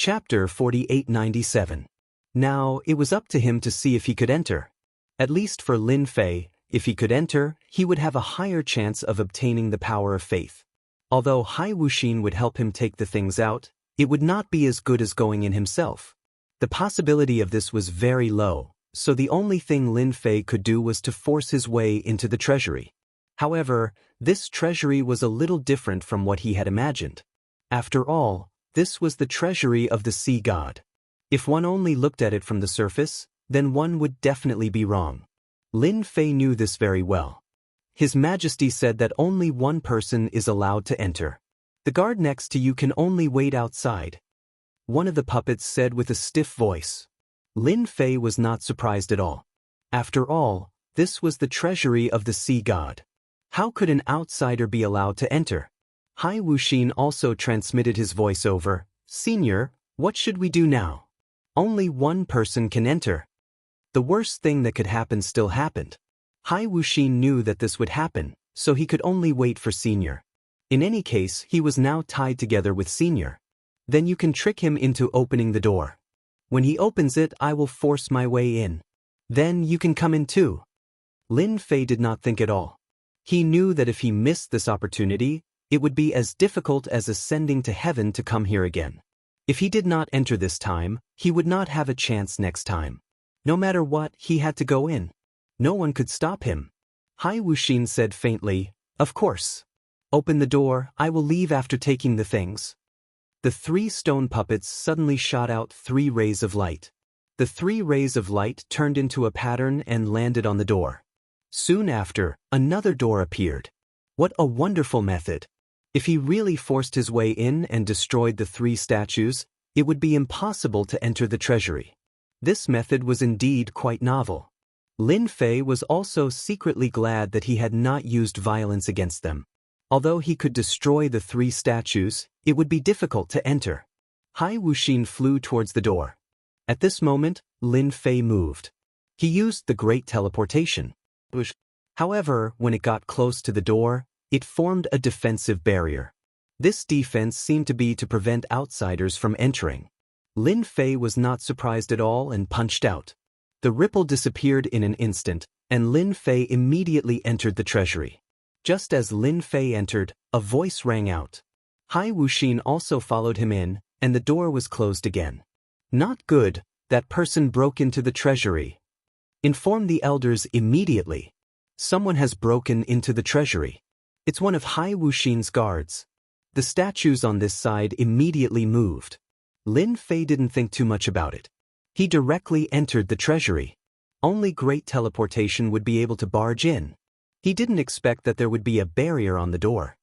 Chapter 4897. Now, it was up to him to see if he could enter. At least for Lin Fei, if he could enter, he would have a higher chance of obtaining the power of faith. Although Hai Wuxin would help him take the things out, it would not be as good as going in himself. The possibility of this was very low, so the only thing Lin Fei could do was to force his way into the treasury. However, this treasury was a little different from what he had imagined. After all, this was the treasury of the sea god. If one only looked at it from the surface, then one would definitely be wrong. Lin Fei knew this very well. His Majesty said that only one person is allowed to enter. The guard next to you can only wait outside. One of the puppets said with a stiff voice. Lin Fei was not surprised at all. After all, this was the treasury of the sea god. How could an outsider be allowed to enter? Hai Wuxin also transmitted his voice over. Senior, what should we do now? Only one person can enter. The worst thing that could happen still happened. Hai Wuxin knew that this would happen, so he could only wait for Senior. In any case, he was now tied together with Senior. Then you can trick him into opening the door. When he opens it, I will force my way in. Then you can come in too. Lin Fei did not think at all. He knew that if he missed this opportunity, it would be as difficult as ascending to heaven to come here again. If he did not enter this time, he would not have a chance next time. No matter what, he had to go in. No one could stop him. Hai Wuxin said faintly, "Of course. Open the door, I will leave after taking the things." The 3 stone puppets suddenly shot out 3 rays of light. The 3 rays of light turned into a pattern and landed on the door. Soon after, another door appeared. What a wonderful method! If he really forced his way in and destroyed the 3 statues, it would be impossible to enter the treasury. This method was indeed quite novel. Lin Fei was also secretly glad that he had not used violence against them. Although he could destroy the 3 statues, it would be difficult to enter. Hai Wuxin flew towards the door. At this moment, Lin Fei moved. He used the great teleportation. However, when it got close to the door, it formed a defensive barrier. This defense seemed to be to prevent outsiders from entering. Lin Fei was not surprised at all and punched out. The ripple disappeared in an instant, and Lin Fei immediately entered the treasury. Just as Lin Fei entered, a voice rang out. Hai Wuxin also followed him in, and the door was closed again. Not good, that person broke into the treasury. Inform the elders immediately. Someone has broken into the treasury. It's one of Hai Wuxin's guards. The statues on this side immediately moved. Lin Fei didn't think too much about it. He directly entered the treasury. Only great teleportation would be able to barge in. He didn't expect that there would be a barrier on the door.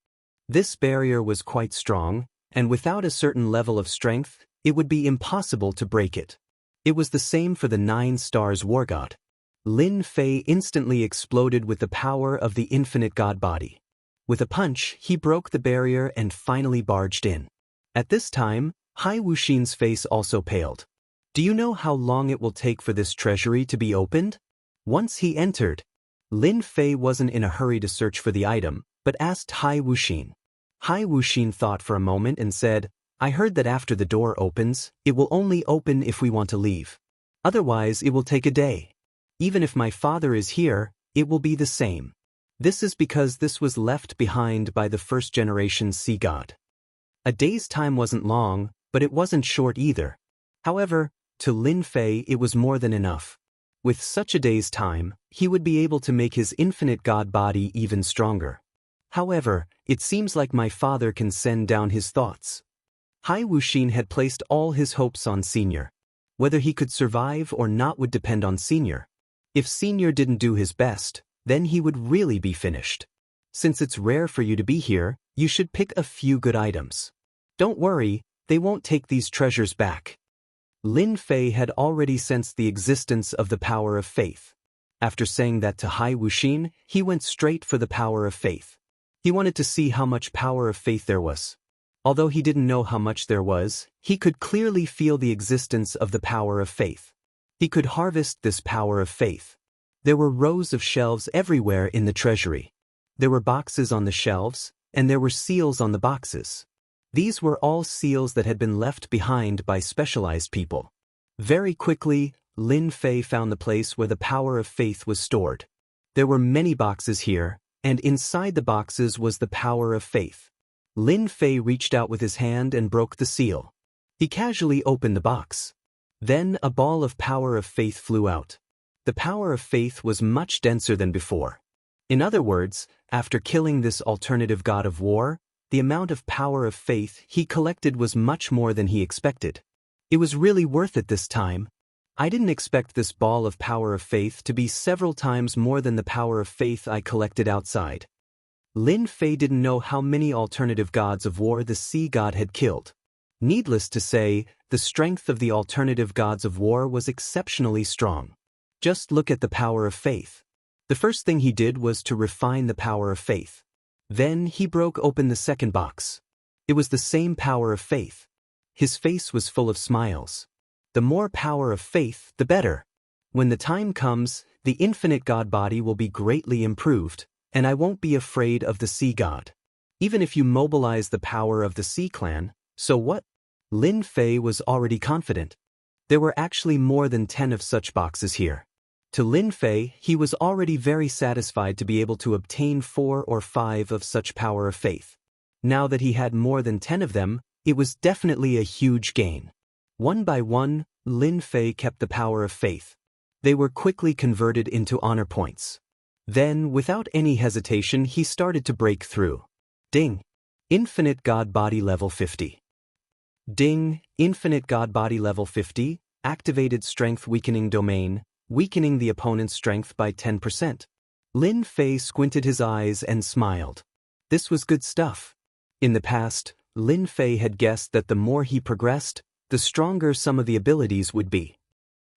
This barrier was quite strong, and without a certain level of strength, it would be impossible to break it. It was the same for the 9 stars war god. Lin Fei instantly exploded with the power of the infinite god body. With a punch, he broke the barrier and finally barged in. At this time, Hai Wuxin's face also paled. Do you know how long it will take for this treasury to be opened? Once he entered, Lin Fei wasn't in a hurry to search for the item, but asked Hai Wuxin. Hai Wuxin thought for a moment and said, I heard that after the door opens, it will only open if we want to leave. Otherwise, it will take a day. Even if my father is here, it will be the same. This is because this was left behind by the first-generation sea god. A day's time wasn't long, but it wasn't short either. However, to Lin Fei it was more than enough. With such a day's time, he would be able to make his infinite god body even stronger. However, it seems like my father can send down his thoughts. Hai Wuxin had placed all his hopes on Senior. Whether he could survive or not would depend on Senior. If Senior didn't do his best, then he would really be finished. Since it's rare for you to be here, you should pick a few good items. Don't worry, they won't take these treasures back. Lin Fei had already sensed the existence of the power of faith. After saying that to Hai Wuxin, he went straight for the power of faith. He wanted to see how much power of faith there was. Although he didn't know how much there was, he could clearly feel the existence of the power of faith. He could harvest this power of faith. There were rows of shelves everywhere in the treasury. There were boxes on the shelves, and there were seals on the boxes. These were all seals that had been left behind by specialized people. Very quickly, Lin Fei found the place where the power of faith was stored. There were many boxes here, and inside the boxes was the power of faith. Lin Fei reached out with his hand and broke the seal. He casually opened the box. Then a ball of power of faith flew out. The power of faith was much denser than before. In other words, after killing this alternative god of war, the amount of power of faith he collected was much more than he expected. It was really worth it this time. I didn't expect this ball of power of faith to be several times more than the power of faith I collected outside. Lin Fei didn't know how many alternative gods of war the sea god had killed. Needless to say, the strength of the alternative gods of war was exceptionally strong. Just look at the power of faith. The first thing he did was to refine the power of faith. Then he broke open the second box. It was the same power of faith. His face was full of smiles. The more power of faith, the better. When the time comes, the infinite god body will be greatly improved, and I won't be afraid of the sea god. Even if you mobilize the power of the sea clan, so what? Lin Fei was already confident. There were actually more than 10 of such boxes here. To Lin Fei, he was already very satisfied to be able to obtain 4 or 5 of such power of faith. Now that he had more than 10 of them, it was definitely a huge gain. One by one, Lin Fei kept the power of faith. They were quickly converted into honor points. Then, without any hesitation, he started to break through. Ding! Infinite God Body Level 50. Ding! Infinite God Body Level 50, activated Strength Weakening Domain, weakening the opponent's strength by 10%. Lin Fei squinted his eyes and smiled. This was good stuff. In the past, Lin Fei had guessed that the more he progressed, the stronger some of the abilities would be.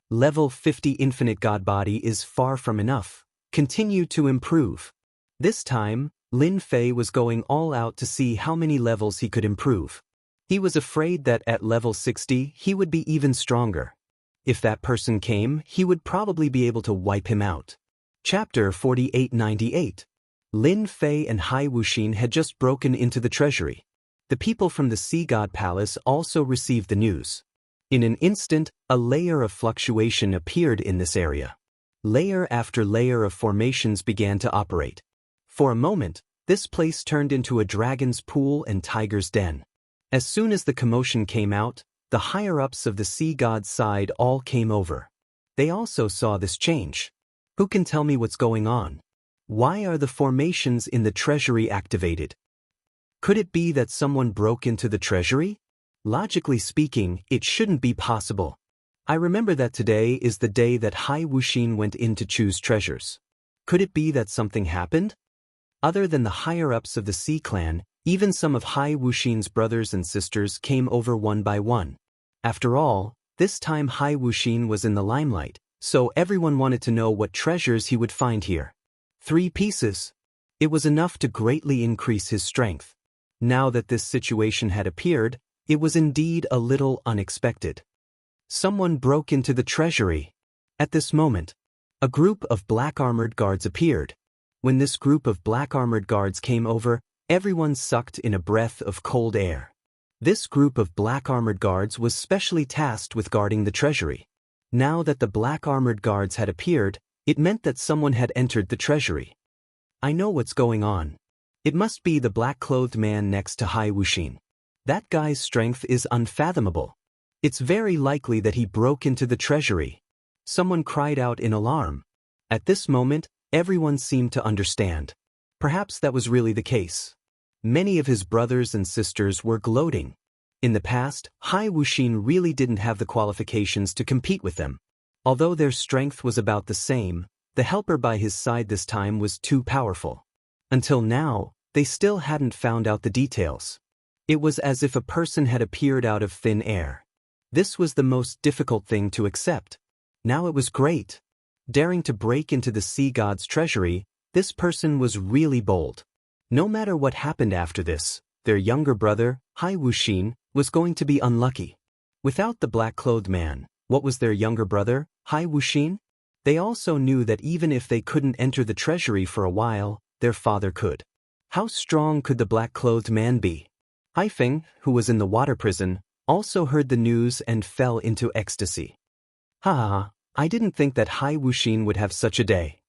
Level 50 Infinite God Body is far from enough. Continue to improve. This time, Lin Fei was going all out to see how many levels he could improve. He was afraid that at level 60 he would be even stronger. If that person came, he would probably be able to wipe him out. Chapter 4898. Lin Fei and Hai Wuxin had just broken into the treasury. The people from the Sea God Palace also received the news. In an instant, a layer of fluctuation appeared in this area. Layer after layer of formations began to operate. For a moment, this place turned into a dragon's pool and tiger's den. As soon as the commotion came out, the higher-ups of the sea god's side all came over. They also saw this change. Who can tell me what's going on? Why are the formations in the treasury activated? Could it be that someone broke into the treasury? Logically speaking, it shouldn't be possible. I remember that today is the day that Hai Wuxin went in to choose treasures. Could it be that something happened? Other than the higher-ups of the Sea Clan, even some of Hai Wuxin's brothers and sisters came over one by one. After all, this time Hai Wuxin was in the limelight, so everyone wanted to know what treasures he would find here. 3 pieces. It was enough to greatly increase his strength. Now that this situation had appeared, it was indeed a little unexpected. Someone broke into the treasury. At this moment, a group of black-armored guards appeared. When this group of black-armored guards came over, everyone sucked in a breath of cold air. This group of black-armored guards was specially tasked with guarding the treasury. Now that the black-armored guards had appeared, it meant that someone had entered the treasury. I know what's going on. It must be the black-clothed man next to Hai Wuxin. That guy's strength is unfathomable. It's very likely that he broke into the treasury. Someone cried out in alarm. At this moment, everyone seemed to understand. Perhaps that was really the case. Many of his brothers and sisters were gloating. In the past, Hai Wuxin really didn't have the qualifications to compete with them. Although their strength was about the same, the helper by his side this time was too powerful. Until now, they still hadn't found out the details. It was as if a person had appeared out of thin air. This was the most difficult thing to accept. Now it was great. Daring to break into the sea god's treasury, this person was really bold. No matter what happened after this, their younger brother, Hai Wuxin, was going to be unlucky. Without the black-clothed man, what was their younger brother, Hai Wuxin? They also knew that even if they couldn't enter the treasury for a while, their father could. How strong could the black-clothed man be? Haifeng, who was in the water prison, also heard the news and fell into ecstasy. Ha! I didn't think that Hai Wuxin would have such a day.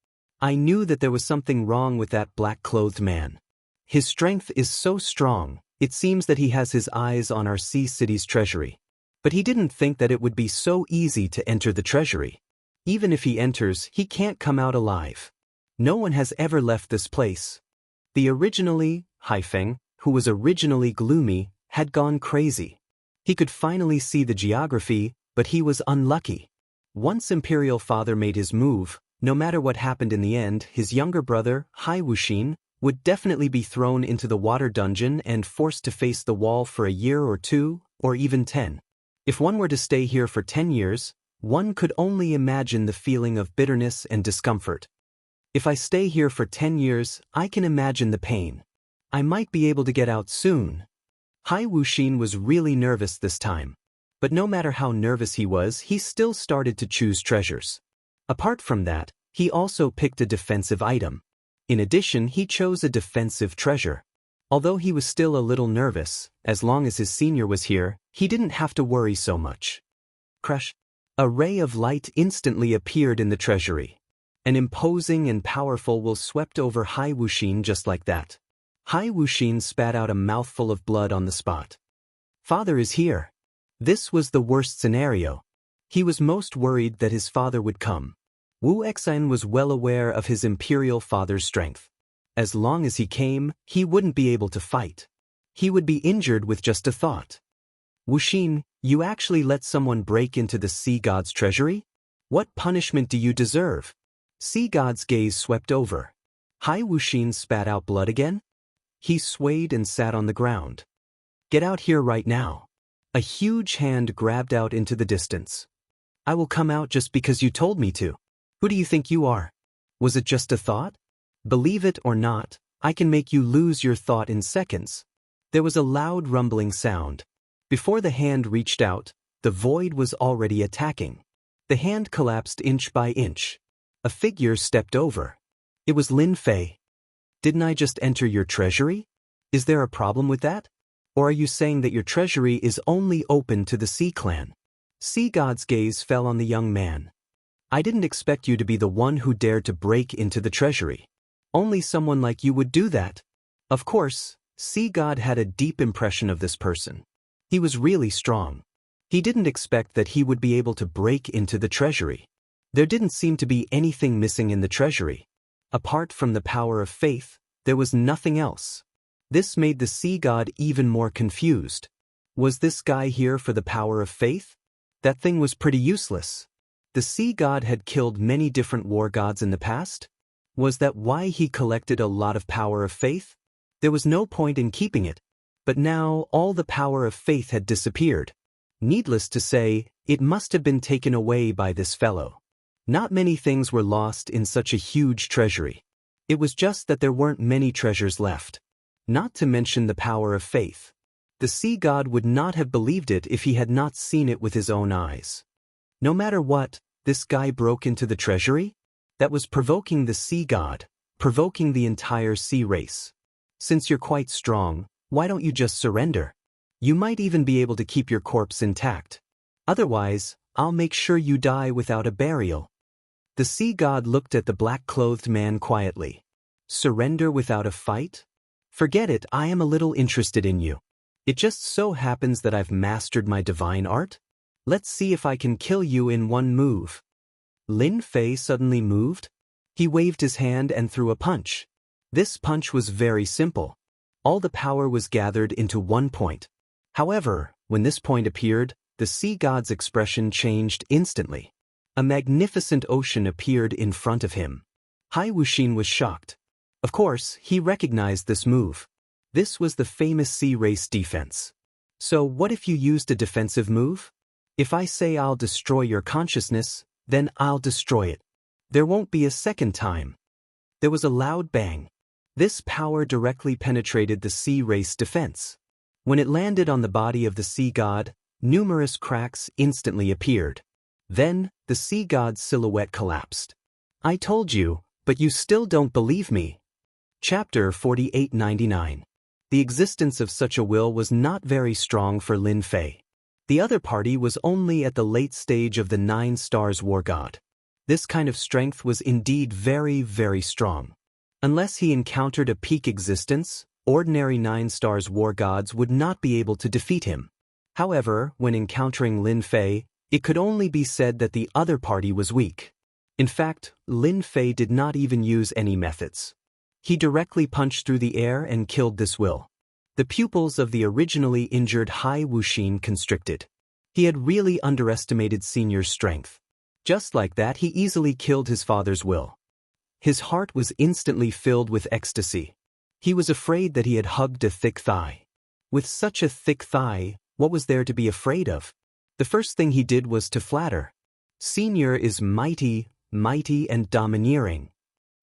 I knew that there was something wrong with that black-clothed man. His strength is so strong, it seems that he has his eyes on our sea city's treasury. But he didn't think that it would be so easy to enter the treasury. Even if he enters, he can't come out alive. No one has ever left this place. The Haifeng, who was originally gloomy, had gone crazy. He could finally see the geography, but he was unlucky. Once Imperial Father made his move, no matter what happened in the end, his younger brother, Hai Wuxin, would definitely be thrown into the water dungeon and forced to face the wall for a year or 2, or even 10. If one were to stay here for 10 years, one could only imagine the feeling of bitterness and discomfort. If I stay here for 10 years, I can imagine the pain. I might be able to get out soon. Hai Wuxin was really nervous this time. But no matter how nervous he was, he still started to choose treasures. Apart from that, he also picked a defensive item. In addition, he chose a defensive treasure. Although he was still a little nervous, as long as his senior was here, he didn't have to worry so much. Crash! A ray of light instantly appeared in the treasury. An imposing and powerful will swept over Hai Wuxin just like that. Hai Wuxin spat out a mouthful of blood on the spot. Father is here. This was the worst scenario. He was most worried that his father would come. Wuxia was well aware of his imperial father's strength. As long as he came, he wouldn't be able to fight. He would be injured with just a thought. Wuxin, you actually let someone break into the sea god's treasury? What punishment do you deserve? Sea god's gaze swept over. Hai Wuxin spat out blood again? He swayed and sat on the ground. Get out here right now. A huge hand grabbed out into the distance. I will come out just because you told me to. Who do you think you are? Was it just a thought? Believe it or not, I can make you lose your thought in seconds. There was a loud rumbling sound. Before the hand reached out, the void was already attacking. The hand collapsed inch by inch. A figure stepped over. It was Lin Fei. Didn't I just enter your treasury? Is there a problem with that? Or are you saying that your treasury is only open to the Sea Clan? Sea God's gaze fell on the young man. I didn't expect you to be the one who dared to break into the treasury. Only someone like you would do that. Of course, Sea God had a deep impression of this person. He was really strong. He didn't expect that he would be able to break into the treasury. There didn't seem to be anything missing in the treasury. Apart from the power of faith, there was nothing else. This made the Sea God even more confused. Was this guy here for the power of faith? That thing was pretty useless. The Sea God had killed many different war gods in the past. Was that why he collected a lot of power of faith? There was no point in keeping it. But now all the power of faith had disappeared. Needless to say, it must have been taken away by this fellow. Not many things were lost in such a huge treasury. It was just that there weren't many treasures left. Not to mention the power of faith. The Sea God would not have believed it if he had not seen it with his own eyes. No matter what, this guy broke into the treasury? That was provoking the Sea God, provoking the entire sea race. Since you're quite strong, why don't you just surrender? You might even be able to keep your corpse intact. Otherwise, I'll make sure you die without a burial. The Sea God looked at the black-clothed man quietly. Surrender without a fight? Forget it, I am a little interested in you. It just so happens that I've mastered my divine art. Let's see if I can kill you in one move. Lin Fei suddenly moved. He waved his hand and threw a punch. This punch was very simple. All the power was gathered into one point. However, when this point appeared, the Sea God's expression changed instantly. A magnificent ocean appeared in front of him. Hai Wuxin was shocked. Of course, he recognized this move. This was the famous sea race defense. So what if you used a defensive move? If I say I'll destroy your consciousness, then I'll destroy it. There won't be a second time. There was a loud bang. This power directly penetrated the sea race defense. When it landed on the body of the Sea God, numerous cracks instantly appeared. Then, the Sea God's silhouette collapsed. I told you, but you still don't believe me. Chapter 4899. The existence of such a will was not very strong for Lin Fei. The other party was only at the late stage of the 9 Stars War God. This kind of strength was indeed very, very strong. Unless he encountered a peak existence, ordinary 9 Stars War Gods would not be able to defeat him. However, when encountering Lin Fei, it could only be said that the other party was weak. In fact, Lin Fei did not even use any methods. He directly punched through the air and killed this will. The pupils of the originally injured Hai Wuxin constricted. He had really underestimated Senior's strength. Just like that, he easily killed his father's will. His heart was instantly filled with ecstasy. He was afraid that he had hugged a thick thigh. With such a thick thigh, what was there to be afraid of? The first thing he did was to flatter. Senior is mighty, mighty and domineering.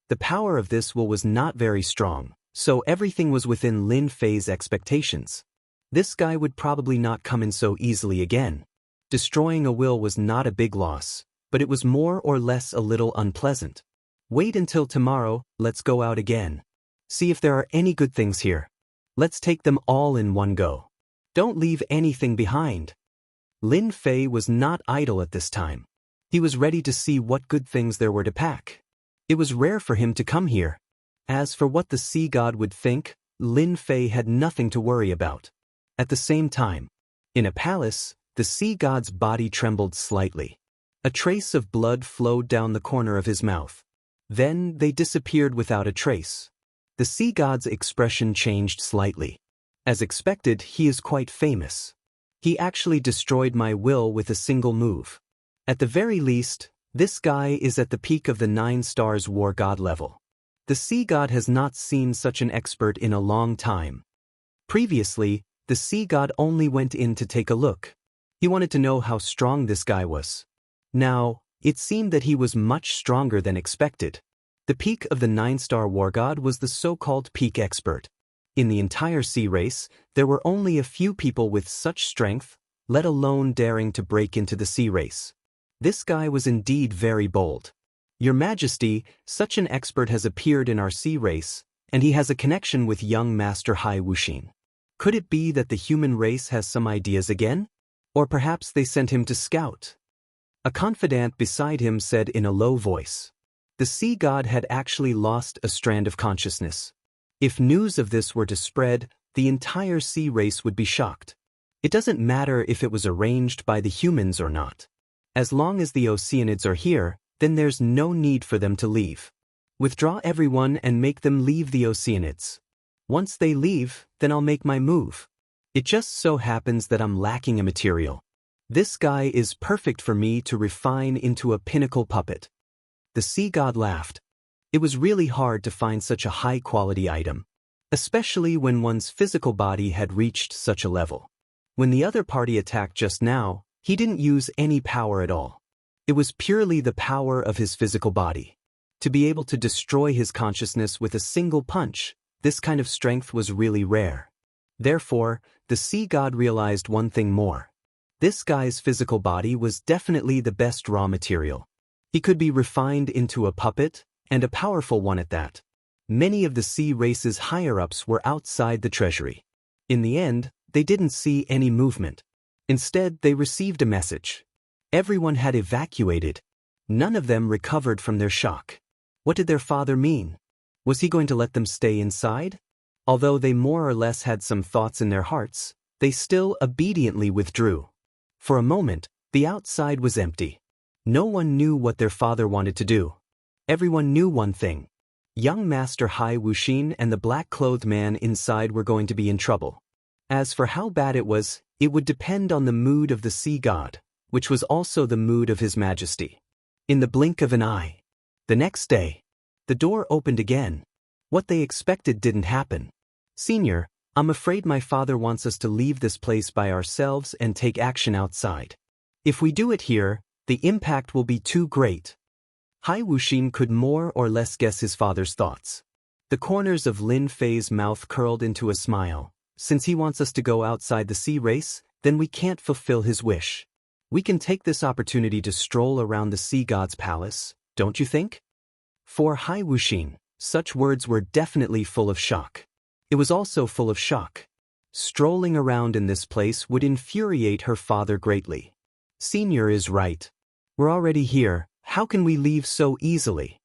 The power of this will was not very strong, so everything was within Lin Fei's expectations. This guy would probably not come in so easily again. Destroying a will was not a big loss, but it was more or less a little unpleasant. Wait until tomorrow, let's go out again. See if there are any good things here. Let's take them all in one go. Don't leave anything behind. Lin Fei was not idle at this time. He was ready to see what good things there were to pack. It was rare for him to come here. As for what the sea god would think, Lin Fei had nothing to worry about. At the same time, in a palace, the sea god's body trembled slightly. A trace of blood flowed down the corner of his mouth. Then they disappeared without a trace. The sea god's expression changed slightly. As expected, he is quite famous. He actually destroyed my will with a single move. At the very least, this guy is at the peak of the 9 Stars War God level. The sea god has not seen such an expert in a long time. Previously, the sea god only went in to take a look. He wanted to know how strong this guy was. Now, it seemed that he was much stronger than expected. The peak of the 9-star war god was the so-called peak expert. In the entire sea race, there were only a few people with such strength, let alone daring to break into the sea race. This guy was indeed very bold. Your Majesty, such an expert has appeared in our sea race, and he has a connection with young Master Hai Wuxin. Could it be that the human race has some ideas again? Or perhaps they sent him to scout? A confidant beside him said in a low voice. The sea god had actually lost a strand of consciousness. If news of this were to spread, the entire sea race would be shocked. It doesn't matter if it was arranged by the humans or not. As long as the Oceanids are here, then there's no need for them to leave. Withdraw everyone and make them leave the Oceanids. Once they leave, then I'll make my move. It just so happens that I'm lacking a material. This guy is perfect for me to refine into a pinnacle puppet. The sea god laughed. It was really hard to find such a high-quality item, especially when one's physical body had reached such a level. When the other party attacked just now, he didn't use any power at all. It was purely the power of his physical body. To be able to destroy his consciousness with a single punch, this kind of strength was really rare. Therefore, the sea god realized one thing more. This guy's physical body was definitely the best raw material. He could be refined into a puppet, and a powerful one at that. Many of the sea race's higher-ups were outside the treasury. In the end, they didn't see any movement. Instead, they received a message. Everyone had evacuated. None of them recovered from their shock. What did their father mean? Was he going to let them stay inside? Although they more or less had some thoughts in their hearts, they still obediently withdrew. For a moment, the outside was empty. No one knew what their father wanted to do. Everyone knew one thing. Young Master Hai Wuxin and the black-clothed man inside were going to be in trouble. As for how bad it would depend on the mood of the sea god, which was also the mood of His Majesty. In the blink of an eye. The next day, the door opened again. What they expected didn't happen. Senior, I'm afraid my father wants us to leave this place by ourselves and take action outside. If we do it here, the impact will be too great. Hai Wuxin could more or less guess his father's thoughts. The corners of Lin Fei's mouth curled into a smile. Since he wants us to go outside the sea race, then we can't fulfill his wish. We can take this opportunity to stroll around the sea god's palace, don't you think? For Hai Wuxin, such words were definitely full of shock. It was also full of shock. Strolling around in this place would infuriate her father greatly. Senior is right. We're already here, how can we leave so easily?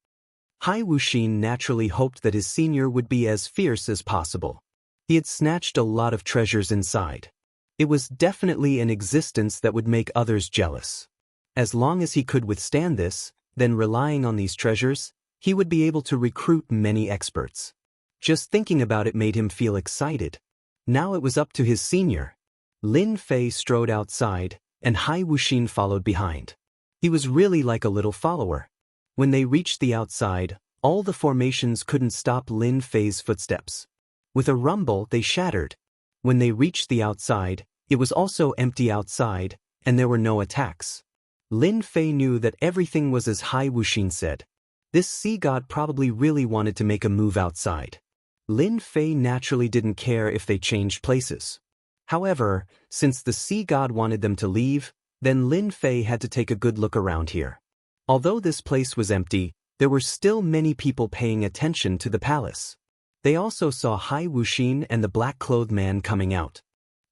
Hai Wuxin naturally hoped that his senior would be as fierce as possible. He had snatched a lot of treasures inside. It was definitely an existence that would make others jealous. As long as he could withstand this, then relying on these treasures, he would be able to recruit many experts. Just thinking about it made him feel excited. Now it was up to his senior. Lin Fei strode outside, and Hai Wuxin followed behind. He was really like a little follower. When they reached the outside, all the formations couldn't stop Lin Fei's footsteps. With a rumble, they shattered. When they reached the outside, it was also empty outside, and there were no attacks. Lin Fei knew that everything was as Hai Wuxin said. This sea god probably really wanted to make a move outside. Lin Fei naturally didn't care if they changed places. However, since the sea god wanted them to leave, then Lin Fei had to take a good look around here. Although this place was empty, there were still many people paying attention to the palace. They also saw Hai Wuxin and the black-clothed man coming out.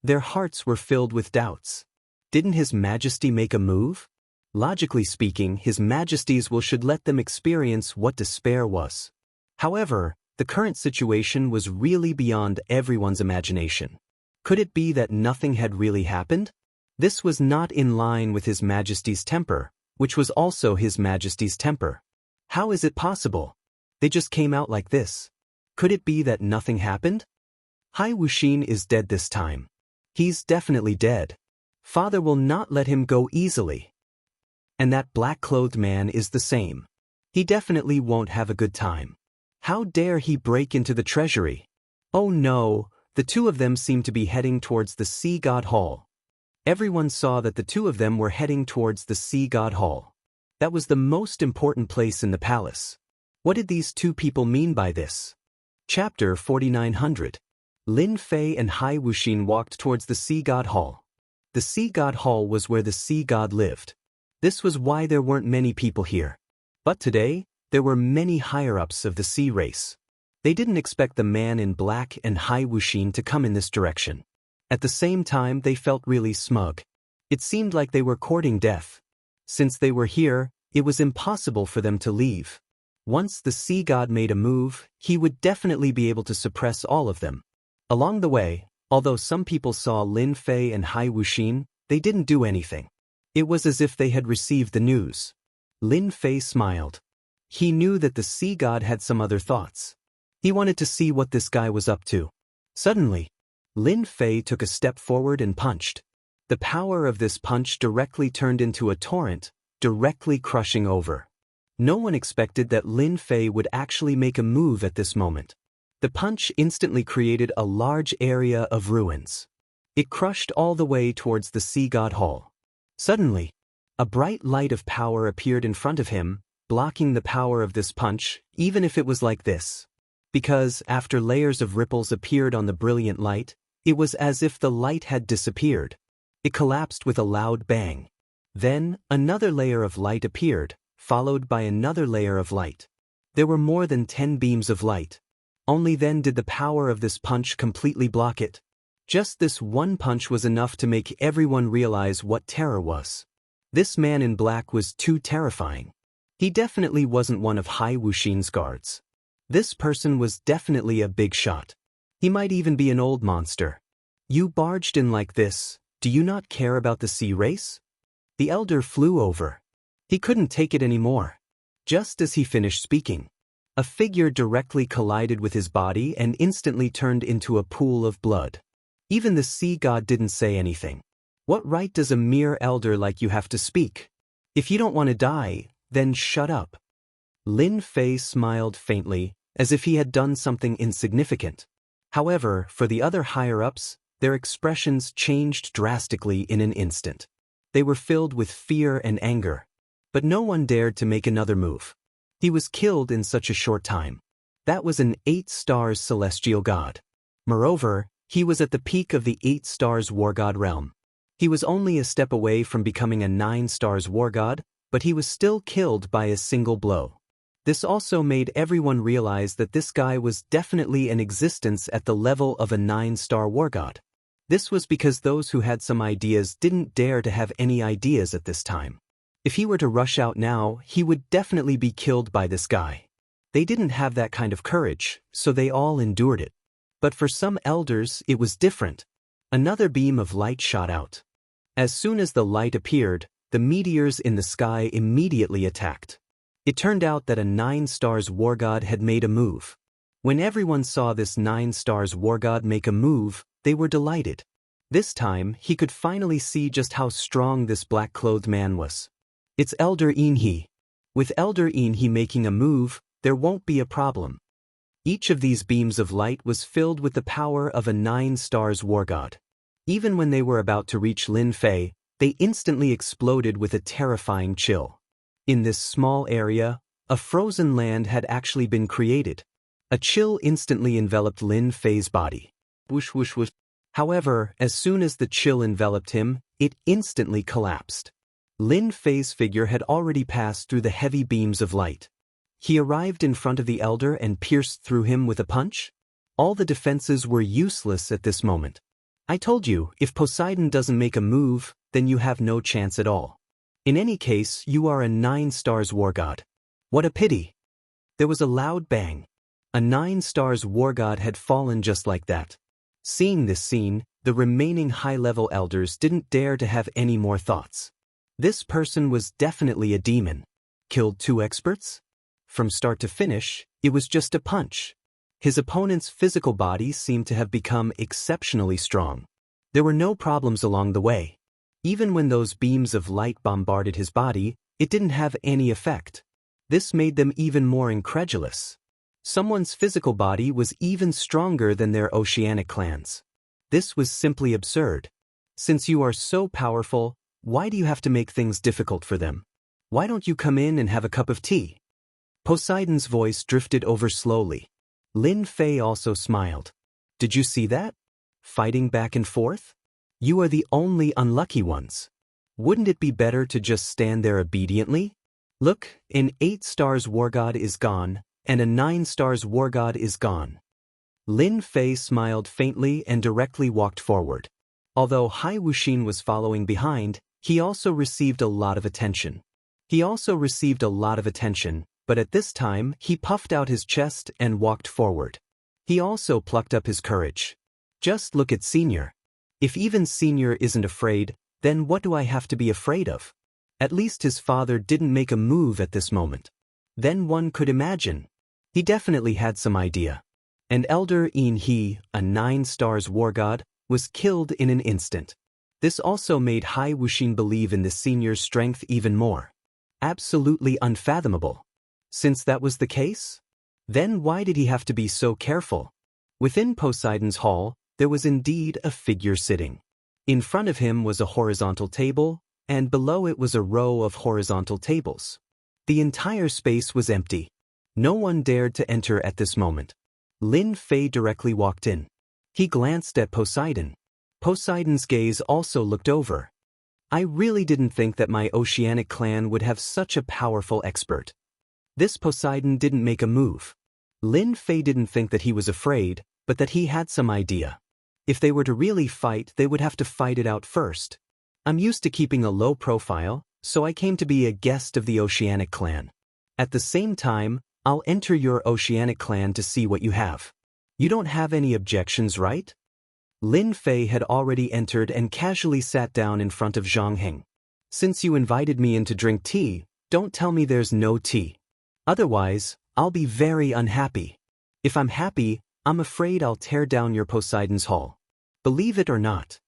Their hearts were filled with doubts. Didn't His Majesty make a move? Logically speaking, His Majesty's will should let them experience what despair was. However, the current situation was really beyond everyone's imagination. Could it be that nothing had really happened? This was not in line with His Majesty's temper, which was also His Majesty's temper. How is it possible? They just came out like this. Could it be that nothing happened? Hai Wuxin is dead this time. He's definitely dead. Father will not let him go easily. And that black-clothed man is the same. He definitely won't have a good time. How dare he break into the treasury? Oh no, the two of them seemed to be heading towards the Sea God Hall. Everyone saw that the two of them were heading towards the Sea God Hall. That was the most important place in the palace. What did these two people mean by this? Chapter 4900. Lin Fei and Hai Wuxin walked towards the Sea God Hall. The Sea God Hall was where the Sea God lived. This was why there weren't many people here. But today, there were many higher-ups of the sea race. They didn't expect the man in black and Hai Wuxin to come in this direction. At the same time, they felt really smug. It seemed like they were courting death. Since they were here, it was impossible for them to leave. Once the sea god made a move, he would definitely be able to suppress all of them. Along the way, although some people saw Lin Fei and Hai Wuxin, they didn't do anything. It was as if they had received the news. Lin Fei smiled. He knew that the sea god had some other thoughts. He wanted to see what this guy was up to. Suddenly, Lin Fei took a step forward and punched. The power of this punch directly turned into a torrent, directly crushing over. No one expected that Lin Fei would actually make a move at this moment. The punch instantly created a large area of ruins. It crushed all the way towards the Sea God Hall. Suddenly, a bright light of power appeared in front of him, blocking the power of this punch, even if it was like this. Because, after layers of ripples appeared on the brilliant light, it was as if the light had disappeared. It collapsed with a loud bang. Then, another layer of light appeared, followed by another layer of light. There were more than 10 beams of light. Only then did the power of this punch completely block it. Just this one punch was enough to make everyone realize what terror was. This man in black was too terrifying. He definitely wasn't one of Hai Wuxin's guards. This person was definitely a big shot. He might even be an old monster. You barged in like this, do you not care about the sea race? The elder flew over. He couldn't take it anymore. Just as he finished speaking, a figure directly collided with his body and instantly turned into a pool of blood. Even the sea god didn't say anything. What right does a mere elder like you have to speak? If you don't want to die, then shut up. Lin Fei smiled faintly, as if he had done something insignificant. However, for the other higher-ups, their expressions changed drastically in an instant. They were filled with fear and anger. But no one dared to make another move. He was killed in such a short time. That was an 8 stars celestial god. Moreover, he was at the peak of the 8 stars war god realm. He was only a step away from becoming a 9 stars war god, but he was still killed by a single blow. This also made everyone realize that this guy was definitely an existence at the level of a 9-star war god. This was because those who had some ideas didn't dare to have any ideas at this time. If he were to rush out now, he would definitely be killed by this guy. They didn't have that kind of courage, so they all endured it. But for some elders, it was different. Another beam of light shot out. As soon as the light appeared, the meteors in the sky immediately attacked. It turned out that a 9-stars war god had made a move. When everyone saw this 9-stars war god make a move, they were delighted. This time, he could finally see just how strong this black-clothed man was. It's Elder Inhe. With Elder Inhe making a move, there won't be a problem. Each of these beams of light was filled with the power of a 9-stars war god. Even when they were about to reach Lin Fei, they instantly exploded with a terrifying chill. In this small area, a frozen land had actually been created. A chill instantly enveloped Lin Fei's body. Whoosh whoosh whoosh. However, as soon as the chill enveloped him, it instantly collapsed. Lin Fei's figure had already passed through the heavy beams of light. He arrived in front of the elder and pierced through him with a punch. All the defenses were useless at this moment. I told you, if Poseidon doesn't make a move, then you have no chance at all. In any case, you are a 9-stars war god. What a pity. There was a loud bang. A 9-stars war god had fallen just like that. Seeing this scene, the remaining high-level elders didn't dare to have any more thoughts. This person was definitely a demon. Killed 2 experts? From start to finish, it was just a punch. His opponent's physical body seemed to have become exceptionally strong. There were no problems along the way. Even when those beams of light bombarded his body, it didn't have any effect. This made them even more incredulous. Someone's physical body was even stronger than their oceanic clans. This was simply absurd. Since you are so powerful, why do you have to make things difficult for them? Why don't you come in and have a cup of tea? Poseidon's voice drifted over slowly. Lin Fei also smiled. Did you see that? Fighting back and forth? You are the only unlucky ones. Wouldn't it be better to just stand there obediently? Look, an 8-stars war god is gone, and a 9-stars war god is gone. Lin Fei smiled faintly and directly walked forward. Although Hai Wuxin was following behind, he also received a lot of attention. But at this time, he puffed out his chest and walked forward. He also plucked up his courage. Just look at Senior. If even Senior isn't afraid, then what do I have to be afraid of? At least his father didn't make a move at this moment. Then one could imagine. He definitely had some idea. And Elder Inhe, a 9-stars war god, was killed in an instant. This also made Hai Wuxin believe in the Senior's strength even more. Absolutely unfathomable. Since that was the case, then why did he have to be so careful? Within Poseidon's hall, there was indeed a figure sitting. In front of him was a horizontal table, and below it was a row of horizontal tables. The entire space was empty. No one dared to enter at this moment. Lin Fei directly walked in. He glanced at Poseidon. Poseidon's gaze also looked over. I really didn't think that my oceanic clan would have such a powerful expert. This Poseidon didn't make a move. Lin Fei didn't think that he was afraid, but that he had some idea. If they were to really fight, they would have to fight it out first. I'm used to keeping a low profile, so I came to be a guest of the Oceanic clan. At the same time, I'll enter your Oceanic clan to see what you have. You don't have any objections, right? Lin Fei had already entered and casually sat down in front of Zhang Heng. Since you invited me in to drink tea, don't tell me there's no tea. Otherwise, I'll be very unhappy. If I'm happy, I'm afraid I'll tear down your Poseidon's hall. Believe it or not.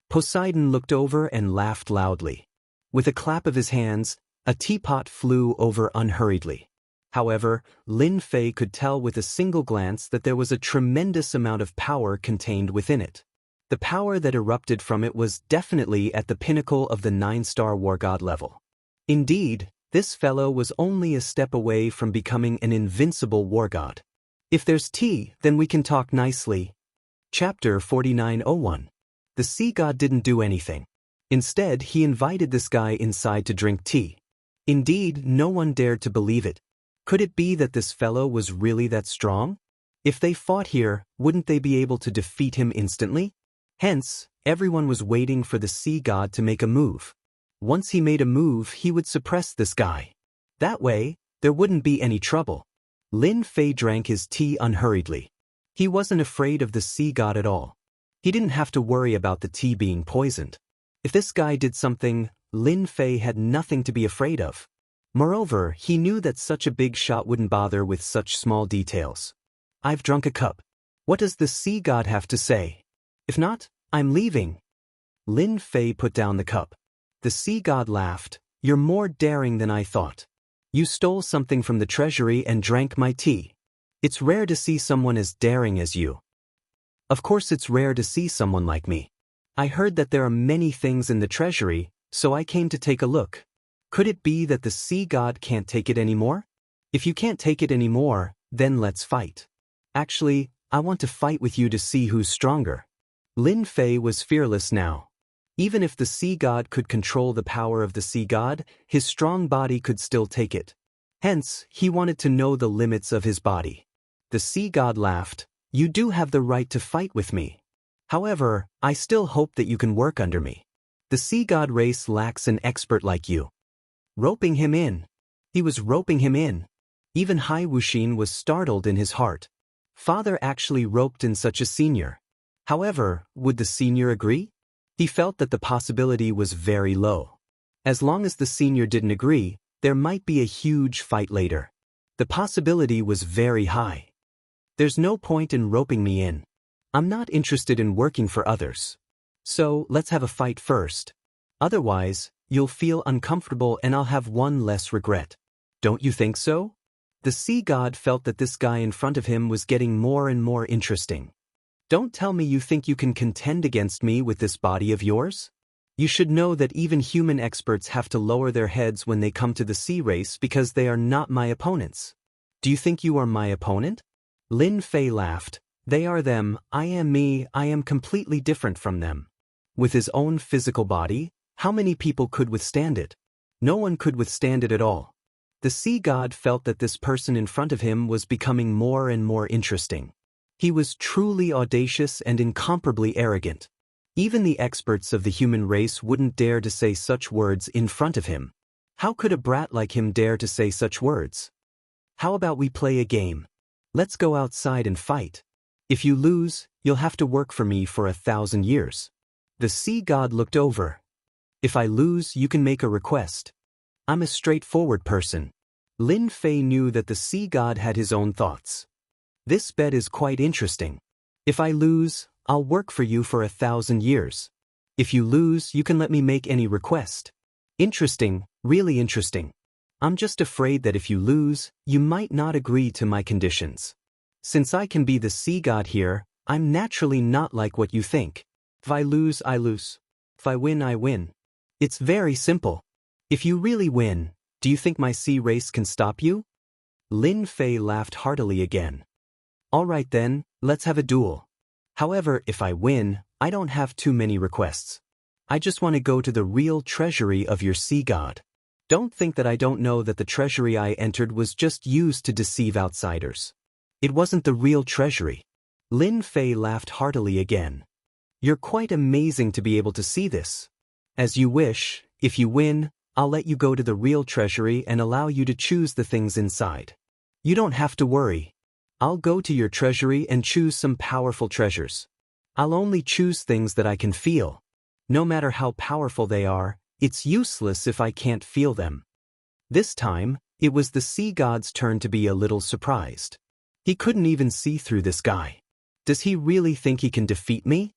Poseidon looked over and laughed loudly. With a clap of his hands, a teapot flew over unhurriedly. However, Lin Fei could tell with a single glance that there was a tremendous amount of power contained within it. The power that erupted from it was definitely at the pinnacle of the 9-star war god level. Indeed, this fellow was only a step away from becoming an invincible war god. If there's tea, then we can talk nicely. Chapter 4901. The sea god didn't do anything. Instead, he invited this guy inside to drink tea. Indeed, no one dared to believe it. Could it be that this fellow was really that strong? If they fought here, wouldn't they be able to defeat him instantly? Hence, everyone was waiting for the sea god to make a move. Once he made a move, he would suppress this guy. That way, there wouldn't be any trouble. Lin Fei drank his tea unhurriedly. He wasn't afraid of the sea god at all. He didn't have to worry about the tea being poisoned. If this guy did something, Lin Fei had nothing to be afraid of. Moreover, he knew that such a big shot wouldn't bother with such small details. I've drunk a cup. What does the sea god have to say? If not, I'm leaving. Lin Fei put down the cup. The sea god laughed. You're more daring than I thought. You stole something from the treasury and drank my tea. It's rare to see someone as daring as you. Of course it's rare to see someone like me. I heard that there are many things in the treasury, so I came to take a look. Could it be that the sea god can't take it anymore? If you can't take it anymore, then let's fight. Actually, I want to fight with you to see who's stronger. Lin Fei was fearless now. Even if the sea god could control the power of the sea god, his strong body could still take it. Hence, he wanted to know the limits of his body. The sea god laughed. You do have the right to fight with me. However, I still hope that you can work under me. The sea god race lacks an expert like you. Roping him in. He was roping him in. Even Hai Wuxin was startled in his heart. Father actually roped in such a senior. However, would the senior agree? He felt that the possibility was very low. As long as the senior didn't agree, there might be a huge fight later. The possibility was very high. There's no point in roping me in. I'm not interested in working for others. So, let's have a fight first. Otherwise, you'll feel uncomfortable and I'll have one less regret. Don't you think so? The sea god felt that this guy in front of him was getting more and more interesting. Don't tell me you think you can contend against me with this body of yours? You should know that even human experts have to lower their heads when they come to the sea race because they are not my opponents. Do you think you are my opponent? Lin Fei laughed. They are them, I am me, I am completely different from them. With his own physical body, how many people could withstand it? No one could withstand it at all. The sea god felt that this person in front of him was becoming more and more interesting. He was truly audacious and incomparably arrogant. Even the experts of the human race wouldn't dare to say such words in front of him. How could a brat like him dare to say such words? How about we play a game? Let's go outside and fight. If you lose, you'll have to work for me for 1,000 years. The sea god looked over. If I lose, you can make a request. I'm a straightforward person. Lin Fei knew that the sea god had his own thoughts. This bet is quite interesting. If I lose, I'll work for you for 1,000 years. If you lose, you can let me make any request. Interesting, really interesting. I'm just afraid that if you lose, you might not agree to my conditions. Since I can be the sea god here, I'm naturally not like what you think. If I lose, I lose. If I win, I win. It's very simple. If you really win, do you think my sea race can stop you? Lin Fei laughed heartily again. All right then, let's have a duel. However, if I win, I don't have too many requests. I just want to go to the real treasury of your sea god. Don't think that I don't know that the treasury I entered was just used to deceive outsiders. It wasn't the real treasury. Lin Fei laughed heartily again. You're quite amazing to be able to see this. As you wish, if you win, I'll let you go to the real treasury and allow you to choose the things inside. You don't have to worry. I'll go to your treasury and choose some powerful treasures. I'll only choose things that I can feel. No matter how powerful they are, it's useless if I can't feel them. This time, it was the sea god's turn to be a little surprised. He couldn't even see through this guy. Does he really think he can defeat me?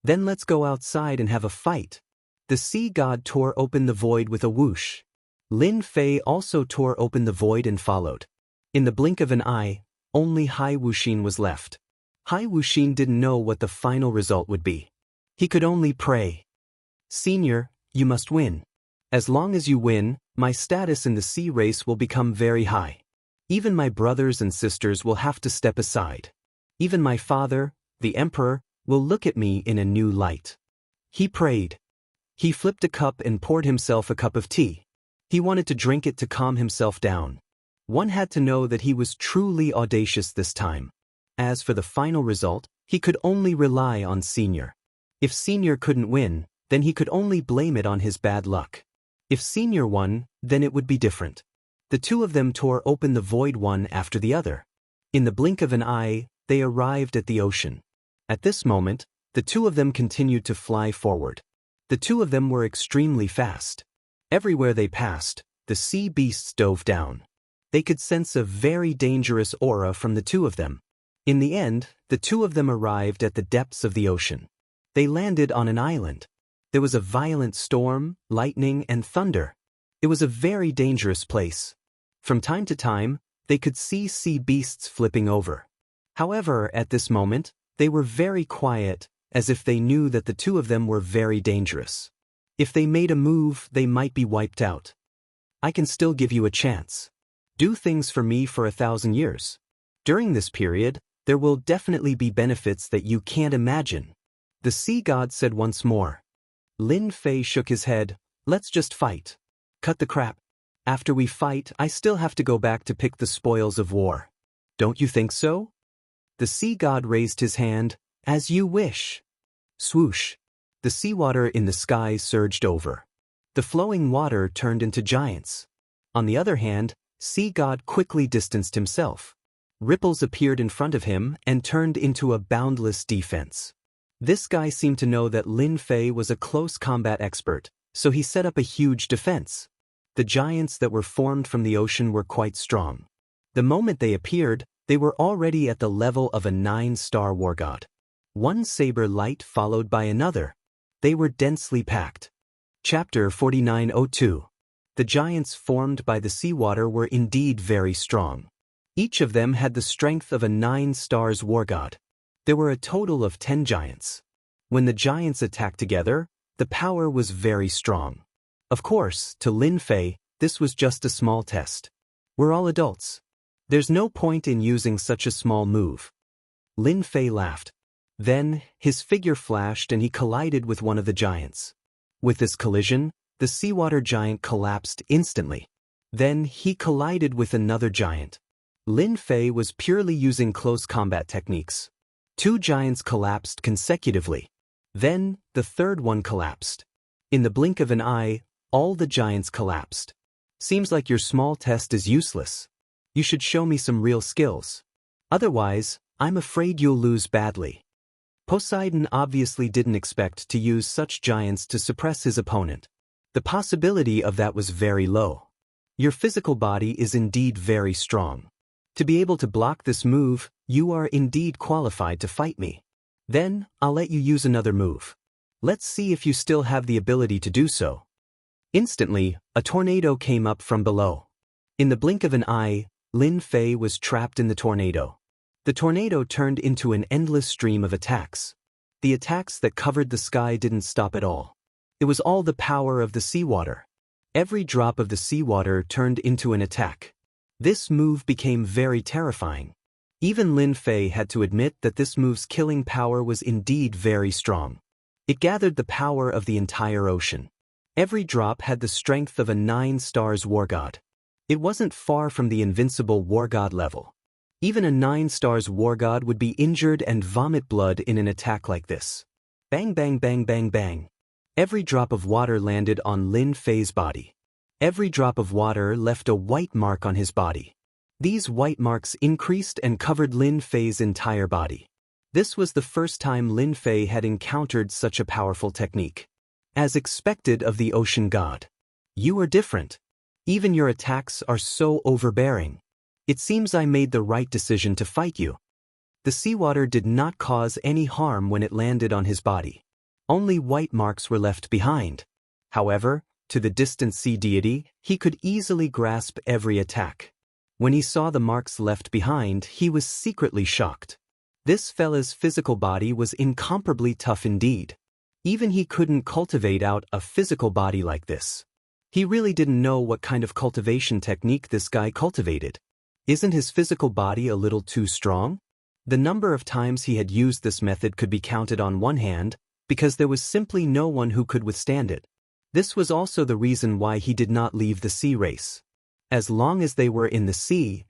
Then let's go outside and have a fight. The sea god tore open the void with a whoosh. Lin Fei also tore open the void and followed. In the blink of an eye, only Hai Wuxin was left. Hai Wuxin didn't know what the final result would be. He could only pray. Senior, you must win. As long as you win, my status in the sea race will become very high. Even my brothers and sisters will have to step aside. Even my father, the emperor, will look at me in a new light. He prayed. He flipped a cup and poured himself a cup of tea. He wanted to drink it to calm himself down. One had to know that he was truly audacious this time. As for the final result, he could only rely on Senior. If Senior couldn't win, then he could only blame it on his bad luck. If Senior won, then it would be different. The two of them tore open the void one after the other. In the blink of an eye, they arrived at the ocean. At this moment, the two of them continued to fly forward. The two of them were extremely fast. Everywhere they passed, the sea beasts dove down. They could sense a very dangerous aura from the two of them. In the end, the two of them arrived at the depths of the ocean. They landed on an island. There was a violent storm, lightning, and thunder. It was a very dangerous place. From time to time, they could see sea beasts flipping over. However, at this moment, they were very quiet, as if they knew that the two of them were very dangerous. If they made a move, they might be wiped out. I can still give you a chance. Do things for me for 1,000 years. During this period, there will definitely be benefits that you can't imagine. The sea god said once more. Lin Fei shook his head. Let's just fight. Cut the crap. After we fight, I still have to go back to pick the spoils of war. Don't you think so? The sea god raised his hand. As you wish. Swoosh. The seawater in the sky surged over. The flowing water turned into giants. On the other hand, sea god quickly distanced himself. Ripples appeared in front of him and turned into a boundless defense. This guy seemed to know that Lin Fei was a close combat expert, so he set up a huge defense. The giants that were formed from the ocean were quite strong. The moment they appeared, they were already at the level of a 9-star war god. One saber light followed by another. They were densely packed. Chapter 4902. The giants formed by the seawater were indeed very strong. Each of them had the strength of a 9-star war god. There were a total of 10 giants. When the giants attacked together, the power was very strong. Of course, to Lin Fei, this was just a small test. We're all adults. There's no point in using such a small move. Lin Fei laughed. Then, his figure flashed and he collided with one of the giants. With this collision, the seawater giant collapsed instantly. Then, he collided with another giant. Lin Fei was purely using close combat techniques. 2 giants collapsed consecutively. Then, the third one collapsed. In the blink of an eye, all the giants collapsed. Seems like your small test is useless. You should show me some real skills. Otherwise, I'm afraid you'll lose badly. Poseidon obviously didn't expect to use such giants to suppress his opponent. The possibility of that was very low. Your physical body is indeed very strong. To be able to block this move, you are indeed qualified to fight me. Then, I'll let you use another move. Let's see if you still have the ability to do so. Instantly, a tornado came up from below. In the blink of an eye, Lin Fei was trapped in the tornado. The tornado turned into an endless stream of attacks. The attacks that covered the sky didn't stop at all. It was all the power of the seawater. Every drop of the seawater turned into an attack. This move became very terrifying. Even Lin Fei had to admit that this move's killing power was indeed very strong. It gathered the power of the entire ocean. Every drop had the strength of a 9-star war god. It wasn't far from the invincible war god level. Even a 9-star war god would be injured and vomit blood in an attack like this. Bang bang bang bang bang. Every drop of water landed on Lin Fei's body. Every drop of water left a white mark on his body. These white marks increased and covered Lin Fei's entire body. This was the first time Lin Fei had encountered such a powerful technique. As expected of the ocean god. You are different. Even your attacks are so overbearing. It seems I made the right decision to fight you. The seawater did not cause any harm when it landed on his body. Only white marks were left behind. However, to the distant sea deity, he could easily grasp every attack. When he saw the marks left behind, he was secretly shocked. This fella's physical body was incomparably tough indeed. Even he couldn't cultivate out a physical body like this. He really didn't know what kind of cultivation technique this guy cultivated. Isn't his physical body a little too strong? The number of times he had used this method could be counted on one hand, because there was simply no one who could withstand it. This was also the reason why he did not leave the sea race. As long as they were in the sea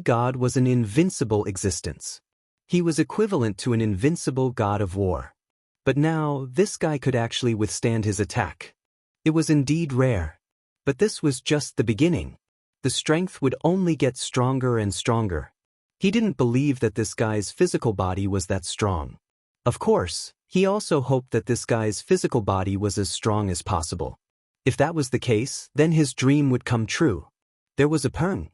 god was an invincible existence. He was equivalent to an invincible god of war. But now, this guy could actually withstand his attack. It was indeed rare. But this was just the beginning. The strength would only get stronger and stronger. He didn't believe that this guy's physical body was that strong. Of course, he also hoped that this guy's physical body was as strong as possible. If that was the case, then his dream would come true. There was a pang.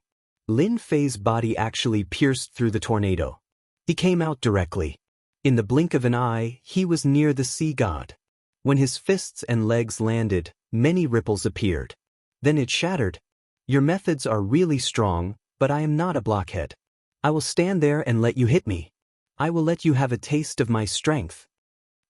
Lin Fei's body actually pierced through the tornado. He came out directly. In the blink of an eye, he was near the sea god. When his fists and legs landed, many ripples appeared. Then it shattered. Your methods are really strong, but I am not a blockhead. I will stand there and let you hit me. I will let you have a taste of my strength.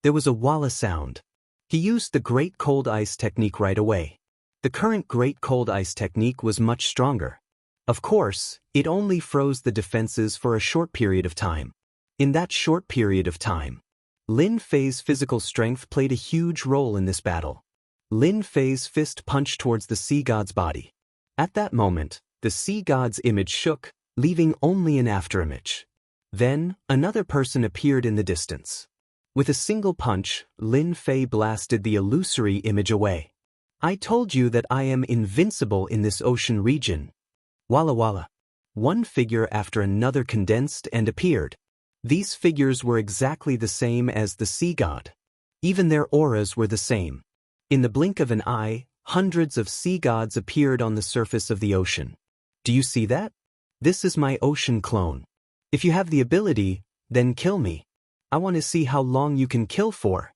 There was a walla sound. He used the Great Cold Ice technique right away. The current Great Cold Ice technique was much stronger. Of course, it only froze the defenses for a short period of time. In that short period of time, Lin Fei's physical strength played a huge role in this battle. Lin Fei's fist punched towards the sea god's body. At that moment, the sea god's image shook, leaving only an afterimage. Then, another person appeared in the distance. With a single punch, Lin Fei blasted the illusory image away. I told you that I am invincible in this ocean region. Walla walla. One figure after another condensed and appeared. These figures were exactly the same as the sea god. Even their auras were the same. In the blink of an eye, hundreds of sea gods appeared on the surface of the ocean. Do you see that? This is my ocean clone. If you have the ability, then kill me. I want to see how long you can kill for.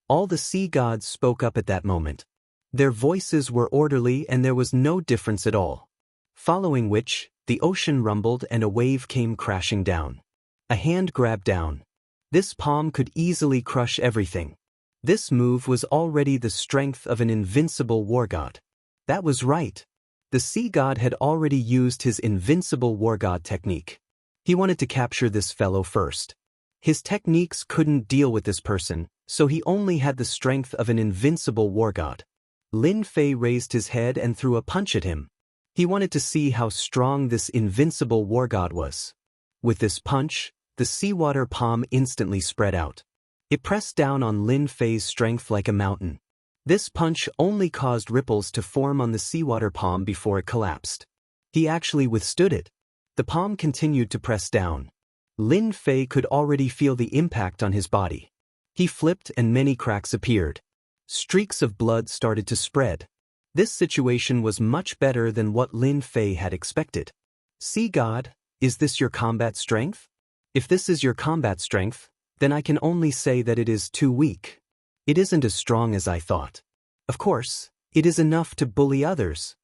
All the sea gods spoke up at that moment. Their voices were orderly and there was no difference at all. Following which, the ocean rumbled and a wave came crashing down. A hand grabbed down. This palm could easily crush everything. This move was already the strength of an invincible war god. That was right. The sea god had already used his invincible war god technique. He wanted to capture this fellow first. His techniques couldn't deal with this person, so he only had the strength of an invincible war god. Lin Fei raised his head and threw a punch at him. He wanted to see how strong this invincible war god was. With this punch, the seawater palm instantly spread out. It pressed down on Lin Fei's strength like a mountain. This punch only caused ripples to form on the seawater palm before it collapsed. He actually withstood it. The palm continued to press down. Lin Fei could already feel the impact on his body. He flipped and many cracks appeared. Streaks of blood started to spread. This situation was much better than what Lin Fei had expected. Sea God, is this your combat strength? If this is your combat strength, then I can only say that it is too weak. It isn't as strong as I thought. Of course, it is enough to bully others.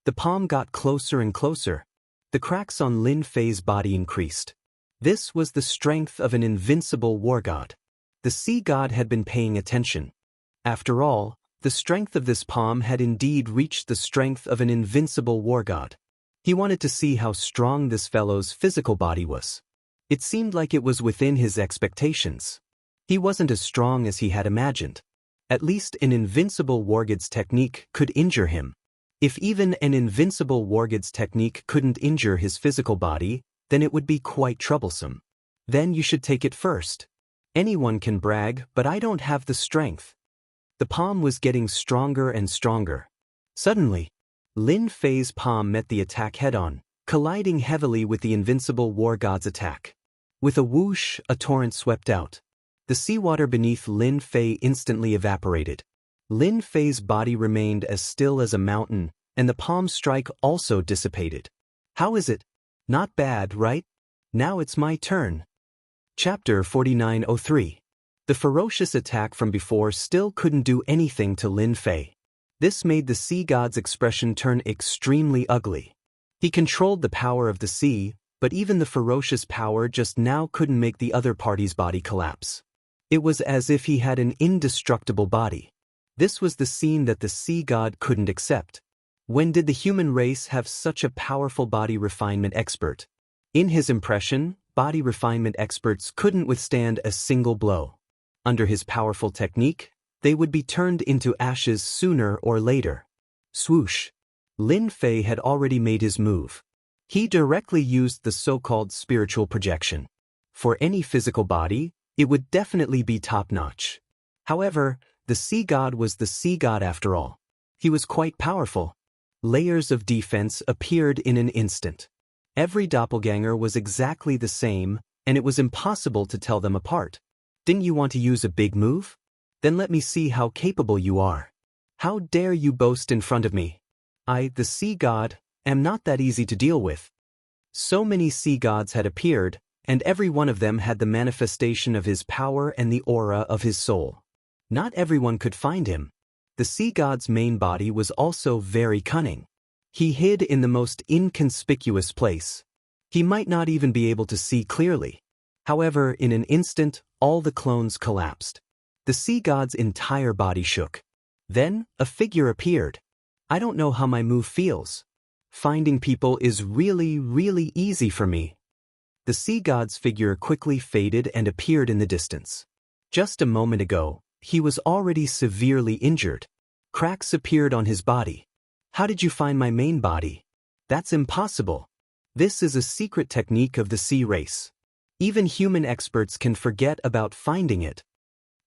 The palm got closer and closer. The cracks on Lin Fei's body increased. This was the strength of an invincible war god. The sea god had been paying attention. After all, the strength of this palm had indeed reached the strength of an invincible war god. He wanted to see how strong this fellow's physical body was. It seemed like it was within his expectations. He wasn't as strong as he had imagined. At least an invincible war god's technique could injure him. If even an invincible war god's technique couldn't injure his physical body, then it would be quite troublesome. Then you should take it first. Anyone can brag, but I don't have the strength. The palm was getting stronger and stronger. Suddenly, Lin Fei's palm met the attack head-on, colliding heavily with the invincible war god's attack. With a whoosh, a torrent swept out. The seawater beneath Lin Fei instantly evaporated. Lin Fei's body remained as still as a mountain, and the palm strike also dissipated. How is it? Not bad, right? Now it's my turn. Chapter 4903. The ferocious attack from before still couldn't do anything to Lin Fei. This made the sea god's expression turn extremely ugly. He controlled the power of the sea, but even the ferocious power just now couldn't make the other party's body collapse. It was as if he had an indestructible body. This was the scene that the sea god couldn't accept. When did the human race have such a powerful body refinement expert? In his impression, body refinement experts couldn't withstand a single blow. Under his powerful technique, they would be turned into ashes sooner or later. Swoosh! Lin Fei had already made his move. He directly used the so-called spiritual projection. For any physical body, it would definitely be top-notch. However, the sea god was the sea god after all. He was quite powerful. Layers of defense appeared in an instant. Every doppelganger was exactly the same, and it was impossible to tell them apart. Didn't you want to use a big move? Then let me see how capable you are. How dare you boast in front of me? I, the sea god, am not that easy to deal with. So many sea gods had appeared, and every one of them had the manifestation of his power and the aura of his soul. Not everyone could find him. The sea god's main body was also very cunning. He hid in the most inconspicuous place. He might not even be able to see clearly. However, in an instant, all the clones collapsed. The sea god's entire body shook. Then, a figure appeared. I don't know how my move feels. Finding people is really easy for me. The sea god's figure quickly faded and appeared in the distance. Just a moment ago, he was already severely injured. Cracks appeared on his body. How did you find my main body? That's impossible. This is a secret technique of the sea race. Even human experts can forget about finding it.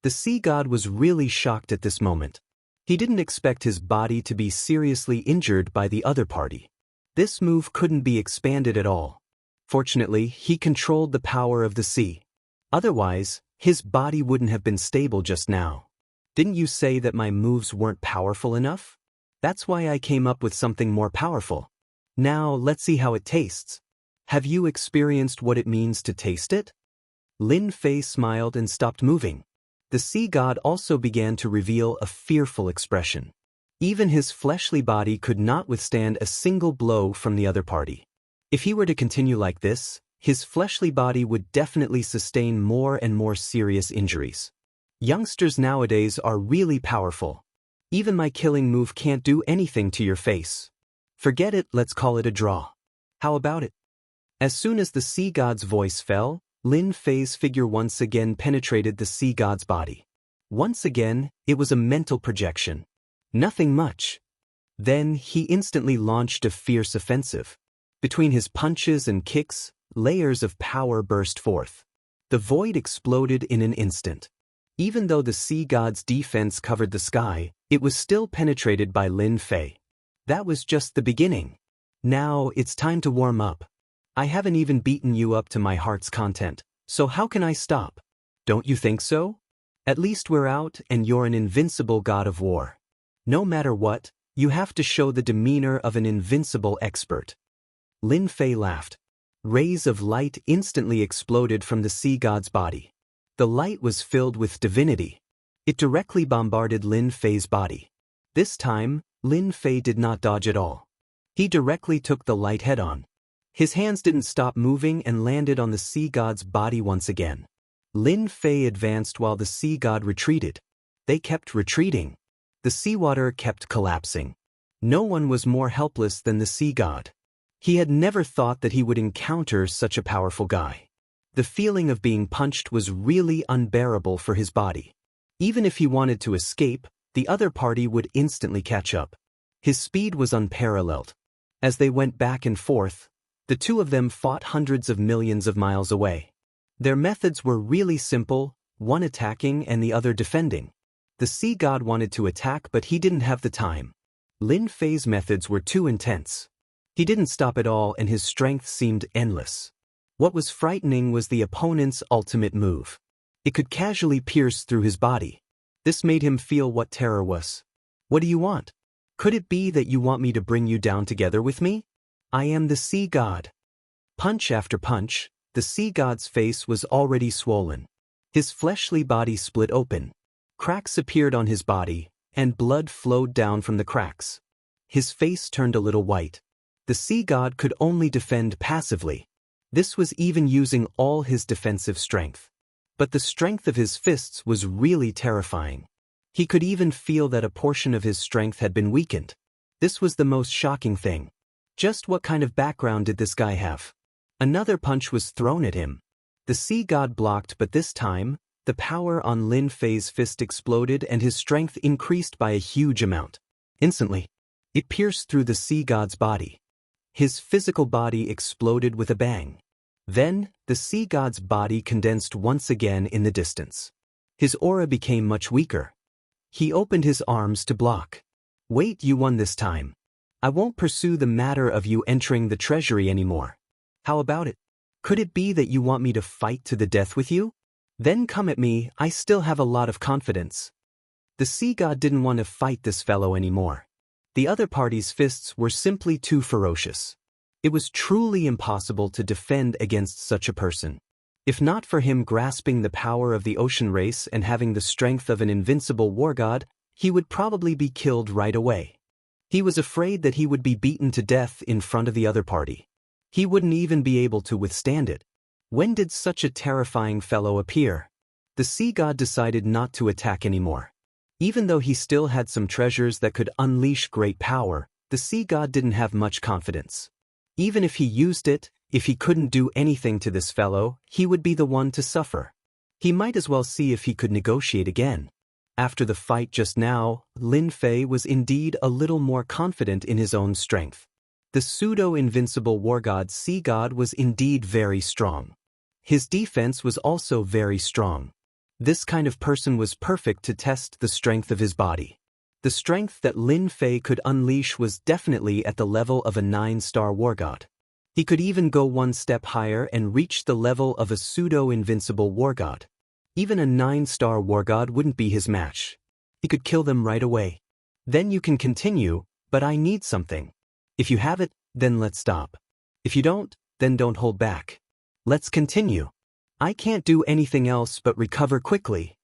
The sea god was really shocked at this moment. He didn't expect his body to be seriously injured by the other party. This move couldn't be expanded at all. Fortunately, he controlled the power of the sea. Otherwise, his body wouldn't have been stable just now. Didn't you say that my moves weren't powerful enough? That's why I came up with something more powerful. Now, let's see how it tastes. Have you experienced what it means to taste it? Lin Fei smiled and stopped moving. The sea god also began to reveal a fearful expression. Even his fleshly body could not withstand a single blow from the other party. If he were to continue like this, his fleshly body would definitely sustain more and more serious injuries. Youngsters nowadays are really powerful. Even my killing move can't do anything to your face. Forget it, let's call it a draw. How about it? As soon as the sea god's voice fell, Lin Fei's figure once again penetrated the sea god's body. Once again, it was a mental projection. Nothing much. Then he instantly launched a fierce offensive. Between his punches and kicks, layers of power burst forth. The void exploded in an instant. Even though the sea god's defense covered the sky, it was still penetrated by Lin Fei. That was just the beginning. Now it's time to warm up. I haven't even beaten you up to my heart's content, so how can I stop? Don't you think so? At least we're out and you're an invincible god of war. No matter what, you have to show the demeanor of an invincible expert. Lin Fei laughed. Rays of light instantly exploded from the sea god's body. The light was filled with divinity. It directly bombarded Lin Fei's body. This time, Lin Fei did not dodge at all. He directly took the light head-on. His hands didn't stop moving and landed on the sea god's body once again. Lin Fei advanced while the sea god retreated. They kept retreating. The seawater kept collapsing. No one was more helpless than the sea god. He had never thought that he would encounter such a powerful guy. The feeling of being punched was really unbearable for his body. Even if he wanted to escape, the other party would instantly catch up. His speed was unparalleled. As they went back and forth, the two of them fought hundreds of millions of miles away. Their methods were really simple, one attacking and the other defending. The sea god wanted to attack, but he didn't have the time. Lin Fei's methods were too intense. He didn't stop at all and his strength seemed endless. What was frightening was the opponent's ultimate move. It could casually pierce through his body. This made him feel what terror was. What do you want? Could it be that you want me to bring you down together with me? I am the sea god. Punch after punch, the sea god's face was already swollen. His fleshly body split open. Cracks appeared on his body, and blood flowed down from the cracks. His face turned a little white. The sea god could only defend passively. This was even using all his defensive strength. But the strength of his fists was really terrifying. He could even feel that a portion of his strength had been weakened. This was the most shocking thing. Just what kind of background did this guy have? Another punch was thrown at him. The sea god blocked, but this time, the power on Lin Fei's fist exploded and his strength increased by a huge amount. Instantly, It pierced through the sea god's body. His physical body exploded with a bang. Then, the sea god's body condensed once again in the distance. His aura became much weaker. He opened his arms to block. Wait, you won this time. I won't pursue the matter of you entering the treasury anymore. How about it? Could it be that you want me to fight to the death with you? Then come at me, I still have a lot of confidence. The sea god didn't want to fight this fellow anymore. The other party's fists were simply too ferocious. It was truly impossible to defend against such a person. If not for him grasping the power of the ocean race and having the strength of an invincible war god, he would probably be killed right away. He was afraid that he would be beaten to death in front of the other party. He wouldn't even be able to withstand it. When did such a terrifying fellow appear? The sea god decided not to attack anymore. Even though he still had some treasures that could unleash great power, the sea god didn't have much confidence. Even if he used it, if he couldn't do anything to this fellow, he would be the one to suffer. He might as well see if he could negotiate again. After the fight just now, Lin Fei was indeed a little more confident in his own strength. The pseudo-invincible war god sea god was indeed very strong. His defense was also very strong. This kind of person was perfect to test the strength of his body. The strength that Lin Fei could unleash was definitely at the level of a 9-star war god. He could even go one step higher and reach the level of a pseudo-invincible war god. Even a 9-star war god wouldn't be his match. He could kill them right away. Then you can continue, but I need something. If you have it, then let's stop. If you don't, then don't hold back. Let's continue. I can't do anything else but recover quickly.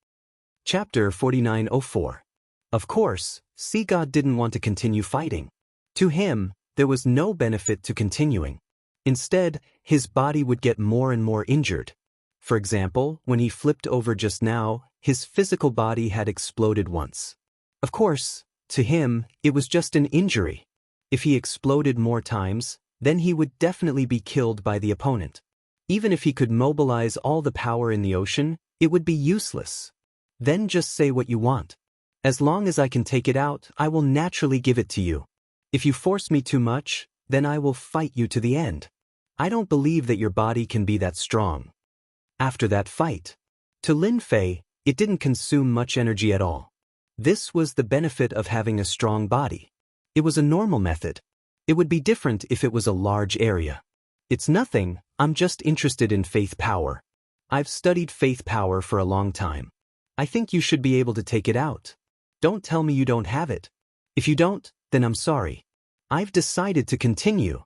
Chapter 4904. Of course, Sea God didn't want to continue fighting. To him, there was no benefit to continuing. Instead, his body would get more and more injured. For example, when he flipped over just now, his physical body had exploded once. Of course, to him, it was just an injury. If he exploded more times, then he would definitely be killed by the opponent. Even if he could mobilize all the power in the ocean, it would be useless. Then just say what you want. As long as I can take it out, I will naturally give it to you. If you force me too much, then I will fight you to the end. I don't believe that your body can be that strong. After that fight, to Lin Fei, it didn't consume much energy at all. This was the benefit of having a strong body. It was a normal method. It would be different if it was a large area. It's nothing, I'm just interested in faith power. I've studied faith power for a long time. I think you should be able to take it out. Don't tell me you don't have it. If you don't, then I'm sorry. I've decided to continue.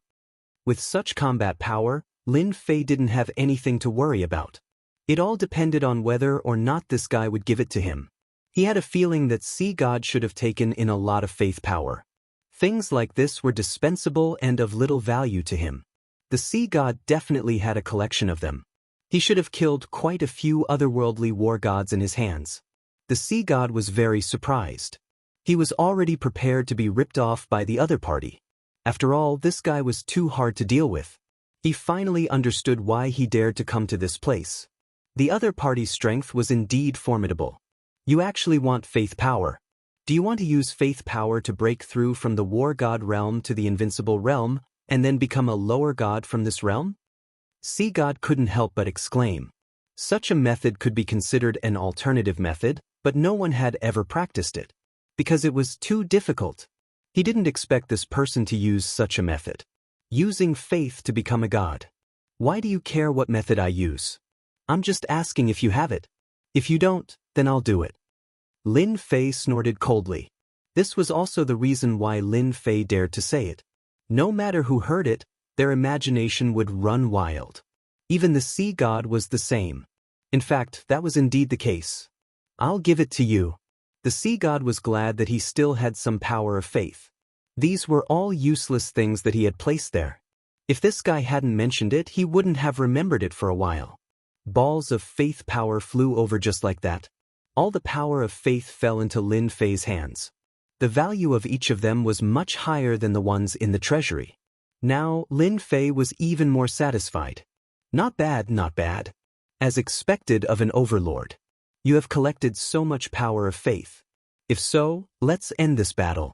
With such combat power, Lin Fei didn't have anything to worry about. It all depended on whether or not this guy would give it to him. He had a feeling that Sea God should have taken in a lot of faith power. Things like this were dispensable and of little value to him. The Sea God definitely had a collection of them. He should have killed quite a few otherworldly war gods in his hands. The Sea God was very surprised. He was already prepared to be ripped off by the other party. After all, this guy was too hard to deal with. He finally understood why he dared to come to this place. The other party's strength was indeed formidable. You actually want faith power. Do you want to use faith power to break through from the war god realm to the invincible realm, and then become a lower god from this realm? Sea God couldn't help but exclaim. Such a method could be considered an alternative method, but no one had ever practiced it. Because it was too difficult. He didn't expect this person to use such a method. Using faith to become a god. Why do you care what method I use? I'm just asking if you have it. If you don't, then I'll do it. Lin Fei snorted coldly. This was also the reason why Lin Fei dared to say it. No matter who heard it, their imagination would run wild. Even the sea god was the same. In fact, that was indeed the case. I'll give it to you. The sea god was glad that he still had some power of faith. These were all useless things that he had placed there. If this guy hadn't mentioned it, he wouldn't have remembered it for a while. Balls of faith power flew over just like that. All the power of faith fell into Lin Fei's hands. The value of each of them was much higher than the ones in the treasury. Now, Lin Fei was even more satisfied. Not bad, not bad. As expected of an overlord. You have collected so much power of faith. If so, let's end this battle.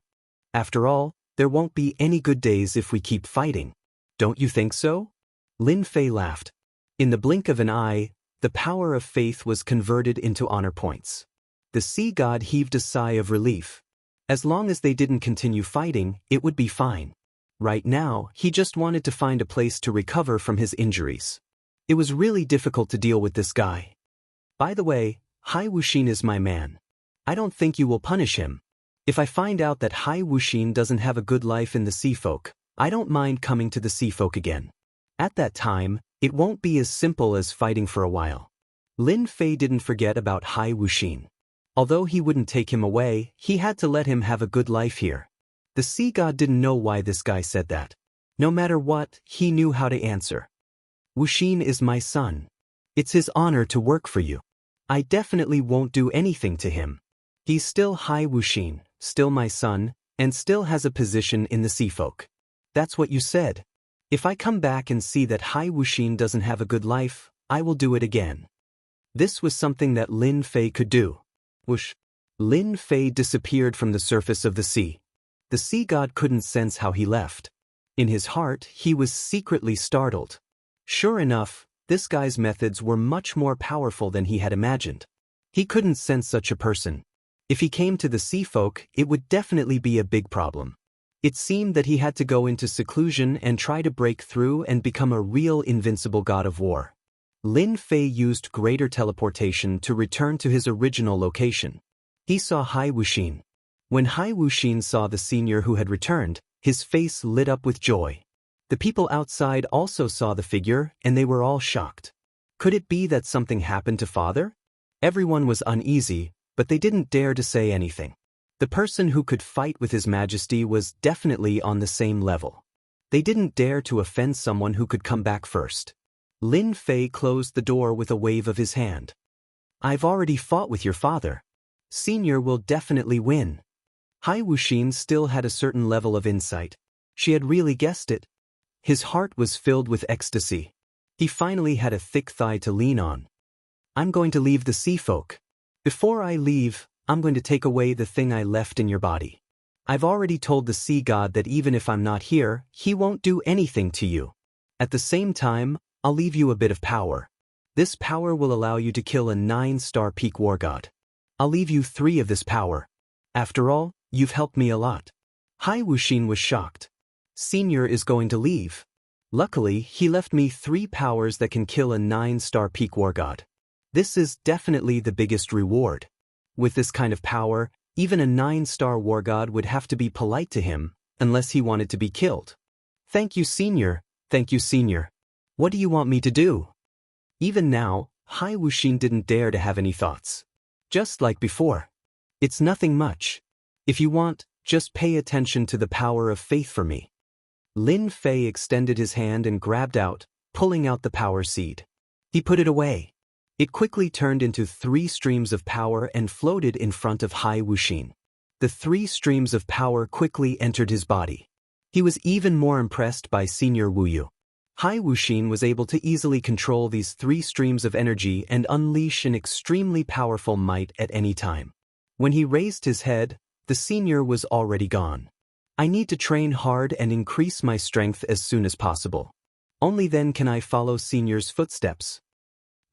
After all, There won't be any good days if we keep fighting. Don't you think so? Lin Fei laughed. In the blink of an eye, the power of faith was converted into honor points. The sea god heaved a sigh of relief. As long as they didn't continue fighting, it would be fine. Right now, he just wanted to find a place to recover from his injuries. It was really difficult to deal with this guy. By the way, Hai Wuxin is my man. I don't think you will punish him. If I find out that Hai Wuxin doesn't have a good life in the sea folk, I don't mind coming to the sea folk again. At that time, it won't be as simple as fighting for a while. Lin Fei didn't forget about Hai Wuxin. Although he wouldn't take him away, he had to let him have a good life here. The sea god didn't know why this guy said that. No matter what, he knew how to answer. Wuxin is my son. It's his honor to work for you. I definitely won't do anything to him. He's still Hai Wuxin, still my son, and still has a position in the sea folk. That's what you said. If I come back and see that Hai Wuxin doesn't have a good life, I will do it again. This was something that Lin Fei could do. Whoosh! Lin Fei disappeared from the surface of the sea. The sea god couldn't sense how he left. In his heart, he was secretly startled. Sure enough, this guy's methods were much more powerful than he had imagined. He couldn't sense such a person. If he came to the sea folk, it would definitely be a big problem. It seemed that he had to go into seclusion and try to break through and become a real invincible god of war. Lin Fei used greater teleportation to return to his original location. He saw Hai Wuxin. When Hai Wuxin saw the senior who had returned, his face lit up with joy. The people outside also saw the figure, and they were all shocked. Could it be that something happened to father? Everyone was uneasy, but they didn't dare to say anything. The person who could fight with His Majesty was definitely on the same level. They didn't dare to offend someone who could come back first. Lin Fei closed the door with a wave of his hand. I've already fought with your father. Senior will definitely win. Hai Wuxin still had a certain level of insight. She had really guessed it. His heart was filled with ecstasy. He finally had a thick thigh to lean on. I'm going to leave the sea folk. Before I leave, I'm going to take away the thing I left in your body. I've already told the sea god that even if I'm not here, he won't do anything to you. At the same time, I'll leave you a bit of power. This power will allow you to kill a 9-star peak war god. I'll leave you 3 of this power. After all, you've helped me a lot. Hai Wuxin was shocked. Senior is going to leave. Luckily, he left me 3 powers that can kill a 9-star peak war god. This is definitely the biggest reward. With this kind of power, even a 9-star war god would have to be polite to him, unless he wanted to be killed. Thank you, Senior. Thank you, Senior. What do you want me to do? Even now, Hai Wuxin didn't dare to have any thoughts. Just like before. It's nothing much. If you want, just pay attention to the power of faith for me. Lin Fei extended his hand and grabbed out, pulling out the power seed. He put it away. It quickly turned into 3 streams of power and floated in front of Hai Wuxin. The 3 streams of power quickly entered his body. He was even more impressed by Senior Wu Yu. Hai Wuxin was able to easily control these 3 streams of energy and unleash an extremely powerful might at any time. When he raised his head, the senior was already gone. I need to train hard and increase my strength as soon as possible. Only then can I follow Senior's footsteps.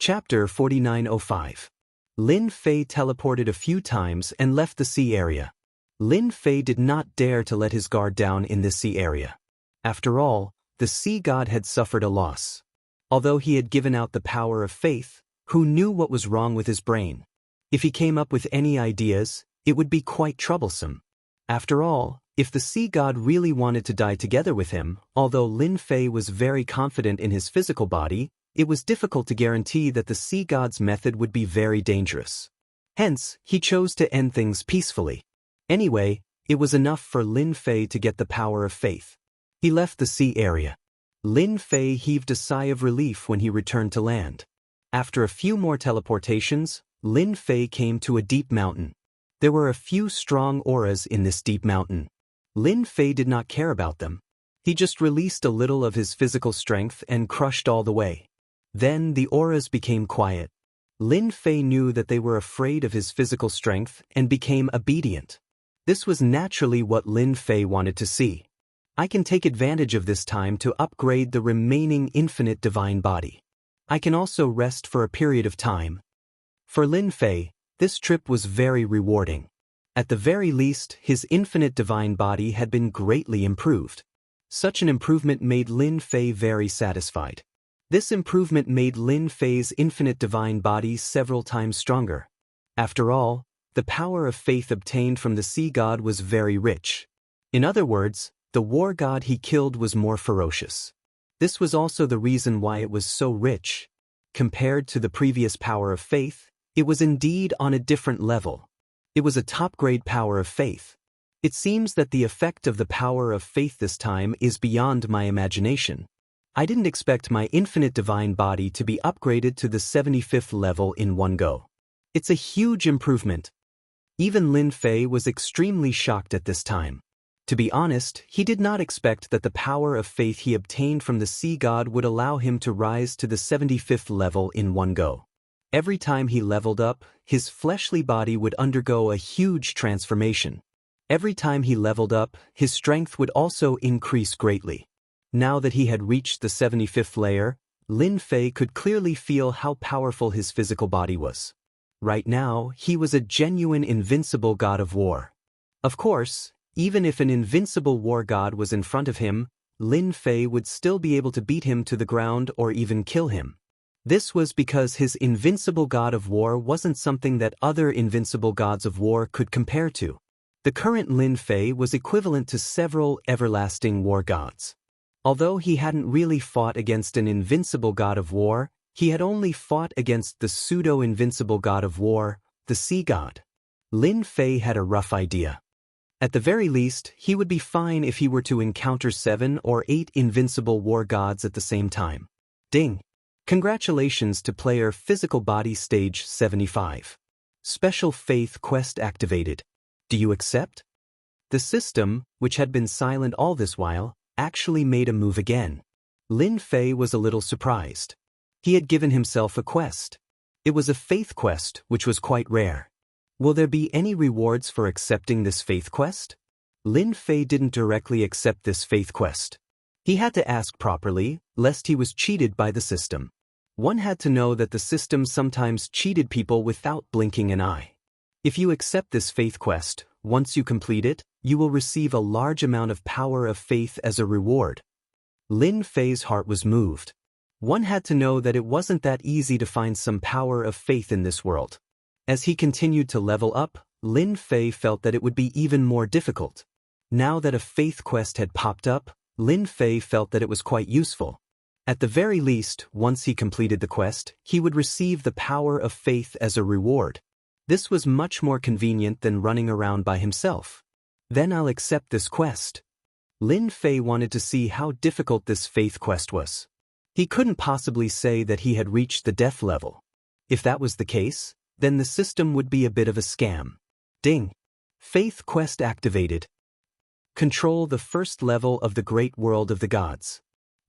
Chapter 4905. Lin Fei teleported a few times and left the sea area. Lin Fei did not dare to let his guard down in this sea area. After all, the sea god had suffered a loss. Although he had given out the power of faith, who knew what was wrong with his brain? If he came up with any ideas, it would be quite troublesome. After all, if the sea god really wanted to die together with him, although Lin Fei was very confident in his physical body, it was difficult to guarantee that the sea god's method would be very dangerous. Hence, he chose to end things peacefully. Anyway, it was enough for Lin Fei to get the power of faith. He left the sea area. Lin Fei heaved a sigh of relief when he returned to land. After a few more teleportations, Lin Fei came to a deep mountain. There were a few strong auras in this deep mountain. Lin Fei did not care about them. He just released a little of his physical strength and crushed all the way. Then the auras became quiet. Lin Fei knew that they were afraid of his physical strength and became obedient. This was naturally what Lin Fei wanted to see. I can take advantage of this time to upgrade the remaining infinite divine body. I can also rest for a period of time. For Lin Fei, this trip was very rewarding. At the very least, his infinite divine body had been greatly improved. Such an improvement made Lin Fei very satisfied. This improvement made Lin Fei's infinite divine body several times stronger. After all, the power of faith obtained from the sea god was very rich. In other words, the war god he killed was more ferocious. This was also the reason why it was so rich. Compared to the previous power of faith, it was indeed on a different level. It was a top-grade power of faith. It seems that the effect of the power of faith this time is beyond my imagination. I didn't expect my infinite divine body to be upgraded to the 75th level in one go. It's a huge improvement. Even Lin Fei was extremely shocked at this time. To be honest, he did not expect that the power of faith he obtained from the sea god would allow him to rise to the 75th level in one go. Every time he leveled up, his fleshly body would undergo a huge transformation. Every time he leveled up, his strength would also increase greatly. Now that he had reached the 75th layer, Lin Fei could clearly feel how powerful his physical body was. Right now, he was a genuine invincible god of war. Of course, even if an invincible war god was in front of him, Lin Fei would still be able to beat him to the ground or even kill him. This was because his invincible god of war wasn't something that other invincible gods of war could compare to. The current Lin Fei was equivalent to several everlasting war gods. Although he hadn't really fought against an invincible god of war, he had only fought against the pseudo-invincible god of war, the sea god. Lin Fei had a rough idea. At the very least, he would be fine if he were to encounter 7 or 8 invincible war gods at the same time. Ding! Congratulations to player Physical Body Stage 75. Special Faith Quest activated. Do you accept? The system, which had been silent all this while, actually made a move again. Lin Fei was a little surprised. He had given himself a quest. It was a faith quest, which was quite rare. Will there be any rewards for accepting this faith quest? Lin Fei didn't directly accept this faith quest. He had to ask properly, lest he was cheated by the system. One had to know that the system sometimes cheated people without blinking an eye. If you accept this faith quest, once you complete it, you will receive a large amount of power of faith as a reward. Lin Fei's heart was moved. One had to know that it wasn't that easy to find some power of faith in this world. As he continued to level up, Lin Fei felt that it would be even more difficult. Now that a faith quest had popped up, Lin Fei felt that it was quite useful. At the very least, once he completed the quest, he would receive the power of faith as a reward. This was much more convenient than running around by himself. Then I'll accept this quest. Lin Fei wanted to see how difficult this faith quest was. He couldn't possibly say that he had reached the death level. If that was the case, then the system would be a bit of a scam. Ding! Faith quest activated. Control the first level of the great world of the gods.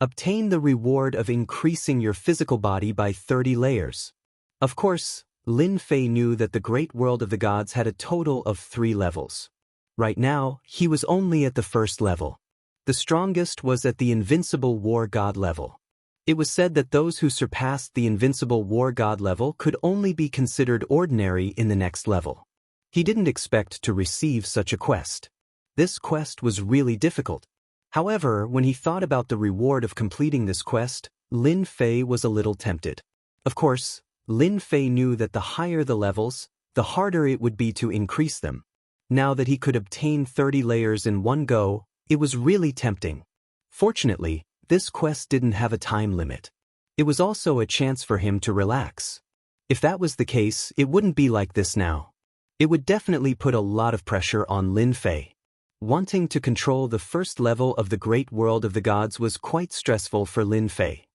Obtain the reward of increasing your physical body by 30 layers. Of course, Lin Fei knew that the great world of the gods had a total of 3 levels. Right now, he was only at the first level. The strongest was at the invincible war god level. It was said that those who surpassed the invincible war god level could only be considered ordinary in the next level. He didn't expect to receive such a quest. This quest was really difficult. However, when he thought about the reward of completing this quest, Lin Fei was a little tempted. Of course, Lin Fei knew that the higher the levels, the harder it would be to increase them. Now that he could obtain 30 layers in one go, it was really tempting. Fortunately, this quest didn't have a time limit. It was also a chance for him to relax. If that was the case, it wouldn't be like this now. It would definitely put a lot of pressure on Lin Fei. Wanting to control the first level of the great world of the gods was quite stressful for Lin Fei.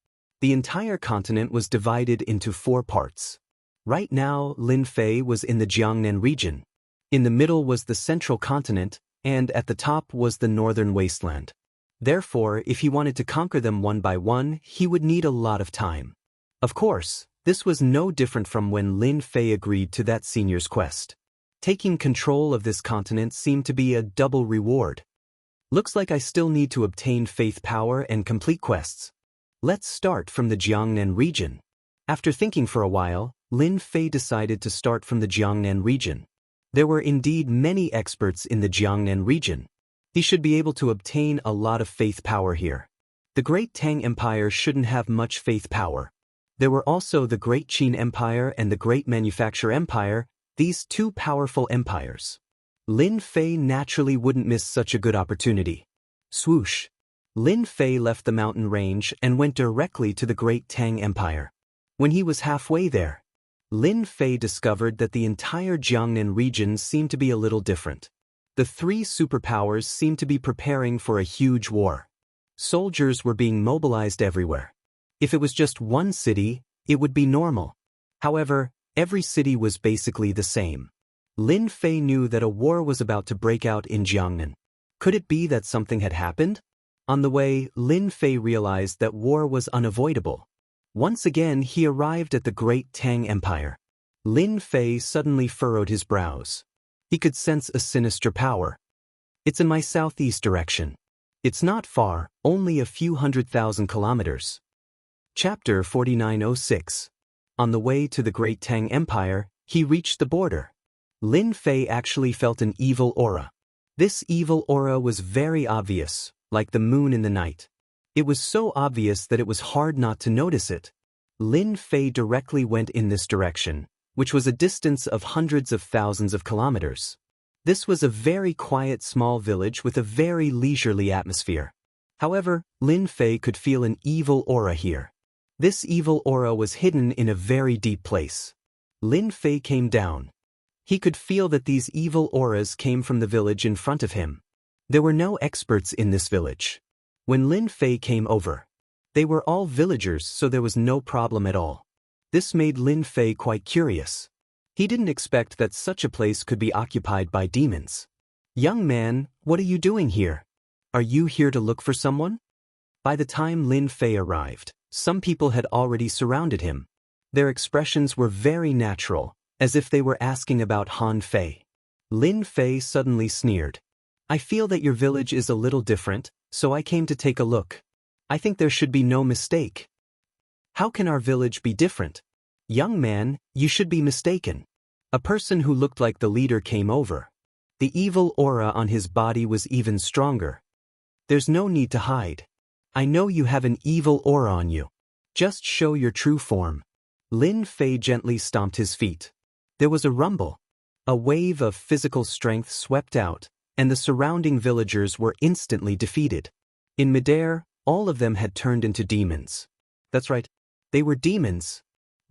The entire continent was divided into 4 parts. Right now, Lin Fei was in the Jiangnan region. In the middle was the central continent, and at the top was the northern wasteland. Therefore, if he wanted to conquer them one by one, he would need a lot of time. Of course, this was no different from when Lin Fei agreed to that senior's quest. Taking control of this continent seemed to be a double reward. Looks like I still need to obtain faith power and complete quests. Let's start from the Jiangnan region. After thinking for a while, Lin Fei decided to start from the Jiangnan region. There were indeed many experts in the Jiangnan region. He should be able to obtain a lot of faith power here. The Great Tang Empire shouldn't have much faith power. There were also the Great Qin Empire and the Great Manufacture Empire, these two powerful empires. Lin Fei naturally wouldn't miss such a good opportunity. Swoosh! Lin Fei left the mountain range and went directly to the Great Tang Empire. When he was halfway there, Lin Fei discovered that the entire Jiangnan region seemed to be a little different. The three superpowers seemed to be preparing for a huge war. Soldiers were being mobilized everywhere. If it was just one city, it would be normal. However, every city was basically the same. Lin Fei knew that a war was about to break out in Jiangnan. Could it be that something had happened? On the way, Lin Fei realized that war was unavoidable. Once again, he arrived at the Great Tang Empire. Lin Fei suddenly furrowed his brows. He could sense a sinister power. It's in my southeast direction. It's not far, only a few 100,000 kilometers. Chapter 4906. On the way to the Great Tang Empire, he reached the border. Lin Fei actually felt an evil aura. This evil aura was very obvious, like the moon in the night. It was so obvious that it was hard not to notice it. Lin Fei directly went in this direction, which was a distance of hundreds of thousands of kilometers. This was a very quiet small village with a very leisurely atmosphere. However, Lin Fei could feel an evil aura here. This evil aura was hidden in a very deep place. Lin Fei came down. He could feel that these evil auras came from the village in front of him. There were no experts in this village. When Lin Fei came over, they were all villagers, so there was no problem at all. This made Lin Fei quite curious. He didn't expect that such a place could be occupied by demons. "Young man, what are you doing here? Are you here to look for someone?" By the time Lin Fei arrived, some people had already surrounded him. Their expressions were very natural, as if they were asking about Han Fei. Lin Fei suddenly sneered. "I feel that your village is a little different, so I came to take a look. I think there should be no mistake." "How can our village be different?" "Young man, you should be mistaken." A person who looked like the leader came over. The evil aura on his body was even stronger. "There's no need to hide. I know you have an evil aura on you. Just show your true form." Lin Fei gently stomped his feet. There was a rumble. A wave of physical strength swept out, and the surrounding villagers were instantly defeated. In midair, all of them had turned into demons. That's right, they were demons.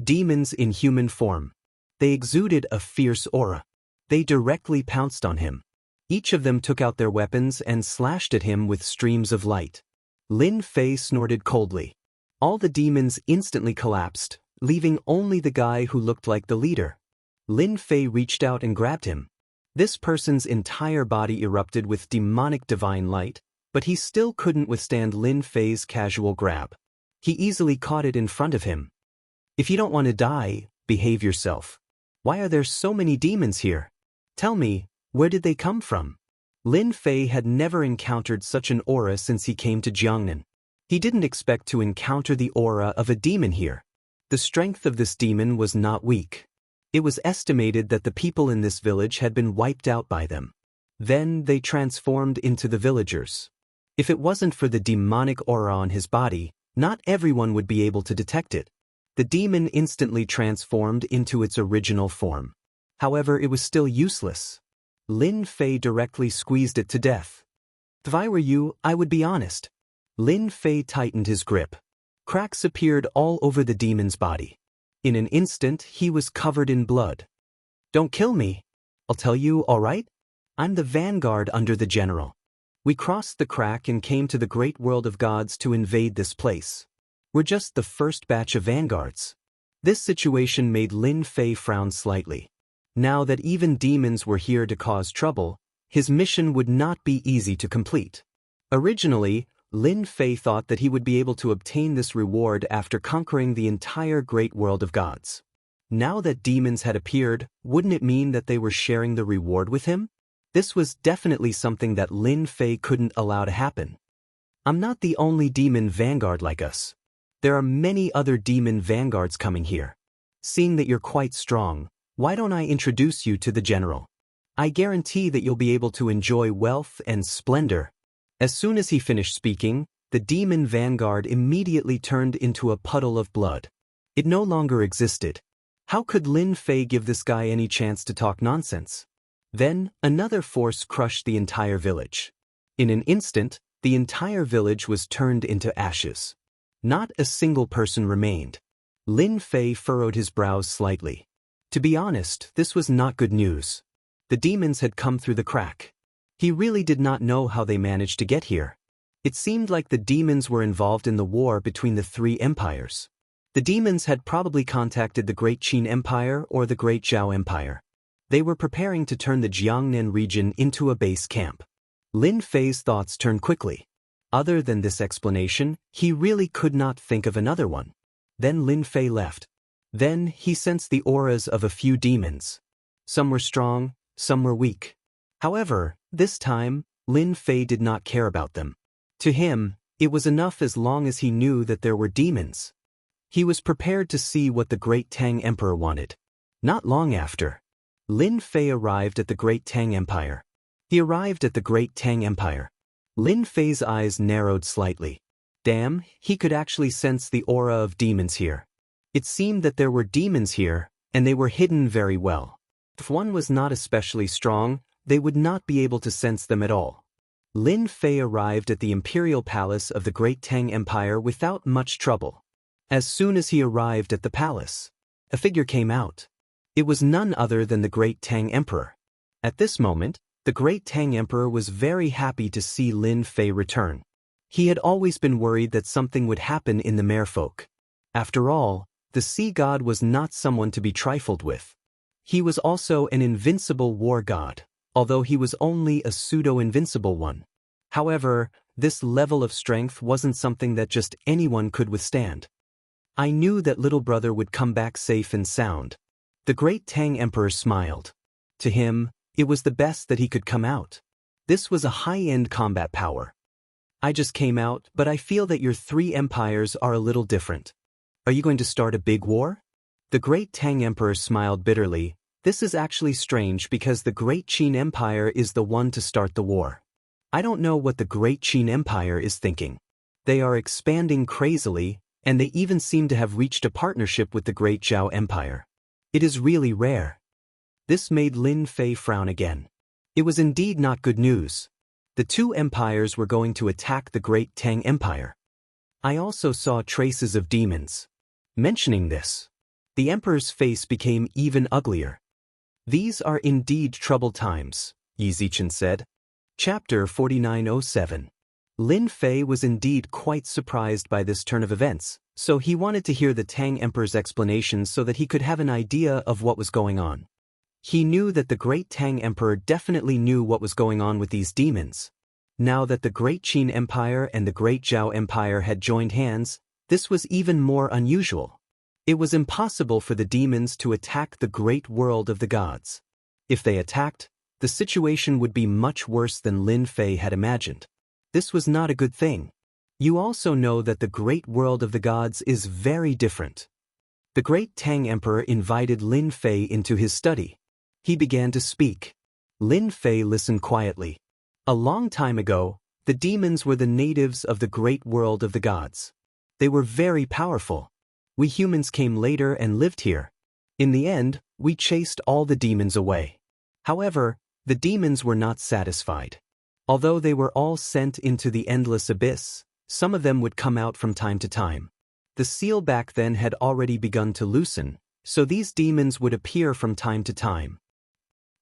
Demons in human form. They exuded a fierce aura. They directly pounced on him. Each of them took out their weapons and slashed at him with streams of light. Lin Fei snorted coldly. All the demons instantly collapsed, leaving only the guy who looked like the leader. Lin Fei reached out and grabbed him. This person's entire body erupted with demonic divine light, but he still couldn't withstand Lin Fei's casual grab. He easily caught it in front of him. "If you don't want to die, behave yourself. Why are there so many demons here? Tell me, where did they come from?" Lin Fei had never encountered such an aura since he came to Jiangnan. He didn't expect to encounter the aura of a demon here. The strength of this demon was not weak. It was estimated that the people in this village had been wiped out by them. Then they transformed into the villagers. If it wasn't for the demonic aura on his body, not everyone would be able to detect it. The demon instantly transformed into its original form. However, it was still useless. Lin Fei directly squeezed it to death. "If I were you, I would be honest." Lin Fei tightened his grip. Cracks appeared all over the demon's body. In an instant, he was covered in blood. "Don't kill me. I'll tell you, all right? I'm the vanguard under the general. We crossed the crack and came to the great world of gods to invade this place. We're just the first batch of vanguards." This situation made Lin Fei frown slightly. Now that even demons were here to cause trouble, his mission would not be easy to complete. Originally, Lin Fei thought that he would be able to obtain this reward after conquering the entire great world of gods. Now that demons had appeared, wouldn't it mean that they were sharing the reward with him? This was definitely something that Lin Fei couldn't allow to happen. I'm not the only demon vanguard like us. There are many other demon vanguards coming here. Seeing that you're quite strong, why don't I introduce you to the general? I guarantee that you'll be able to enjoy wealth and splendor. As soon as he finished speaking, the demon vanguard immediately turned into a puddle of blood. It no longer existed. How could Lin Fei give this guy any chance to talk nonsense? Then, another force crushed the entire village. In an instant, the entire village was turned into ashes. Not a single person remained. Lin Fei furrowed his brows slightly. To be honest, this was not good news. The demons had come through the crack. He really did not know how they managed to get here. It seemed like the demons were involved in the war between the three empires. The demons had probably contacted the Great Qin Empire or the Great Zhao Empire. They were preparing to turn the Jiangnan region into a base camp. Lin Fei's thoughts turned quickly. Other than this explanation, he really could not think of another one. Then Lin Fei left. Then he sensed the auras of a few demons. Some were strong, some were weak. However, this time, Lin Fei did not care about them. To him, it was enough as long as he knew that there were demons. He was prepared to see what the Great Tang Emperor wanted. Not long after, Lin Fei arrived at the Great Tang Empire. He arrived at the Great Tang Empire. Lin Fei's eyes narrowed slightly. Damn, he could actually sense the aura of demons here. It seemed that there were demons here, and they were hidden very well. If one was not especially strong, they would not be able to sense them at all. Lin Fei arrived at the imperial palace of the Great Tang Empire without much trouble. As soon as he arrived at the palace, a figure came out. It was none other than the Great Tang Emperor. At this moment, the Great Tang Emperor was very happy to see Lin Fei return. He had always been worried that something would happen in the merfolk. After all, the sea god was not someone to be trifled with. He was also an invincible war god, although he was only a pseudo-invincible one. However, this level of strength wasn't something that just anyone could withstand. I knew that little brother would come back safe and sound. The Great Tang Emperor smiled. To him, it was the best that he could come out. This was a high-end combat power. I just came out, but I feel that your three empires are a little different. Are you going to start a big war? The Great Tang Emperor smiled bitterly. This is actually strange because the Great Qin Empire is the one to start the war. I don't know what the Great Qin Empire is thinking. They are expanding crazily, and they even seem to have reached a partnership with the Great Zhao Empire. It is really rare. This made Lin Fei frown again. It was indeed not good news. The two empires were going to attack the Great Tang Empire. I also saw traces of demons. Mentioning this, the emperor's face became even uglier. These are indeed troubled times, Yi Zichen said. Chapter 4907. Lin Fei was indeed quite surprised by this turn of events, so he wanted to hear the Tang Emperor's explanations so that he could have an idea of what was going on. He knew that the Great Tang Emperor definitely knew what was going on with these demons. Now that the Great Qin Empire and the Great Zhao Empire had joined hands, this was even more unusual. It was impossible for the demons to attack the great world of the gods. If they attacked, the situation would be much worse than Lin Fei had imagined. This was not a good thing. You also know that the great world of the gods is very different. The Great Tang Emperor invited Lin Fei into his study. He began to speak. Lin Fei listened quietly. A long time ago, the demons were the natives of the great world of the gods. They were very powerful. We humans came later and lived here. In the end, we chased all the demons away. However, the demons were not satisfied. Although they were all sent into the endless abyss, some of them would come out from time to time. The seal back then had already begun to loosen, so these demons would appear from time to time.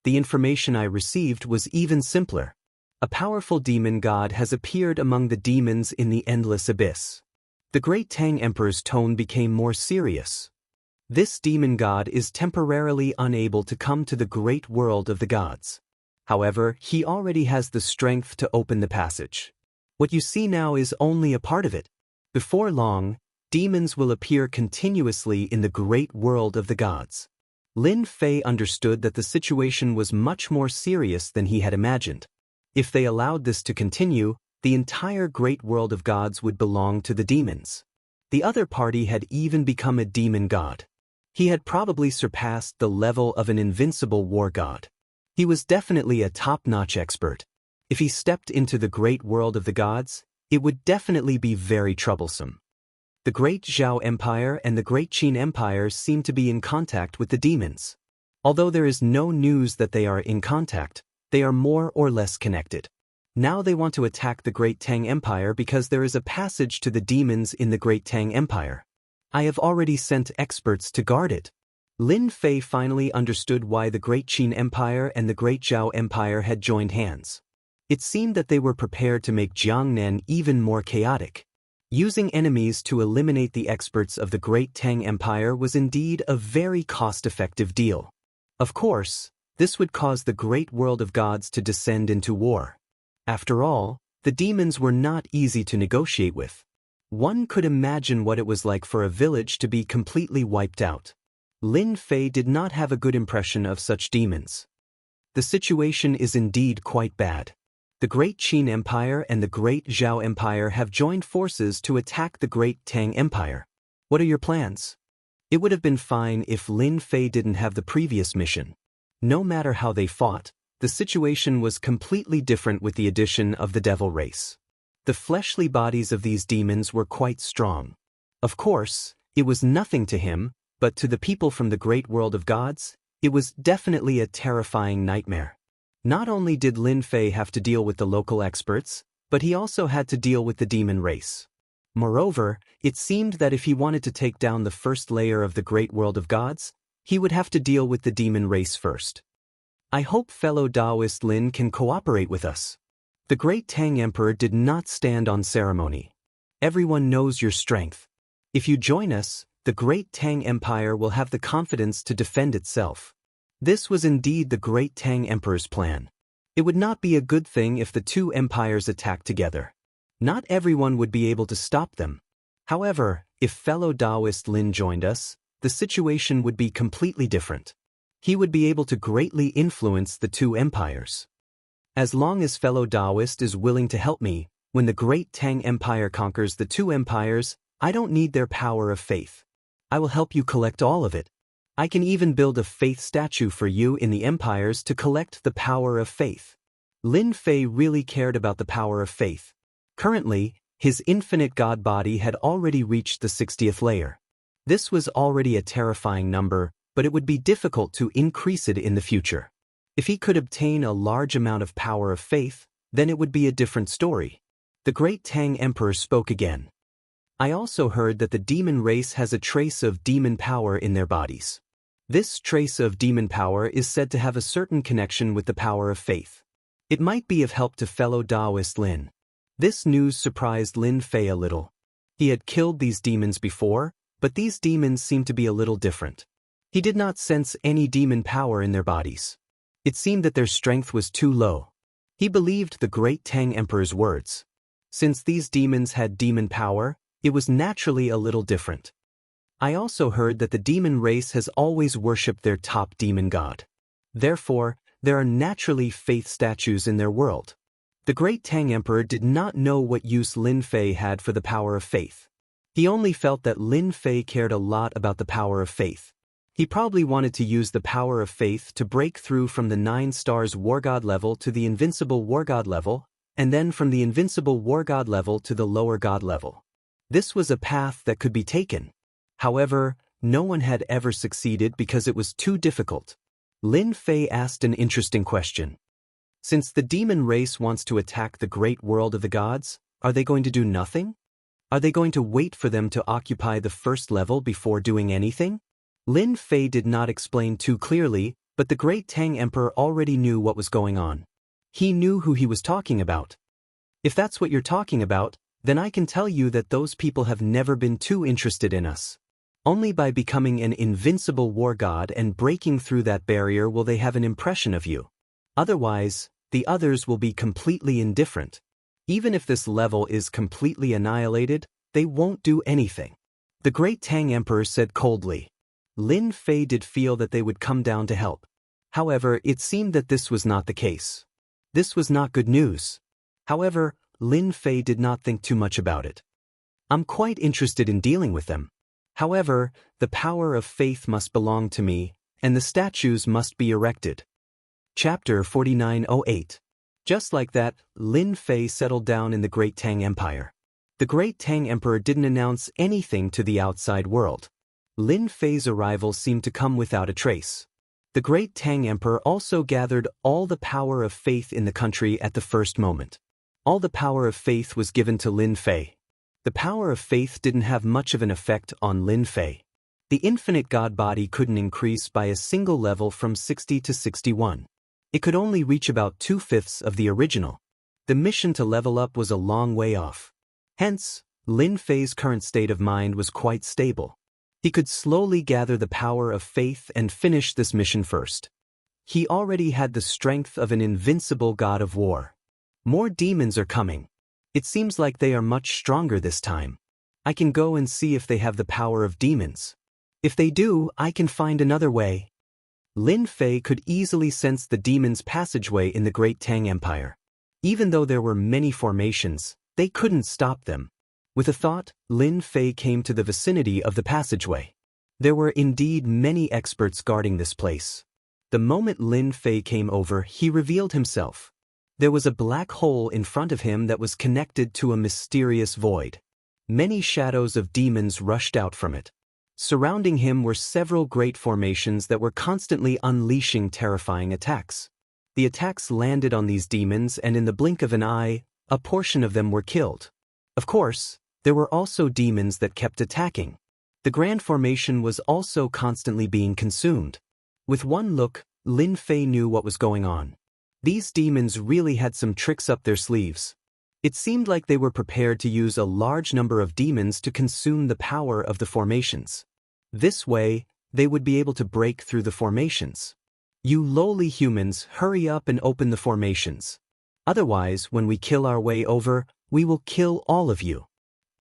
The information I received was even simpler. A powerful demon god has appeared among the demons in the endless abyss. The Great Tang Emperor's tone became more serious. This demon god is temporarily unable to come to the great world of the gods. However, he already has the strength to open the passage. What you see now is only a part of it. Before long, demons will appear continuously in the great world of the gods. Lin Fei understood that the situation was much more serious than he had imagined. If they allowed this to continue, the entire great world of gods would belong to the demons. The other party had even become a demon god. He had probably surpassed the level of an invincible war god. He was definitely a top-notch expert. If he stepped into the great world of the gods, it would definitely be very troublesome. The Great Zhao Empire and the Great Qin Empire seem to be in contact with the demons. Although there is no news that they are in contact, they are more or less connected. Now they want to attack the Great Tang Empire because there is a passage to the demons in the Great Tang Empire. I have already sent experts to guard it. Lin Fei finally understood why the Great Qin Empire and the Great Zhao Empire had joined hands. It seemed that they were prepared to make Jiangnan even more chaotic. Using enemies to eliminate the experts of the Great Tang Empire was indeed a very cost-effective deal. Of course, this would cause the great world of gods to descend into war. After all, the demons were not easy to negotiate with. One could imagine what it was like for a village to be completely wiped out. Lin Fei did not have a good impression of such demons. The situation is indeed quite bad. The Great Qin Empire and the Great Zhao Empire have joined forces to attack the Great Tang Empire. What are your plans? It would have been fine if Lin Fei didn't have the previous mission. No matter how they fought, the situation was completely different with the addition of the devil race. The fleshly bodies of these demons were quite strong. Of course, it was nothing to him, but to the people from the great world of gods, it was definitely a terrifying nightmare. Not only did Lin Fei have to deal with the local experts, but he also had to deal with the demon race. Moreover, it seemed that if he wanted to take down the first layer of the great world of gods, he would have to deal with the demon race first. I hope fellow Taoist Lin can cooperate with us. The Great Tang Emperor did not stand on ceremony. Everyone knows your strength. If you join us, the Great Tang Empire will have the confidence to defend itself. This was indeed the Great Tang Emperor's plan. It would not be a good thing if the two empires attacked together. Not everyone would be able to stop them. However, if fellow Taoist Lin joined us, the situation would be completely different. He would be able to greatly influence the two empires. As long as fellow Taoist is willing to help me, when the Great Tang Empire conquers the two empires, I don't need their power of faith. I will help you collect all of it. I can even build a faith statue for you in the empires to collect the power of faith. Lin Fei really cared about the power of faith. Currently, his infinite god body had already reached the 60th layer. This was already a terrifying number, but it would be difficult to increase it in the future. If he could obtain a large amount of power of faith, then it would be a different story. The Great Tang Emperor spoke again. I also heard that the demon race has a trace of demon power in their bodies. This trace of demon power is said to have a certain connection with the power of faith. It might be of help to fellow Taoist Lin. This news surprised Lin Fei a little. He had killed these demons before, but these demons seemed to be a little different. He did not sense any demon power in their bodies. It seemed that their strength was too low. He believed the Great Tang Emperor's words. Since these demons had demon power, it was naturally a little different. I also heard that the demon race has always worshipped their top demon god. Therefore, there are naturally faith statues in their world. The Great Tang Emperor did not know what use Lin Fei had for the power of faith. He only felt that Lin Fei cared a lot about the power of faith. He probably wanted to use the power of faith to break through from the 9 stars war god level to the invincible war god level, and then from the invincible war god level to the lower god level. This was a path that could be taken. However, no one had ever succeeded because it was too difficult. Lin Fei asked an interesting question. Since the demon race wants to attack the great world of the gods, are they going to do nothing? Are they going to wait for them to occupy the first level before doing anything? Lin Fei did not explain too clearly, but the Great Tang Emperor already knew what was going on. He knew who he was talking about. If that's what you're talking about, then I can tell you that those people have never been too interested in us. Only by becoming an invincible war god and breaking through that barrier will they have an impression of you. Otherwise, the others will be completely indifferent. Even if this level is completely annihilated, they won't do anything. The great Tang Emperor said coldly. Lin Fei did feel that they would come down to help. However, it seemed that this was not the case. This was not good news. However, Lin Fei did not think too much about it. I'm quite interested in dealing with them. However, the power of faith must belong to me, and the statues must be erected. Chapter 4908. Just like that, Lin Fei settled down in the Great Tang Empire. The Great Tang Emperor didn't announce anything to the outside world. Lin Fei's arrival seemed to come without a trace. The Great Tang Emperor also gathered all the power of faith in the country at the first moment. All the power of faith was given to Lin Fei. The power of faith didn't have much of an effect on Lin Fei. The infinite God body couldn't increase by a single level from 60 to 61. It could only reach about 2/5 of the original. The mission to level up was a long way off. Hence, Lin Fei's current state of mind was quite stable. He could slowly gather the power of faith and finish this mission first. He already had the strength of an invincible god of war. More demons are coming. It seems like they are much stronger this time. I can go and see if they have the power of demons. If they do, I can find another way. Lin Fei could easily sense the demons' passageway in the Great Tang Empire. Even though there were many formations, they couldn't stop them. With a thought, Lin Fei came to the vicinity of the passageway. There were indeed many experts guarding this place. The moment Lin Fei came over, he revealed himself. There was a black hole in front of him that was connected to a mysterious void. Many shadows of demons rushed out from it. Surrounding him were several great formations that were constantly unleashing terrifying attacks. The attacks landed on these demons, and in the blink of an eye, a portion of them were killed. Of course, there were also demons that kept attacking. The grand formation was also constantly being consumed. With one look, Lin Fei knew what was going on. These demons really had some tricks up their sleeves. It seemed like they were prepared to use a large number of demons to consume the power of the formations. This way, they would be able to break through the formations. You lowly humans, hurry up and open the formations. Otherwise, when we kill our way over, we will kill all of you.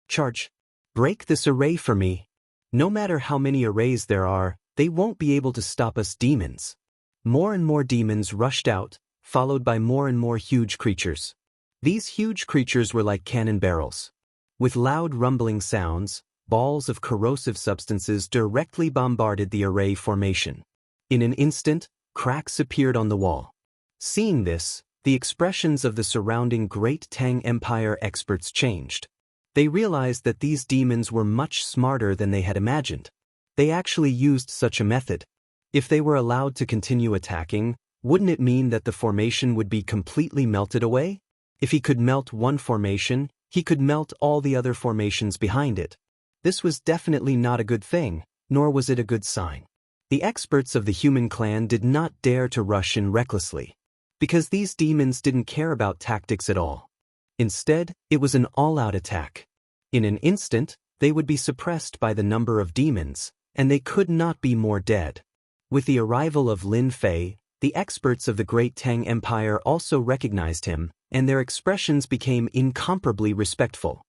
Charge. Break this array for me. No matter how many arrays there are, they won't be able to stop us demons. More and more demons rushed out, followed by more and more huge creatures. These huge creatures were like cannon barrels. With loud rumbling sounds, balls of corrosive substances directly bombarded the array formation. In an instant, cracks appeared on the wall. Seeing this, the expressions of the surrounding Great Tang Empire experts changed. They realized that these demons were much smarter than they had imagined. They actually used such a method. If they were allowed to continue attacking, wouldn't it mean that the formation would be completely melted away? If he could melt one formation, he could melt all the other formations behind it. This was definitely not a good thing, nor was it a good sign. The experts of the human clan did not dare to rush in recklessly, because these demons didn't care about tactics at all. Instead, it was an all-out attack. In an instant, they would be suppressed by the number of demons, and they could not be more dead. With the arrival of Lin Fei, the experts of the Great Tang Empire also recognized him, and their expressions became incomparably respectful.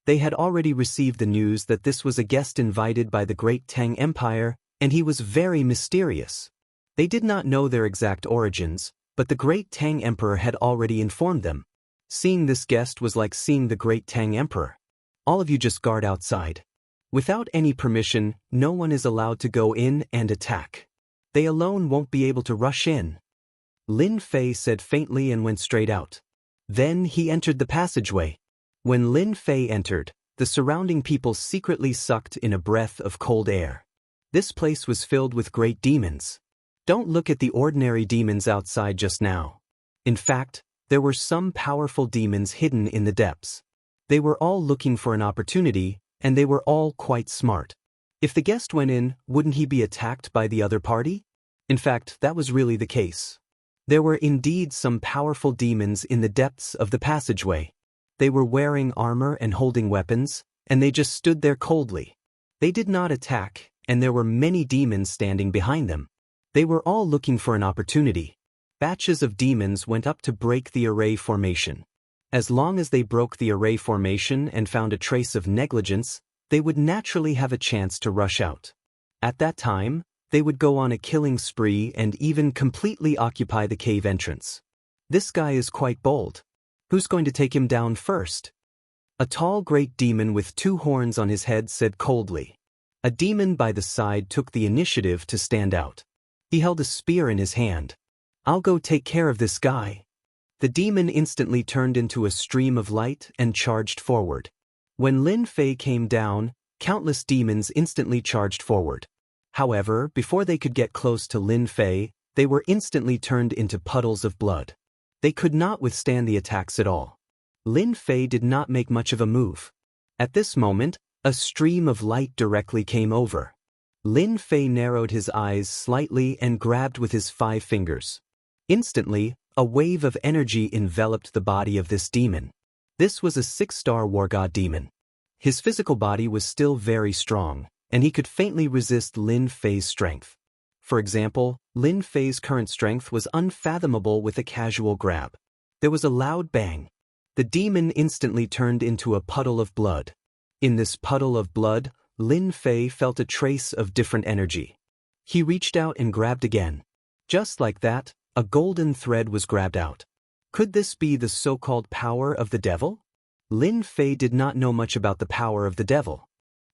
They had already received the news that this was a guest invited by the Great Tang Empire, and he was very mysterious. They did not know their exact origins, but the Great Tang Emperor had already informed them. Seeing this guest was like seeing the Great Tang Emperor. All of you just guard outside. Without any permission, no one is allowed to go in and attack. They alone won't be able to rush in. Lin Fei said faintly and went straight out. Then he entered the passageway. When Lin Fei entered, the surrounding people secretly sucked in a breath of cold air. This place was filled with great demons. Don't look at the ordinary demons outside just now. In fact, there were some powerful demons hidden in the depths. They were all looking for an opportunity, and they were all quite smart. If the guest went in, wouldn't he be attacked by the other party? In fact, that was really the case. There were indeed some powerful demons in the depths of the passageway. They were wearing armor and holding weapons, and they just stood there coldly. They did not attack, and there were many demons standing behind them. They were all looking for an opportunity. Batches of demons went up to break the array formation. As long as they broke the array formation and found a trace of negligence, they would naturally have a chance to rush out. At that time, they would go on a killing spree and even completely occupy the cave entrance. This guy is quite bold. Who's going to take him down first? A tall great demon with 2 horns on his head said coldly. A demon by the side took the initiative to stand out. He held a spear in his hand. I'll go take care of this guy. The demon instantly turned into a stream of light and charged forward. When Lin Fei came down, countless demons instantly charged forward. However, before they could get close to Lin Fei, they were instantly turned into puddles of blood. They could not withstand the attacks at all. Lin Fei did not make much of a move. At this moment, a stream of light directly came over. Lin Fei narrowed his eyes slightly and grabbed with his 5 fingers. Instantly, a wave of energy enveloped the body of this demon. This was a 6-star war god demon. His physical body was still very strong, and he could faintly resist Lin Fei's strength. For example, Lin Fei's current strength was unfathomable with a casual grab. There was a loud bang. The demon instantly turned into a puddle of blood. In this puddle of blood, Lin Fei felt a trace of different energy. He reached out and grabbed again. Just like that, a golden thread was grabbed out. Could this be the so-called power of the devil? Lin Fei did not know much about the power of the devil.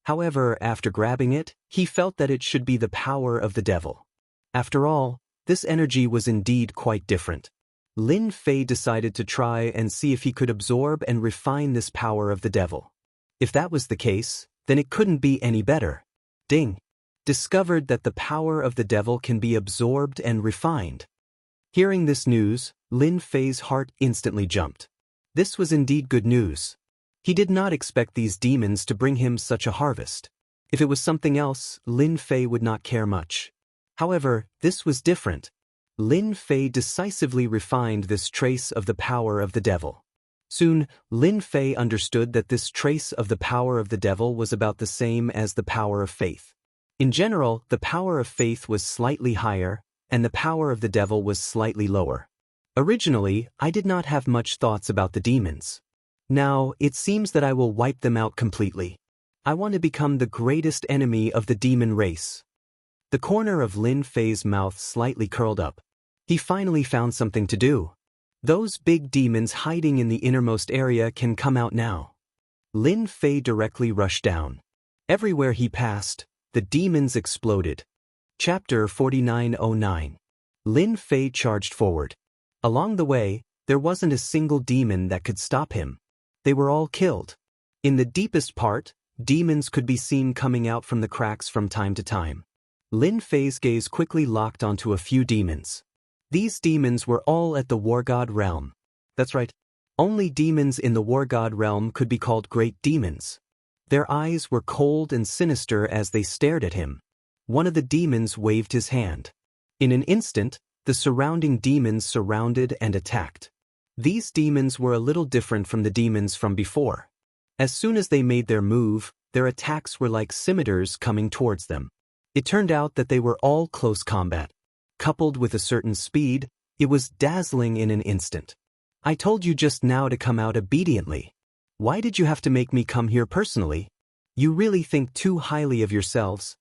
However, after grabbing it, he felt that it should be the power of the devil. After all, this energy was indeed quite different. Lin Fei decided to try and see if he could absorb and refine this power of the devil. If that was the case, then it couldn't be any better. Ding! Discovered that the power of the devil can be absorbed and refined. Hearing this news, Lin Fei's heart instantly jumped. This was indeed good news. He did not expect these demons to bring him such a harvest. If it was something else, Lin Fei would not care much. However, this was different. Lin Fei decisively refined this trace of the power of the devil. Soon, Lin Fei understood that this trace of the power of the devil was about the same as the power of faith. In general, the power of faith was slightly higher, and the power of the devil was slightly lower. Originally, I did not have much thoughts about the demons. Now, it seems that I will wipe them out completely. I want to become the greatest enemy of the demon race. The corner of Lin Fei's mouth slightly curled up. He finally found something to do. Those big demons hiding in the innermost area can come out now. Lin Fei directly rushed down. Everywhere he passed, the demons exploded. Chapter 4909. Lin Fei charged forward. Along the way, there wasn't a single demon that could stop him. They were all killed. In the deepest part, demons could be seen coming out from the cracks from time to time. Lin Fei's gaze quickly locked onto a few demons. These demons were all at the War God realm. That's right. Only demons in the War God realm could be called great demons. Their eyes were cold and sinister as they stared at him. One of the demons waved his hand. In an instant, the surrounding demons surrounded and attacked. These demons were a little different from the demons from before. As soon as they made their move, their attacks were like scimitars coming towards them. It turned out that they were all close combat. Coupled with a certain speed, it was dazzling in an instant. I told you just now to come out obediently. Why did you have to make me come here personally? You really think too highly of yourselves.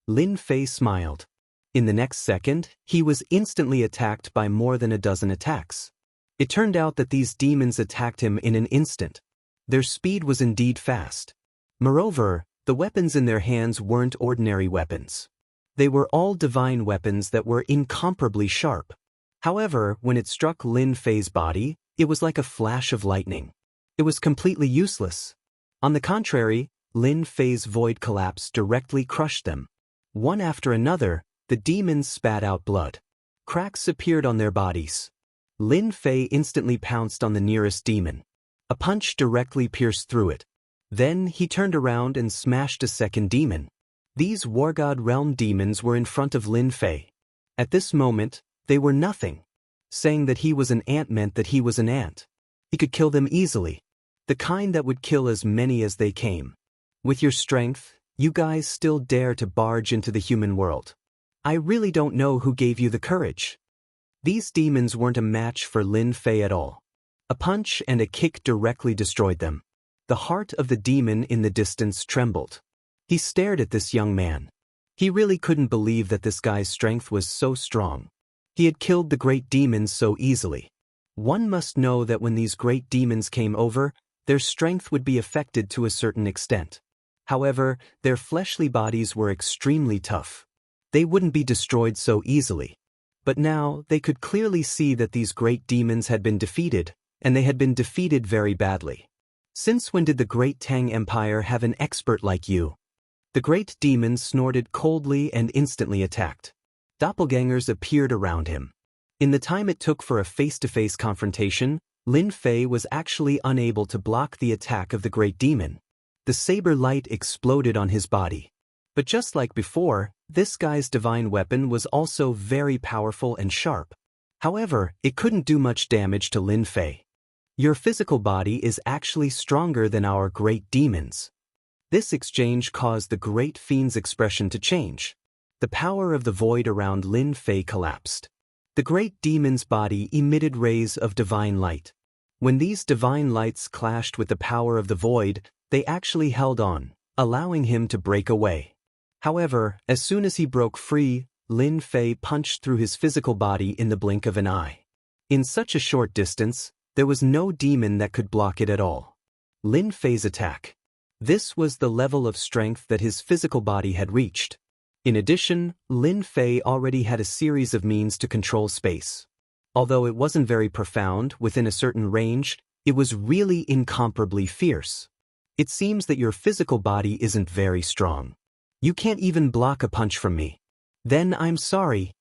Lin Fei smiled. In the next second, he was instantly attacked by more than a dozen attacks. It turned out that these demons attacked him in an instant. Their speed was indeed fast. Moreover, the weapons in their hands weren't ordinary weapons. They were all divine weapons that were incomparably sharp. However, when it struck Lin Fei's body, it was like a flash of lightning. It was completely useless. On the contrary, Lin Fei's void collapse directly crushed them. One after another, the demons spat out blood. Cracks appeared on their bodies. Lin Fei instantly pounced on the nearest demon. A punch directly pierced through it. Then he turned around and smashed a second demon. These War God realm demons were in front of Lin Fei. At this moment, they were nothing. Saying that he was an ant meant that he was an ant. He could kill them easily. The kind that would kill as many as they came. With your strength, you guys still dare to barge into the human world. I really don't know who gave you the courage. These demons weren't a match for Lin Fei at all. A punch and a kick directly destroyed them. The heart of the demon in the distance trembled. He stared at this young man. He really couldn't believe that this guy's strength was so strong. He had killed the great demons so easily. One must know that when these great demons came over, their strength would be affected to a certain extent. However, their fleshly bodies were extremely tough. They wouldn't be destroyed so easily. But now, they could clearly see that these great demons had been defeated, and they had been defeated very badly. Since when did the great Tang Empire have an expert like you? The great demon snorted coldly and instantly attacked. Doppelgangers appeared around him. In the time it took for a face-to-face confrontation, Lin Fei was actually unable to block the attack of the great demon. The saber light exploded on his body. But just like before, this guy's divine weapon was also very powerful and sharp. However, it couldn't do much damage to Lin Fei. Your physical body is actually stronger than our great demons. This exchange caused the great fiend's expression to change. The power of the void around Lin Fei collapsed. The great demon's body emitted rays of divine light. When these divine lights clashed with the power of the void, they actually held on, allowing him to break away. However, as soon as he broke free, Lin Fei punched through his physical body in the blink of an eye. In such a short distance, there was no demon that could block it at all. Lin Fei's attack. This was the level of strength that his physical body had reached. In addition, Lin Fei already had a series of means to control space. Although it wasn't very profound, within a certain range, it was really incomparably fierce. It seems that your physical body isn't very strong. You can't even block a punch from me. Then I'm sorry.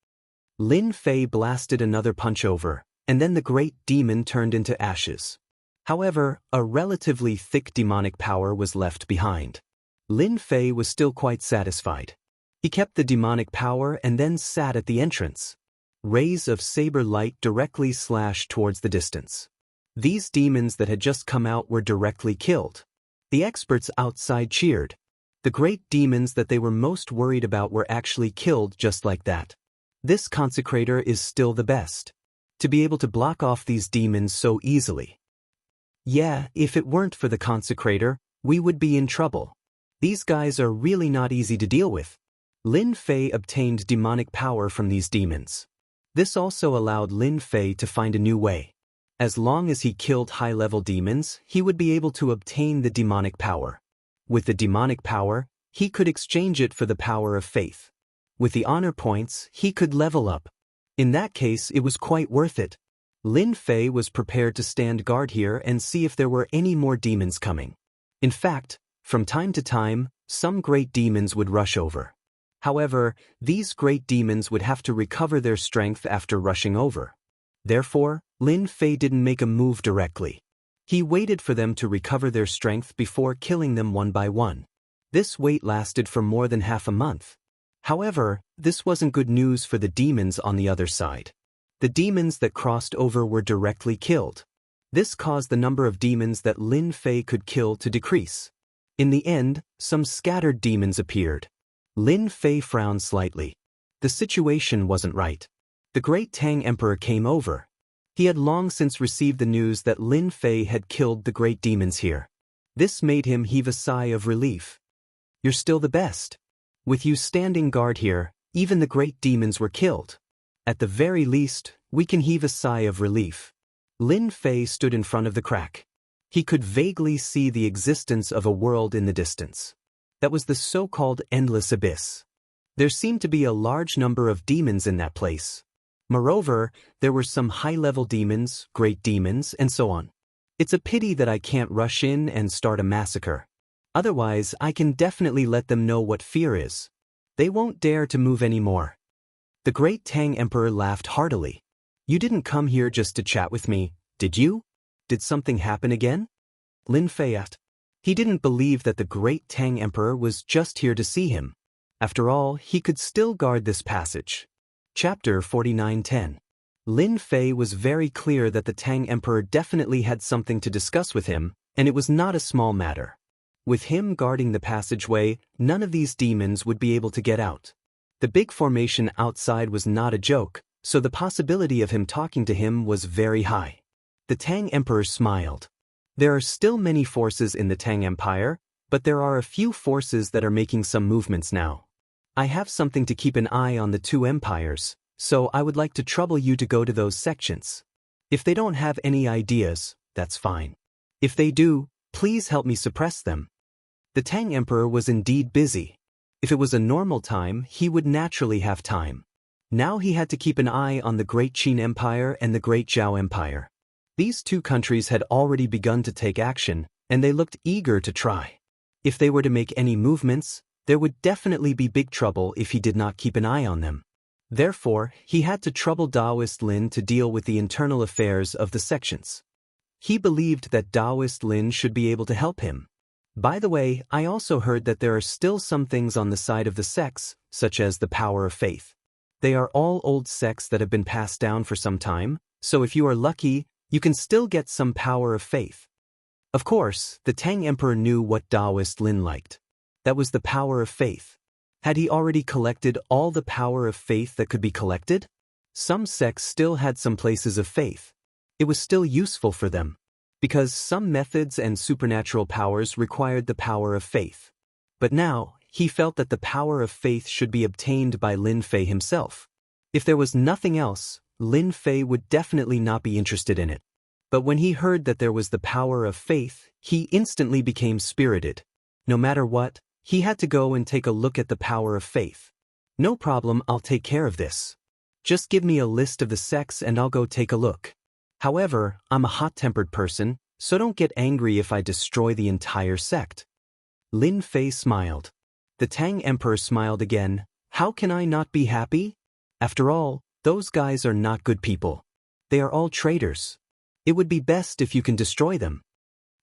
Lin Fei blasted another punch over, and then the great demon turned into ashes. However, a relatively thick demonic power was left behind. Lin Fei was still quite satisfied. He kept the demonic power and then sat at the entrance. Rays of saber light directly slashed towards the distance. These demons that had just come out were directly killed. The experts outside cheered. The great demons that they were most worried about were actually killed just like that. This consecrator is still the best. To be able to block off these demons so easily. Yeah, if it weren't for the consecrator, we would be in trouble. These guys are really not easy to deal with. Lin Fei obtained demonic power from these demons. This also allowed Lin Fei to find a new way. As long as he killed high-level demons, he would be able to obtain the demonic power. With the demonic power, he could exchange it for the power of faith. With the honor points, he could level up. In that case, it was quite worth it. Lin Fei was prepared to stand guard here and see if there were any more demons coming. In fact, from time to time, some great demons would rush over. However, these great demons would have to recover their strength after rushing over. Therefore, Lin Fei didn't make a move directly. He waited for them to recover their strength before killing them one by one. This wait lasted for more than half a month. However, this wasn't good news for the demons on the other side. The demons that crossed over were directly killed. This caused the number of demons that Lin Fei could kill to decrease. In the end, some scattered demons appeared. Lin Fei frowned slightly. The situation wasn't right. The great Tang Emperor came over. He had long since received the news that Lin Fei had killed the great demons here. This made him heave a sigh of relief. You're still the best. With you standing guard here, even the great demons were killed. At the very least, we can heave a sigh of relief. Lin Fei stood in front of the crack. He could vaguely see the existence of a world in the distance. That was the so-called endless abyss. There seemed to be a large number of demons in that place. Moreover, there were some high-level demons, great demons, and so on. It's a pity that I can't rush in and start a massacre. Otherwise, I can definitely let them know what fear is. They won't dare to move anymore. The great Tang Emperor laughed heartily. You didn't come here just to chat with me, did you? Did something happen again? Lin Fei asked. He didn't believe that the great Tang Emperor was just here to see him. After all, he could still guard this passage. Chapter 49:10. Lin Fei was very clear that the Tang Emperor definitely had something to discuss with him, and it was not a small matter. With him guarding the passageway, none of these demons would be able to get out. The big formation outside was not a joke, so the possibility of him talking to him was very high. The Tang Emperor smiled. There are still many forces in the Tang Empire, but there are a few forces that are making some movements now. I have something to keep an eye on the two empires, so I would like to trouble you to go to those sections. If they don't have any ideas, that's fine. If they do, please help me suppress them. The Tang Emperor was indeed busy. If it was a normal time, he would naturally have time. Now he had to keep an eye on the Great Qin Empire and the Great Zhao Empire. These two countries had already begun to take action, and they looked eager to try. If they were to make any movements, there would definitely be big trouble if he did not keep an eye on them. Therefore, he had to trouble Taoist Lin to deal with the internal affairs of the sections. He believed that Taoist Lin should be able to help him. By the way, I also heard that there are still some things on the side of the sects, such as the power of faith. They are all old sects that have been passed down for some time, so if you are lucky, you can still get some power of faith. Of course, the Tang Emperor knew what Taoist Lin liked. That was the power of faith. Had he already collected all the power of faith that could be collected? Some sects still had some places of faith. It was still useful for them, because some methods and supernatural powers required the power of faith. But now, he felt that the power of faith should be obtained by Lin Fei himself. If there was nothing else, Lin Fei would definitely not be interested in it. But when he heard that there was the power of faith, he instantly became spirited. No matter what, he had to go and take a look at the power of faith. No problem, I'll take care of this. Just give me a list of the sects and I'll go take a look. However, I'm a hot-tempered person, so don't get angry if I destroy the entire sect. Lin Fei smiled. The Tang Emperor smiled again. How can I not be happy? After all, those guys are not good people. They are all traitors. It would be best if you can destroy them.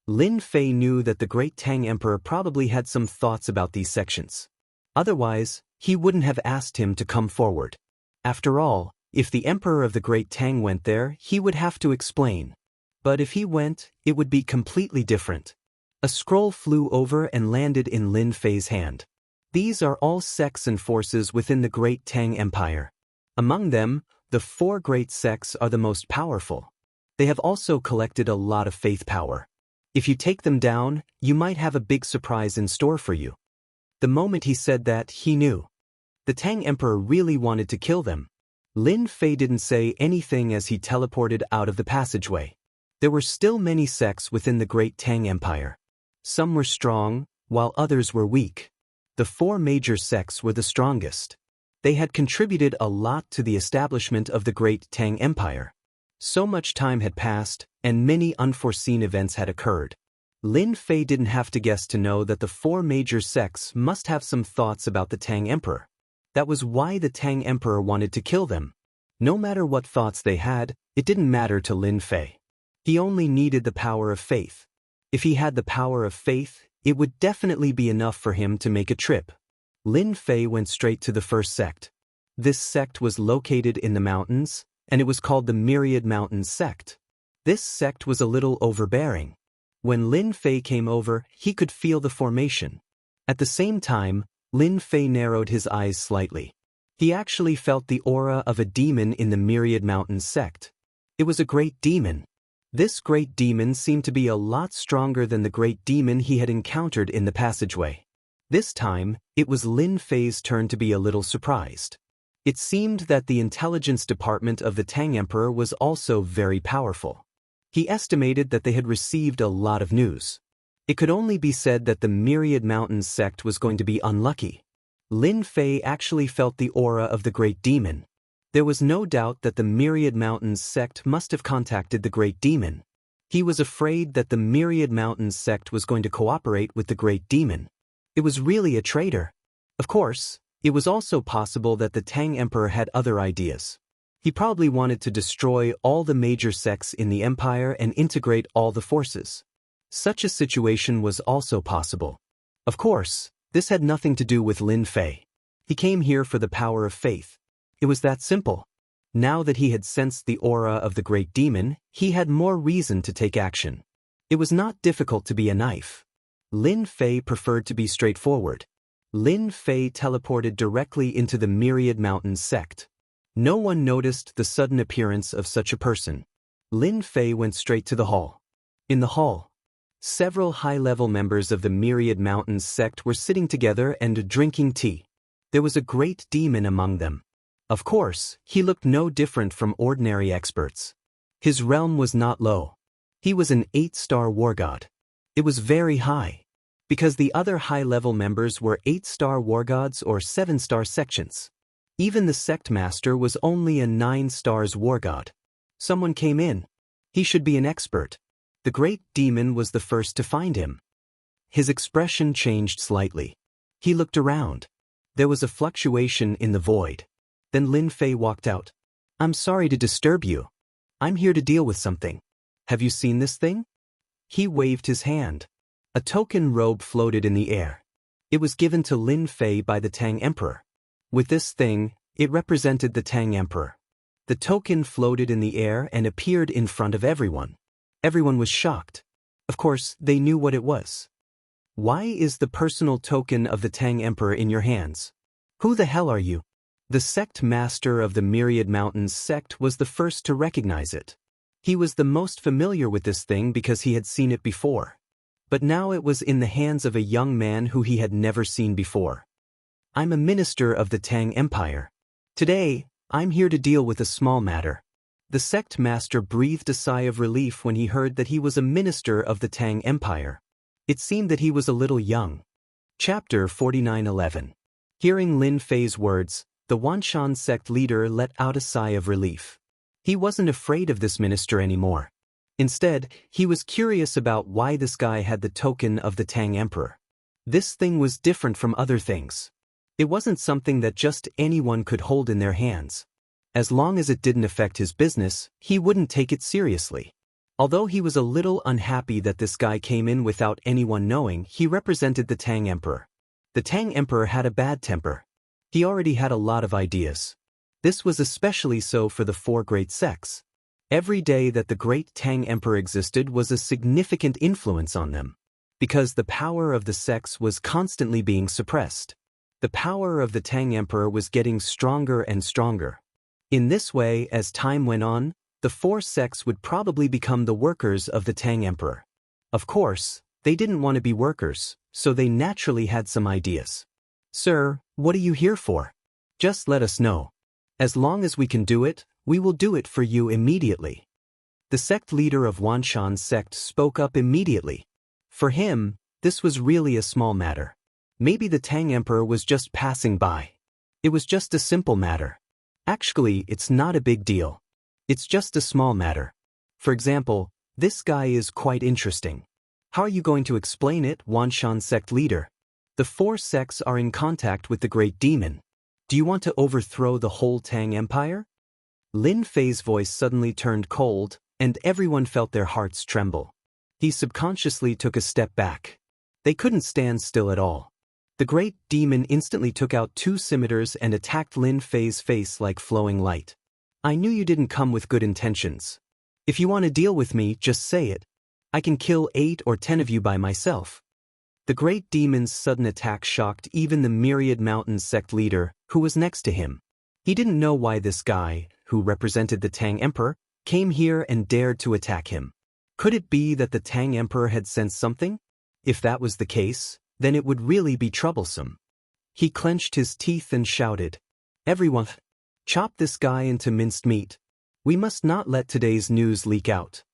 Lin Fei knew that the great Tang Emperor probably had some thoughts about these sections. Otherwise, he wouldn't have asked him to come forward. After all, if the Emperor of the Great Tang went there, he would have to explain. But if he went, it would be completely different. A scroll flew over and landed in Lin Fei's hand. These are all sects and forces within the Great Tang Empire. Among them, the 4 great sects are the most powerful. They have also collected a lot of faith power. If you take them down, you might have a big surprise in store for you. The moment he said that, he knew. The Tang Emperor really wanted to kill them. Lin Fei didn't say anything as he teleported out of the passageway. There were still many sects within the Great Tang Empire. Some were strong, while others were weak. The 4 major sects were the strongest. They had contributed a lot to the establishment of the Great Tang Empire. So much time had passed, and many unforeseen events had occurred. Lin Fei didn't have to guess to know that the 4 major sects must have some thoughts about the Tang Emperor. That was why the Tang Emperor wanted to kill them. No matter what thoughts they had, it didn't matter to Lin Fei. He only needed the power of faith. If he had the power of faith, it would definitely be enough for him to make a trip. Lin Fei went straight to the first sect. This sect was located in the mountains, and it was called the Myriad Mountains sect. This sect was a little overbearing. When Lin Fei came over, he could feel the formation. At the same time, Lin Fei narrowed his eyes slightly. He actually felt the aura of a demon in the Myriad Mountains sect. It was a great demon. This great demon seemed to be a lot stronger than the great demon he had encountered in the passageway. This time, it was Lin Fei's turn to be a little surprised. It seemed that the intelligence department of the Tang Emperor was also very powerful. He estimated that they had received a lot of news. It could only be said that the Myriad Mountains sect was going to be unlucky. Lin Fei actually felt the aura of the great demon. There was no doubt that the Myriad Mountains sect must have contacted the great demon. He was afraid that the Myriad Mountains sect was going to cooperate with the great demon. It was really a traitor. Of course, it was also possible that the Tang Emperor had other ideas. He probably wanted to destroy all the major sects in the empire and integrate all the forces. Such a situation was also possible. Of course, this had nothing to do with Lin Fei. He came here for the power of faith. It was that simple. Now that he had sensed the aura of the great demon, he had more reason to take action. It was not difficult to be a knife. Lin Fei preferred to be straightforward. Lin Fei teleported directly into the Myriad Mountains sect. No one noticed the sudden appearance of such a person. Lin Fei went straight to the hall. In the hall, Several high-level members of the Myriad Mountains sect were sitting together and drinking tea. There was a great demon among them. Of course, he looked no different from ordinary experts. His realm was not low. He was an 8-star war god. It was very high, because the other high-level members were 8-star war gods or 7-star sections. Even the sect master was only a 9 stars war god. Someone came in. He should be an expert. The great demon was the first to find him. His expression changed slightly. He looked around. There was a fluctuation in the void. Then Lin Fei walked out. "I'm sorry to disturb you. I'm here to deal with something. Have you seen this thing?" He waved his hand. A token robe floated in the air. It was given to Lin Fei by the Tang Emperor. With this thing, it represented the Tang Emperor. The token floated in the air and appeared in front of everyone. Everyone was shocked. Of course, they knew what it was. "Why is the personal token of the Tang Emperor in your hands? Who the hell are you?" The sect master of the Myriad Mountains sect was the first to recognize it. He was the most familiar with this thing because he had seen it before. But now it was in the hands of a young man who he had never seen before. "I'm a minister of the Tang Empire. Today, I'm here to deal with a small matter." The sect master breathed a sigh of relief when he heard that he was a minister of the Tang Empire. It seemed that he was a little young. Chapter 49:11. Hearing Lin Fei's words, the Wanshan sect leader let out a sigh of relief. He wasn't afraid of this minister anymore. Instead, he was curious about why this guy had the token of the Tang Emperor. This thing was different from other things. It wasn't something that just anyone could hold in their hands. As long as it didn't affect his business, he wouldn't take it seriously. Although he was a little unhappy that this guy came in without anyone knowing, he represented the Tang Emperor. The Tang Emperor had a bad temper. He already had a lot of ideas. This was especially so for the 4 great sects. Every day that the great Tang Emperor existed was a significant influence on them, because the power of the sects was constantly being suppressed. The power of the Tang Emperor was getting stronger and stronger. In this way, as time went on, the 4 sects would probably become the workers of the Tang Emperor. Of course, they didn't want to be workers, so they naturally had some ideas. "Sir, what are you here for? Just let us know. As long as we can do it, we will do it for you immediately." The sect leader of Wanshan's sect spoke up immediately. For him, this was really a small matter. Maybe the Tang Emperor was just passing by. It was just a simple matter. Actually, it's not a big deal. It's just a small matter. For example, this guy is quite interesting. How are you going to explain it, Wanshan sect leader? The 4 sects are in contact with the great demon. Do you want to overthrow the whole Tang Empire? Lin Fei's voice suddenly turned cold, and everyone felt their hearts tremble. He subconsciously took a step back. They couldn't stand still at all. The great demon instantly took out 2 scimitars and attacked Lin Fei's face like flowing light. "I knew you didn't come with good intentions. If you want to deal with me, just say it. I can kill 8 or 10 of you by myself." The great demon's sudden attack shocked even the Myriad Mountains sect leader, who was next to him. He didn't know why this guy, who represented the Tang Emperor, came here and dared to attack him. Could it be that the Tang Emperor had sensed something? If that was the case, then it would really be troublesome. He clenched his teeth and shouted, "Everyone, chop this guy into minced meat. We must not let today's news leak out."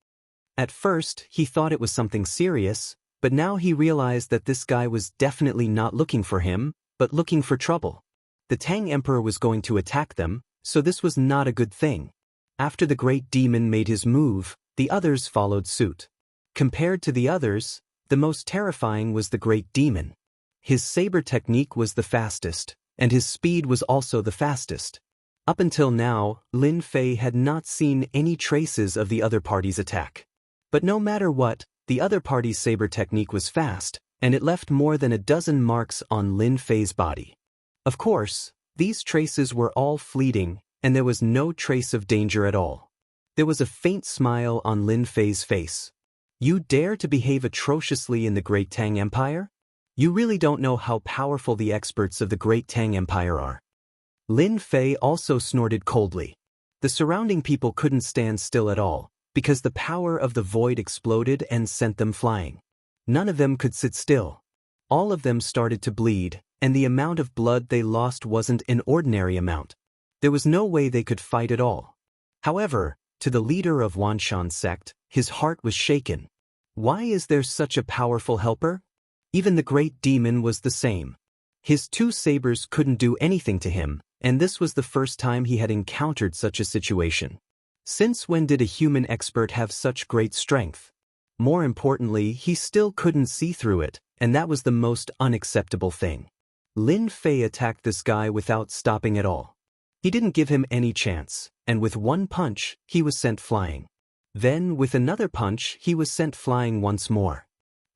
At first, he thought it was something serious, but now he realized that this guy was definitely not looking for him, but looking for trouble. The Tang Emperor was going to attack them, so this was not a good thing. After the great demon made his move, the others followed suit. Compared to the others, the most terrifying was the great demon. His saber technique was the fastest, and his speed was also the fastest. Up until now, Lin Fei had not seen any traces of the other party's attack. But no matter what, the other party's saber technique was fast, and it left more than a dozen marks on Lin Fei's body. Of course, these traces were all fleeting, and there was no trace of danger at all. There was a faint smile on Lin Fei's face. "You dare to behave atrociously in the Great Tang Empire? You really don't know how powerful the experts of the Great Tang Empire are." Lin Fei also snorted coldly. The surrounding people couldn't stand still at all, because the power of the void exploded and sent them flying. None of them could sit still. All of them started to bleed, and the amount of blood they lost wasn't an ordinary amount. There was no way they could fight at all. However, to the leader of Wanshan sect, his heart was shaken. Why is there such a powerful helper? Even the great demon was the same. His 2 sabers couldn't do anything to him, and this was the first time he had encountered such a situation. Since when did a human expert have such great strength? More importantly, he still couldn't see through it, and that was the most unacceptable thing. Lin Fei attacked this guy without stopping at all. He didn't give him any chance, and with 1 punch, he was sent flying. Then, with another punch, he was sent flying once more.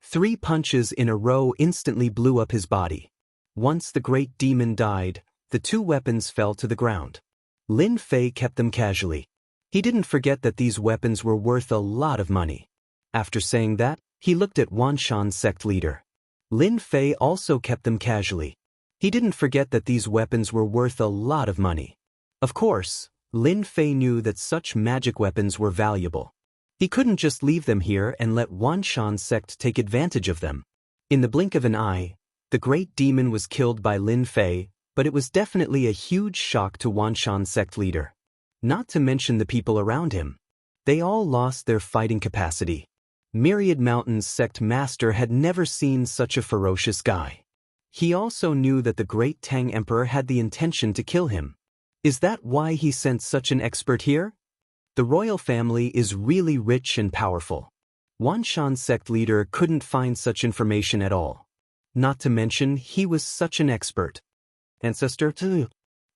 3 punches in a row instantly blew up his body. Once the great demon died, the 2 weapons fell to the ground. Lin Fei kept them casually. He didn't forget that these weapons were worth a lot of money. After saying that, he looked at Wanshan sect leader. Lin Fei also kept them casually. He didn't forget that these weapons were worth a lot of money. Of course, Lin Fei knew that such magic weapons were valuable. He couldn't just leave them here and let Wanshan sect take advantage of them. In the blink of an eye, the great demon was killed by Lin Fei, but it was definitely a huge shock to Wanshan sect leader. Not to mention the people around him. They all lost their fighting capacity. Myriad Mountain's sect master had never seen such a ferocious guy. He also knew that the great Tang Emperor had the intention to kill him. Is that why he sent such an expert here? The royal family is really rich and powerful. Wanshan sect leader couldn't find such information at all. Not to mention, he was such an expert. Ancestor,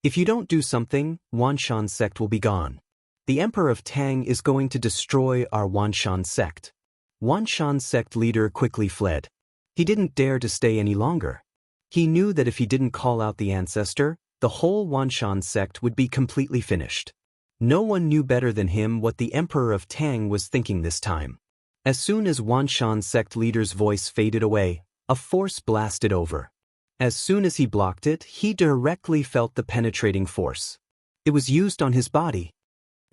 if you don't do something, Wanshan sect will be gone. The Emperor of Tang is going to destroy our Wanshan sect. Wanshan sect leader quickly fled. He didn't dare to stay any longer. He knew that if he didn't call out the ancestor, the whole Wanshan sect would be completely finished. No one knew better than him what the Emperor of Tang was thinking this time. As soon as Wanshan sect leader's voice faded away, a force blasted over. As soon as he blocked it, he directly felt the penetrating force. It was used on his body.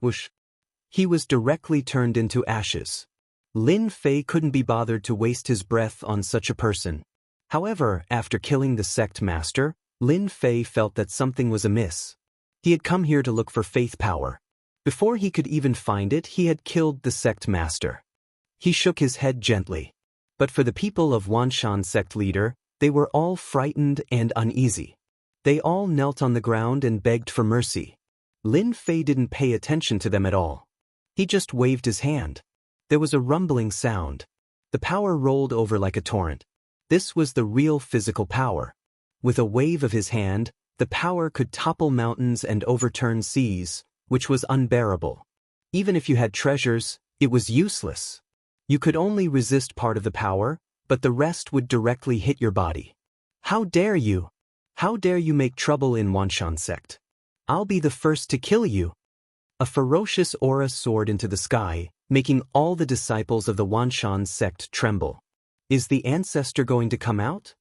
Whoosh! He was directly turned into ashes. Lin Fei couldn't be bothered to waste his breath on such a person. However, after killing the sect master, Lin Fei felt that something was amiss. He had come here to look for faith power. Before he could even find it, he had killed the sect master. He shook his head gently. But for the people of Wanshan sect leader, they were all frightened and uneasy. They all knelt on the ground and begged for mercy. Lin Fei didn't pay attention to them at all. He just waved his hand. There was a rumbling sound. The power rolled over like a torrent. This was the real physical power. With a wave of his hand, the power could topple mountains and overturn seas, which was unbearable. Even if you had treasures, it was useless. You could only resist part of the power, but the rest would directly hit your body. How dare you? How dare you make trouble in Wanshan sect? I'll be the first to kill you. A ferocious aura soared into the sky, making all the disciples of the Wanshan sect tremble. Is the ancestor going to come out?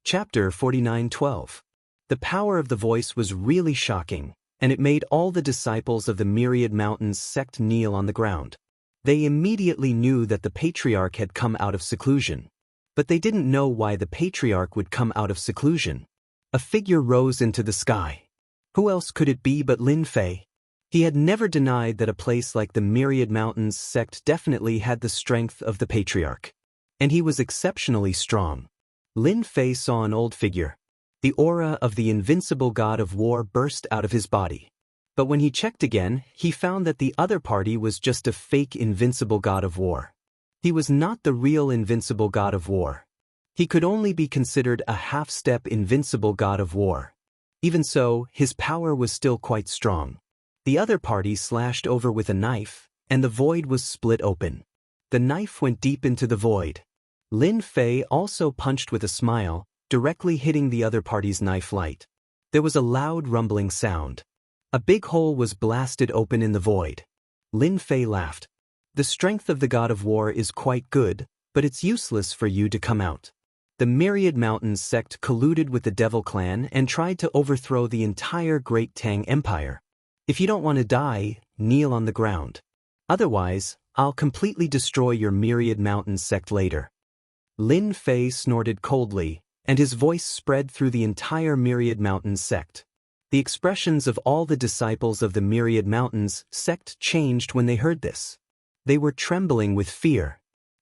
Chapter 49:12. The power of the voice was really shocking, and it made all the disciples of the Myriad Mountains sect kneel on the ground. They immediately knew that the patriarch had come out of seclusion. But they didn't know why the patriarch would come out of seclusion. A figure rose into the sky. Who else could it be but Lin Fei? He had never denied that a place like the Myriad Mountains sect definitely had the strength of the patriarch. And he was exceptionally strong. Lin Fei saw an old figure. The aura of the invincible god of war burst out of his body. But when he checked again, he found that the other party was just a fake invincible god of war. He was not the real invincible god of war. He could only be considered a half-step invincible god of war. Even so, his power was still quite strong. The other party slashed over with a knife, and the void was split open. The knife went deep into the void. Lin Fei also punched with a smile, directly hitting the other party's knife light. There was a loud rumbling sound. A big hole was blasted open in the void. Lin Fei laughed. The strength of the god of war is quite good, but it's useless for you to come out. The Myriad Mountains sect colluded with the Devil Clan and tried to overthrow the entire Great Tang Empire. If you don't want to die, kneel on the ground. Otherwise, I'll completely destroy your Myriad Mountains sect later. Lin Fei snorted coldly, and his voice spread through the entire Myriad Mountains sect. The expressions of all the disciples of the Myriad Mountains sect changed when they heard this. They were trembling with fear.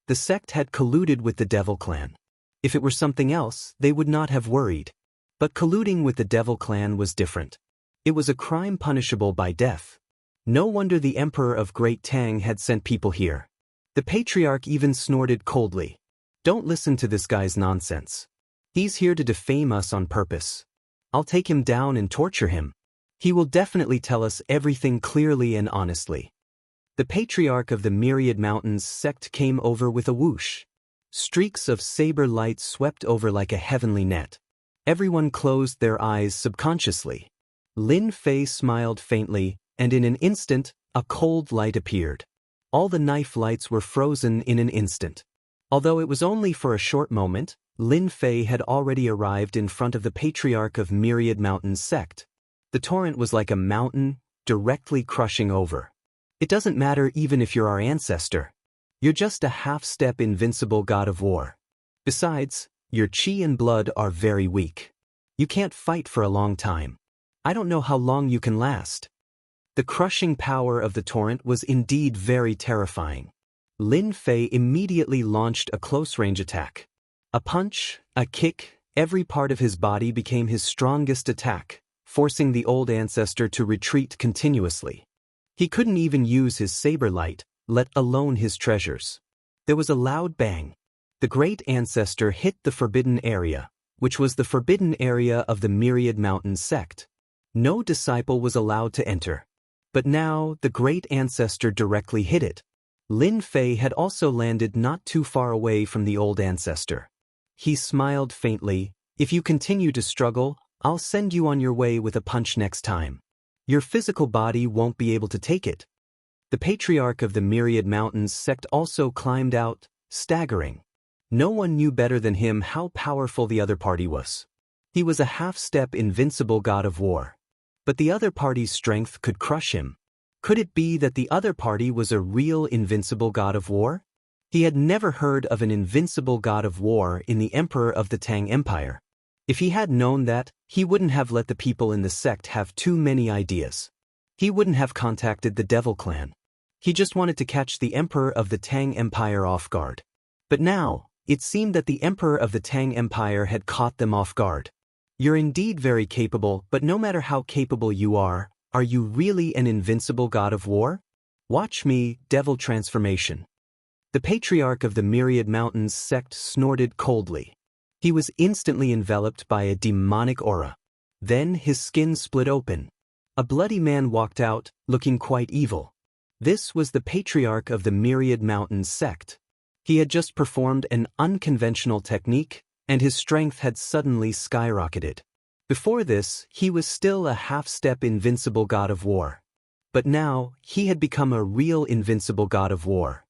The sect had colluded with the Devil Clan. If it were something else, they would not have worried. But colluding with the Devil Clan was different. It was a crime punishable by death. No wonder the Emperor of Great Tang had sent people here. The Patriarch even snorted coldly. Don't listen to this guy's nonsense. He's here to defame us on purpose. I'll take him down and torture him. He will definitely tell us everything clearly and honestly. The Patriarch of the Myriad Mountains sect came over with a whoosh. Streaks of saber light swept over like a heavenly net. Everyone closed their eyes subconsciously. Lin Fei smiled faintly, and in an instant, a cold light appeared. All the knife lights were frozen in an instant. Although it was only for a short moment, Lin Fei had already arrived in front of the Patriarch of Myriad Mountains sect. The torrent was like a mountain, directly crushing over. It doesn't matter even if you're our ancestor. You're just a half-step invincible god of war. Besides, your chi and blood are very weak. You can't fight for a long time. I don't know how long you can last. The crushing power of the torrent was indeed very terrifying. Lin Fei immediately launched a close-range attack. A punch, a kick, every part of his body became his strongest attack, forcing the old ancestor to retreat continuously. He couldn't even use his saber light, let alone his treasures. There was a loud bang. The great ancestor hit the forbidden area, which was the forbidden area of the Myriad Mountains sect. No disciple was allowed to enter. But now, the great ancestor directly hit it. Lin Fei had also landed not too far away from the old ancestor. He smiled faintly. If you continue to struggle, I'll send you on your way with a punch next time. Your physical body won't be able to take it. The Patriarch of the Myriad Mountains sect also climbed out, staggering. No one knew better than him how powerful the other party was. He was a half-step invincible god of war. But the other party's strength could crush him. Could it be that the other party was a real invincible god of war? He had never heard of an invincible god of war in the Emperor of the Tang Empire. If he had known that, he wouldn't have let the people in the sect have too many ideas. He wouldn't have contacted the Devil Clan. He just wanted to catch the Emperor of the Tang Empire off guard. But now, it seemed that the Emperor of the Tang Empire had caught them off guard. You're indeed very capable, but no matter how capable you are you really an invincible god of war? Watch me, Devil Transformation. The Patriarch of the Myriad Mountains sect snorted coldly. He was instantly enveloped by a demonic aura. Then his skin split open. A bloody man walked out, looking quite evil. This was the Patriarch of the Myriad Mountains sect. He had just performed an unconventional technique, and his strength had suddenly skyrocketed. Before this, he was still a half-step invincible god of war. But now, he had become a real invincible god of war.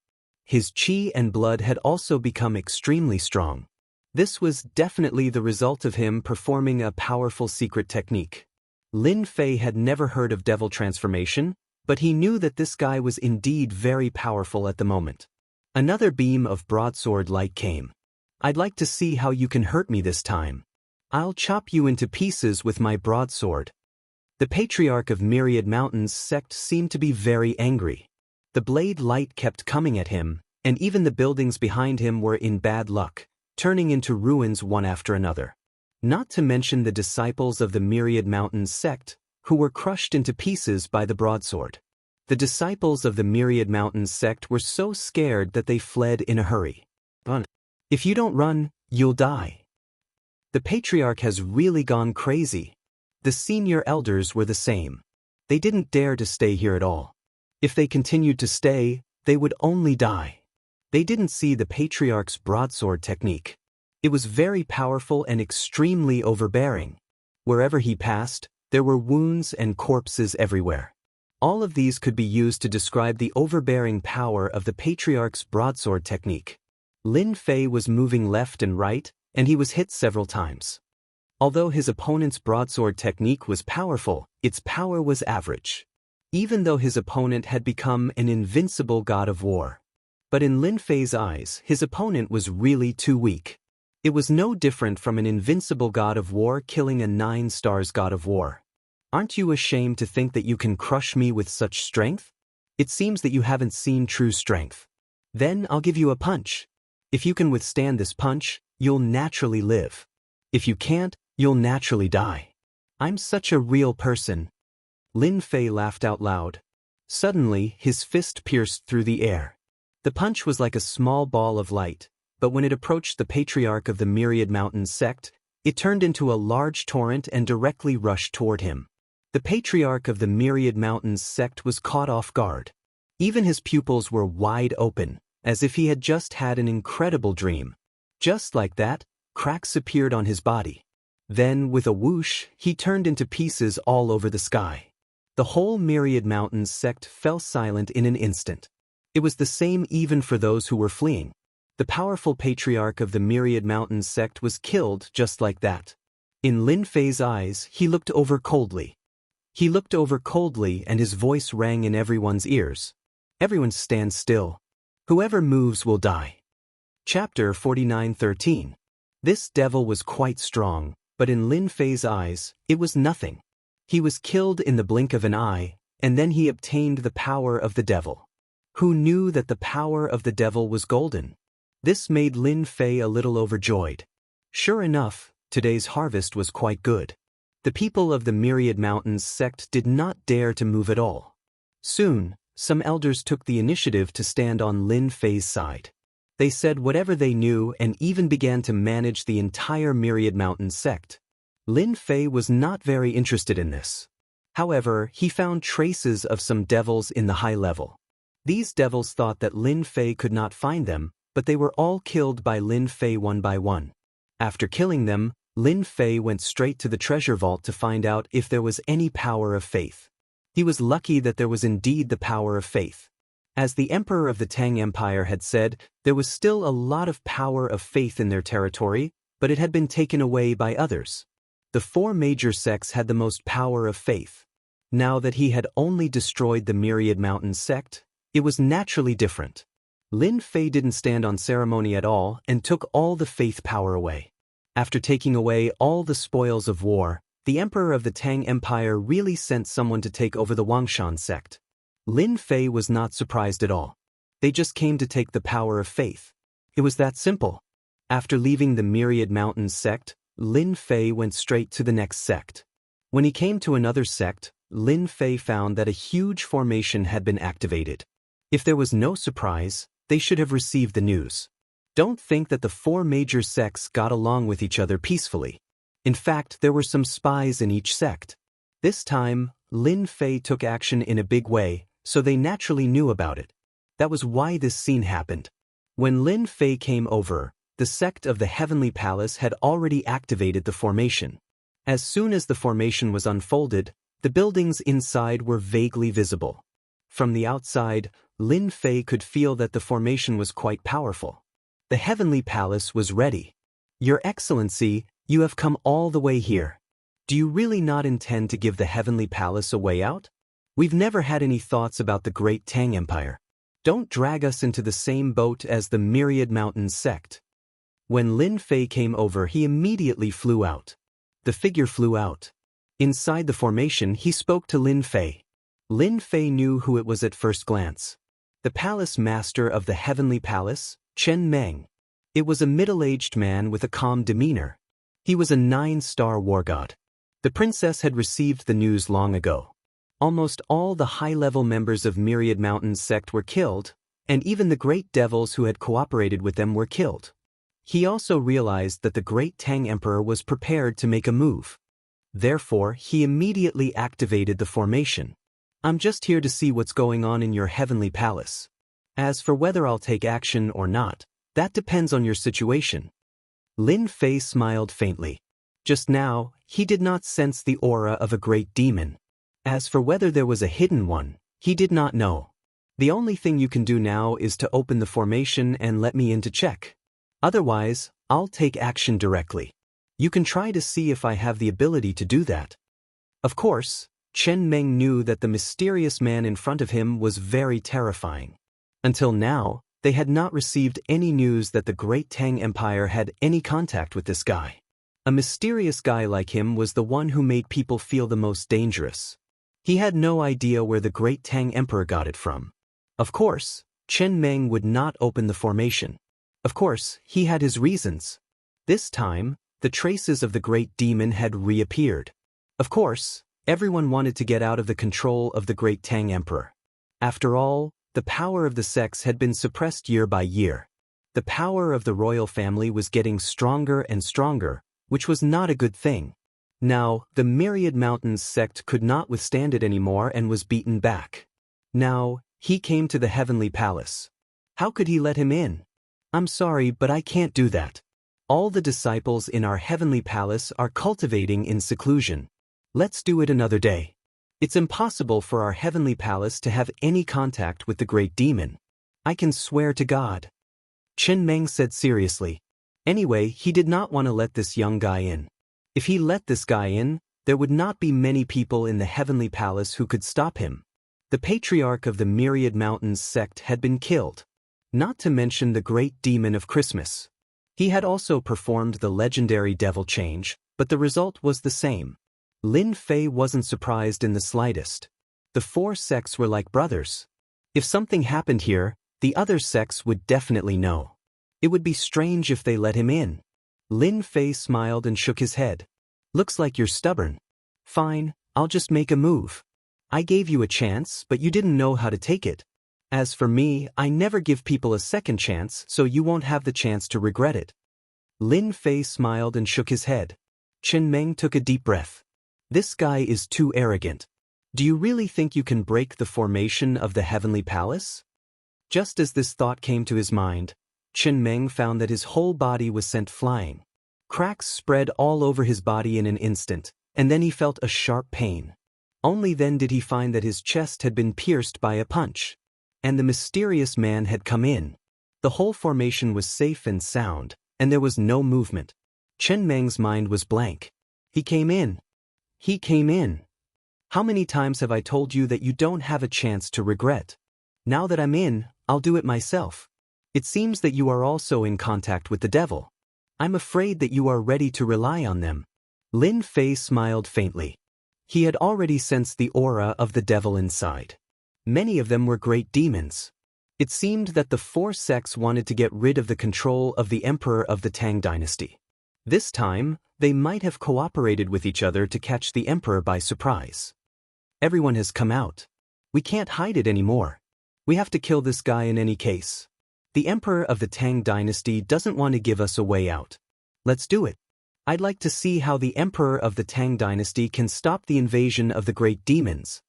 His chi and blood had also become extremely strong. This was definitely the result of him performing a powerful secret technique. Lin Fei had never heard of Devil Transformation, but he knew that this guy was indeed very powerful at the moment. Another beam of broadsword light came. I'd like to see how you can hurt me this time. I'll chop you into pieces with my broadsword. The Patriarch of Myriad Mountains sect seemed to be very angry. The blade light kept coming at him, and even the buildings behind him were in bad luck, turning into ruins one after another. Not to mention the disciples of the Myriad Mountains sect, who were crushed into pieces by the broadsword. The disciples of the Myriad Mountains sect were so scared that they fled in a hurry. If you don't run, you'll die. The Patriarch has really gone crazy. The senior elders were the same. They didn't dare to stay here at all. If they continued to stay, they would only die. They didn't see the Patriarch's broadsword technique. It was very powerful and extremely overbearing. Wherever he passed, there were wounds and corpses everywhere. All of these could be used to describe the overbearing power of the Patriarch's broadsword technique. Lin Fei was moving left and right, and he was hit several times. Although his opponent's broadsword technique was powerful, its power was average. Even though his opponent had become an invincible god of war. But in Lin Fei's eyes, his opponent was really too weak. It was no different from an invincible god of war killing a 9 stars god of war. Aren't you ashamed to think that you can crush me with such strength? It seems that you haven't seen true strength. Then I'll give you a punch. If you can withstand this punch, you'll naturally live. If you can't, you'll naturally die. I'm such a real person. Lin Fei laughed out loud. Suddenly, his fist pierced through the air. The punch was like a small ball of light, but when it approached the patriarch of the Myriad Mountains sect, it turned into a large torrent and directly rushed toward him. The patriarch of the Myriad Mountains sect was caught off guard. Even his pupils were wide open, as if he had just had an incredible dream. Just like that, cracks appeared on his body. Then, with a whoosh, he turned into pieces all over the sky. The whole Myriad Mountains sect fell silent in an instant. It was the same even for those who were fleeing. The powerful patriarch of the Myriad Mountains sect was killed just like that. In Lin Fei's eyes, he looked over coldly. He looked over coldly and his voice rang in everyone's ears. Everyone stand still. Whoever moves will die. Chapter 49:13. This devil was quite strong, but in Lin Fei's eyes, it was nothing. He was killed in the blink of an eye, and then he obtained the power of the devil. Who knew that the power of the devil was golden? This made Lin Fei a little overjoyed. Sure enough, today's harvest was quite good. The people of the Myriad Mountains sect did not dare to move at all. Soon, some elders took the initiative to stand on Lin Fei's side. They said whatever they knew and even began to manage the entire Myriad Mountains sect. Lin Fei was not very interested in this. However, he found traces of some devils in the high level. These devils thought that Lin Fei could not find them, but they were all killed by Lin Fei one by one. After killing them, Lin Fei went straight to the treasure vault to find out if there was any power of faith. He was lucky that there was indeed the power of faith. As the emperor of the Tang Empire had said, there was still a lot of power of faith in their territory, but it had been taken away by others. The 4 major sects had the most power of faith. Now that he had only destroyed the Myriad Mountains sect, it was naturally different. Lin Fei didn't stand on ceremony at all and took all the faith power away. After taking away all the spoils of war, the emperor of the Tang Empire really sent someone to take over the Wangshan sect. Lin Fei was not surprised at all. They just came to take the power of faith. It was that simple. After leaving the Myriad Mountains sect, Lin Fei went straight to the next sect. When he came to another sect, Lin Fei found that a huge formation had been activated. If there was no surprise, they should have received the news. Don't think that the 4 major sects got along with each other peacefully. In fact, there were some spies in each sect. This time, Lin Fei took action in a big way, so they naturally knew about it. That was why this scene happened. When Lin Fei came over, the sect of the Heavenly Palace had already activated the formation. As soon as the formation was unfolded, the buildings inside were vaguely visible. From the outside, Lin Fei could feel that the formation was quite powerful. The Heavenly Palace was ready. Your Excellency, you have come all the way here. Do you really not intend to give the Heavenly Palace a way out? We've never had any thoughts about the great Tang Empire. Don't drag us into the same boat as the Myriad Mountains sect. When Lin Fei came over, he immediately flew out. The figure flew out. Inside the formation, he spoke to Lin Fei. Lin Fei knew who it was at first glance. The palace master of the Heavenly Palace, Chen Meng. It was a middle-aged man with a calm demeanor. He was a 9-star war god. The princess had received the news long ago. Almost all the high-level members of Myriad Mountains sect were killed, and even the great devils who had cooperated with them were killed. He also realized that the great Tang Emperor was prepared to make a move. Therefore, he immediately activated the formation. I'm just here to see what's going on in your Heavenly Palace. As for whether I'll take action or not, that depends on your situation. Lin Fei smiled faintly. Just now, he did not sense the aura of a great demon. As for whether there was a hidden one, he did not know. The only thing you can do now is to open the formation and let me in to check. Otherwise, I'll take action directly. You can try to see if I have the ability to do that. Of course, Chen Meng knew that the mysterious man in front of him was very terrifying. Until now, they had not received any news that the Great Tang Empire had any contact with this guy. A mysterious guy like him was the one who made people feel the most dangerous. He had no idea where the Great Tang Emperor got it from. Of course, Chen Meng would not open the formation. Of course, he had his reasons. This time, the traces of the Great Demon had reappeared. Of course, everyone wanted to get out of the control of the Great Tang Emperor. After all, the power of the sects had been suppressed year by year. The power of the royal family was getting stronger and stronger, which was not a good thing. Now, the Myriad Mountains sect could not withstand it anymore and was beaten back. Now, he came to the Heavenly Palace. How could he let him in? I'm sorry, but I can't do that. All the disciples in our Heavenly Palace are cultivating in seclusion. Let's do it another day. It's impossible for our Heavenly Palace to have any contact with the Great Demon. I can swear to God. Chen Meng said seriously. Anyway, he did not want to let this young guy in. If he let this guy in, there would not be many people in the Heavenly Palace who could stop him. The patriarch of the Myriad Mountains sect had been killed. Not to mention the Great Demon of Christmas. He had also performed the legendary devil change, but the result was the same. Lin Fei wasn't surprised in the slightest. The four sects were like brothers. If something happened here, the other sects would definitely know. It would be strange if they let him in. Lin Fei smiled and shook his head. Looks like you're stubborn. Fine, I'll just make a move. I gave you a chance, but you didn't know how to take it. As for me, I never give people a second chance, so you won't have the chance to regret it. Lin Fei smiled and shook his head. Chen Meng took a deep breath. This guy is too arrogant. Do you really think you can break the formation of the Heavenly Palace? Just as this thought came to his mind, Chen Meng found that his whole body was sent flying. Cracks spread all over his body in an instant, and then he felt a sharp pain. Only then did he find that his chest had been pierced by a punch. And the mysterious man had come in. The whole formation was safe and sound, and there was no movement. Chen Meng's mind was blank. He came in. He came in. How many times have I told you that you don't have a chance to regret? Now that I'm in, I'll do it myself. It seems that you are also in contact with the devil. I'm afraid that you are ready to rely on them. Lin Fei smiled faintly. He had already sensed the aura of the devil inside. Many of them were great demons. It seemed that the four sects wanted to get rid of the control of the emperor of the Tang dynasty. This time, they might have cooperated with each other to catch the emperor by surprise. Everyone has come out. We can't hide it anymore. We have to kill this guy in any case. The emperor of the Tang dynasty doesn't want to give us a way out. Let's do it. I'd like to see how the emperor of the Tang dynasty can stop the invasion of the great demons.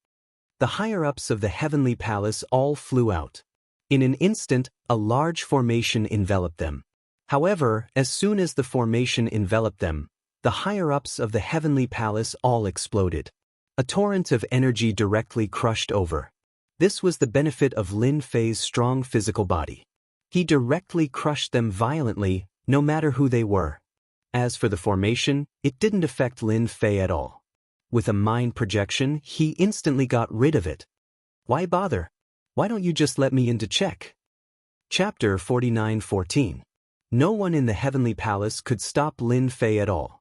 The higher-ups of the Heavenly Palace all flew out. In an instant, a large formation enveloped them. However, as soon as the formation enveloped them, the higher-ups of the Heavenly Palace all exploded. A torrent of energy directly crushed over. This was the benefit of Lin Fei's strong physical body. He directly crushed them violently, no matter who they were. As for the formation, it didn't affect Lin Fei at all. With a mind projection, he instantly got rid of it. Why bother? Why don't you just let me in to check? Chapter 49:14. No one in the Heavenly Palace could stop Lin Fei at all.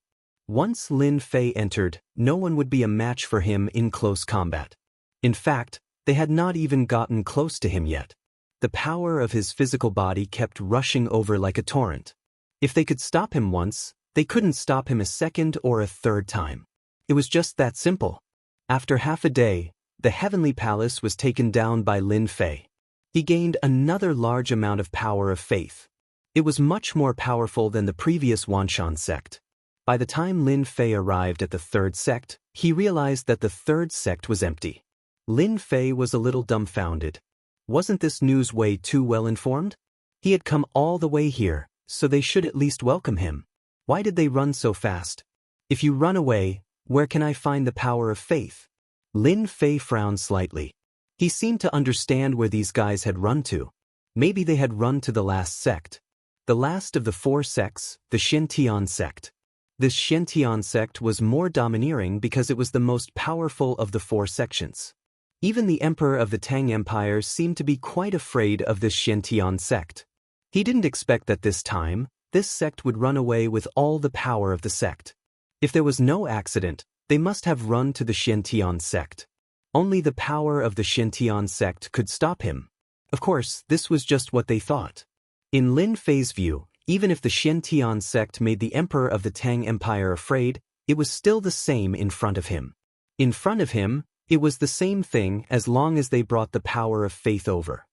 Once Lin Fei entered, no one would be a match for him in close combat. In fact, they had not even gotten close to him yet. The power of his physical body kept rushing over like a torrent. If they could stop him once, they couldn't stop him a second or a third time. It was just that simple. After half a day, the Heavenly Palace was taken down by Lin Fei. He gained another large amount of power of faith. It was much more powerful than the previous Wanshan sect. By the time Lin Fei arrived at the third sect, he realized that the third sect was empty. Lin Fei was a little dumbfounded. Wasn't this news way too well informed? He had come all the way here, so they should at least welcome him. Why did they run so fast? If you run away, where can I find the power of faith? Lin Fei frowned slightly. He seemed to understand where these guys had run to. Maybe they had run to the last sect. The last of the four sects, the Xianxia sect. This Xianxia sect was more domineering because it was the most powerful of the four sections. Even the emperor of the Tang Empire seemed to be quite afraid of this Xianxia sect. He didn't expect that this time, this sect would run away with all the power of the sect. If there was no accident, they must have run to the Xianxia sect. Only the power of the Xianxia sect could stop him. Of course, this was just what they thought. In Lin Fei's view, even if the Xianxia sect made the emperor of the Tang Empire afraid, it was still the same in front of him. In front of him, it was the same thing as long as they brought the power of faith over.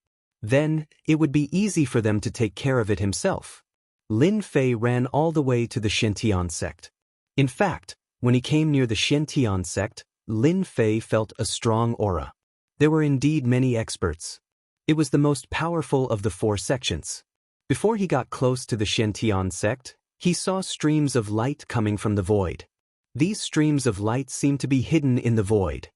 Then, it would be easy for them to take care of it himself. Lin Fei ran all the way to the Xianxia sect. In fact, when he came near the Xianxia sect, Lin Fei felt a strong aura. There were indeed many experts. It was the most powerful of the 4 sections. Before he got close to the Xianxia sect, he saw streams of light coming from the void. These streams of light seemed to be hidden in the void.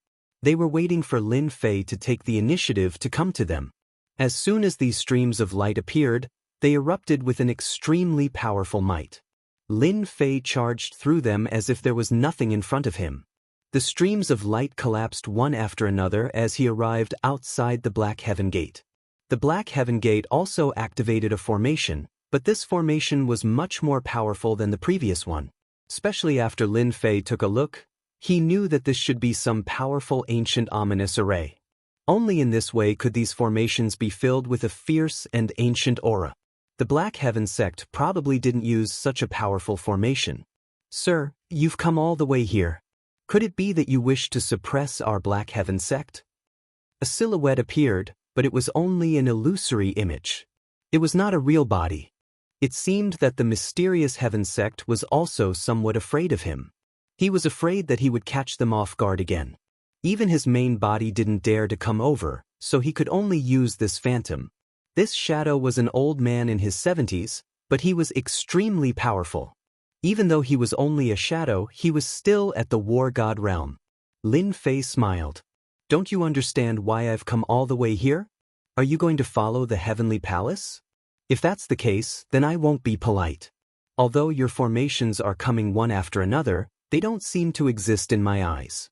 They were waiting for Lin Fei to take the initiative to come to them. As soon as these streams of light appeared, they erupted with an extremely powerful might. Lin Fei charged through them as if there was nothing in front of him. The streams of light collapsed one after another as he arrived outside the Black Heaven Gate. The Black Heaven Gate also activated a formation, but this formation was much more powerful than the previous one. Especially after Lin Fei took a look, he knew that this should be some powerful ancient ominous array. Only in this way could these formations be filled with a fierce and ancient aura. The Black Heaven sect probably didn't use such a powerful formation. Sir, you've come all the way here. Could it be that you wish to suppress our Black Heaven sect? A silhouette appeared, but it was only an illusory image. It was not a real body. It seemed that the mysterious Heaven sect was also somewhat afraid of him. He was afraid that he would catch them off guard again. Even his main body didn't dare to come over, so he could only use this phantom. This shadow was an old man in his 70s, but he was extremely powerful. Even though he was only a shadow, he was still at the war god realm. Lin Fei smiled. Don't you understand why I've come all the way here? Are you going to follow the heavenly palace? If that's the case, then I won't be polite. Although your formations are coming one after another, they don't seem to exist in my eyes.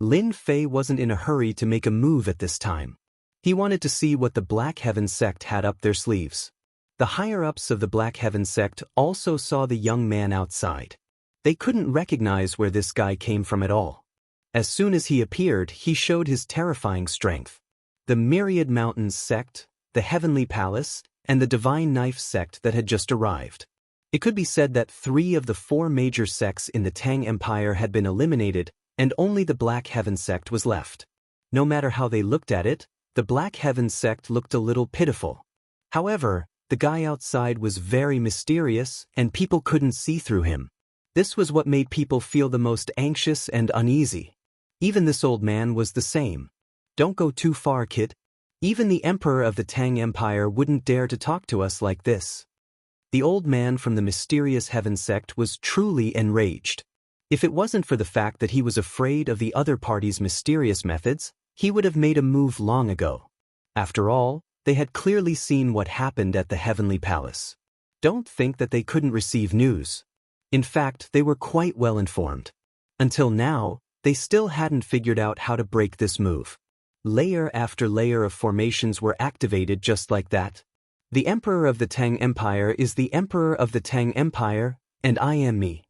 Lin Fei wasn't in a hurry to make a move at this time. He wanted to see what the Black Heaven sect had up their sleeves. The higher-ups of the Black Heaven sect also saw the young man outside. They couldn't recognize where this guy came from at all. As soon as he appeared, he showed his terrifying strength. The Myriad Mountains sect, the Heavenly Palace, and the Divine Knife sect that had just arrived. It could be said that 3 of the 4 major sects in the Tang Empire had been eliminated, and only the Black Heaven sect was left. No matter how they looked at it, the Black Heaven sect looked a little pitiful. However, the guy outside was very mysterious, and people couldn't see through him. This was what made people feel the most anxious and uneasy. Even this old man was the same. Don't go too far, kid. Even the emperor of the Tang Empire wouldn't dare to talk to us like this. The old man from the mysterious Heaven sect was truly enraged. If it wasn't for the fact that he was afraid of the other party's mysterious methods, he would have made a move long ago. After all, they had clearly seen what happened at the Heavenly Palace. Don't think that they couldn't receive news. In fact, they were quite well informed. Until now, they still hadn't figured out how to break this move. Layer after layer of formations were activated just like that. The Emperor of the Tang Empire is the Emperor of the Tang Empire, and I am me.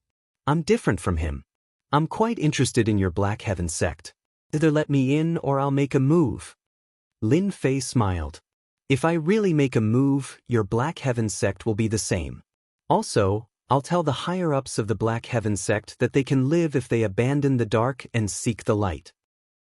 I'm different from him. I'm quite interested in your Black Heaven sect. Either let me in or I'll make a move. Lin Fei smiled. If I really make a move, your Black Heaven sect will be the same. Also, I'll tell the higher-ups of the Black Heaven sect that they can live if they abandon the dark and seek the light.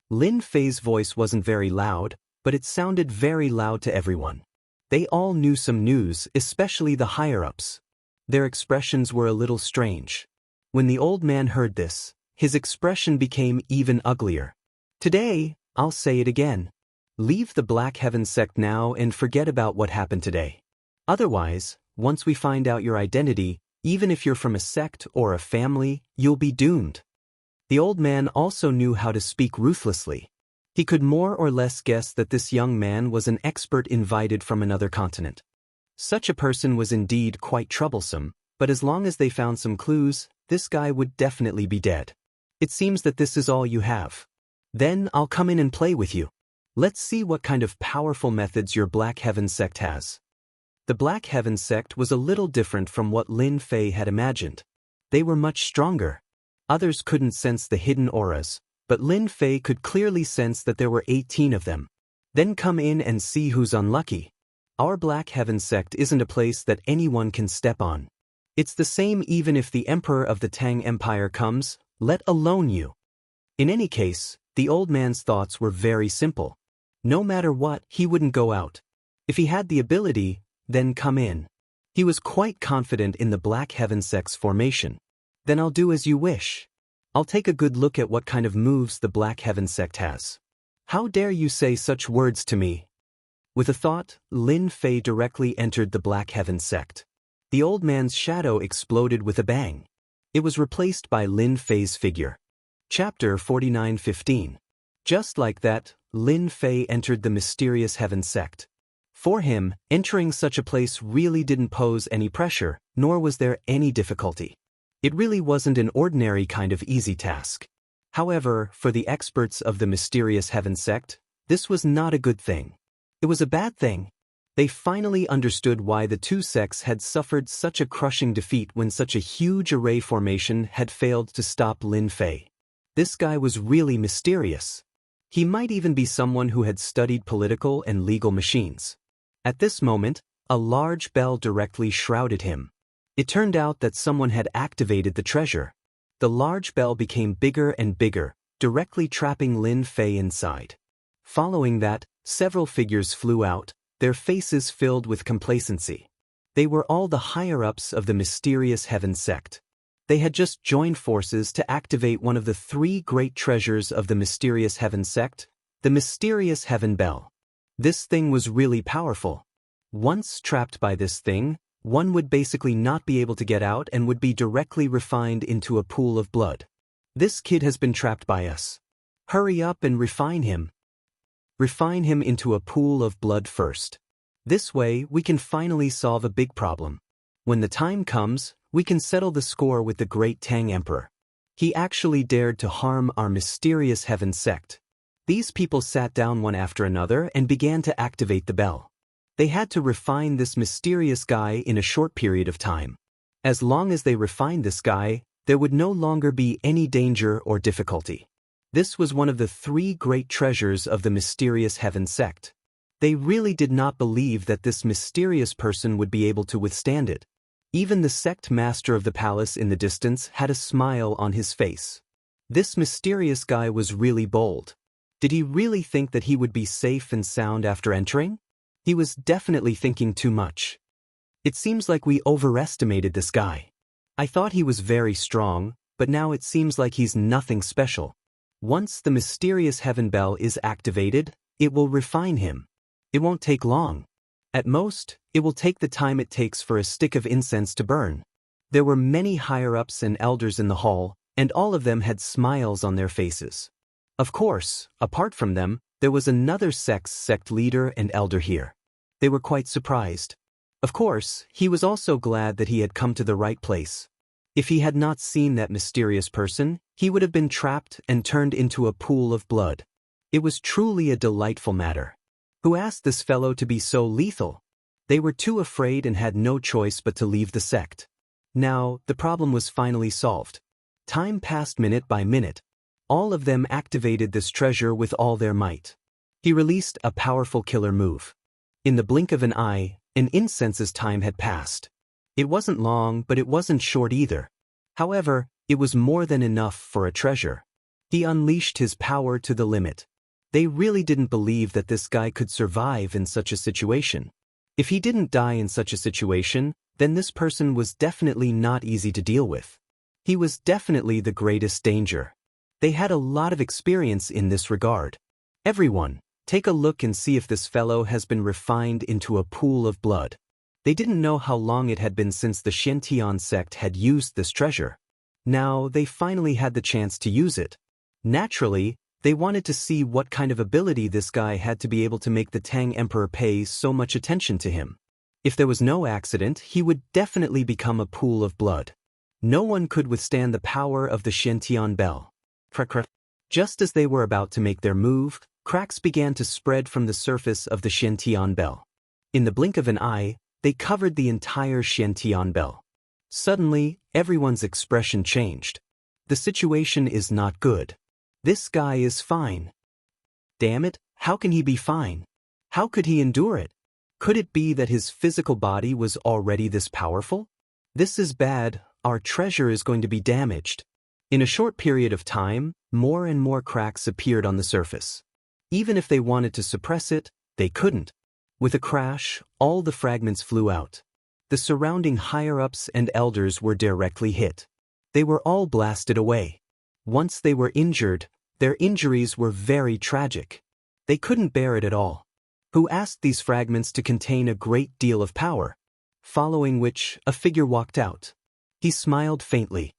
Lin Fei's voice wasn't very loud, but it sounded very loud to everyone. They all knew some news, especially the higher-ups. Their expressions were a little strange. When the old man heard this, his expression became even uglier. Today, I'll say it again. Leave the Black Heaven sect now and forget about what happened today. Otherwise, once we find out your identity, even if you're from a sect or a family, you'll be doomed. The old man also knew how to speak ruthlessly. He could more or less guess that this young man was an expert invited from another continent. Such a person was indeed quite troublesome, but as long as they found some clues, this guy would definitely be dead. It seems that this is all you have. Then I'll come in and play with you. Let's see what kind of powerful methods your Black Heaven sect has. The Black Heaven sect was a little different from what Lin Fei had imagined. They were much stronger. Others couldn't sense the hidden auras, but Lin Fei could clearly sense that there were 18 of them. Then come in and see who's unlucky. Our Black Heaven sect isn't a place that anyone can step on. It's the same even if the Emperor of the Tang Empire comes, let alone you. In any case, the old man's thoughts were very simple. No matter what, he wouldn't go out. If he had the ability, then come in. He was quite confident in the Black Heaven sect's formation. Then I'll do as you wish. I'll take a good look at what kind of moves the Black Heaven sect has. How dare you say such words to me? With a thought, Lin Fei directly entered the Black Heaven sect. The old man's shadow exploded with a bang. It was replaced by Lin Fei's figure. Chapter 49:15. Just like that, Lin Fei entered the mysterious Heaven sect. For him, entering such a place really didn't pose any pressure, nor was there any difficulty. It really wasn't an ordinary kind of easy task. However, for the experts of the mysterious Heaven sect, this was not a good thing. It was a bad thing. They finally understood why the two sects had suffered such a crushing defeat when such a huge array formation had failed to stop Lin Fei. This guy was really mysterious. He might even be someone who had studied political and legal machines. At this moment, a large bell directly shrouded him. It turned out that someone had activated the treasure. The large bell became bigger and bigger, directly trapping Lin Fei inside. Following that, several figures flew out, their faces filled with complacency. They were all the higher-ups of the mysterious Heaven sect. They had just joined forces to activate one of the 3 great treasures of the mysterious Heaven sect, the mysterious Heaven Bell. This thing was really powerful. Once trapped by this thing, one would basically not be able to get out and would be directly refined into a pool of blood. This kid has been trapped by us. Hurry up and refine him. Refine him into a pool of blood first. This way, we can finally solve a big problem. When the time comes, we can settle the score with the great Tang Emperor. He actually dared to harm our mysterious Heaven sect. These people sat down one after another and began to activate the bell. They had to refine this mysterious guy in a short period of time. As long as they refined this guy, there would no longer be any danger or difficulty. This was one of the 3 great treasures of the mysterious Heaven sect. They really did not believe that this mysterious person would be able to withstand it. Even the sect master of the palace in the distance had a smile on his face. This mysterious guy was really bold. Did he really think that he would be safe and sound after entering? He was definitely thinking too much. It seems like we overestimated this guy. I thought he was very strong, but now it seems like he's nothing special. Once the mysterious Heaven Bell is activated, it will refine him. It won't take long. At most, it will take the time it takes for a stick of incense to burn. There were many higher-ups and elders in the hall, and all of them had smiles on their faces. Of course, apart from them, there was another sect's sect leader and elder here. They were quite surprised. Of course, he was also glad that he had come to the right place. If he had not seen that mysterious person, he would have been trapped and turned into a pool of blood. It was truly a delightful matter. Who asked this fellow to be so lethal? They were too afraid and had no choice but to leave the sect. Now, the problem was finally solved. Time passed minute by minute. All of them activated this treasure with all their might. He released a powerful killer move. In the blink of an eye, an incense's time had passed. It wasn't long, but it wasn't short either. However, it was more than enough for a treasure. He unleashed his power to the limit. They really didn't believe that this guy could survive in such a situation. If he didn't die in such a situation, then this person was definitely not easy to deal with. He was definitely the greatest danger. They had a lot of experience in this regard. Everyone, take a look and see if this fellow has been refined into a pool of blood. They didn't know how long it had been since the Xianxia sect had used this treasure. Now, they finally had the chance to use it. Naturally, they wanted to see what kind of ability this guy had to be able to make the Tang Emperor pay so much attention to him. If there was no accident, he would definitely become a pool of blood. No one could withstand the power of the Xianxia bell. Just as they were about to make their move, cracks began to spread from the surface of the Xiantian bell. In the blink of an eye, they covered the entire Xiantian bell. Suddenly, everyone's expression changed. The situation is not good. This guy is fine. Damn it, how can he be fine? How could he endure it? Could it be that his physical body was already this powerful? This is bad, our treasure is going to be damaged. In a short period of time, more and more cracks appeared on the surface. Even if they wanted to suppress it, they couldn't. With a crash, all the fragments flew out. The surrounding higher-ups and elders were directly hit. They were all blasted away. Once they were injured, their injuries were very tragic. They couldn't bear it at all. Who asked these fragments to contain a great deal of power? Following which, a figure walked out. He smiled faintly.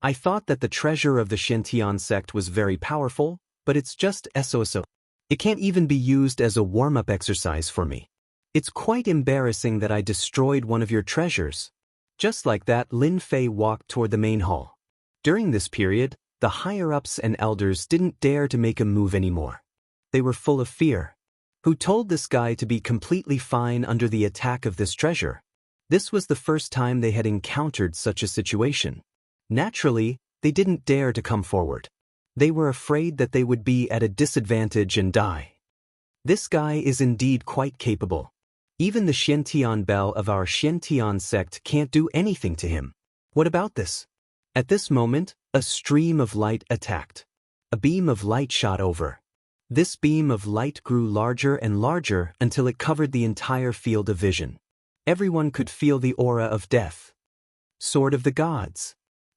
I thought that the treasure of the Xiantian sect was very powerful, but it's just so. It can't even be used as a warm-up exercise for me. It's quite embarrassing that I destroyed one of your treasures. Just like that, Lin Fei walked toward the main hall. During this period, the higher-ups and elders didn't dare to make a move anymore. They were full of fear. Who told this guy to be completely fine under the attack of this treasure? This was the first time they had encountered such a situation. Naturally, they didn't dare to come forward. They were afraid that they would be at a disadvantage and die. This guy is indeed quite capable. Even the Xiantian bell of our Xiantian sect can't do anything to him. What about this? At this moment, a stream of light attacked. A beam of light shot over. This beam of light grew larger and larger until it covered the entire field of vision. Everyone could feel the aura of death. Sword of the Gods.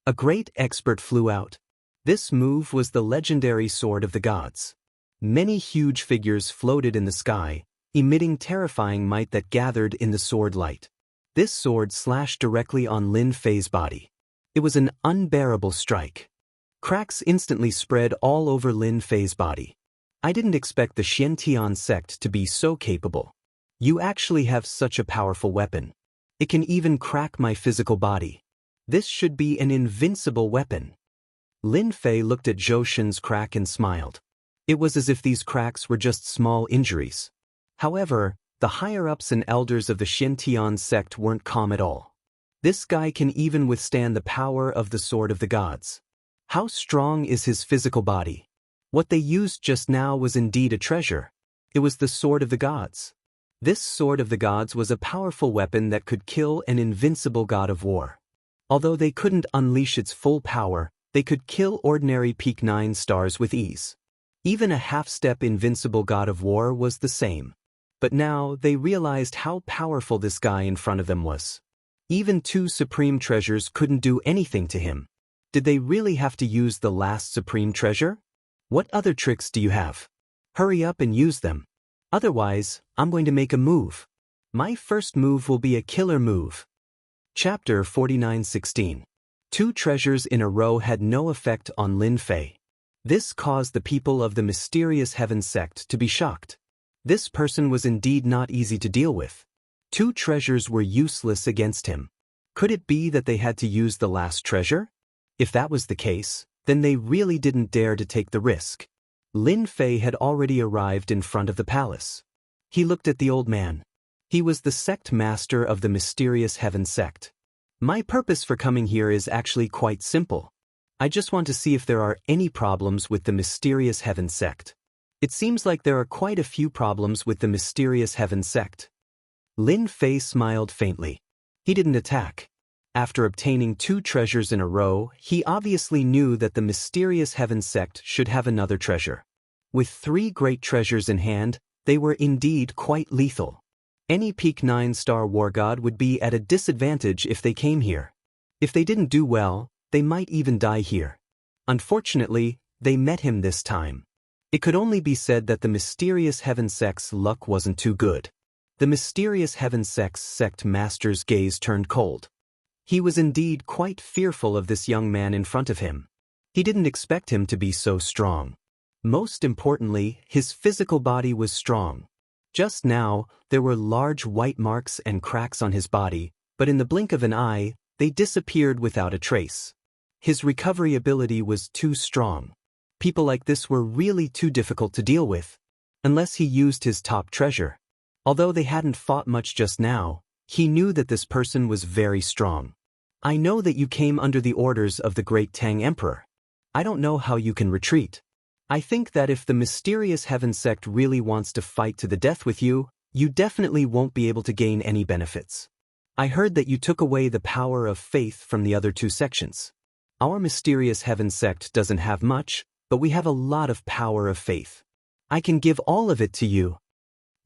A great expert flew out. This move was the legendary Sword of the Gods. Many huge figures floated in the sky, emitting terrifying might that gathered in the sword light. This sword slashed directly on Lin Fei's body. It was an unbearable strike. Cracks instantly spread all over Lin Fei's body. I didn't expect the Xiantian sect to be so capable. You actually have such a powerful weapon. It can even crack my physical body. This should be an invincible weapon. Lin Fei looked at Zhou Shen's crack and smiled. It was as if these cracks were just small injuries. However, the higher-ups and elders of the Xiantian sect weren't calm at all. This guy can even withstand the power of the Sword of the Gods. How strong is his physical body? What they used just now was indeed a treasure. It was the Sword of the Gods. This Sword of the Gods was a powerful weapon that could kill an invincible god of war. Although they couldn't unleash its full power, they could kill ordinary peak 9 stars with ease. Even a half-step invincible god of war was the same. But now they realized how powerful this guy in front of them was. Even 2 supreme treasures couldn't do anything to him. Did they really have to use the last supreme treasure? What other tricks do you have? Hurry up and use them. Otherwise, I'm going to make a move. My first move will be a killer move. Chapter 49:16. 2 treasures in a row had no effect on Lin Fei. This caused the people of the mysterious Heaven sect to be shocked. This person was indeed not easy to deal with. 2 treasures were useless against him. Could it be that they had to use the last treasure? If that was the case, then they really didn't dare to take the risk. Lin Fei had already arrived in front of the palace. He looked at the old man. He was the sect master of the mysterious Heaven sect. My purpose for coming here is actually quite simple. I just want to see if there are any problems with the mysterious Heaven sect. It seems like there are quite a few problems with the mysterious Heaven sect. Lin Fei smiled faintly. He didn't attack. After obtaining 2 treasures in a row, he obviously knew that the mysterious Heaven sect should have another treasure. With 3 great treasures in hand, they were indeed quite lethal. Any peak 9-star war god would be at a disadvantage if they came here. If they didn't do well, they might even die here. Unfortunately, they met him this time. It could only be said that the mysterious Heaven sect's luck wasn't too good. The mysterious Heaven sect's sect master's gaze turned cold. He was indeed quite fearful of this young man in front of him. He didn't expect him to be so strong. Most importantly, his physical body was strong. Just now, there were large white marks and cracks on his body, but in the blink of an eye, they disappeared without a trace. His recovery ability was too strong. People like this were really too difficult to deal with. Unless he used his top treasure. Although they hadn't fought much just now, he knew that this person was very strong. I know that you came under the orders of the great Tang Emperor. I don't know how you can retreat. I think that if the mysterious Heaven sect really wants to fight to the death with you, you definitely won't be able to gain any benefits. I heard that you took away the power of faith from the other two sections. Our mysterious Heaven sect doesn't have much, but we have a lot of power of faith. I can give all of it to you.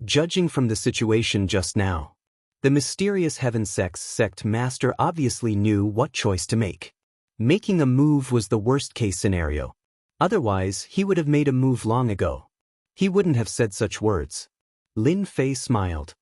Judging from the situation just now, the mysterious Heaven sect master obviously knew what choice to make. Making a move was the worst-case scenario. Otherwise, he would have made a move long ago. He wouldn't have said such words. Lin Fei smiled.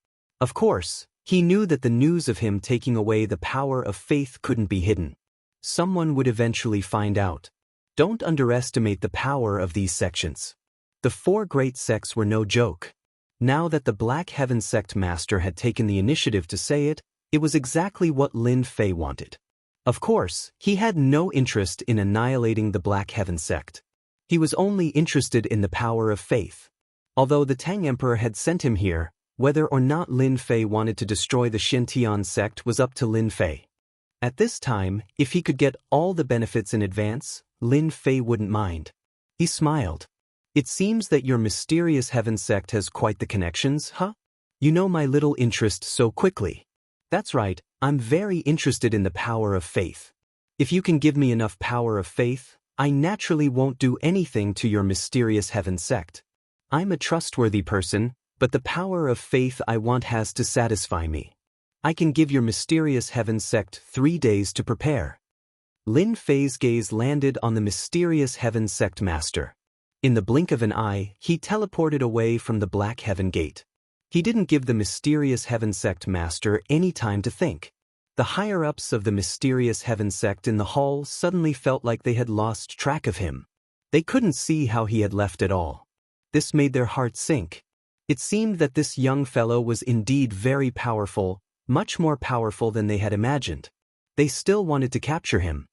Of course, he knew that the news of him taking away the power of faith couldn't be hidden. Someone would eventually find out. Don't underestimate the power of these sections. The four great sects were no joke. Now that the Black Heaven sect master had taken the initiative to say it, it was exactly what Lin Fei wanted. Of course, he had no interest in annihilating the Black Heaven sect. He was only interested in the power of faith. Although the Tang Emperor had sent him here, whether or not Lin Fei wanted to destroy the Xianxia sect was up to Lin Fei. At this time, if he could get all the benefits in advance, Lin Fei wouldn't mind. He smiled. It seems that your mysterious Heaven sect has quite the connections, huh? You know my little interest so quickly. That's right, I'm very interested in the power of faith. If you can give me enough power of faith, I naturally won't do anything to your mysterious Heaven sect. I'm a trustworthy person, but the power of faith I want has to satisfy me. I can give your mysterious Heaven sect 3 days to prepare. Lin Fei's gaze landed on the mysterious Heaven sect master. In the blink of an eye, he teleported away from the Black Heaven gate. He didn't give the mysterious Heaven sect master any time to think. The higher-ups of the mysterious Heaven sect in the hall suddenly felt like they had lost track of him. They couldn't see how he had left at all. This made their hearts sink. It seemed that this young fellow was indeed very powerful, much more powerful than they had imagined. They still wanted to capture him.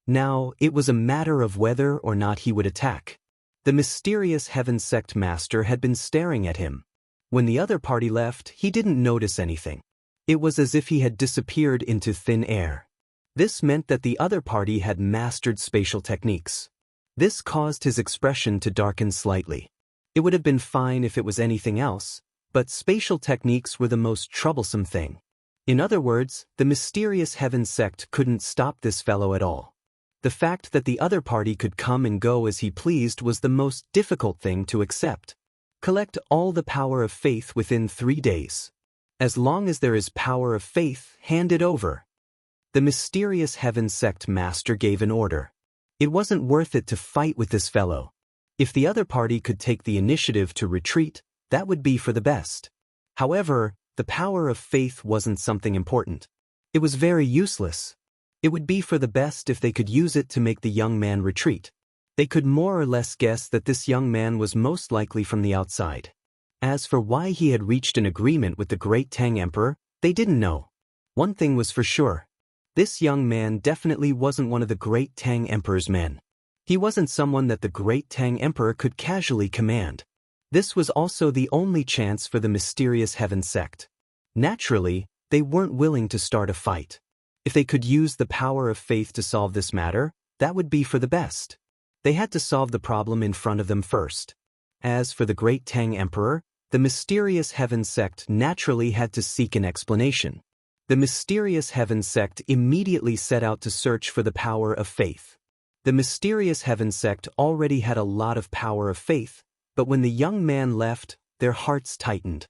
Now, it was a matter of whether or not he would attack. The mysterious Heaven sect master had been staring at him. When the other party left, he didn't notice anything. It was as if he had disappeared into thin air. This meant that the other party had mastered spatial techniques. This caused his expression to darken slightly. It would have been fine if it was anything else, but spatial techniques were the most troublesome thing. In other words, the mysterious Heaven sect couldn't stop this fellow at all. The fact that the other party could come and go as he pleased was the most difficult thing to accept. Collect all the power of faith within 3 days. As long as there is power of faith, hand it over. The mysterious Heaven sect master gave an order. It wasn't worth it to fight with this fellow. If the other party could take the initiative to retreat, that would be for the best. However, the power of faith wasn't something important. It was very useless. It would be for the best if they could use it to make the young man retreat. They could more or less guess that this young man was most likely from the outside. As for why he had reached an agreement with the great Tang Emperor, they didn't know. One thing was for sure. This young man definitely wasn't one of the great Tang Emperor's men. He wasn't someone that the great Tang Emperor could casually command. This was also the only chance for the mysterious Heaven sect. Naturally, they weren't willing to start a fight. If they could use the power of faith to solve this matter, that would be for the best. They had to solve the problem in front of them first. As for the great Tang Emperor, the mysterious Heaven sect naturally had to seek an explanation. The mysterious Heaven sect immediately set out to search for the power of faith. The mysterious Heaven sect already had a lot of power of faith, but when the young man left, their hearts tightened.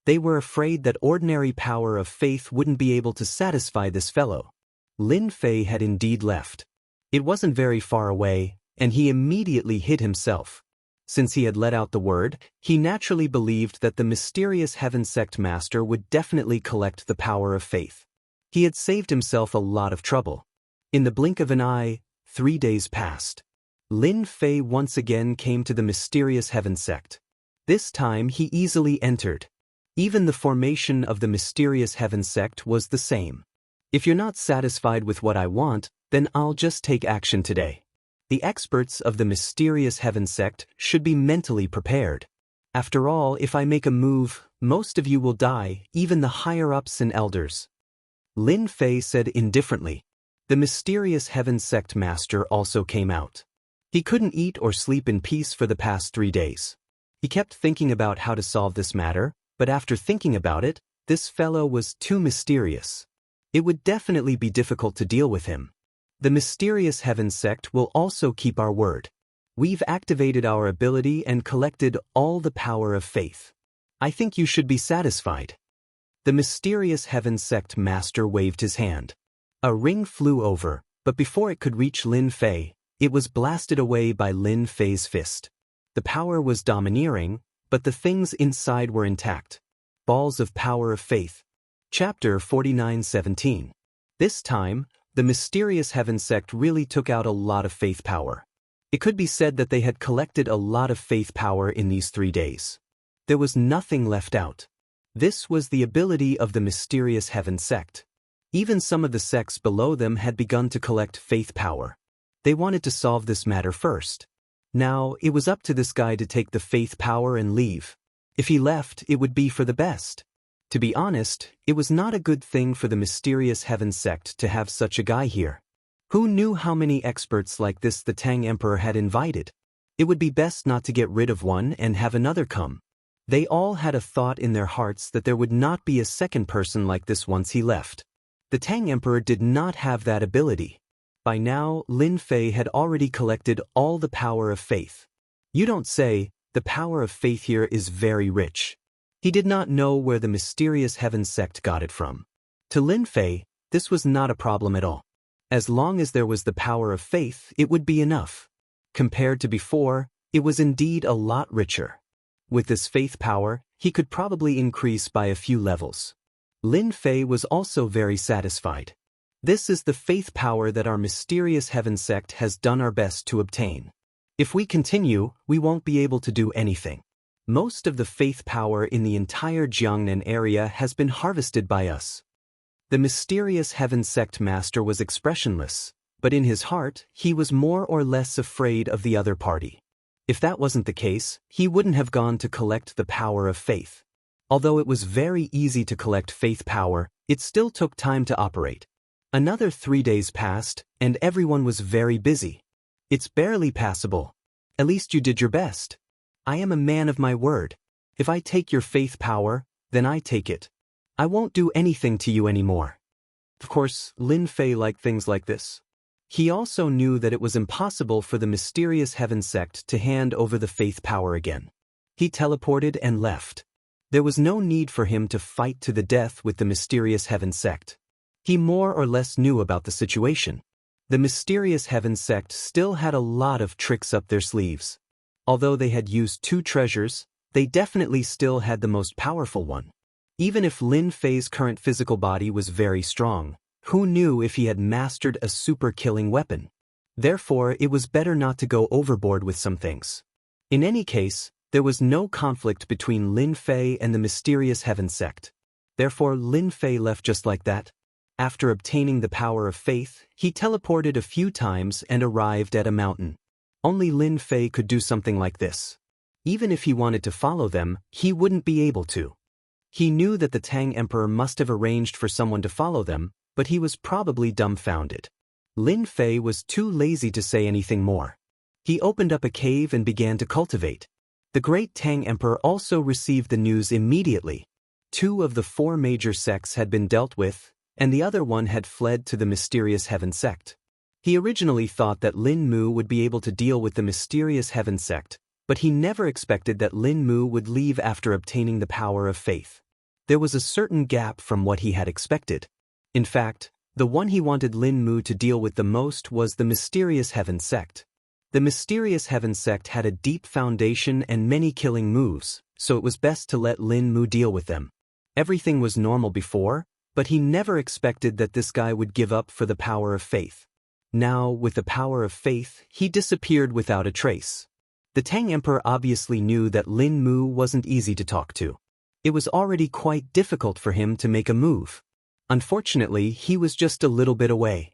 They were afraid that ordinary power of faith wouldn't be able to satisfy this fellow. Lin Fei had indeed left. It wasn't very far away, and he immediately hid himself. Since he had let out the word, he naturally believed that the mysterious Heaven sect master would definitely collect the power of faith. He had saved himself a lot of trouble. In the blink of an eye, 3 days passed. Lin Fei once again came to the mysterious Heaven sect. This time he easily entered. Even the formation of the mysterious Heaven sect was the same. If you're not satisfied with what I want, then I'll just take action today. The experts of the mysterious heaven sect should be mentally prepared. After all, if I make a move, most of you will die, even the higher-ups and elders. Lin Fei said indifferently. The mysterious heaven sect master also came out. He couldn't eat or sleep in peace for the past 3 days. He kept thinking about how to solve this matter, but after thinking about it, this fellow was too mysterious. It would definitely be difficult to deal with him. The mysterious heaven sect will also keep our word. We've activated our ability and collected all the power of faith. I think you should be satisfied. The mysterious heaven sect master waved his hand. A ring flew over, but before it could reach Lin Fei, it was blasted away by Lin Fei's fist. The power was domineering, but the things inside were intact. Balls of power of faith. Chapter 49:17. This time, the mysterious heaven sect really took out a lot of faith power. It could be said that they had collected a lot of faith power in these 3 days. There was nothing left out. This was the ability of the mysterious heaven sect. Even some of the sects below them had begun to collect faith power. They wanted to solve this matter first. Now, it was up to this guy to take the faith power and leave. If he left, it would be for the best. To be honest, it was not a good thing for the mysterious heaven sect to have such a guy here. Who knew how many experts like this the Tang Emperor had invited? It would be best not to get rid of one and have another come. They all had a thought in their hearts that there would not be a second person like this once he left. The Tang Emperor did not have that ability. By now, Lin Fei had already collected all the power of faith. You don't say. The power of faith here is very rich. He did not know where the mysterious heaven sect got it from. To Lin Fei, this was not a problem at all. As long as there was the power of faith, it would be enough. Compared to before, it was indeed a lot richer. With this faith power, he could probably increase by a few levels. Lin Fei was also very satisfied. This is the faith power that our mysterious heaven sect has done our best to obtain. If we continue, we won't be able to do anything. Most of the faith power in the entire Jiangnan area has been harvested by us. The mysterious heaven sect master was expressionless, but in his heart, he was more or less afraid of the other party. If that wasn't the case, he wouldn't have gone to collect the power of faith. Although it was very easy to collect faith power, it still took time to operate. Another 3 days passed, and everyone was very busy. It's barely passable. At least you did your best. I am a man of my word. If I take your faith power, then I take it. I won't do anything to you anymore. Of course, Lin Fei liked things like this. He also knew that it was impossible for the mysterious heaven sect to hand over the faith power again. He teleported and left. There was no need for him to fight to the death with the mysterious heaven sect. He more or less knew about the situation. The mysterious heaven sect still had a lot of tricks up their sleeves. Although they had used 2 treasures, they definitely still had the most powerful one. Even if Lin Fei's current physical body was very strong, who knew if he had mastered a super-killing weapon? Therefore, it was better not to go overboard with some things. In any case, there was no conflict between Lin Fei and the mysterious heaven sect. Therefore, Lin Fei left just like that. After obtaining the power of faith, he teleported a few times and arrived at a mountain. Only Lin Fei could do something like this. Even if he wanted to follow them, he wouldn't be able to. He knew that the Tang Emperor must have arranged for someone to follow them, but he was probably dumbfounded. Lin Fei was too lazy to say anything more. He opened up a cave and began to cultivate. The great Tang Emperor also received the news immediately. 2 of the 4 major sects had been dealt with, and the other one had fled to the mysterious heaven sect. He originally thought that Lin Mu would be able to deal with the mysterious heaven sect, but he never expected that Lin Mu would leave after obtaining the power of faith. There was a certain gap from what he had expected. In fact, the one he wanted Lin Mu to deal with the most was the mysterious heaven sect. The mysterious heaven sect had a deep foundation and many killing moves, so it was best to let Lin Mu deal with them. Everything was normal before, but he never expected that this guy would give up for the power of faith. Now, with the power of faith, he disappeared without a trace. The Tang Emperor obviously knew that Lin Mu wasn't easy to talk to. It was already quite difficult for him to make a move. Unfortunately, he was just a little bit away.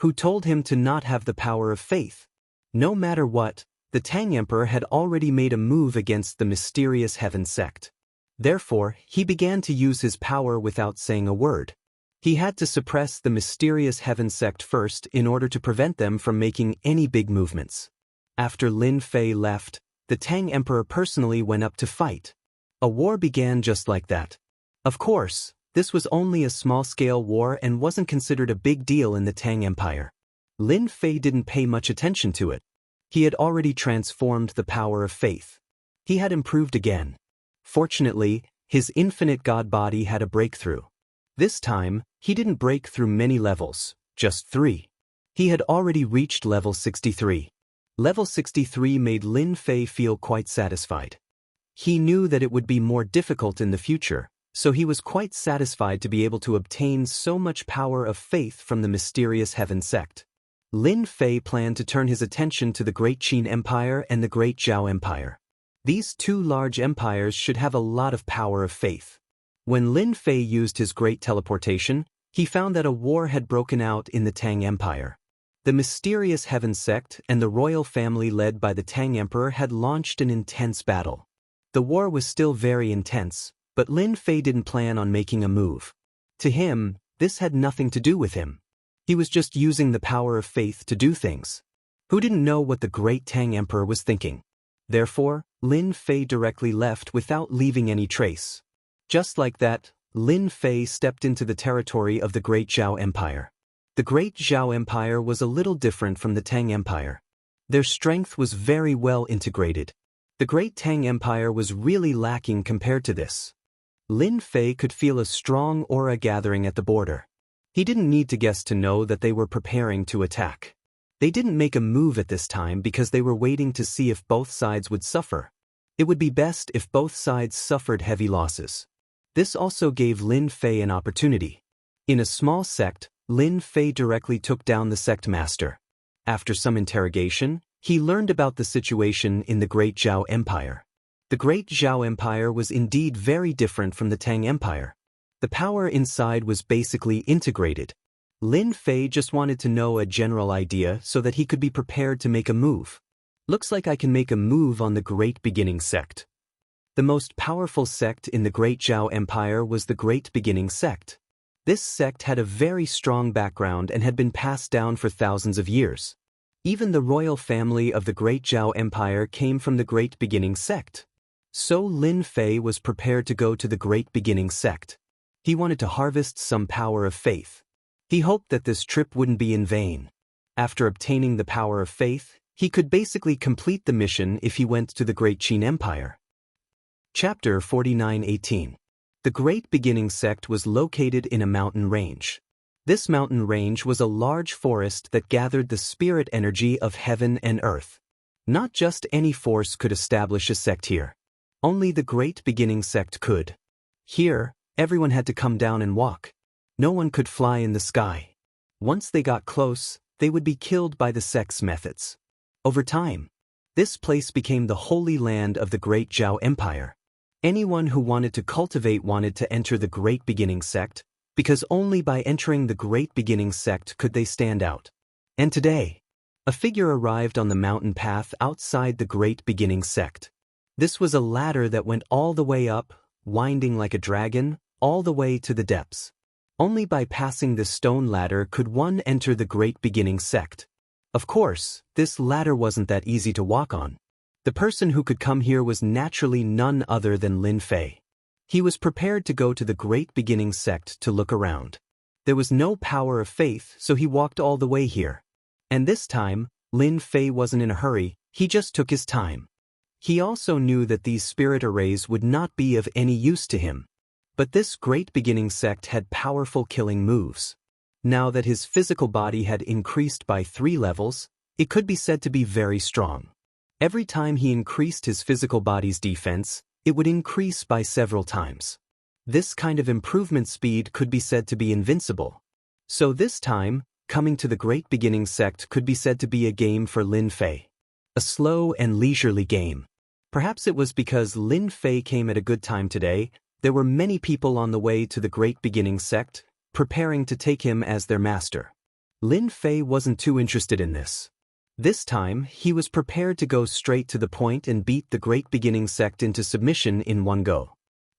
Who told him to not have the power of faith? No matter what, the Tang Emperor had already made a move against the mysterious Heaven sect. Therefore, he began to use his power without saying a word. He had to suppress the mysterious Heaven sect first in order to prevent them from making any big movements. After Lin Fei left, the Tang Emperor personally went up to fight. A war began just like that. Of course, this was only a small-scale war and wasn't considered a big deal in the Tang Empire. Lin Fei didn't pay much attention to it. He had already transformed the power of faith. He had improved again. Fortunately, his infinite god body had a breakthrough. This time, he didn't break through many levels, just 3. He had already reached level 63. Level 63 made Lin Fei feel quite satisfied. He knew that it would be more difficult in the future, so he was quite satisfied to be able to obtain so much power of faith from the mysterious Heaven sect. Lin Fei planned to turn his attention to the Great Qin Empire and the Great Zhao Empire. These two large empires should have a lot of power of faith. When Lin Fei used his great teleportation, he found that a war had broken out in the Tang Empire. The mysterious Heaven sect and the royal family led by the Tang Emperor had launched an intense battle. The war was still very intense, but Lin Fei didn't plan on making a move. To him, this had nothing to do with him. He was just using the power of faith to do things. Who didn't know what the great Tang Emperor was thinking? Therefore, Lin Fei directly left without leaving any trace. Just like that, Lin Fei stepped into the territory of the Great Zhao Empire. The Great Zhao Empire was a little different from the Tang Empire. Their strength was very well integrated. The Great Tang Empire was really lacking compared to this. Lin Fei could feel a strong aura gathering at the border. He didn't need to guess to know that they were preparing to attack. They didn't make a move at this time because they were waiting to see if both sides would suffer. It would be best if both sides suffered heavy losses. This also gave Lin Fei an opportunity. In a small sect, Lin Fei directly took down the sect master. After some interrogation, he learned about the situation in the Great Zhao Empire. The Great Zhao Empire was indeed very different from the Tang Empire. The power inside was basically integrated. Lin Fei just wanted to know a general idea so that he could be prepared to make a move. Looks like I can make a move on the Great Beginning sect. The most powerful sect in the Great Zhao Empire was the Great Beginning sect. This sect had a very strong background and had been passed down for thousands of years. Even the royal family of the Great Zhao Empire came from the Great Beginning sect. So Lin Fei was prepared to go to the Great Beginning sect. He wanted to harvest some power of faith. He hoped that this trip wouldn't be in vain. After obtaining the power of faith, he could basically complete the mission if he went to the Great Qin Empire. Chapter 49:18. The Great Beginning sect was located in a mountain range. This mountain range was a large forest that gathered the spirit energy of heaven and earth. Not just any force could establish a sect here. Only the Great Beginning sect could. Here, everyone had to come down and walk. No one could fly in the sky. Once they got close, they would be killed by the sect's methods. Over time, this place became the holy land of the Great Zhao Empire. Anyone who wanted to cultivate wanted to enter the Great Beginning sect, because only by entering the Great Beginning sect could they stand out. And today, a figure arrived on the mountain path outside the Great Beginning sect. This was a ladder that went all the way up, winding like a dragon, all the way to the depths. Only by passing this stone ladder could one enter the Great Beginning sect. Of course, this ladder wasn't that easy to walk on. The person who could come here was naturally none other than Lin Fei. He was prepared to go to the Great Beginning sect to look around. There was no power of faith, so he walked all the way here. And this time, Lin Fei wasn't in a hurry, he just took his time. He also knew that these spirit arrays would not be of any use to him. But this Great Beginning sect had powerful killing moves. Now that his physical body had increased by 3 levels, it could be said to be very strong. Every time he increased his physical body's defense, it would increase by several times. This kind of improvement speed could be said to be invincible. So this time, coming to the Great Beginning sect could be said to be a game for Lin Fei. A slow and leisurely game. Perhaps it was because Lin Fei came at a good time today. There were many people on the way to the Great Beginning sect, preparing to take him as their master. Lin Fei wasn't too interested in this. This time, he was prepared to go straight to the point and beat the Great Beginning sect into submission in one go.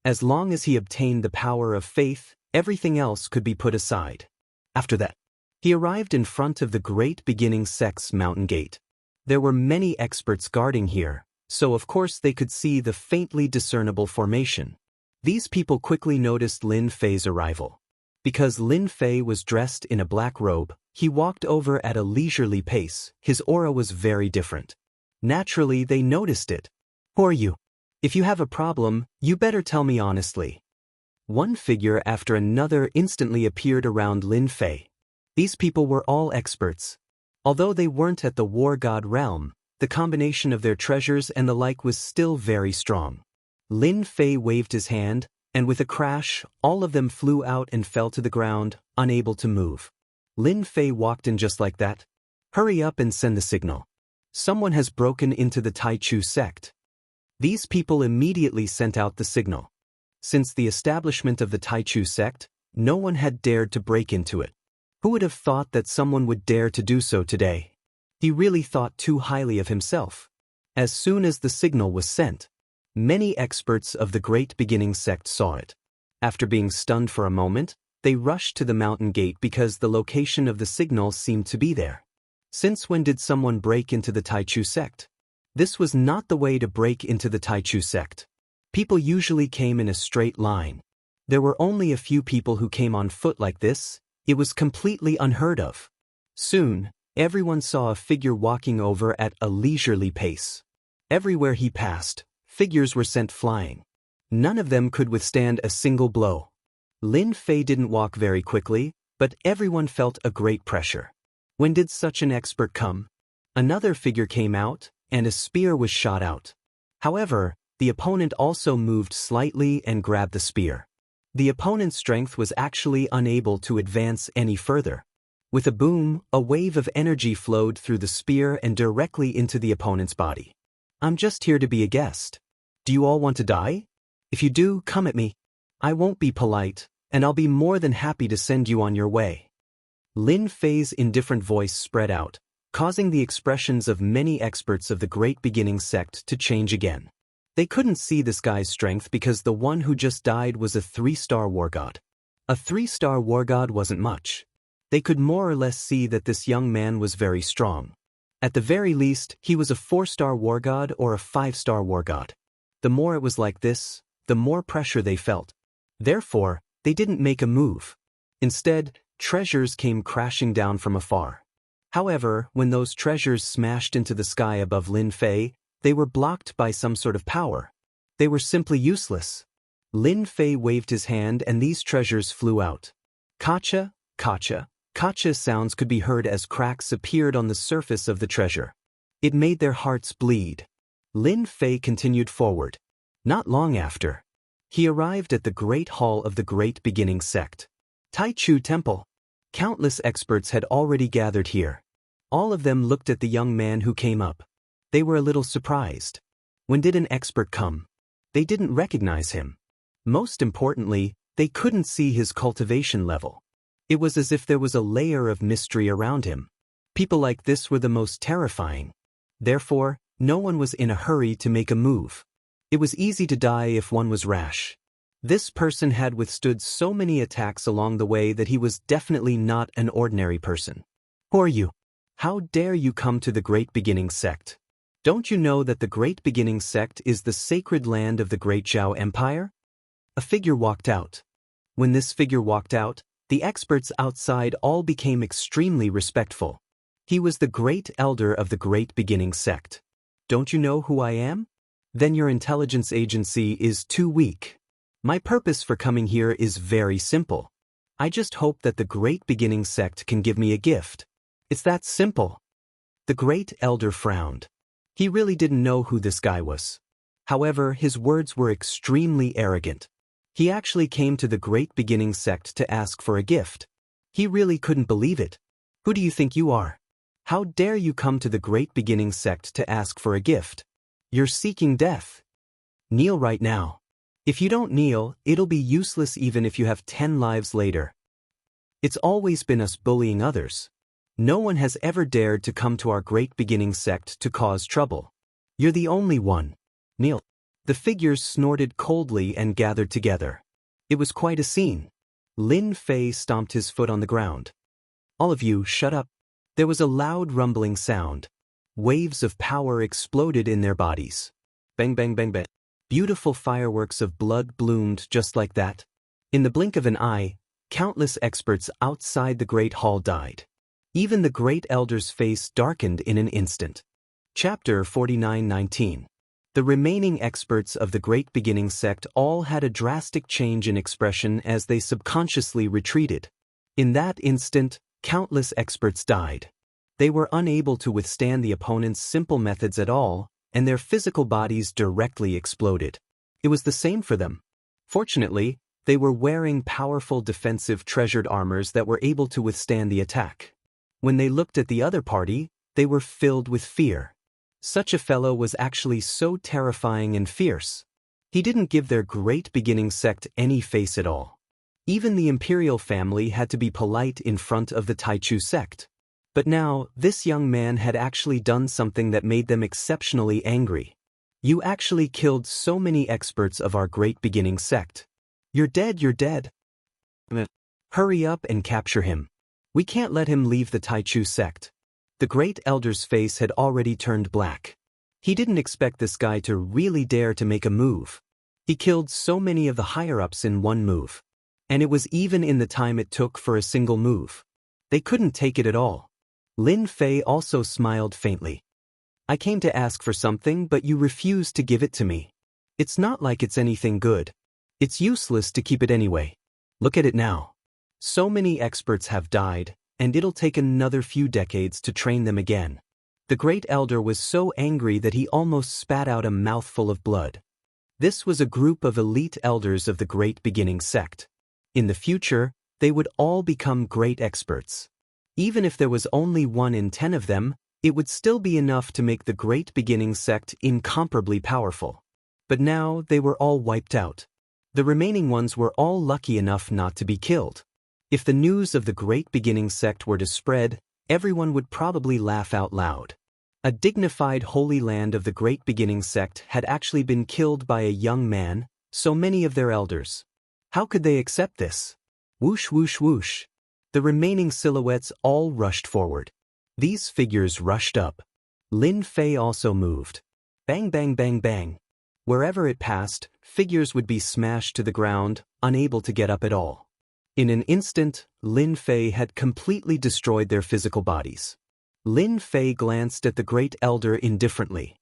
As long as he obtained the power of faith, everything else could be put aside. After that, he arrived in front of the Great Beginning sect's mountain gate. There were many experts guarding here, so of course they could see the faintly discernible formation. These people quickly noticed Lin Fei's arrival. Because Lin Fei was dressed in a black robe, he walked over at a leisurely pace. His aura was very different. Naturally, they noticed it. "Who are you? If you have a problem, you better tell me honestly." One figure after another instantly appeared around Lin Fei. These people were all experts. Although they weren't at the war god realm, the combination of their treasures and the like was still very strong. Lin Fei waved his hand, and with a crash, all of them flew out and fell to the ground, unable to move. Lin Fei walked in just like that. "Hurry up and send the signal. Someone has broken into the Taichu sect." These people immediately sent out the signal. Since the establishment of the Taichu sect, no one had dared to break into it. Who would have thought that someone would dare to do so today? He really thought too highly of himself. As soon as the signal was sent, many experts of the Great Beginning sect saw it. After being stunned for a moment, they rushed to the mountain gate because the location of the signal seemed to be there. Since when did someone break into the Taichu sect? This was not the way to break into the Taichu sect. People usually came in a straight line. There were only a few people who came on foot like this. It was completely unheard of. Soon, everyone saw a figure walking over at a leisurely pace. Everywhere he passed, figures were sent flying. None of them could withstand a single blow. Lin Fei didn't walk very quickly, but everyone felt a great pressure. When did such an expert come? Another figure came out, and a spear was shot out. However, the opponent also moved slightly and grabbed the spear. The opponent's strength was actually unable to advance any further. With a boom, a wave of energy flowed through the spear and directly into the opponent's body. "I'm just here to be a guest. Do you all want to die? If you do, come at me. I won't be polite, and I'll be more than happy to send you on your way." Lin Fei's indifferent voice spread out, causing the expressions of many experts of the Great Beginning sect to change again. They couldn't see this guy's strength because the one who just died was a 3-star war god. A 3-star war god wasn't much. They could more or less see that this young man was very strong. At the very least, he was a 4-star war god or a 5-star war god. The more it was like this, the more pressure they felt. Therefore, they didn't make a move. Instead, treasures came crashing down from afar. However, when those treasures smashed into the sky above Lin Fei, they were blocked by some sort of power. They were simply useless. Lin Fei waved his hand and these treasures flew out. Kacha, kacha, kacha sounds could be heard as cracks appeared on the surface of the treasure. It made their hearts bleed. Lin Fei continued forward. Not long after, he arrived at the Great Hall of the Great Beginning sect. Taichu Temple. Countless experts had already gathered here. All of them looked at the young man who came up. They were a little surprised. When did an expert come? They didn't recognize him. Most importantly, they couldn't see his cultivation level. It was as if there was a layer of mystery around him. People like this were the most terrifying. Therefore, no one was in a hurry to make a move. It was easy to die if one was rash. This person had withstood so many attacks along the way that he was definitely not an ordinary person. "Who are you? How dare you come to the Great Beginning sect? Don't you know that the Great Beginning sect is the sacred land of the Great Zhao Empire?" A figure walked out. When this figure walked out, the experts outside all became extremely respectful. He was the great elder of the Great Beginning sect. "Don't you know who I am? Then your intelligence agency is too weak. My purpose for coming here is very simple. I just hope that the Great Beginning sect can give me a gift. It's that simple." The great elder frowned. He really didn't know who this guy was. However, his words were extremely arrogant. He actually came to the Great Beginning sect to ask for a gift. He really couldn't believe it. "Who do you think you are? How dare you come to the Great Beginning sect to ask for a gift? You're seeking death. Kneel right now. If you don't kneel, it'll be useless even if you have 10 lives later. It's always been us bullying others. No one has ever dared to come to our great beginning sect to cause trouble. You're the only one. Kneel. The figures snorted coldly and gathered together. It was quite a scene. Lin Fei stomped his foot on the ground. All of you, shut up. There was a loud rumbling sound. Waves of power exploded in their bodies. Bang bang bang bang. Beautiful fireworks of blood bloomed just like that. In the blink of an eye, countless experts outside the Great Hall died. Even the Great Elder's face darkened in an instant. Chapter 49:19. The remaining experts of the Great Beginning sect all had a drastic change in expression as they subconsciously retreated. In that instant, countless experts died. They were unable to withstand the opponent's simple methods at all, and their physical bodies directly exploded. It was the same for them. Fortunately, they were wearing powerful defensive treasured armors that were able to withstand the attack. When they looked at the other party, they were filled with fear. Such a fellow was actually so terrifying and fierce. He didn't give their Great Beginning sect any face at all. Even the imperial family had to be polite in front of the Taichu sect. But now, this young man had actually done something that made them exceptionally angry. You actually killed so many experts of our Great Beginning sect. You're dead, you're dead. Hurry up and capture him. We can't let him leave the Taichu sect. The Great Elder's face had already turned black. He didn't expect this guy to really dare to make a move. He killed so many of the higher-ups in one move. And it was even in the time it took for a single move. They couldn't take it at all. Lin Fei also smiled faintly. I came to ask for something, but you refused to give it to me. It's not like it's anything good. It's useless to keep it anyway. Look at it now. So many experts have died, and it'll take another few decades to train them again. The Great Elder was so angry that he almost spat out a mouthful of blood. This was a group of elite elders of the Great Beginning sect. In the future, they would all become great experts. Even if there was only 1 in 10 of them, it would still be enough to make the Great Beginning sect incomparably powerful. But now they were all wiped out. The remaining ones were all lucky enough not to be killed. If the news of the Great Beginning sect were to spread, everyone would probably laugh out loud. A dignified Holy Land of the Great Beginning sect had actually been killed by a young man, so many of their elders. How could they accept this? Whoosh whoosh whoosh. The remaining silhouettes all rushed forward. These figures rushed up. Lin Fei also moved. Bang bang bang bang. Wherever it passed, figures would be smashed to the ground, unable to get up at all. In an instant, Lin Fei had completely destroyed their physical bodies. Lin Fei glanced at the Great Elder indifferently.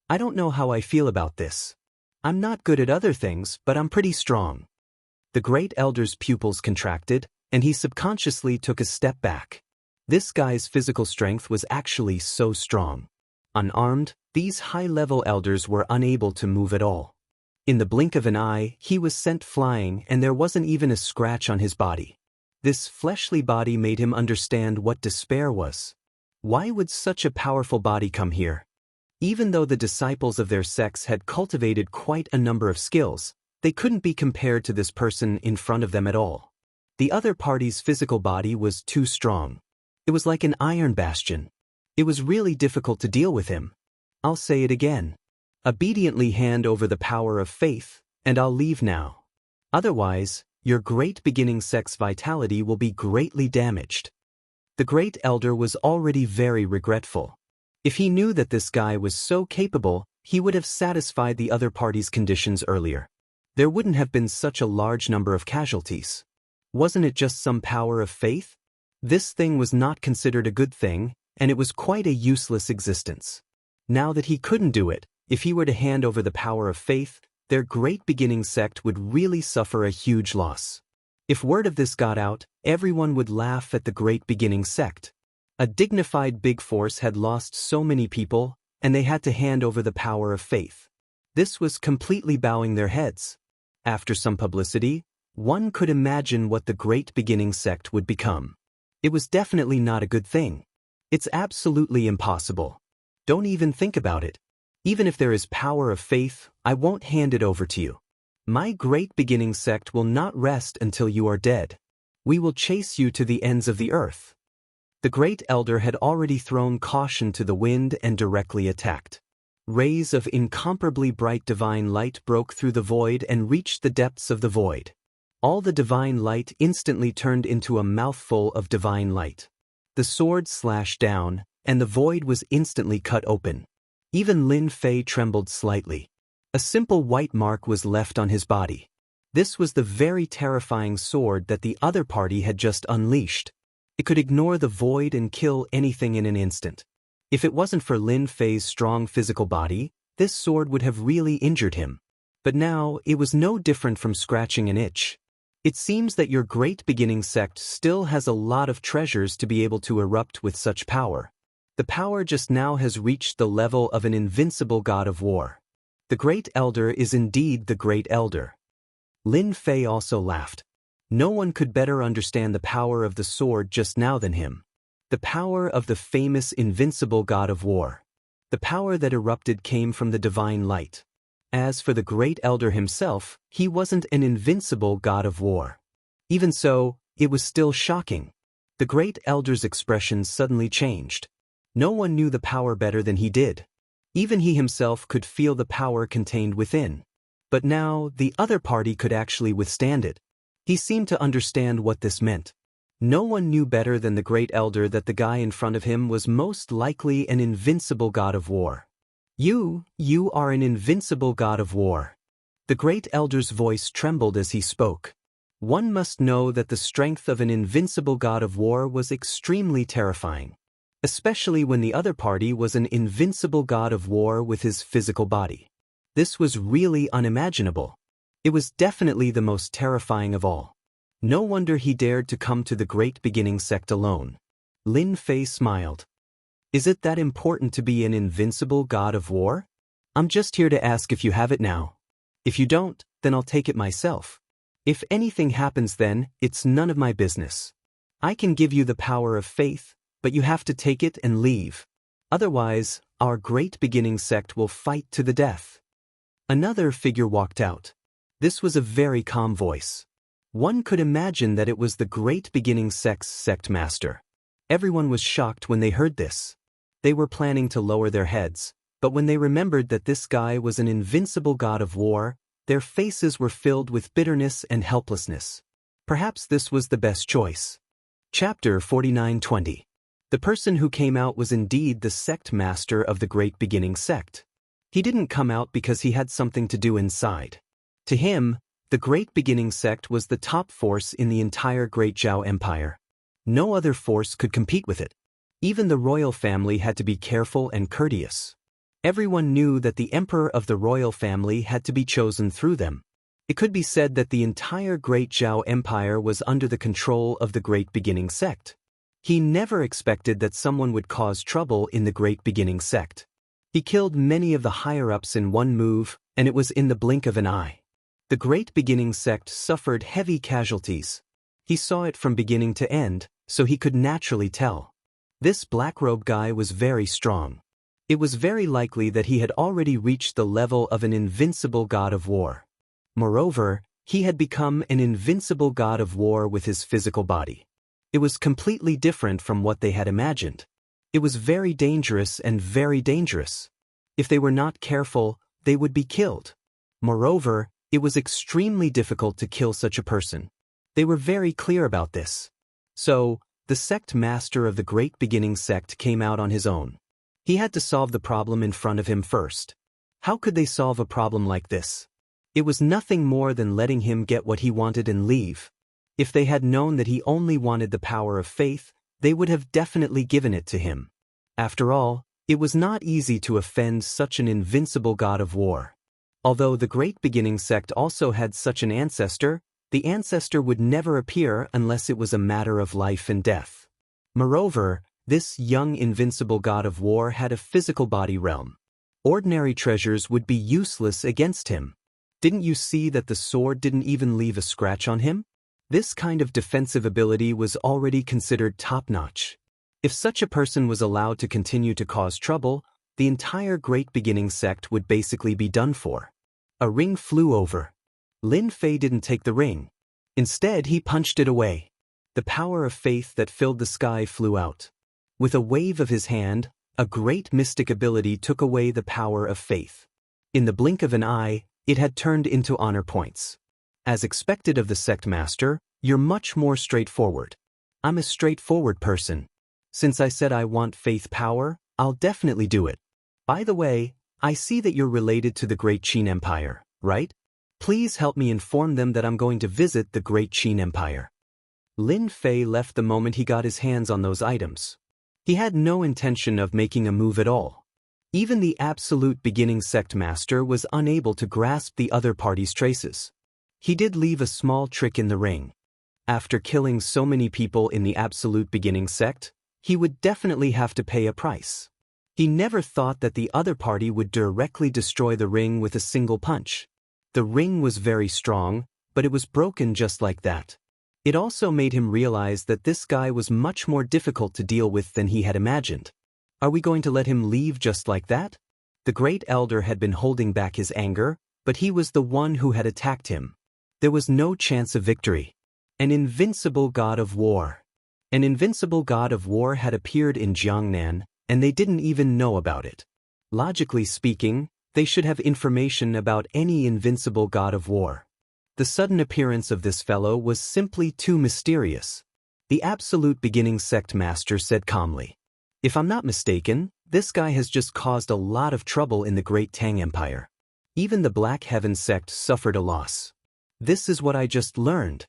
I don't know how I feel about this. I'm not good at other things, but I'm pretty strong. The Great Elder's pupils contracted, and he subconsciously took a step back. This guy's physical strength was actually so strong. Unarmed, these high-level elders were unable to move at all. In the blink of an eye, he was sent flying, and there wasn't even a scratch on his body. This fleshly body made him understand what despair was. Why would such a powerful body come here? Even though the disciples of their sects had cultivated quite a number of skills, they couldn't be compared to this person in front of them at all. The other party's physical body was too strong. It was like an iron bastion. It was really difficult to deal with him. I'll say it again. Obediently hand over the power of faith, and I'll leave now. Otherwise, your Great Beginning sect's vitality will be greatly damaged. The Great Elder was already very regretful. If he knew that this guy was so capable, he would have satisfied the other party's conditions earlier. There wouldn't have been such a large number of casualties. Wasn't it just some power of faith? This thing was not considered a good thing, and it was quite a useless existence. Now that he couldn't do it, if he were to hand over the power of faith, their Great Beginning sect would really suffer a huge loss. If word of this got out, everyone would laugh at the Great Beginning sect. A dignified big force had lost so many people, and they had to hand over the power of faith. This was completely bowing their heads. After some publicity, one could imagine what the Great Beginning sect would become. It was definitely not a good thing. It's absolutely impossible. Don't even think about it. Even if there is power of faith, I won't hand it over to you. My Great Beginning sect will not rest until you are dead. We will chase you to the ends of the earth. The Great Elder had already thrown caution to the wind and directly attacked. Rays of incomparably bright divine light broke through the void and reached the depths of the void. All the divine light instantly turned into a mouthful of divine light. The sword slashed down, and the void was instantly cut open. Even Lin Fei trembled slightly. A simple white mark was left on his body. This was the very terrifying sword that the other party had just unleashed. It could ignore the void and kill anything in an instant. If it wasn't for Lin Fei's strong physical body, this sword would have really injured him. But now, it was no different from scratching an itch. It seems that your great beginning sect still has a lot of treasures to be able to erupt with such power. The power just now has reached the level of an invincible god of war. The Great Elder is indeed the Great Elder. Lin Fei also laughed. No one could better understand the power of the sword just now than him. The power of the famous invincible god of war. The power that erupted came from the divine light. As for the Great Elder himself, he wasn't an invincible god of war. Even so, it was still shocking. The Great Elder's expression suddenly changed. No one knew the power better than he did. Even he himself could feel the power contained within. But now, the other party could actually withstand it. He seemed to understand what this meant. No one knew better than the Great Elder that the guy in front of him was most likely an invincible god of war. You are an invincible god of war. The Great Elder's voice trembled as he spoke. One must know that the strength of an invincible god of war was extremely terrifying, especially when the other party was an invincible god of war with his physical body. This was really unimaginable. It was definitely the most terrifying of all. No wonder he dared to come to the Great Beginning sect alone. Lin Fei smiled. Is it that important to be an invincible god of war? I'm just here to ask if you have it now. If you don't, then I'll take it myself. If anything happens then, it's none of my business. I can give you the power of faith, but you have to take it and leave. Otherwise, our Great Beginning sect will fight to the death. Another figure walked out. This was a very calm voice. One could imagine that it was the Great Beginning sect's sect master. Everyone was shocked when they heard this. They were planning to lower their heads, but when they remembered that this guy was an invincible god of war, their faces were filled with bitterness and helplessness. Perhaps this was the best choice. Chapter 49:20. The person who came out was indeed the sect master of the Great Beginning sect. He didn't come out because he had something to do inside. To him, the Great Beginning sect was the top force in the entire Great Zhao Empire. No other force could compete with it. Even the royal family had to be careful and courteous. Everyone knew that the emperor of the royal family had to be chosen through them. It could be said that the entire Great Zhao Empire was under the control of the Great Beginning sect. He never expected that someone would cause trouble in the Great Beginning sect. He killed many of the higher-ups in one move, and it was in the blink of an eye. The Great Beginning sect suffered heavy casualties. He saw it from beginning to end, so he could naturally tell. This black-robe guy was very strong. It was very likely that he had already reached the level of an invincible god of war. Moreover, he had become an invincible god of war with his physical body. It was completely different from what they had imagined. It was very dangerous and very dangerous. If they were not careful, they would be killed. Moreover, it was extremely difficult to kill such a person. They were very clear about this. So, the sect master of the Great Beginning sect came out on his own. He had to solve the problem in front of him first. How could they solve a problem like this? It was nothing more than letting him get what he wanted and leave. If they had known that he only wanted the power of faith, they would have definitely given it to him. After all, it was not easy to offend such an invincible god of war. Although the Great Beginning sect also had such an ancestor, the ancestor would never appear unless it was a matter of life and death. Moreover, this young invincible god of war had a physical body realm. Ordinary treasures would be useless against him. Didn't you see that the sword didn't even leave a scratch on him? This kind of defensive ability was already considered top-notch. If such a person was allowed to continue to cause trouble, the entire Great Beginning sect would basically be done for. A ring flew over. Lin Fei didn't take the ring. Instead, he punched it away. The power of faith that filled the sky flew out. With a wave of his hand, a great mystic ability took away the power of faith. In the blink of an eye, it had turned into honor points. As expected of the sect master, you're much more straightforward. I'm a straightforward person. Since I said I want faith power, I'll definitely do it. By the way, I see that you're related to the Great Qin Empire, right? Please help me inform them that I'm going to visit the Great Qin Empire. Lin Fei left the moment he got his hands on those items. He had no intention of making a move at all. Even the absolute beginning sect master was unable to grasp the other party's traces. He did leave a small trick in the ring. After killing so many people in the absolute beginning sect, he would definitely have to pay a price. He never thought that the other party would directly destroy the ring with a single punch. The ring was very strong, but it was broken just like that. It also made him realize that this guy was much more difficult to deal with than he had imagined. Are we going to let him leave just like that? The great elder had been holding back his anger, but he was the one who had attacked him. There was no chance of victory. An invincible god of war. An invincible god of war had appeared in Jiangnan, and they didn't even know about it. Logically speaking, they should have information about any invincible god of war. The sudden appearance of this fellow was simply too mysterious. The absolute beginning sect master said calmly, "If I'm not mistaken, this guy has just caused a lot of trouble in the Great Tang Empire. Even the Black Heaven sect suffered a loss. This is what I just learned."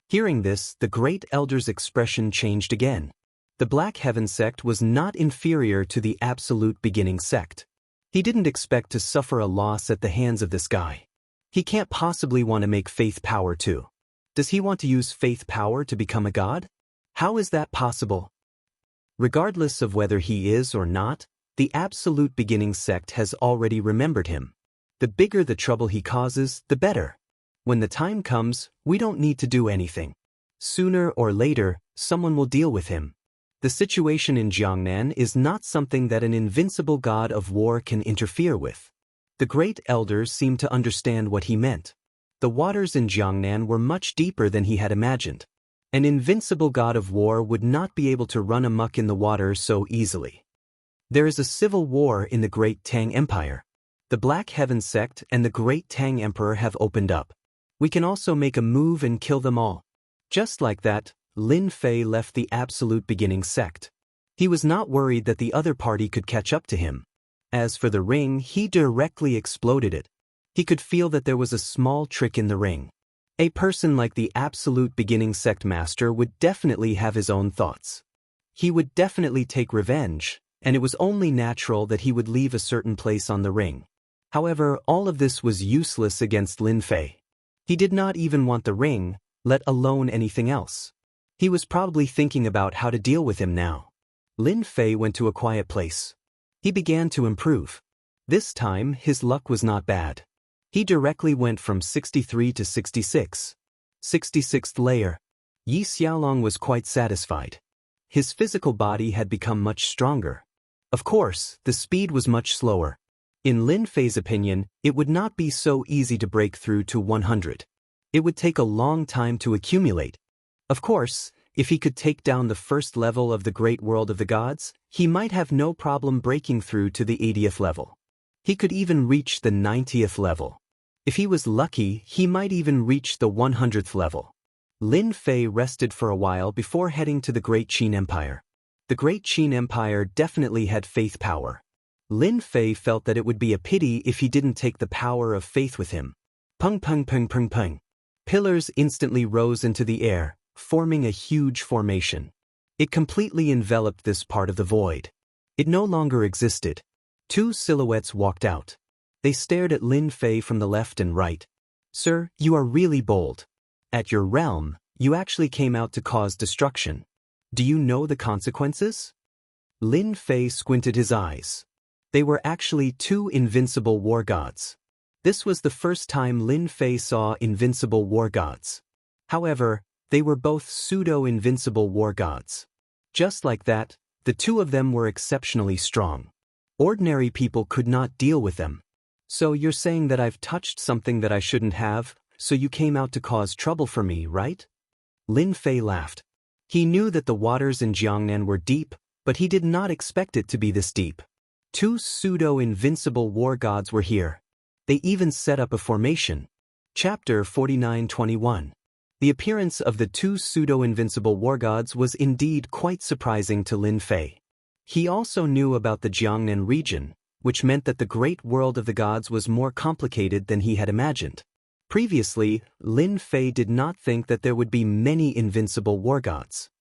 Hearing this, the great elder's expression changed again. The Black Heaven sect was not inferior to the absolute beginning sect. He didn't expect to suffer a loss at the hands of this guy. He can't possibly want to make faith power too. Does he want to use faith power to become a god? How is that possible? Regardless of whether he is or not, the absolute beginning sect has already remembered him. The bigger the trouble he causes, the better. When the time comes, we don't need to do anything. Sooner or later, someone will deal with him. The situation in Jiangnan is not something that an invincible god of war can interfere with. The great elders seemed to understand what he meant. The waters in Jiangnan were much deeper than he had imagined. An invincible god of war would not be able to run amok in the water so easily. There is a civil war in the Great Tang Empire. The Black Heaven sect and the Great Tang Emperor have opened up. We can also make a move and kill them all. Just like that, Lin Fei left the absolute beginning sect. He was not worried that the other party could catch up to him. As for the ring, he directly exploded it. He could feel that there was a small trick in the ring. A person like the absolute beginning sect master would definitely have his own thoughts. He would definitely take revenge, and it was only natural that he would leave a certain place on the ring. However, all of this was useless against Lin Fei. He did not even want the ring, let alone anything else. He was probably thinking about how to deal with him now. Lin Fei went to a quiet place. He began to improve. This time, his luck was not bad. He directly went from 63 to 66. 66th layer. Yi Xiaolong was quite satisfied. His physical body had become much stronger. Of course, the speed was much slower. In Lin Fei's opinion, it would not be so easy to break through to 100. It would take a long time to accumulate. Of course, if he could take down the first level of the great world of the gods, he might have no problem breaking through to the 80th level. He could even reach the 90th level. If he was lucky, he might even reach the 100th level. Lin Fei rested for a while before heading to the Great Qin Empire. The Great Qin Empire definitely had faith power. Lin Fei felt that it would be a pity if he didn't take the power of faith with him. Pung pung pung pung pung. Pillars instantly rose into the air, forming a huge formation. It completely enveloped this part of the void. It no longer existed. Two silhouettes walked out. They stared at Lin Fei from the left and right. "Sir, you are really bold. At your realm, you actually came out to cause destruction. Do you know the consequences?" Lin Fei squinted his eyes. They were actually two invincible war gods. This was the first time Lin Fei saw invincible war gods. However, they were both pseudo-invincible war gods. Just like that, the two of them were exceptionally strong. Ordinary people could not deal with them. "So you're saying that I've touched something that I shouldn't have, so you came out to cause trouble for me, right?" Lin Fei laughed. He knew that the waters in Jiangnan were deep, but he did not expect it to be this deep. 2 pseudo-invincible war gods were here. They even set up a formation. Chapter 49:21. The appearance of the 2 pseudo-invincible war gods was indeed quite surprising to Lin Fei. He also knew about the Jiangnan region, which meant that the great world of the gods was more complicated than he had imagined. Previously, Lin Fei did not think that there would be many invincible war gods.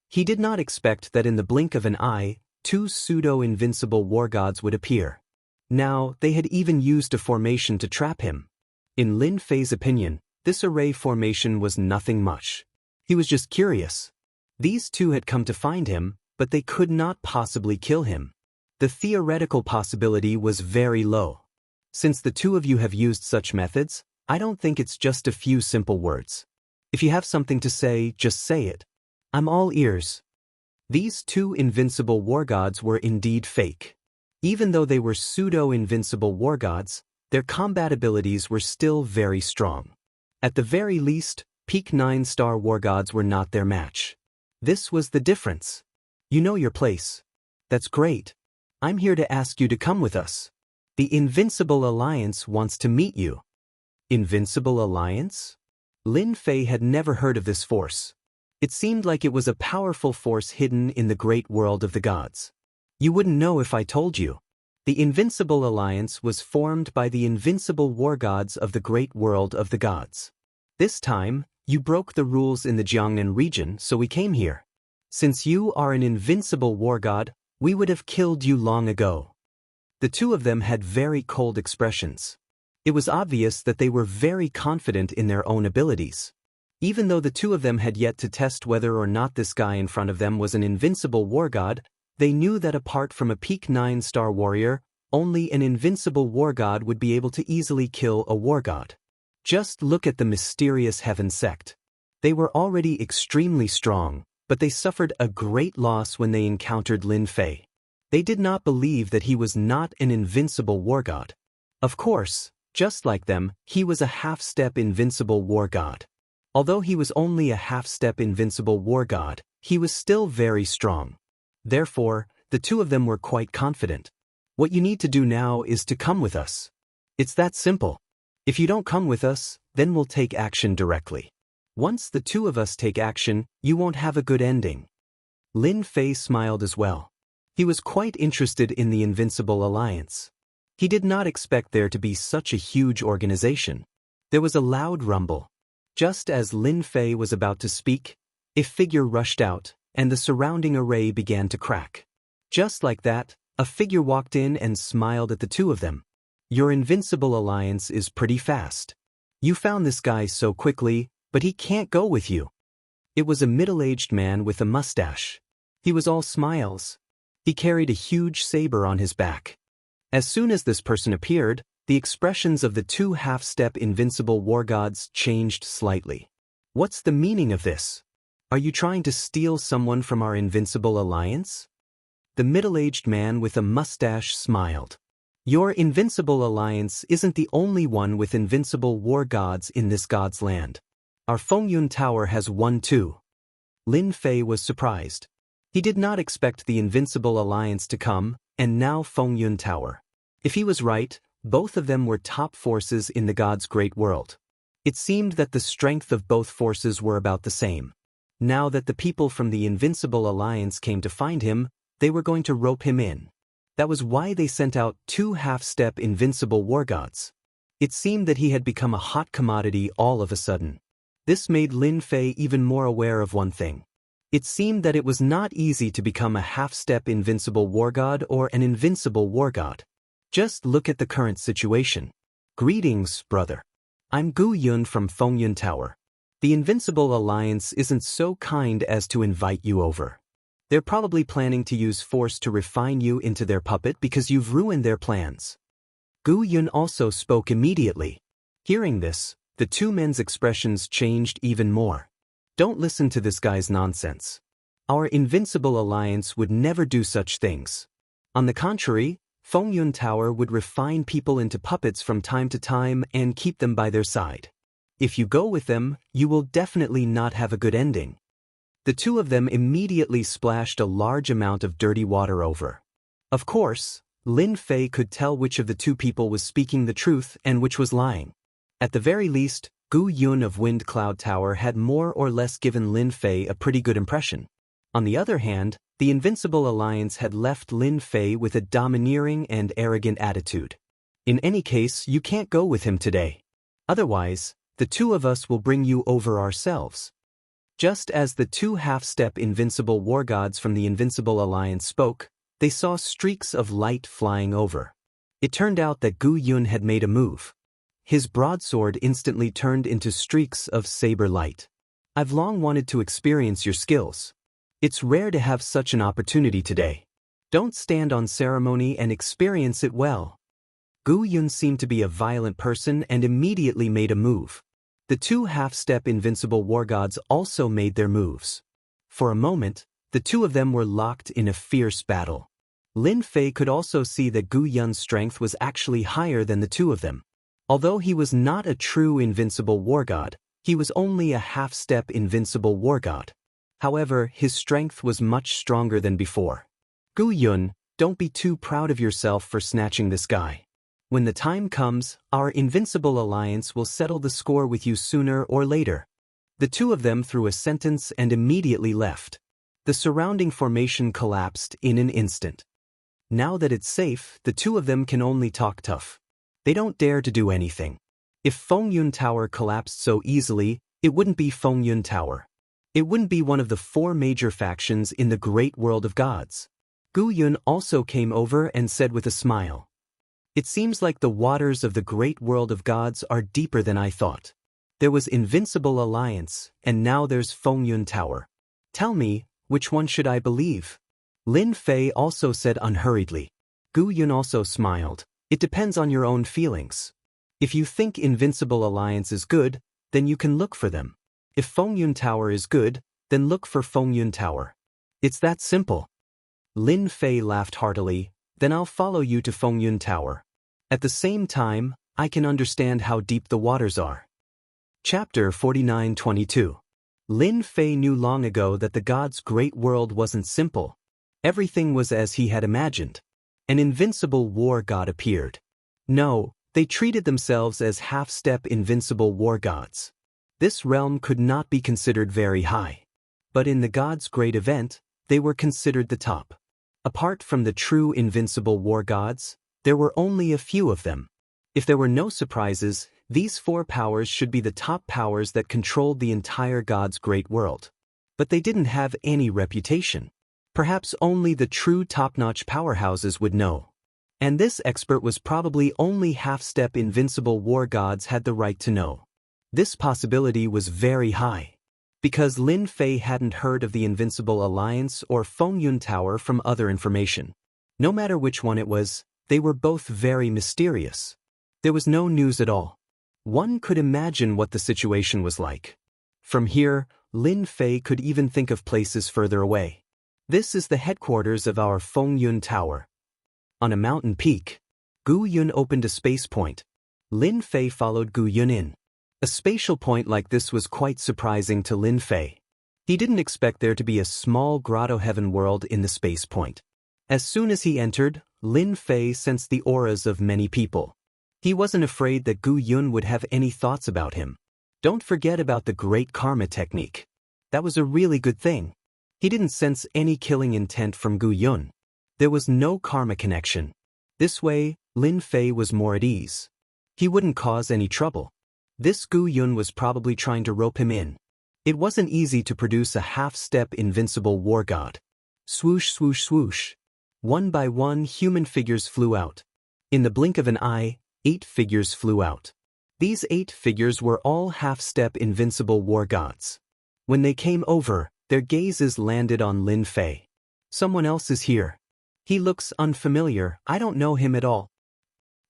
He did not expect that in the blink of an eye, 2 pseudo-invincible war gods would appear. Now, they had even used a formation to trap him. In Lin Fei's opinion, this array formation was nothing much. He was just curious. These 2 had come to find him, but they could not possibly kill him. The theoretical possibility was very low. Since the 2 of you have used such methods, I don't think it's just a few simple words. If you have something to say, just say it. I'm all ears. These 2 invincible war gods were indeed fake. Even though they were pseudo-invincible war gods, their combat abilities were still very strong. At the very least, peak 9-star war gods were not their match. This was the difference. You know your place. That's great. I'm here to ask you to come with us. The Invincible Alliance wants to meet you. Invincible Alliance? Lin Fei had never heard of this force. It seemed like it was a powerful force hidden in the great world of the gods. You wouldn't know if I told you. The Invincible Alliance was formed by the invincible war gods of the great world of the gods. This time, you broke the rules in the Jiangnan region, so we came here. Since you are an invincible war god, we would have killed you long ago. The 2 of them had very cold expressions. It was obvious that they were very confident in their own abilities. Even though the 2 of them had yet to test whether or not this guy in front of them was an invincible war god, they knew that apart from a peak 9-star warrior, only an invincible war god would be able to easily kill a war god. Just look at the mysterious Heaven sect. They were already extremely strong, but they suffered a great loss when they encountered Lin Fei. They did not believe that he was not an invincible war god. Of course, just like them, he was a half-step invincible war god. Although he was only a half-step invincible war god, he was still very strong. Therefore, the 2 of them were quite confident. What you need to do now is to come with us. It's that simple. If you don't come with us, then we'll take action directly. Once the 2 of us take action, you won't have a good ending. Lin Fei smiled as well. He was quite interested in the Invincible Alliance. He did not expect there to be such a huge organization. There was a loud rumble. Just as Lin Fei was about to speak, a figure rushed out, and the surrounding array began to crack. Just like that, a figure walked in and smiled at the 2 of them. Your Invincible Alliance is pretty fast. You found this guy so quickly, but he can't go with you. It was a middle-aged man with a mustache. He was all smiles. He carried a huge saber on his back. As soon as this person appeared, the expressions of the 2 half-step invincible war gods changed slightly. What's the meaning of this? Are you trying to steal someone from our Invincible Alliance? The middle-aged man with a mustache smiled. Your Invincible Alliance isn't the only one with invincible war gods in this god's land. Our Fengyun Tower has one too. Lin Fei was surprised. He did not expect the Invincible Alliance to come, and now Fengyun Tower. If he was right, both of them were top forces in the god's great world. It seemed that the strength of both forces were about the same. Now that the people from the Invincible Alliance came to find him, they were going to rope him in. That was why they sent out 2 half-step invincible war gods. It seemed that he had become a hot commodity all of a sudden. This made Lin Fei even more aware of one thing. It seemed that it was not easy to become a half-step invincible war god or an invincible war god. Just look at the current situation. Greetings, brother. I'm Gu Yun from Fengyun Tower. The Invincible Alliance isn't so kind as to invite you over. They're probably planning to use force to refine you into their puppet because you've ruined their plans. Gu Yun also spoke immediately. Hearing this, the 2 men's expressions changed even more. Don't listen to this guy's nonsense. Our Invincible Alliance would never do such things. On the contrary, Fengyun Tower would refine people into puppets from time to time and keep them by their side. If you go with them, you will definitely not have a good ending. The two of them immediately splashed a large amount of dirty water over. Of course, Lin Fei could tell which of the two people was speaking the truth and which was lying. At the very least, Gu Yun of Wind Cloud Tower had more or less given Lin Fei a pretty good impression. On the other hand, the Invincible Alliance had left Lin Fei with a domineering and arrogant attitude. In any case, you can't go with him today. Otherwise, the two of us will bring you over ourselves. Just as the two half-step invincible war gods from the Invincible Alliance spoke, they saw streaks of light flying over. It turned out that Gu Yun had made a move. His broadsword instantly turned into streaks of saber light. I've long wanted to experience your skills. It's rare to have such an opportunity today. Don't stand on ceremony and experience it well. Gu Yun seemed to be a violent person and immediately made a move. The two half-step invincible war gods also made their moves. For a moment, the two of them were locked in a fierce battle. Lin Fei could also see that Gu Yun's strength was actually higher than the two of them. Although he was not a true invincible war god, he was only a half-step invincible war god. However, his strength was much stronger than before. Gu Yun, don't be too proud of yourself for snatching this guy. When the time comes, our Invincible Alliance will settle the score with you sooner or later. The two of them threw a sentence and immediately left. The surrounding formation collapsed in an instant. Now that it's safe, the two of them can only talk tough. They don't dare to do anything. If Fengyun Tower collapsed so easily, it wouldn't be Fengyun Tower. It wouldn't be one of the four major factions in the great world of gods. Gu Yun also came over and said with a smile, "It seems like the waters of the great world of gods are deeper than I thought. There was Invincible Alliance, and now there's Fengyun Tower. Tell me, which one should I believe?" Lin Fei also said unhurriedly. Gu Yun also smiled. "It depends on your own feelings. If you think Invincible Alliance is good, then you can look for them. If Fengyun Tower is good, then look for Fengyun Tower. It's that simple." Lin Fei laughed heartily. "Then I'll follow you to Fengyun Tower. At the same time, I can understand how deep the waters are." Chapter 49-22. Lin Fei knew long ago that the gods' great world wasn't simple. Everything was as he had imagined. An invincible war god appeared. No, they treated themselves as half-step invincible war gods. This realm could not be considered very high. But in the gods' great event, they were considered the top. Apart from the true invincible war gods, there were only a few of them. If there were no surprises, these four powers should be the top powers that controlled the entire gods' great world. But they didn't have any reputation. Perhaps only the true top-notch powerhouses would know. And this expert was probably only half-step invincible war gods had the right to know. This possibility was very high. Because Lin Fei hadn't heard of the Invincible Alliance or Fengyun Tower from other information. No matter which one it was, they were both very mysterious. There was no news at all. One could imagine what the situation was like. From here, Lin Fei could even think of places further away. This is the headquarters of our Fengyun Tower. On a mountain peak, Gu Yun opened a space point. Lin Fei followed Gu Yun in. A spatial point like this was quite surprising to Lin Fei. He didn't expect there to be a small grotto heaven world in the space point. As soon as he entered, Lin Fei sensed the auras of many people. He wasn't afraid that Gu Yun would have any thoughts about him. Don't forget about the great karma technique. That was a really good thing. He didn't sense any killing intent from Gu Yun. There was no karma connection. This way, Lin Fei was more at ease. He wouldn't cause any trouble. This Gu Yun was probably trying to rope him in. It wasn't easy to produce a half-step invincible war god. Swoosh, swoosh, swoosh. One by one, human figures flew out. In the blink of an eye, 8 figures flew out. These 8 figures were all half-step invincible war gods. When they came over, their gazes landed on Lin Fei. "Someone else is here. He looks unfamiliar. I don't know him at all.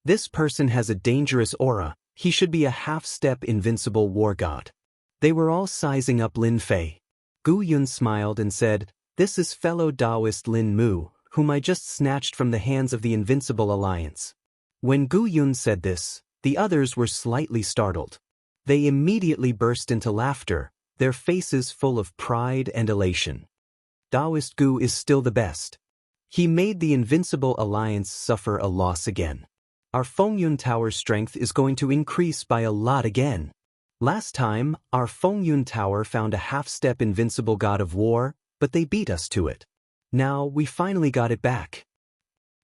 This person has a dangerous aura. He should be a half-step invincible war god." They were all sizing up Lin Fei. Gu Yun smiled and said, "This is fellow Taoist Lin Mu, whom I just snatched from the hands of the Invincible Alliance." When Gu Yun said this, the others were slightly startled. They immediately burst into laughter. their faces full of pride and elation. Taoist Gu is still the best. He made the Invincible Alliance suffer a loss again. Our Fengyun Tower's strength is going to increase by a lot again. Last time, our Fengyun Tower found a half-step invincible god of war, but they beat us to it. Now, we finally got it back.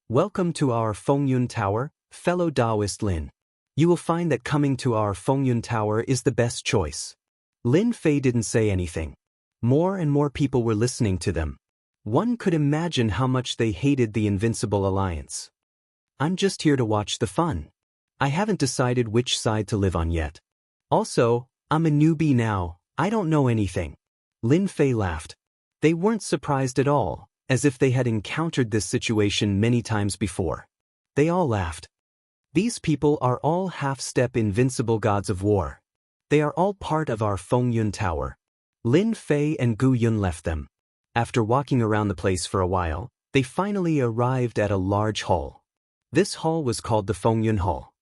Welcome to our Fengyun Tower, fellow Taoist Lin. You will find that coming to our Fengyun Tower is the best choice. Lin Fei didn't say anything. More and more people were listening to them. One could imagine how much they hated the Invincible Alliance. I'm just here to watch the fun. I haven't decided which side to live on yet. Also, I'm a newbie now, I don't know anything. Lin Fei laughed. They weren't surprised at all, as if they had encountered this situation many times before. They all laughed. These people are all half-step invincible gods of war. They are all part of our Fengyun Tower. Lin Fei and Gu Yun left them. After walking around the place for a while, they finally arrived at a large hall. This hall was called the Fengyun Hall.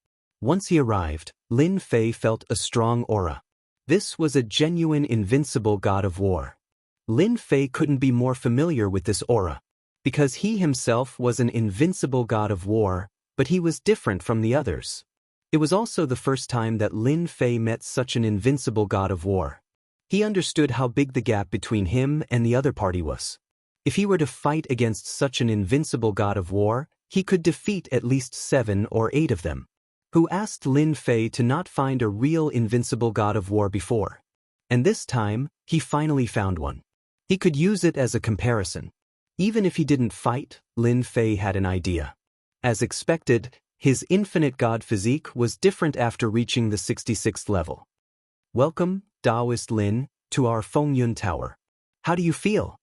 Once he arrived, Lin Fei felt a strong aura. This was a genuine invincible god of war. Lin Fei couldn't be more familiar with this aura. Because he himself was an invincible god of war, but he was different from the others. It was also the first time that Lin Fei met such an invincible god of war. He understood how big the gap between him and the other party was. If he were to fight against such an invincible god of war, he could defeat at least 7 or 8 of them. Who asked Lin Fei to not find a real invincible god of war before. And this time, he finally found one. He could use it as a comparison. Even if he didn't fight, Lin Fei had an idea. As expected, his infinite god physique was different after reaching the 66th level. Welcome, Taoist Lin, to our Fengyun Tower. How do you feel?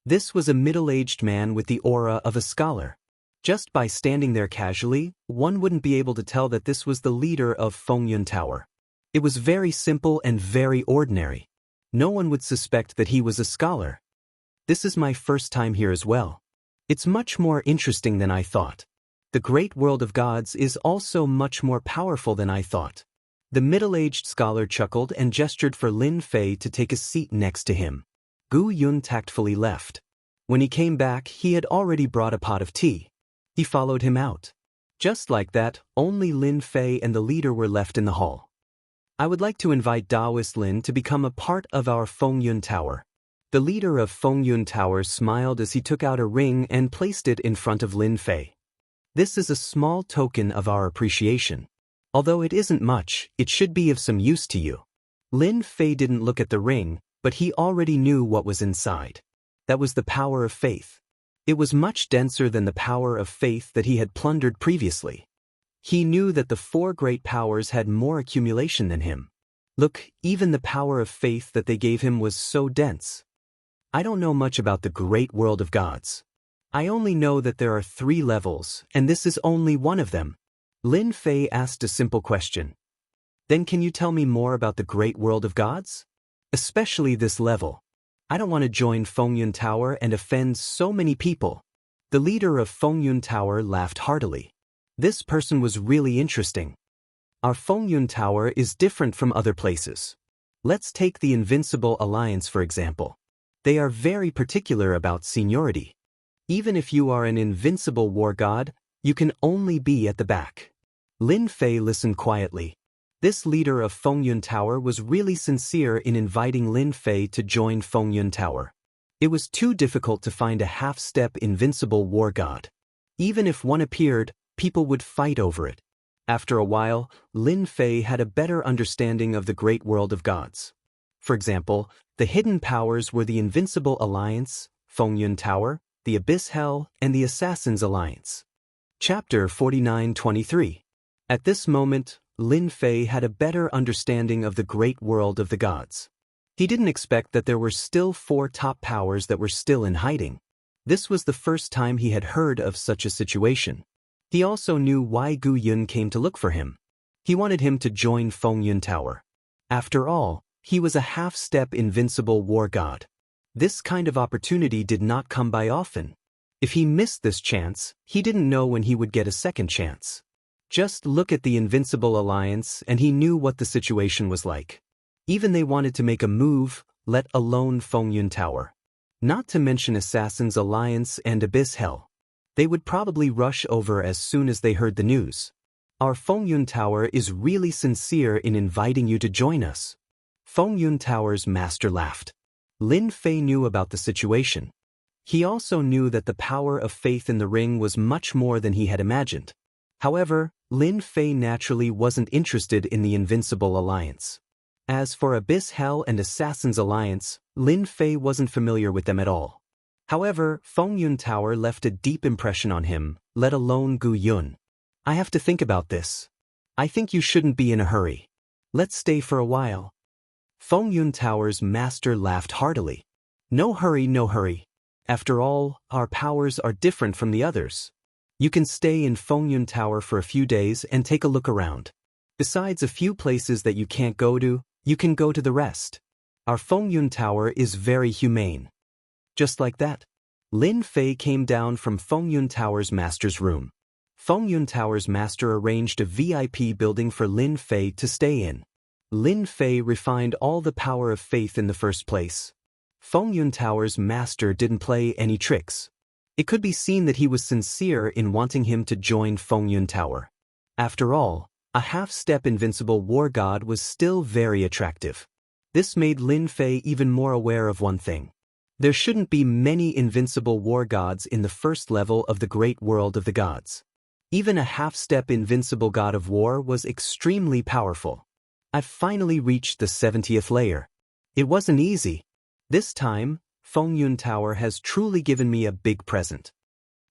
This was a middle-aged man with the aura of a scholar. Just by standing there casually, one wouldn't be able to tell that this was the leader of Fengyun Tower. It was very simple and very ordinary. No one would suspect that he was a scholar. This is my first time here as well. It's much more interesting than I thought. The great world of gods is also much more powerful than I thought. The middle-aged scholar chuckled and gestured for Lin Fei to take a seat next to him. Gu Yun tactfully left. When he came back, he had already brought a pot of tea. He followed him out. Just like that, only Lin Fei and the leader were left in the hall. I would like to invite Taoist Lin to become a part of our Fengyun Tower. The leader of Fengyun Tower smiled as he took out a ring and placed it in front of Lin Fei. This is a small token of our appreciation. Although it isn't much, it should be of some use to you. Lin Fei didn't look at the ring, but he already knew what was inside. That was the power of faith. It was much denser than the power of faith that he had plundered previously. He knew that the 4 great powers had more accumulation than him. Look, even the power of faith that they gave him was so dense. I don't know much about the great world of gods. I only know that there are 3 levels, and this is only one of them. Lin Fei asked a simple question. Then can you tell me more about the great world of gods? Especially this level. I don't want to join Fengyun Tower and offend so many people. The leader of Fengyun Tower laughed heartily. This person was really interesting. Our Fengyun Tower is different from other places. Let's take the Invincible Alliance for example. They are very particular about seniority. Even if you are an invincible war god, you can only be at the back. Lin Fei listened quietly. This leader of Fengyun Tower was really sincere in inviting Lin Fei to join Fengyun Tower. It was too difficult to find a half-step invincible war god. Even if one appeared, people would fight over it. After a while, Lin Fei had a better understanding of the great world of gods. For example, the hidden powers were the Invincible Alliance, Fengyun Tower, the Abyss Hell, and the Assassin's Alliance. Chapter 49-23. At this moment, Lin Fei had a better understanding of the great world of the gods. He didn't expect that there were still 4 top powers that were still in hiding. This was the first time he had heard of such a situation. He also knew why Gu Yun came to look for him. He wanted him to join Fengyun Tower. After all, he was a half-step invincible war god. This kind of opportunity did not come by often. If he missed this chance, he didn't know when he would get a second chance. Just look at the Invincible Alliance and he knew what the situation was like. Even they wanted to make a move, let alone Fengyun Tower. Not to mention Assassin's Alliance and Abyss Hell. They would probably rush over as soon as they heard the news. Our Fengyun Tower is really sincere in inviting you to join us. Fengyun Tower's master laughed. Lin Fei knew about the situation. He also knew that the power of faith in the ring was much more than he had imagined. However, Lin Fei naturally wasn't interested in the Invincible Alliance. As for Abyss Hell and Assassin's Alliance, Lin Fei wasn't familiar with them at all. However, Fengyun Tower left a deep impression on him, let alone Gu Yun. I have to think about this. I think you shouldn't be in a hurry. Let's stay for a while. Fengyun Tower's master laughed heartily. No hurry, no hurry. After all, our powers are different from the others. You can stay in Fengyun Tower for a few days and take a look around. Besides a few places that you can't go to, you can go to the rest. Our Fengyun Tower is very humane. Just like that, Lin Fei came down from Fengyun Tower's master's room. Fengyun Tower's master arranged a VIP building for Lin Fei to stay in. Lin Fei refined all the power of faith in the first place. Fengyun Tower's master didn't play any tricks. It could be seen that he was sincere in wanting him to join Fengyun Tower. After all, a half-step invincible war god was still very attractive. This made Lin Fei even more aware of one thing. There shouldn't be many invincible war gods in the first level of the great world of the gods. Even a half-step invincible god of war was extremely powerful. I've finally reached the 70th layer. It wasn't easy. This time, Fengyun Tower has truly given me a big present.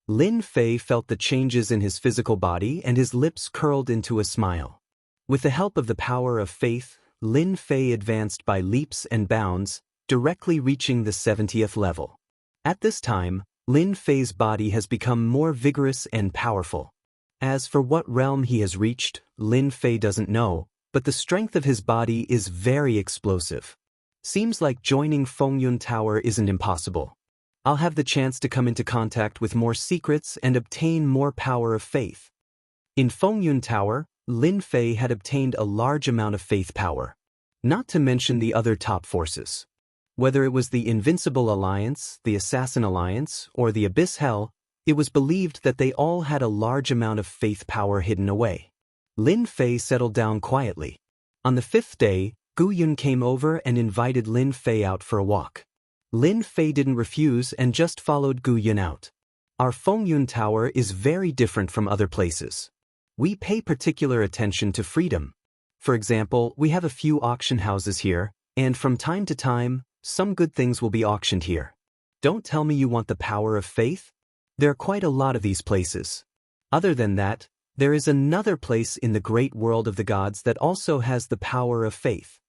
Lin Fei felt the changes in his physical body and his lips curled into a smile. With the help of the power of faith, Lin Fei advanced by leaps and bounds, directly reaching the 70th level. At this time, Lin Fei's body has become more vigorous and powerful. As for what realm he has reached, Lin Fei doesn't know, but the strength of his body is very explosive. Seems like joining Fengyun Tower isn't impossible. I'll have the chance to come into contact with more secrets and obtain more power of faith. In Fengyun Tower, Lin Fei had obtained a large amount of faith power. Not to mention the other top forces. Whether it was the Invincible Alliance, the Assassin Alliance, or the Abyss Hell, it was believed that they all had a large amount of faith power hidden away. Lin Fei settled down quietly. On the 5th day, Gu Yun came over and invited Lin Fei out for a walk. Lin Fei didn't refuse and just followed Gu Yun out. Our Fengyun Tower is very different from other places. We pay particular attention to freedom. For example, we have a few auction houses here, and from time to time, some good things will be auctioned here. Don't tell me you want the power of faith? There are quite a lot of these places. Other than that, there is another place in the great world of the gods that also has the power of faith.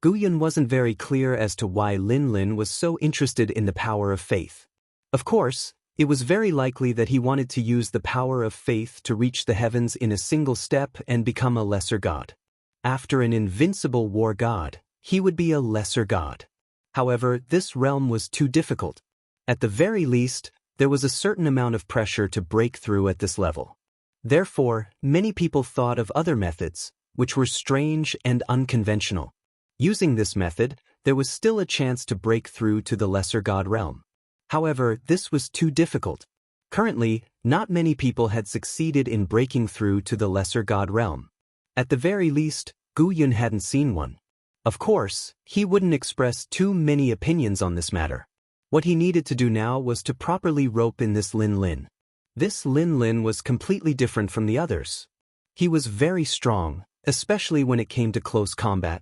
Gu Yun wasn't very clear as to why Lin was so interested in the power of faith. Of course, it was very likely that he wanted to use the power of faith to reach the heavens in a single step and become a lesser god. After an invincible war god, he would be a lesser god. However, this realm was too difficult. At the very least, there was a certain amount of pressure to break through at this level. Therefore, many people thought of other methods, which were strange and unconventional. Using this method, there was still a chance to break through to the lesser god realm. However, this was too difficult. Currently, not many people had succeeded in breaking through to the lesser god realm. At the very least, Gu Yun hadn't seen one. Of course, he wouldn't express too many opinions on this matter. What he needed to do now was to properly rope in this Lin. This Lin was completely different from the others. He was very strong, especially when it came to close combat.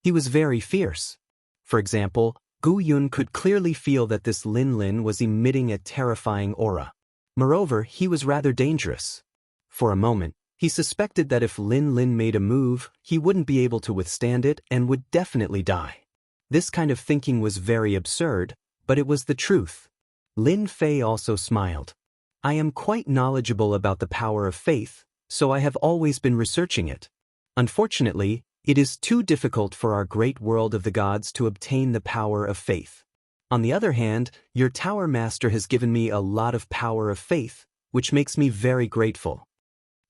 He was very fierce. For example, Gu Yun could clearly feel that this Lin was emitting a terrifying aura. Moreover, he was rather dangerous. For a moment, he suspected that if Lin made a move, he wouldn't be able to withstand it and would definitely die. This kind of thinking was very absurd, but it was the truth. Lin Fei also smiled. I am quite knowledgeable about the power of faith, so I have always been researching it. Unfortunately, it is too difficult for our great world of the gods to obtain the power of faith. On the other hand, your tower master has given me a lot of power of faith, which makes me very grateful.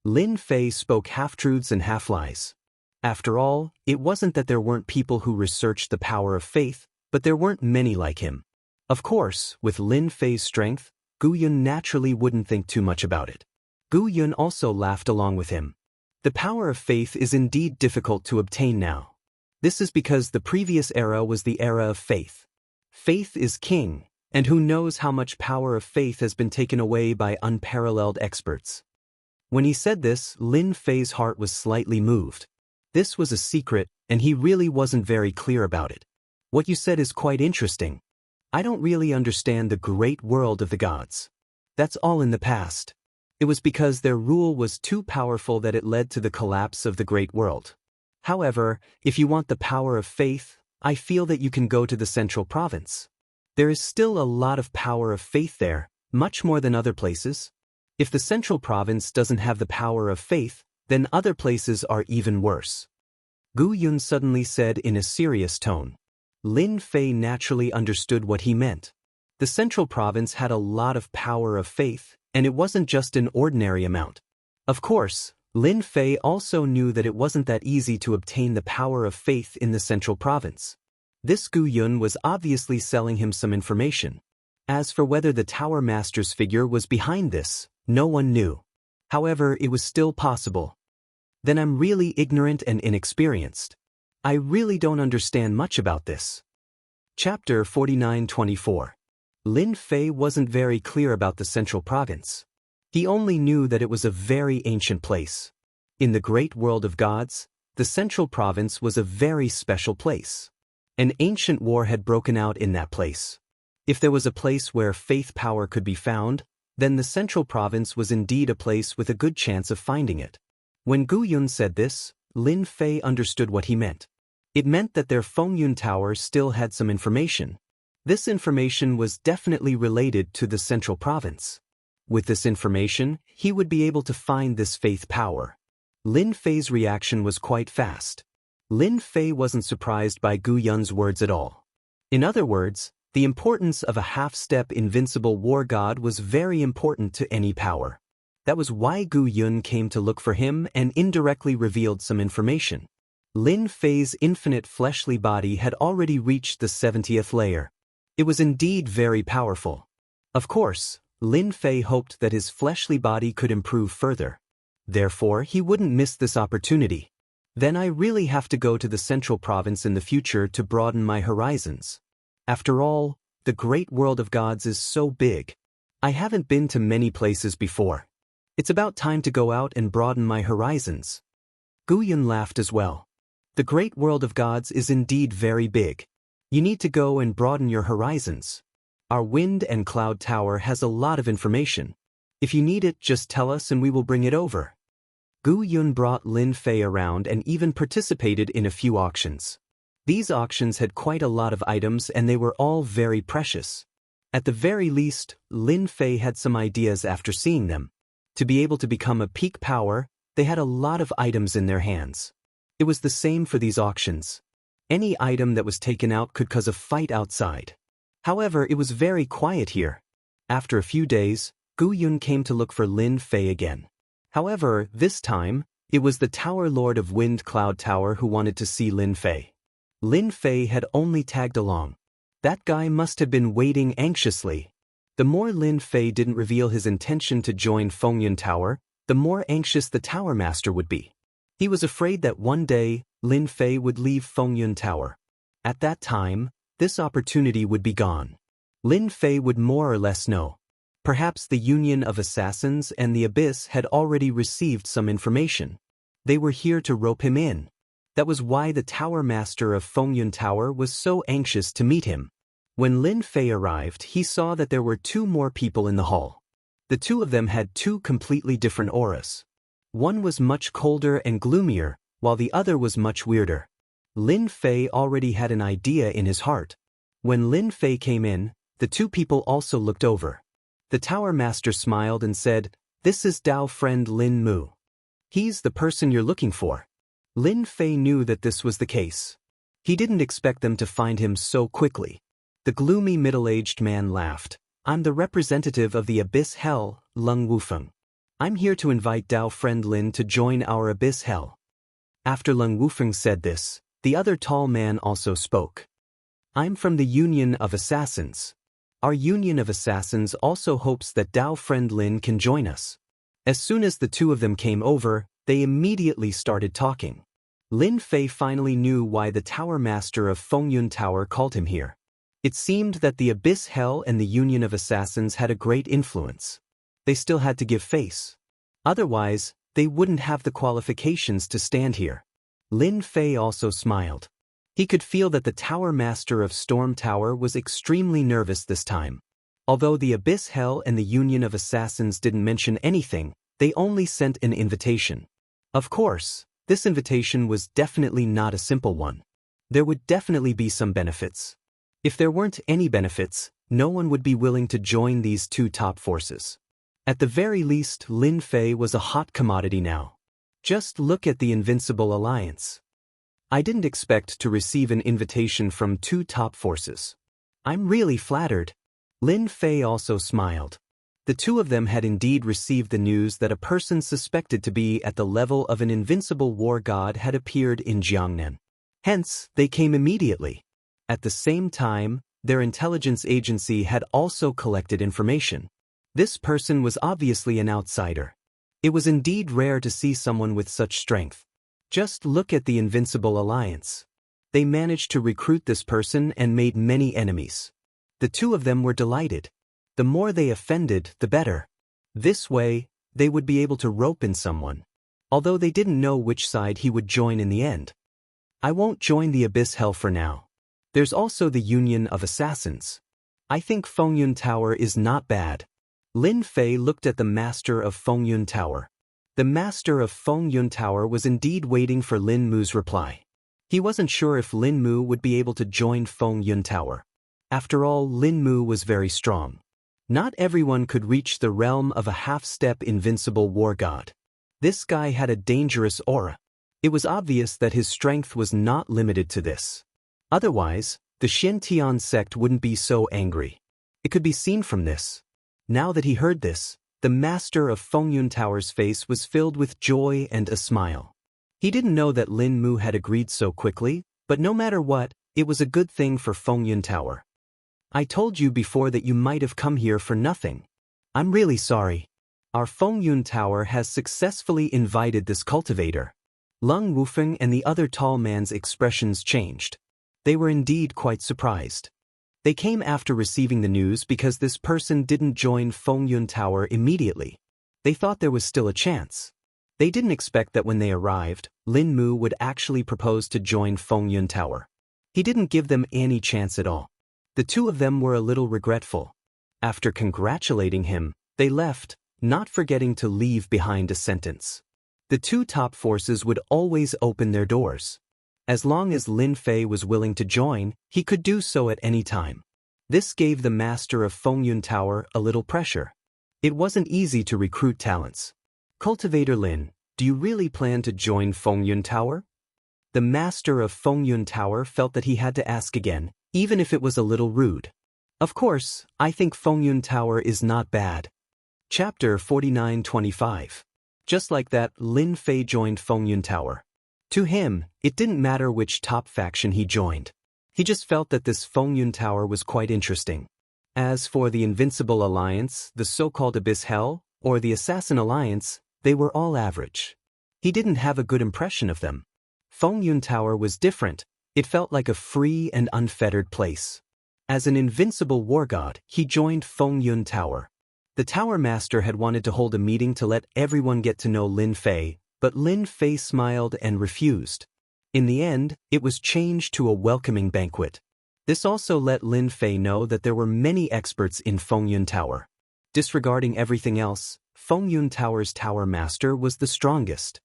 Lin Fei spoke half-truths and half-lies. After all, it wasn't that there weren't people who researched the power of faith, but there weren't many like him. Of course, with Lin Fei's strength, Gu Yun naturally wouldn't think too much about it. Gu Yun also laughed along with him. The power of faith is indeed difficult to obtain now. This is because the previous era was the era of faith. Faith is king, and who knows how much power of faith has been taken away by unparalleled experts. When he said this, Lin Fei's heart was slightly moved. This was a secret, and he really wasn't very clear about it. What you said is quite interesting. I don't really understand the great world of the gods. That's all in the past. It was because their rule was too powerful that it led to the collapse of the great world. However, if you want the power of faith, I feel that you can go to the central province. There is still a lot of power of faith there, much more than other places. If the central province doesn't have the power of faith, then other places are even worse. Gu Yun suddenly said in a serious tone. Lin Fei naturally understood what he meant. The central province had a lot of power of faith, and it wasn't just an ordinary amount. Of course, Lin Fei also knew that it wasn't that easy to obtain the power of faith in the central province. This Gu Yun was obviously selling him some information. As for whether the Tower Master's figure was behind this, no one knew. However, it was still possible. Then I'm really ignorant and inexperienced. I really don't understand much about this. Chapter 49-24. Lin Fei wasn't very clear about the central province. He only knew that it was a very ancient place. In the great world of gods, the central province was a very special place. An ancient war had broken out in that place. If there was a place where faith power could be found, then the central province was indeed a place with a good chance of finding it. When Gu Yun said this, Lin Fei understood what he meant. It meant that their Fengyun Tower still had some information. This information was definitely related to the central province. With this information, he would be able to find this faith power. Lin Fei's reaction was quite fast. Lin Fei wasn't surprised by Gu Yun's words at all. In other words, the importance of a half-step invincible war god was very important to any power. That was why Gu Yun came to look for him and indirectly revealed some information. Lin Fei's infinite fleshly body had already reached the 70th layer. It was indeed very powerful. Of course, Lin Fei hoped that his fleshly body could improve further. Therefore, he wouldn't miss this opportunity. Then I really have to go to the central province in the future to broaden my horizons. After all, the great world of gods is so big. I haven't been to many places before. It's about time to go out and broaden my horizons. Gu Yun laughed as well. The great world of gods is indeed very big. You need to go and broaden your horizons. Our Wind and Cloud Tower has a lot of information. If you need it, just tell us and we will bring it over. Gu Yun brought Lin Fei around and even participated in a few auctions. These auctions had quite a lot of items and they were all very precious. At the very least, Lin Fei had some ideas after seeing them. To be able to become a peak power, they had a lot of items in their hands. It was the same for these auctions. Any item that was taken out could cause a fight outside. However, it was very quiet here. After a few days, Gu Yun came to look for Lin Fei again. However, this time, it was the Tower Lord of Wind Cloud Tower who wanted to see Lin Fei. Lin Fei had only tagged along. That guy must have been waiting anxiously. The more Lin Fei didn't reveal his intention to join Fengyun Tower, the more anxious the Tower Master would be. He was afraid that one day, Lin Fei would leave Fengyun Tower. At that time, this opportunity would be gone. Lin Fei would more or less know. Perhaps the Union of Assassins and the Abyss had already received some information. They were here to rope him in. That was why the Tower Master of Fengyun Tower was so anxious to meet him. When Lin Fei arrived, he saw that there were two more people in the hall. The two of them had two completely different auras. One was much colder and gloomier, while the other was much weirder. Lin Fei already had an idea in his heart. When Lin Fei came in, the two people also looked over. The Tower Master smiled and said, "This is Dao friend Lin Mu. He's the person you're looking for." Lin Fei knew that this was the case. He didn't expect them to find him so quickly. The gloomy middle-aged man laughed. "I'm the representative of the Abyss Hell, Lung Wufeng. I'm here to invite Dao friend Lin to join our Abyss Hell." After Lung Wufeng said this, the other tall man also spoke. I'm from the Union of Assassins. Our Union of Assassins also hopes that Dao friend Lin can join us. As soon as the two of them came over, they immediately started talking. Lin Fei finally knew why the Tower Master of Fengyun Tower called him here. It seemed that the Abyss Hell and the Union of Assassins had a great influence. They still had to give face. Otherwise, they wouldn't have the qualifications to stand here. Lin Fei also smiled. He could feel that the Tower Master of Storm Tower was extremely nervous this time. Although the Abyss Hell and the Union of Assassins didn't mention anything, they only sent an invitation. Of course, this invitation was definitely not a simple one. There would definitely be some benefits. If there weren't any benefits, no one would be willing to join these two top forces. At the very least, Lin Fei was a hot commodity now. Just look at the Invincible Alliance. I didn't expect to receive an invitation from two top forces. I'm really flattered. Lin Fei also smiled. The two of them had indeed received the news that a person suspected to be at the level of an invincible war god had appeared in Jiangnan. Hence, they came immediately. At the same time, their intelligence agency had also collected information. This person was obviously an outsider. It was indeed rare to see someone with such strength. Just look at the Invincible Alliance. They managed to recruit this person and made many enemies. The two of them were delighted. The more they offended, the better. This way, they would be able to rope in someone. Although they didn't know which side he would join in the end. I won't join the Abyss Hell for now. There's also the Union of Assassins. I think Fengyun Tower is not bad. Lin Fei looked at the Master of Fengyun Tower. The Master of Fengyun Tower was indeed waiting for Lin Mu's reply. He wasn't sure if Lin Mu would be able to join Fengyun Tower. After all, Lin Mu was very strong. Not everyone could reach the realm of a half-step invincible war god. This guy had a dangerous aura. It was obvious that his strength was not limited to this. Otherwise, the Xianxia sect wouldn't be so angry. It could be seen from this. Now that he heard this, the Master of Fengyun Tower's face was filled with joy and a smile. He didn't know that Lin Mu had agreed so quickly, but no matter what, it was a good thing for Fengyun Tower. I told you before that you might have come here for nothing. I'm really sorry. Our Fengyun Tower has successfully invited this cultivator. Lung Wufeng and the other tall man's expressions changed. They were indeed quite surprised. They came after receiving the news because this person didn't join Fengyun Tower immediately. They thought there was still a chance. They didn't expect that when they arrived, Lin Mu would actually propose to join Fengyun Tower. He didn't give them any chance at all. The two of them were a little regretful. After congratulating him, they left, not forgetting to leave behind a sentence. The two top forces would always open their doors. As long as Lin Fei was willing to join, he could do so at any time. This gave the Master of Fengyun Tower a little pressure. It wasn't easy to recruit talents. Cultivator Lin, do you really plan to join Fengyun Tower? The Master of Fengyun Tower felt that he had to ask again, even if it was a little rude. Of course, I think Fengyun Tower is not bad. Chapter 49-25. Just like that, Lin Fei joined Fengyun Tower. To him, it didn't matter which top faction he joined. He just felt that this Fengyun Tower was quite interesting. As for the Invincible Alliance, the so-called Abyss Hell, or the Assassin Alliance, they were all average. He didn't have a good impression of them. Fengyun Tower was different. It felt like a free and unfettered place. As an invincible war god, he joined Fengyun Tower. The Tower Master had wanted to hold a meeting to let everyone get to know Lin Fei, but Lin Fei smiled and refused. In the end, it was changed to a welcoming banquet. This also let Lin Fei know that there were many experts in Fengyun Tower. Disregarding everything else, Fengyun Tower's Tower Master was the strongest.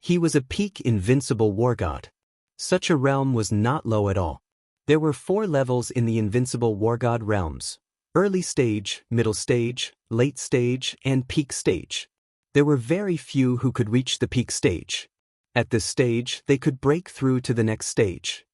He was a peak invincible war god. Such a realm was not low at all. There were 4 levels in the invincible war god realms: early stage, middle stage, late stage, and peak stage. There were very few who could reach the peak stage. At this stage, they could break through to the next stage.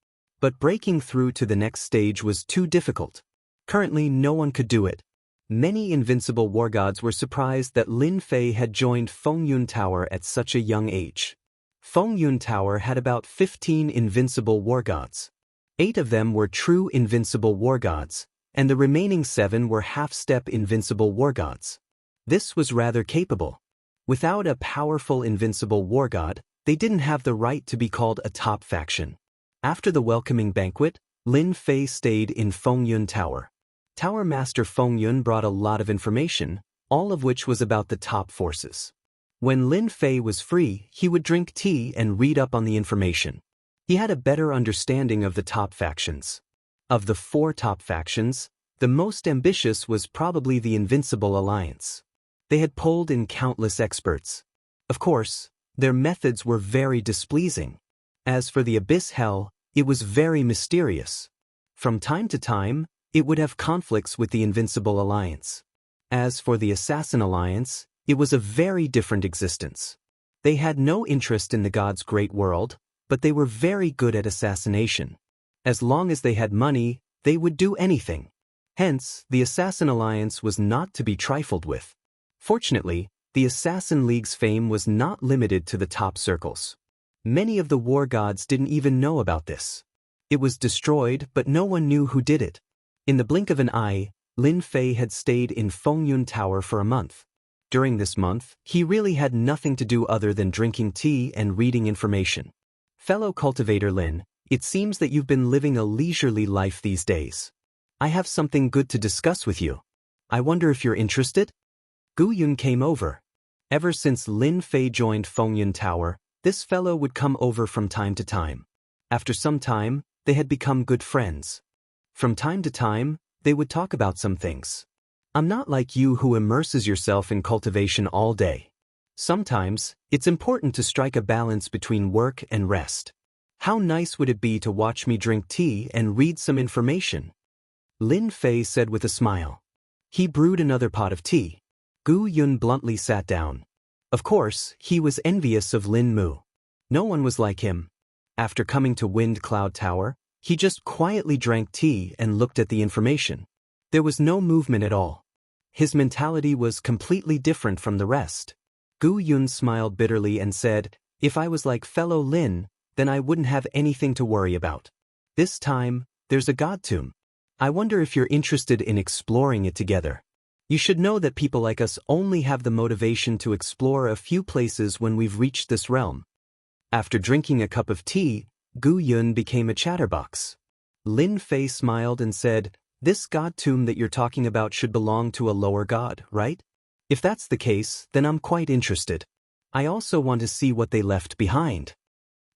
But breaking through to the next stage was too difficult. Currently, no one could do it. Many invincible war gods were surprised that Lin Fei had joined Fengyun Tower at such a young age. Fengyun Tower had about 15 invincible war gods. 8 of them were true invincible war gods, and the remaining 7 were half-step invincible war gods. This was rather capable. Without a powerful invincible war god, they didn't have the right to be called a top faction. After the welcoming banquet, Lin Fei stayed in Fengyun Tower. Tower Master Fengyun brought a lot of information, all of which was about the top forces. When Lin Fei was free, he would drink tea and read up on the information. He had a better understanding of the top factions. Of the 4 top factions, the most ambitious was probably the Invincible Alliance. They had pulled in countless experts. Of course, their methods were very displeasing. As for the Abyss Hell, it was very mysterious. From time to time, it would have conflicts with the Invincible Alliance. As for the Assassin Alliance, it was a very different existence. They had no interest in the gods' great world, but they were very good at assassination. As long as they had money, they would do anything. Hence, the Assassin Alliance was not to be trifled with. Fortunately, the Assassin League's fame was not limited to the top circles. Many of the war gods didn't even know about this. It was destroyed, but no one knew who did it. In the blink of an eye, Lin Fei had stayed in Fengyun Tower for a month. During this month, he really had nothing to do other than drinking tea and reading information. Fellow cultivator Lin, it seems that you've been living a leisurely life these days. I have something good to discuss with you. I wonder if you're interested? Gu Yun came over. Ever since Lin Fei joined Fengyun Tower, this fellow would come over from time to time. After some time, they had become good friends. From time to time, they would talk about some things. I'm not like you who immerses yourself in cultivation all day. Sometimes, it's important to strike a balance between work and rest. How nice would it be to watch me drink tea and read some information? Lin Fei said with a smile. He brewed another pot of tea. Gu Yun bluntly sat down. Of course, he was envious of Lin Mu. No one was like him. After coming to Wind Cloud Tower, he just quietly drank tea and looked at the information. There was no movement at all. His mentality was completely different from the rest. Gu Yun smiled bitterly and said, "If I was like fellow Lin, then I wouldn't have anything to worry about. This time, there's a god tomb. I wonder if you're interested in exploring it together. You should know that people like us only have the motivation to explore a few places when we've reached this realm." After drinking a cup of tea, Gu Yun became a chatterbox. Lin Fei smiled and said, "This god tomb that you're talking about should belong to a lower god, right? If that's the case, then I'm quite interested. I also want to see what they left behind."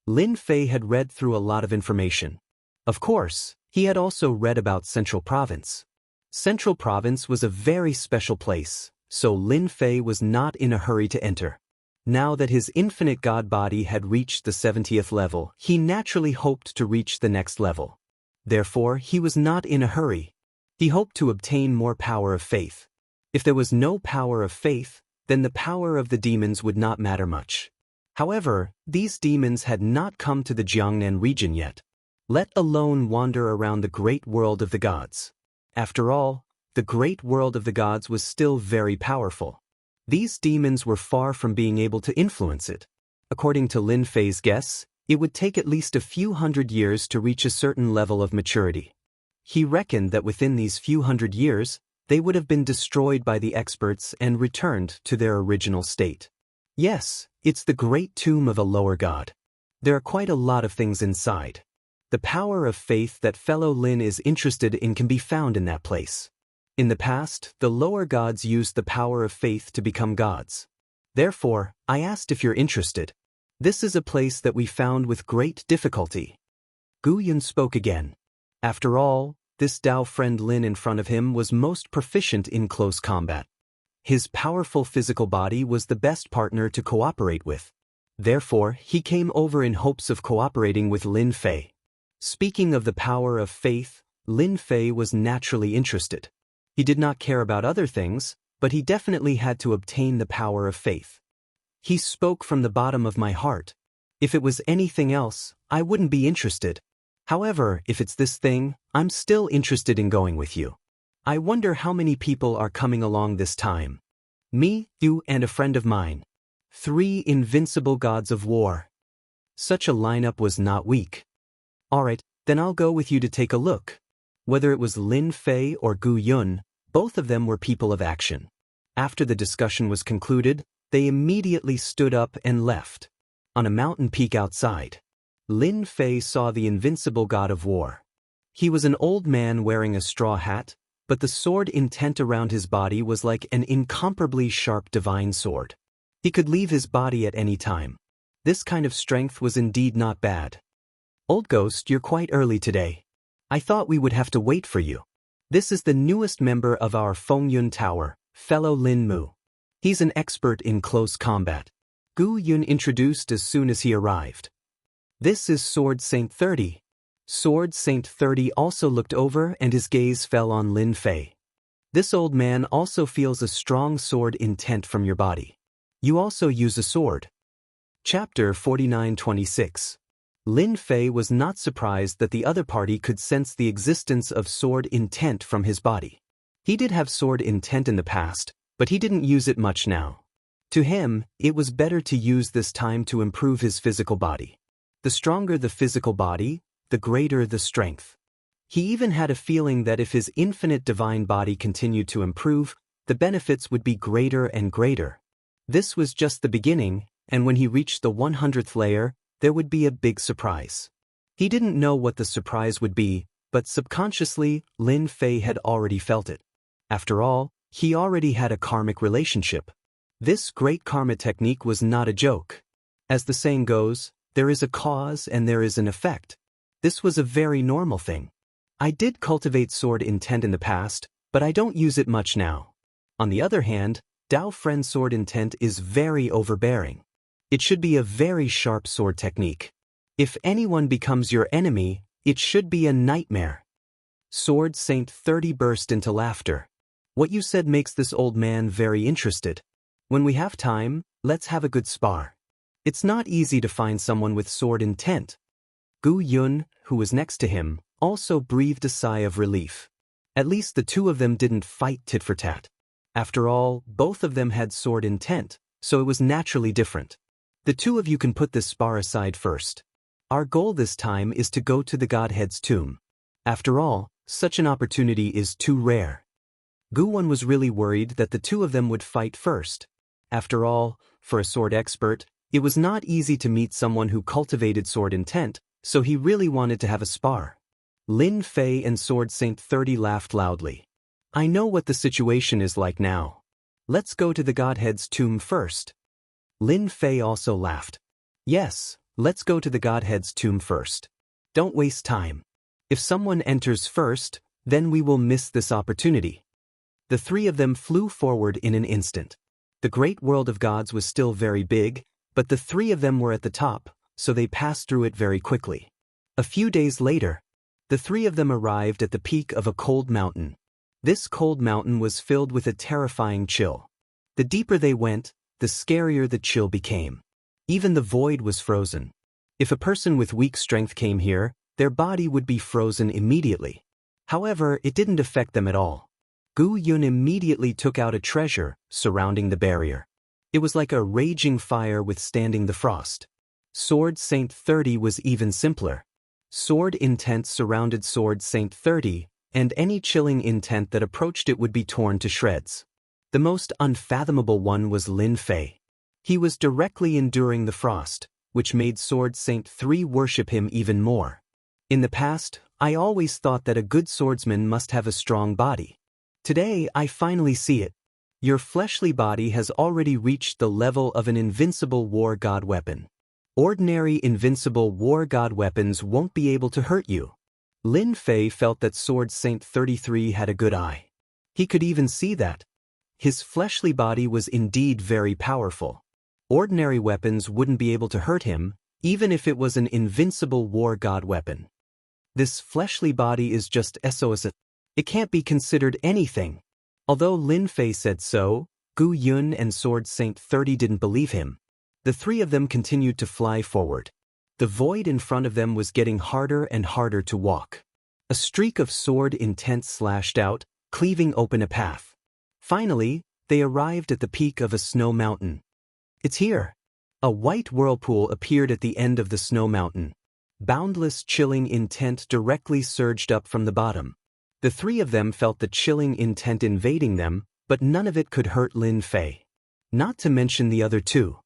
Lin Fei had read through a lot of information. Of course, he had also read about Central Province. Central Province was a very special place, so Lin Fei was not in a hurry to enter. Now that his infinite god body had reached the 70th level, he naturally hoped to reach the next level. Therefore, he was not in a hurry. He hoped to obtain more power of faith. If there was no power of faith, then the power of the demons would not matter much. However, these demons had not come to the Jiangnan region yet, let alone wander around the great world of the gods. After all, the great world of the gods was still very powerful. These demons were far from being able to influence it. According to Lin Fei's guess, it would take at least a few hundred years to reach a certain level of maturity. He reckoned that within these few hundred years, they would have been destroyed by the experts and returned to their original state. Yes, it's the great tomb of a lower god. There are quite a lot of things inside. The power of faith that fellow Lin is interested in can be found in that place. In the past, the lower gods used the power of faith to become gods. Therefore, I asked if you're interested. This is a place that we found with great difficulty. Gu Yun spoke again. After all, this Dao friend Lin in front of him was most proficient in close combat. His powerful physical body was the best partner to cooperate with. Therefore, he came over in hopes of cooperating with Lin Fei. Speaking of the power of faith, Lin Fei was naturally interested. He did not care about other things, but he definitely had to obtain the power of faith. He spoke from the bottom of my heart. If it was anything else, I wouldn't be interested. However, if it's this thing, I'm still interested in going with you. I wonder how many people are coming along this time. Me, you, and a friend of mine. 3 invincible gods of war. Such a lineup was not weak. Alright, Then I'll go with you to take a look. Whether it was Lin Fei or Gu Yun, both of them were people of action. After the discussion was concluded, they immediately stood up and left. On a mountain peak outside, Lin Fei saw the invincible god of war. He was an old man wearing a straw hat, but the sword intent around his body was like an incomparably sharp divine sword. He could leave his body at any time. This kind of strength was indeed not bad. Old Ghost, you're quite early today. I thought we would have to wait for you. This is the newest member of our Fengyun Tower, fellow Lin Mu. He's an expert in close combat. Gu Yun introduced as soon as he arrived. This is Sword Saint 30. Sword Saint 30 also looked over and his gaze fell on Lin Fei. This old man also feels a strong sword intent from your body. You also use a sword. Chapter 49-26. Lin Fei was not surprised that the other party could sense the existence of sword intent from his body. He did have sword intent in the past, but he didn't use it much now. To him, it was better to use this time to improve his physical body. The stronger the physical body, the greater the strength. He even had a feeling that if his infinite divine body continued to improve, the benefits would be greater and greater. This was just the beginning, and when he reached the 100th layer, there would be a big surprise. He didn't know what the surprise would be, but subconsciously, Lin Fei had already felt it. After all, he already had a karmic relationship. This great karma technique was not a joke. As the saying goes, there is a cause and there is an effect. This was a very normal thing. I did cultivate sword intent in the past, but I don't use it much now. On the other hand, Dao Friend sword intent is very overbearing. It should be a very sharp sword technique. If anyone becomes your enemy, it should be a nightmare. Sword Saint 30 burst into laughter. What you said makes this old man very interested. When we have time, let's have a good spar. It's not easy to find someone with sword intent. Gu Yun, who was next to him, also breathed a sigh of relief. At least the two of them didn't fight tit for tat. After all, both of them had sword intent, so it was naturally different. The two of you can put this spar aside first. Our goal this time is to go to the Godhead's tomb. After all, such an opportunity is too rare. Gu Yun was really worried that the two of them would fight first. After all, for a sword expert, it was not easy to meet someone who cultivated sword intent, so he really wanted to have a spar. Lin Fei and Sword Saint 30 laughed loudly. I know what the situation is like now. Let's go to the Godhead's tomb first. Lin Fei also laughed. Yes, let's go to the Godhead's tomb first. Don't waste time. If someone enters first, then we will miss this opportunity. The three of them flew forward in an instant. The great world of gods was still very big, but the three of them were at the top, so they passed through it very quickly. A few days later, the three of them arrived at the peak of a cold mountain. This cold mountain was filled with a terrifying chill. The deeper they went, the scarier the chill became. Even the void was frozen. If a person with weak strength came here, their body would be frozen immediately. However, it didn't affect them at all. Gu Yun immediately took out a treasure surrounding the barrier. It was like a raging fire withstanding the frost. Sword Saint 30 was even simpler. Sword intent surrounded Sword Saint 30, and any chilling intent that approached it would be torn to shreds. The most unfathomable one was Lin Fei. He was directly enduring the frost, which made Sword Saint 3 worship him even more. In the past, I always thought that a good swordsman must have a strong body. Today, I finally see it. Your fleshly body has already reached the level of an invincible war god weapon. Ordinary invincible war god weapons won't be able to hurt you. Lin Fei felt that Sword Saint 33 had a good eye. He could even see that. His fleshly body was indeed very powerful. Ordinary weapons wouldn't be able to hurt him, even if it was an invincible war god weapon. This fleshly body is just SOS. It can't be considered anything. Although Lin Fei said so, Gu Yun and Sword Saint 30 didn't believe him. The three of them continued to fly forward. The void in front of them was getting harder and harder to walk. A streak of sword intent slashed out, cleaving open a path. Finally, they arrived at the peak of a snow mountain. It's here. A white whirlpool appeared at the end of the snow mountain. Boundless chilling intent directly surged up from the bottom. The three of them felt the chilling intent invading them, but none of it could hurt Lin Fei. Not to mention the other two.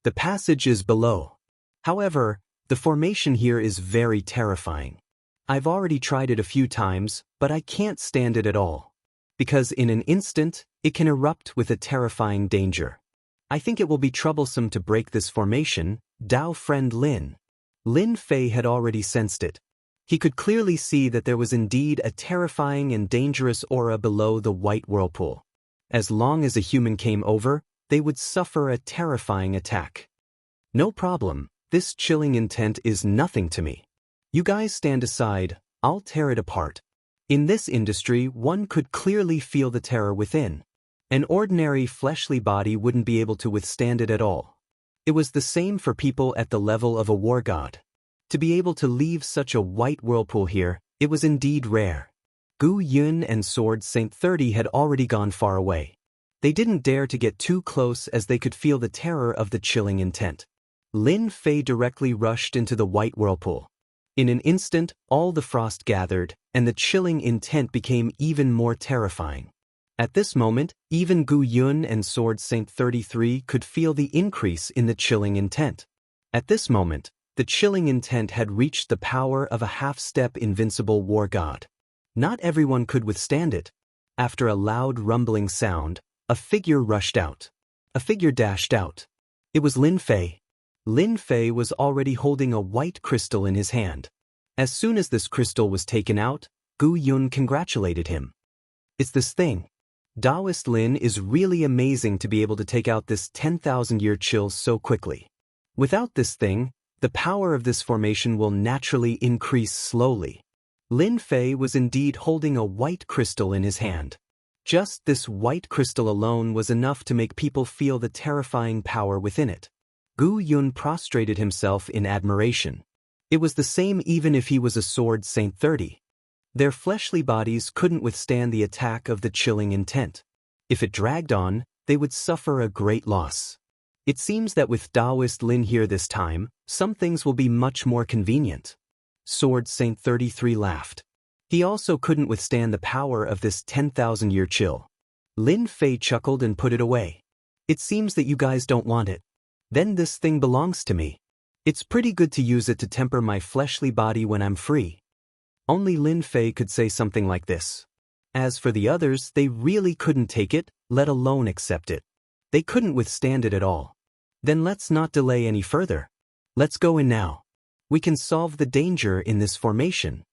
The passage is below. However, the formation here is very terrifying. I've already tried it a few times, but I can't stand it at all. Because in an instant, it can erupt with a terrifying danger. I think it will be troublesome to break this formation, Dao friend Lin. Lin Fei had already sensed it. He could clearly see that there was indeed a terrifying and dangerous aura below the white whirlpool. As long as a human came over, they would suffer a terrifying attack. No problem, this chilling intent is nothing to me. You guys stand aside, I'll tear it apart. In this industry, one could clearly feel the terror within. An ordinary fleshly body wouldn't be able to withstand it at all. It was the same for people at the level of a war god. To be able to leave such a white whirlpool here, it was indeed rare. Gu Yun and Sword Saint 30 had already gone far away. They didn't dare to get too close as they could feel the terror of the chilling intent. Lin Fei directly rushed into the white whirlpool. In an instant, all the frost gathered, and the chilling intent became even more terrifying. At this moment, even Gu Yun and Sword Saint 33 could feel the increase in the chilling intent. At this moment, the chilling intent had reached the power of a half-step invincible war god. Not everyone could withstand it. After a loud rumbling sound, a figure rushed out. A figure dashed out. It was Lin Fei. Lin Fei was already holding a white crystal in his hand. As soon as this crystal was taken out, Gu Yun congratulated him. It's this thing. Taoist Lin is really amazing to be able to take out this 10,000-year chill so quickly. Without this thing, the power of this formation will naturally increase slowly. Lin Fei was indeed holding a white crystal in his hand. Just this white crystal alone was enough to make people feel the terrifying power within it. Gu Yun prostrated himself in admiration. It was the same even if he was a Sword Saint 30. Their fleshly bodies couldn't withstand the attack of the chilling intent. If it dragged on, they would suffer a great loss. It seems that with Taoist Lin here this time, some things will be much more convenient. Sword Saint 33 laughed. He also couldn't withstand the power of this 10,000-year chill. Lin Fei chuckled and put it away. It seems that you guys don't want it. Then this thing belongs to me. It's pretty good to use it to temper my fleshly body when I'm free. Only Lin Fei could say something like this. As for the others, they really couldn't take it, let alone accept it. They couldn't withstand it at all. Then let's not delay any further. Let's go in now. We can solve the danger in this formation.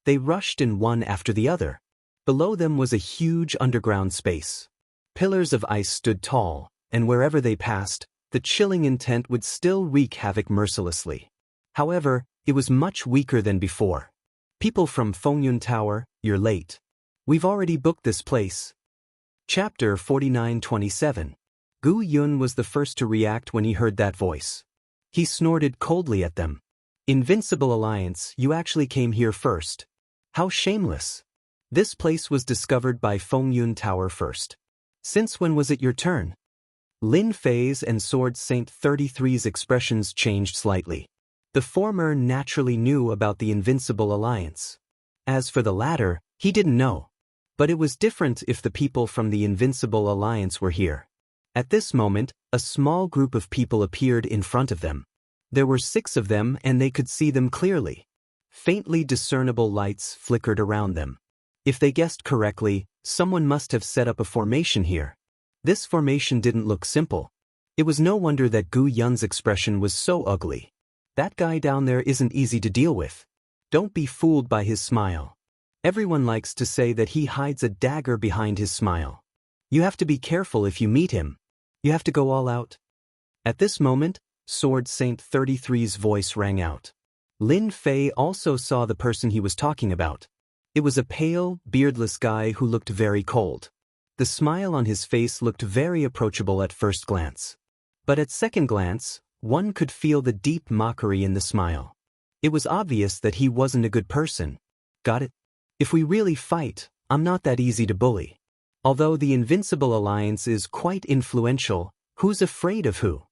They rushed in one after the other. Below them was a huge underground space. Pillars of ice stood tall, and wherever they passed, the chilling intent would still wreak havoc mercilessly. However, it was much weaker than before. People from Fengyun Tower, you're late. We've already booked this place. Chapter 49-27. Gu Yun was the first to react when he heard that voice. He snorted coldly at them. Invincible Alliance, you actually came here first. How shameless. This place was discovered by Fengyun Tower first. Since when was it your turn? Lin Fei's and Sword Saint 33's expressions changed slightly. The former naturally knew about the Invincible Alliance. As for the latter, he didn't know. But it was different if the people from the Invincible Alliance were here. At this moment, a small group of people appeared in front of them. There were 6 of them and they could see them clearly. Faintly discernible lights flickered around them. If they guessed correctly, someone must have set up a formation here. This formation didn't look simple. It was no wonder that Gu Yun's expression was so ugly. That guy down there isn't easy to deal with. Don't be fooled by his smile. Everyone likes to say that he hides a dagger behind his smile. You have to be careful if you meet him. You have to go all out. At this moment, Sword Saint 33's voice rang out. Lin Fei also saw the person he was talking about. It was a pale, beardless guy who looked very cold. The smile on his face looked very approachable at first glance. But at second glance, one could feel the deep mockery in the smile. It was obvious that he wasn't a good person. Got it? If we really fight, I'm not that easy to bully. Although the Invincible Alliance is quite influential, who's afraid of who?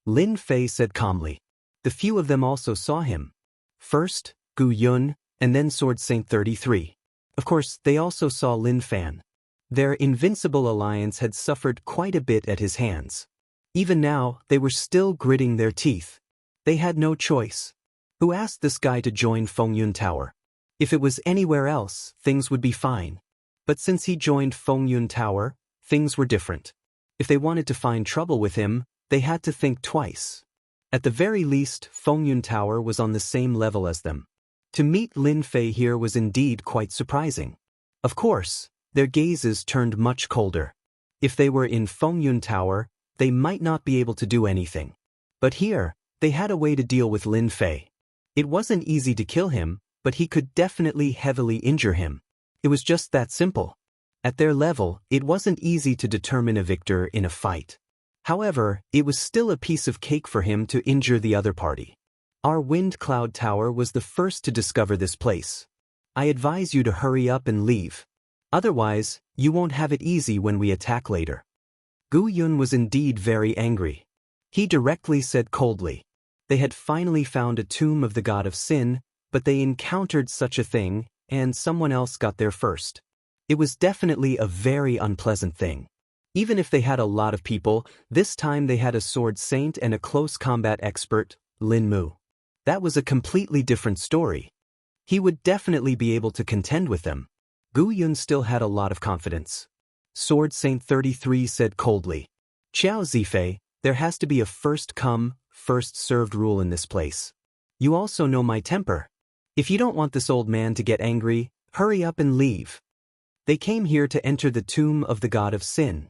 Lin Fei said calmly. The few of them also saw him. First, Gu Yun, and then Sword Saint 33. Of course, they also saw Lin Fan. Their invincible alliance had suffered quite a bit at his hands. Even now, they were still gritting their teeth. They had no choice. Who asked this guy to join Fengyun Tower? If it was anywhere else, things would be fine. But since he joined Fengyun Tower, things were different. If they wanted to find trouble with him, they had to think twice. At the very least, Fengyun Tower was on the same level as them. To meet Lin Fei here was indeed quite surprising. Of course, their gazes turned much colder. If they were in Fengyun Tower, they might not be able to do anything. But here, they had a way to deal with Lin Fei. It wasn't easy to kill him, but he could definitely heavily injure him. It was just that simple. At their level, it wasn't easy to determine a victor in a fight. However, it was still a piece of cake for him to injure the other party. Our Wind Cloud Tower was the first to discover this place. I advise you to hurry up and leave. Otherwise, you won't have it easy when we attack later. Gu Yun was indeed very angry. He directly said coldly. They had finally found a tomb of the god of sin, but they encountered such a thing, and someone else got there first. It was definitely a very unpleasant thing. Even if they had a lot of people, this time they had a sword saint and a close combat expert, Lin Mu. That was a completely different story. He would definitely be able to contend with them. Gu Yun still had a lot of confidence. Sword Saint 33 said coldly. Xiao Zifei, there has to be a first-come, first-served rule in this place. You also know my temper. If you don't want this old man to get angry, hurry up and leave. They came here to enter the tomb of the god of sin.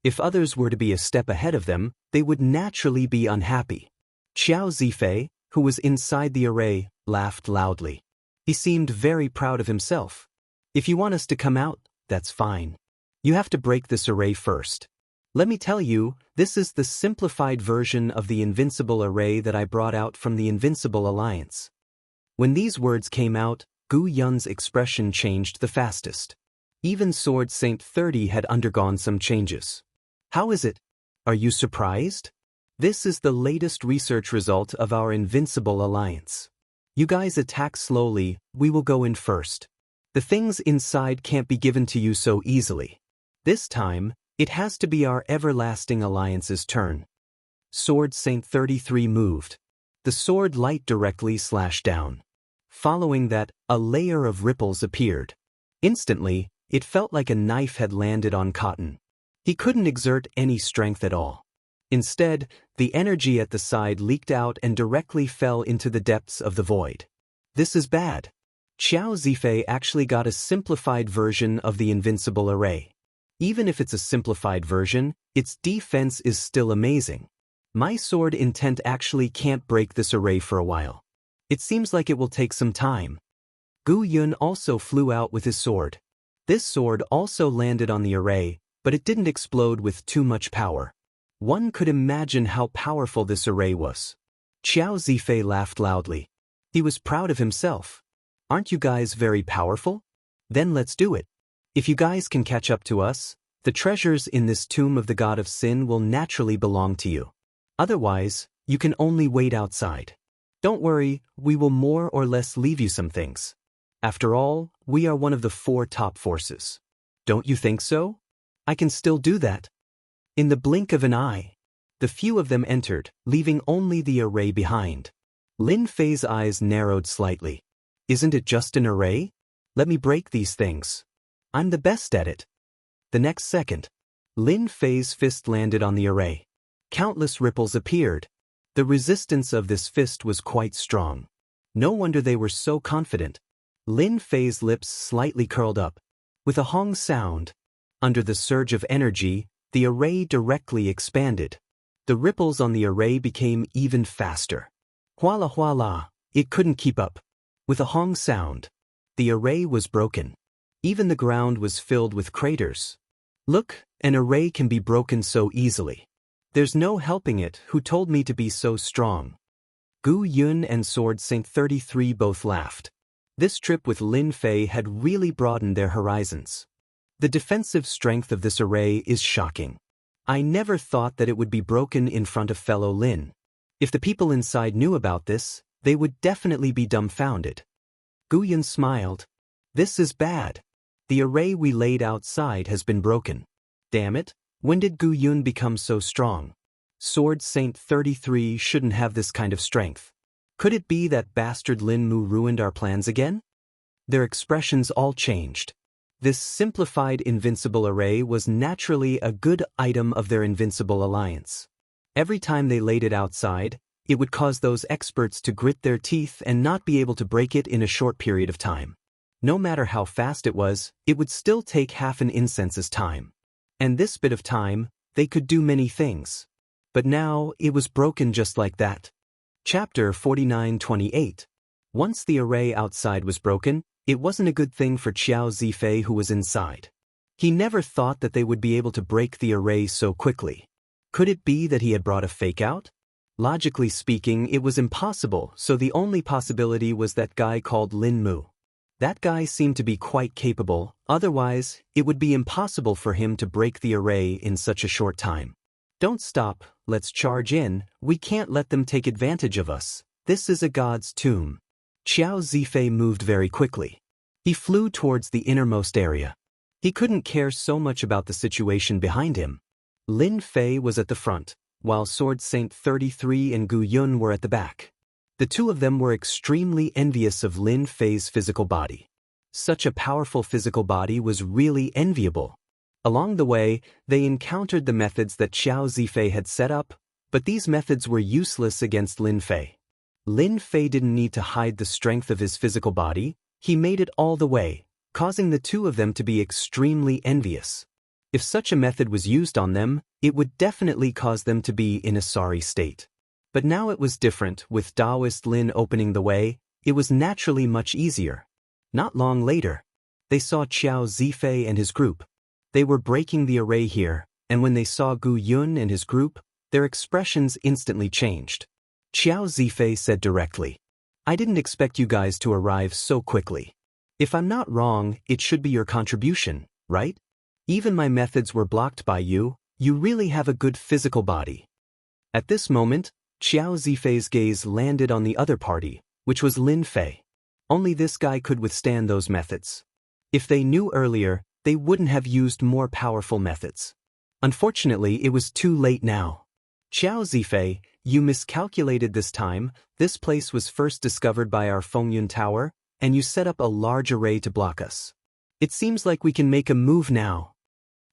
If others were to be a step ahead of them, they would naturally be unhappy. Xiao Zifei, who was inside the array, laughed loudly. He seemed very proud of himself. If you want us to come out, that's fine. You have to break this array first. Let me tell you, this is the simplified version of the invincible array that I brought out from the Invincible Alliance. When these words came out, Gu Yun's expression changed the fastest. Even Sword Saint 30 had undergone some changes. How is it? Are you surprised? This is the latest research result of our Invincible Alliance. You guys attack slowly, we will go in first. The things inside can't be given to you so easily. This time, it has to be our Everlasting Alliance's turn. Sword Saint 33 moved. The sword light directly slashed down. Following that, a layer of ripples appeared. Instantly, it felt like a knife had landed on cotton. He couldn't exert any strength at all. Instead, the energy at the side leaked out and directly fell into the depths of the void. This is bad. Xiao Zifei actually got a simplified version of the invincible array. Even if it's a simplified version, its defense is still amazing. My sword intent actually can't break this array for a while. It seems like it will take some time. Gu Yun also flew out with his sword. This sword also landed on the array, but it didn't explode with too much power. One could imagine how powerful this array was. Xiao Zifei laughed loudly. He was proud of himself. Aren't you guys very powerful? Then let's do it. If you guys can catch up to us, the treasures in this tomb of the god of sin will naturally belong to you. Otherwise, you can only wait outside. Don't worry, we will more or less leave you some things. After all, we are one of the 4 top forces. Don't you think so? I can still do that. In the blink of an eye, the few of them entered, leaving only the array behind. Lin Fei's eyes narrowed slightly. Isn't it just an array? Let me break these things. I'm the best at it. The next second, Lin Fei's fist landed on the array. Countless ripples appeared. The resistance of this fist was quite strong. No wonder they were so confident. Lin Fei's lips slightly curled up. With a hong sound, under the surge of energy, the array directly expanded. The ripples on the array became even faster. Huala huala, it couldn't keep up. With a hong sound, the array was broken. Even the ground was filled with craters. Look, an array can be broken so easily. There's no helping it. Who told me to be so strong? Gu Yun and Sword Saint 33 both laughed. This trip with Lin Fei had really broadened their horizons. The defensive strength of this array is shocking. I never thought that it would be broken in front of fellow Lin. If the people inside knew about this, they would definitely be dumbfounded. Gu Yun smiled. This is bad. The array we laid outside has been broken. Damn it, when did Gu Yun become so strong? Sword Saint 33 shouldn't have this kind of strength. Could it be that bastard Lin Mu ruined our plans again? Their expressions all changed. This simplified invincible array was naturally a good item of their invincible alliance. Every time they laid it outside, it would cause those experts to grit their teeth and not be able to break it in a short period of time. No matter how fast it would still take half an incense's time. And this bit of time, they could do many things. But now, it was broken just like that. Chapter 49-28. Once the array outside was broken, it wasn't a good thing for Xiao Zifei who was inside. He never thought that they would be able to break the array so quickly. Could it be that he had brought a fake out? Logically speaking, it was impossible, so the only possibility was that guy called Lin Mu. That guy seemed to be quite capable, otherwise, it would be impossible for him to break the array in such a short time. Don't stop, let's charge in, we can't let them take advantage of us. This is a god's tomb. Xiao Zifei moved very quickly. He flew towards the innermost area. He couldn't care so much about the situation behind him. Lin Fei was at the front, while Sword Saint 33 and Gu Yun were at the back. The two of them were extremely envious of Lin Fei's physical body. Such a powerful physical body was really enviable. Along the way, they encountered the methods that Xiao Zifei had set up, but these methods were useless against Lin Fei. Lin Fei didn't need to hide the strength of his physical body, he made it all the way, causing the two of them to be extremely envious. If such a method was used on them, it would definitely cause them to be in a sorry state. But now it was different, with Taoist Lin opening the way, it was naturally much easier. Not long later, they saw Xiao Zifei and his group. They were breaking the array here, and when they saw Gu Yun and his group, their expressions instantly changed. Xiao Zifei said directly, I didn't expect you guys to arrive so quickly. If I'm not wrong, it should be your contribution, right? Even my methods were blocked by you, you really have a good physical body. At this moment, Xiao Zifei's gaze landed on the other party, which was Lin Fei. Only this guy could withstand those methods. If they knew earlier, they wouldn't have used more powerful methods. Unfortunately, it was too late now. Xiao Zifei, you miscalculated this time. This place was first discovered by our Fengyun Tower, and you set up a large array to block us. It seems like we can make a move now.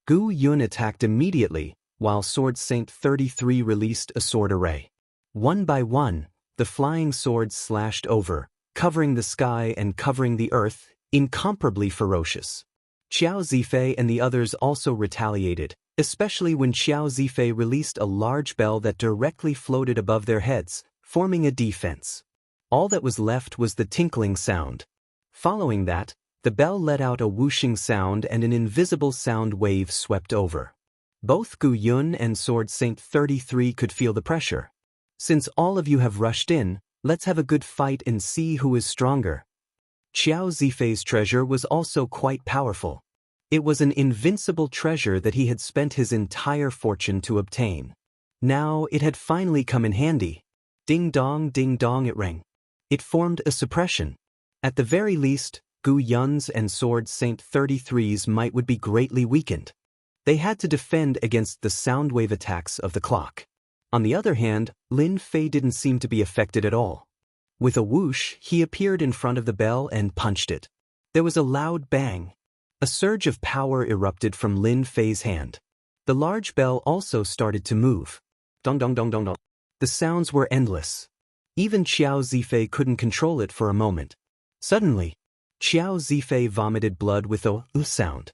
Gu Yun attacked immediately, while Sword Saint 33 released a sword array. One by one, the flying swords slashed over, covering the sky and covering the earth, incomparably ferocious. Xiao Zifei and the others also retaliated, especially when Xiao Zifei released a large bell that directly floated above their heads, forming a defense. All that was left was the tinkling sound. Following that, the bell let out a whooshing sound and an invisible sound wave swept over. Both Gu Yun and Sword Saint 33 could feel the pressure. Since all of you have rushed in, let's have a good fight and see who is stronger. Xiao Zifei's treasure was also quite powerful. It was an invincible treasure that he had spent his entire fortune to obtain. Now it had finally come in handy. Ding dong it rang. It formed a suppression. At the very least, Gu Yun's and Sword Saint 33's might would be greatly weakened. They had to defend against the sound wave attacks of the clock. On the other hand, Lin Fei didn't seem to be affected at all. With a whoosh, he appeared in front of the bell and punched it. There was a loud bang. A surge of power erupted from Lin Fei's hand. The large bell also started to move. Dong dong dong dong dong. The sounds were endless. Even Xiao Zifei couldn't control it for a moment. Suddenly, Xiao Zifei vomited blood with a sound.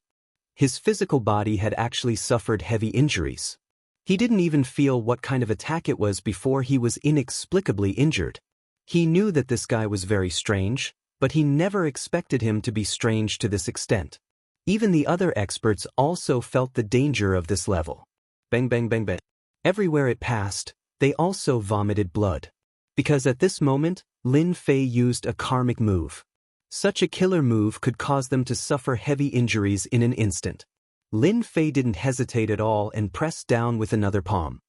His physical body had actually suffered heavy injuries. He didn't even feel what kind of attack it was before he was inexplicably injured. He knew that this guy was very strange, but he never expected him to be strange to this extent. Even the other experts also felt the danger of this level. Bang bang bang bang. Everywhere it passed, they also vomited blood. Because at this moment, Lin Fei used a karmic move. Such a killer move could cause them to suffer heavy injuries in an instant. Lin Fei didn't hesitate at all and pressed down with another palm.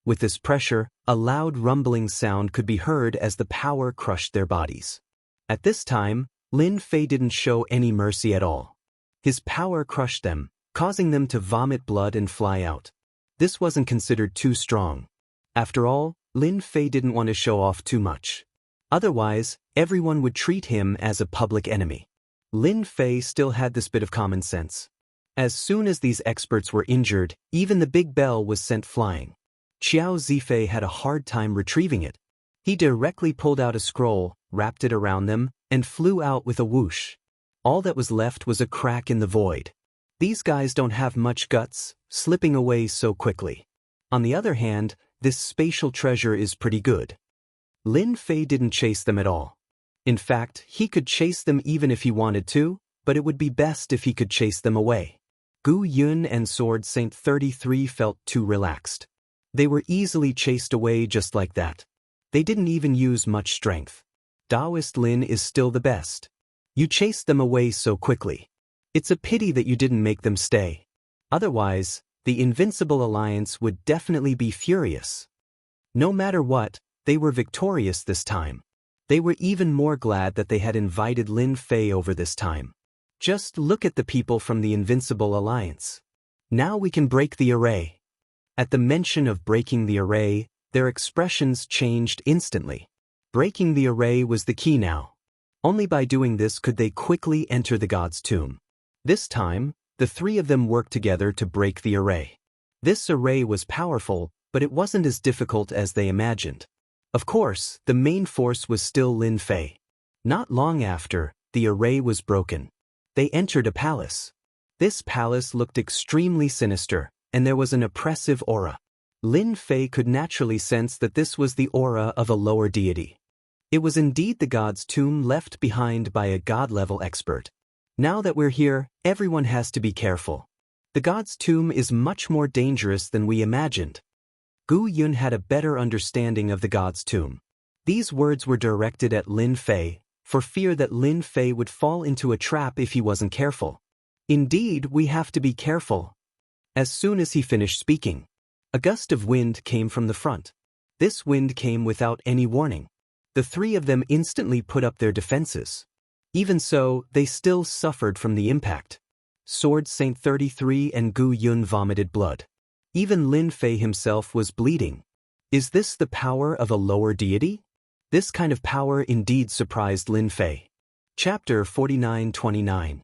With this pressure, a loud rumbling sound could be heard as the power crushed their bodies. At this time, Lin Fei didn't show any mercy at all. His power crushed them, causing them to vomit blood and fly out. This wasn't considered too strong. After all, Lin Fei didn't want to show off too much. Otherwise, everyone would treat him as a public enemy. Lin Fei still had this bit of common sense. As soon as these experts were injured, even the big bell was sent flying. Xiao Zifei had a hard time retrieving it. He directly pulled out a scroll, wrapped it around them, and flew out with a whoosh. All that was left was a crack in the void. These guys don't have much guts, slipping away so quickly. On the other hand, this spatial treasure is pretty good. Lin Fei didn't chase them at all. In fact, he could chase them even if he wanted to, but it would be best if he could chase them away. Gu Yun and Sword Saint 33 felt too relaxed. They were easily chased away just like that. They didn't even use much strength. Taoist Lin is still the best. You chased them away so quickly. It's a pity that you didn't make them stay. Otherwise, the Invincible Alliance would definitely be furious. No matter what, they were victorious this time. They were even more glad that they had invited Lin Fei over this time. Just look at the people from the Invincible Alliance. Now we can break the array. At the mention of breaking the array, their expressions changed instantly. Breaking the array was the key now. Only by doing this could they quickly enter the god's tomb. This time, the three of them worked together to break the array. This array was powerful, but it wasn't as difficult as they imagined. Of course, the main force was still Lin Fei. Not long after, the array was broken. They entered a palace. This palace looked extremely sinister, and there was an oppressive aura. Lin Fei could naturally sense that this was the aura of a lower deity. It was indeed the god's tomb left behind by a god-level expert. Now that we're here, everyone has to be careful. The god's tomb is much more dangerous than we imagined. Gu Yun had a better understanding of the god's tomb. These words were directed at Lin Fei, for fear that Lin Fei would fall into a trap if he wasn't careful. Indeed, we have to be careful. As soon as he finished speaking, a gust of wind came from the front. This wind came without any warning. The three of them instantly put up their defenses. Even so, they still suffered from the impact. Sword Saint 33 and Gu Yun vomited blood. Even Lin Fei himself was bleeding. Is this the power of a lower deity? This kind of power indeed surprised Lin Fei. Chapter 49-29.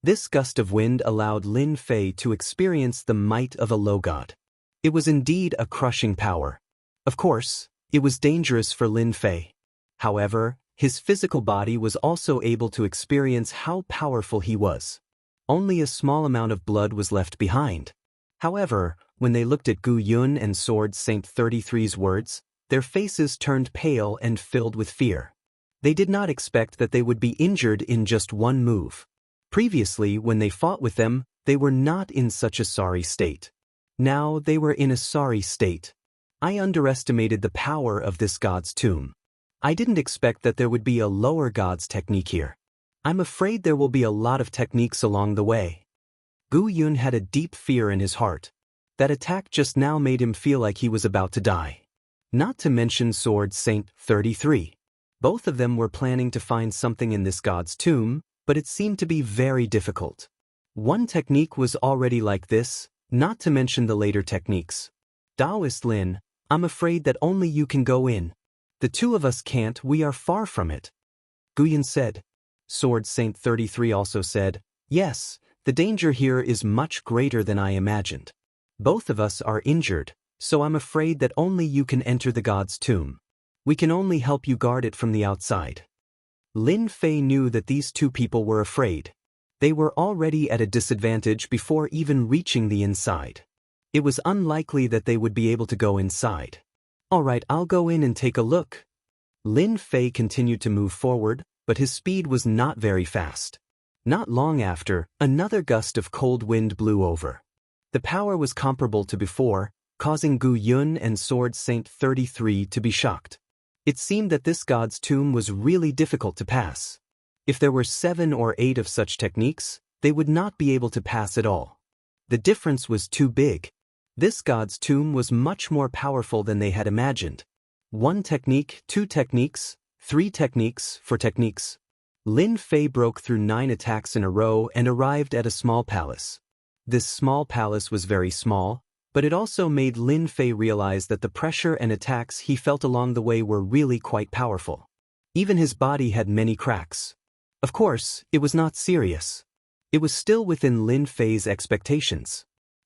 This gust of wind allowed Lin Fei to experience the might of a low god. It was indeed a crushing power. Of course, it was dangerous for Lin Fei. However, his physical body was also able to experience how powerful he was. Only a small amount of blood was left behind. However, when they looked at Gu Yun and Sword Saint 33's words, their faces turned pale and filled with fear. They did not expect that they would be injured in just one move. Previously, when they fought with them, they were not in such a sorry state. Now they were in a sorry state. I underestimated the power of this god's tomb. I didn't expect that there would be a lower god's technique here. I'm afraid there will be a lot of techniques along the way. Gu Yun had a deep fear in his heart. That attack just now made him feel like he was about to die. Not to mention Sword Saint 33. Both of them were planning to find something in this god's tomb, but it seemed to be very difficult. One technique was already like this, not to mention the later techniques. Taoist Lin, I'm afraid that only you can go in. The two of us can't, we are far from it. Gu Yun said. Sword Saint 33 also said, yes, the danger here is much greater than I imagined. Both of us are injured, so I'm afraid that only you can enter the god's tomb. We can only help you guard it from the outside. Lin Fei knew that these two people were afraid. They were already at a disadvantage before even reaching the inside. It was unlikely that they would be able to go inside. All right, I'll go in and take a look. Lin Fei continued to move forward, but his speed was not very fast. Not long after, another gust of cold wind blew over. The power was comparable to before, causing Gu Yun and Sword Saint 33 to be shocked. It seemed that this god's tomb was really difficult to pass. If there were 7 or 8 of such techniques, they would not be able to pass at all. The difference was too big. This god's tomb was much more powerful than they had imagined. 1 technique, 2 techniques, 3 techniques, 4 techniques. Lin Fei broke through 9 attacks in a row and arrived at a small palace. This small palace was very small, but it also made Lin Fei realize that the pressure and attacks he felt along the way were really quite powerful. Even his body had many cracks. Of course, it was not serious. It was still within Lin Fei's expectations.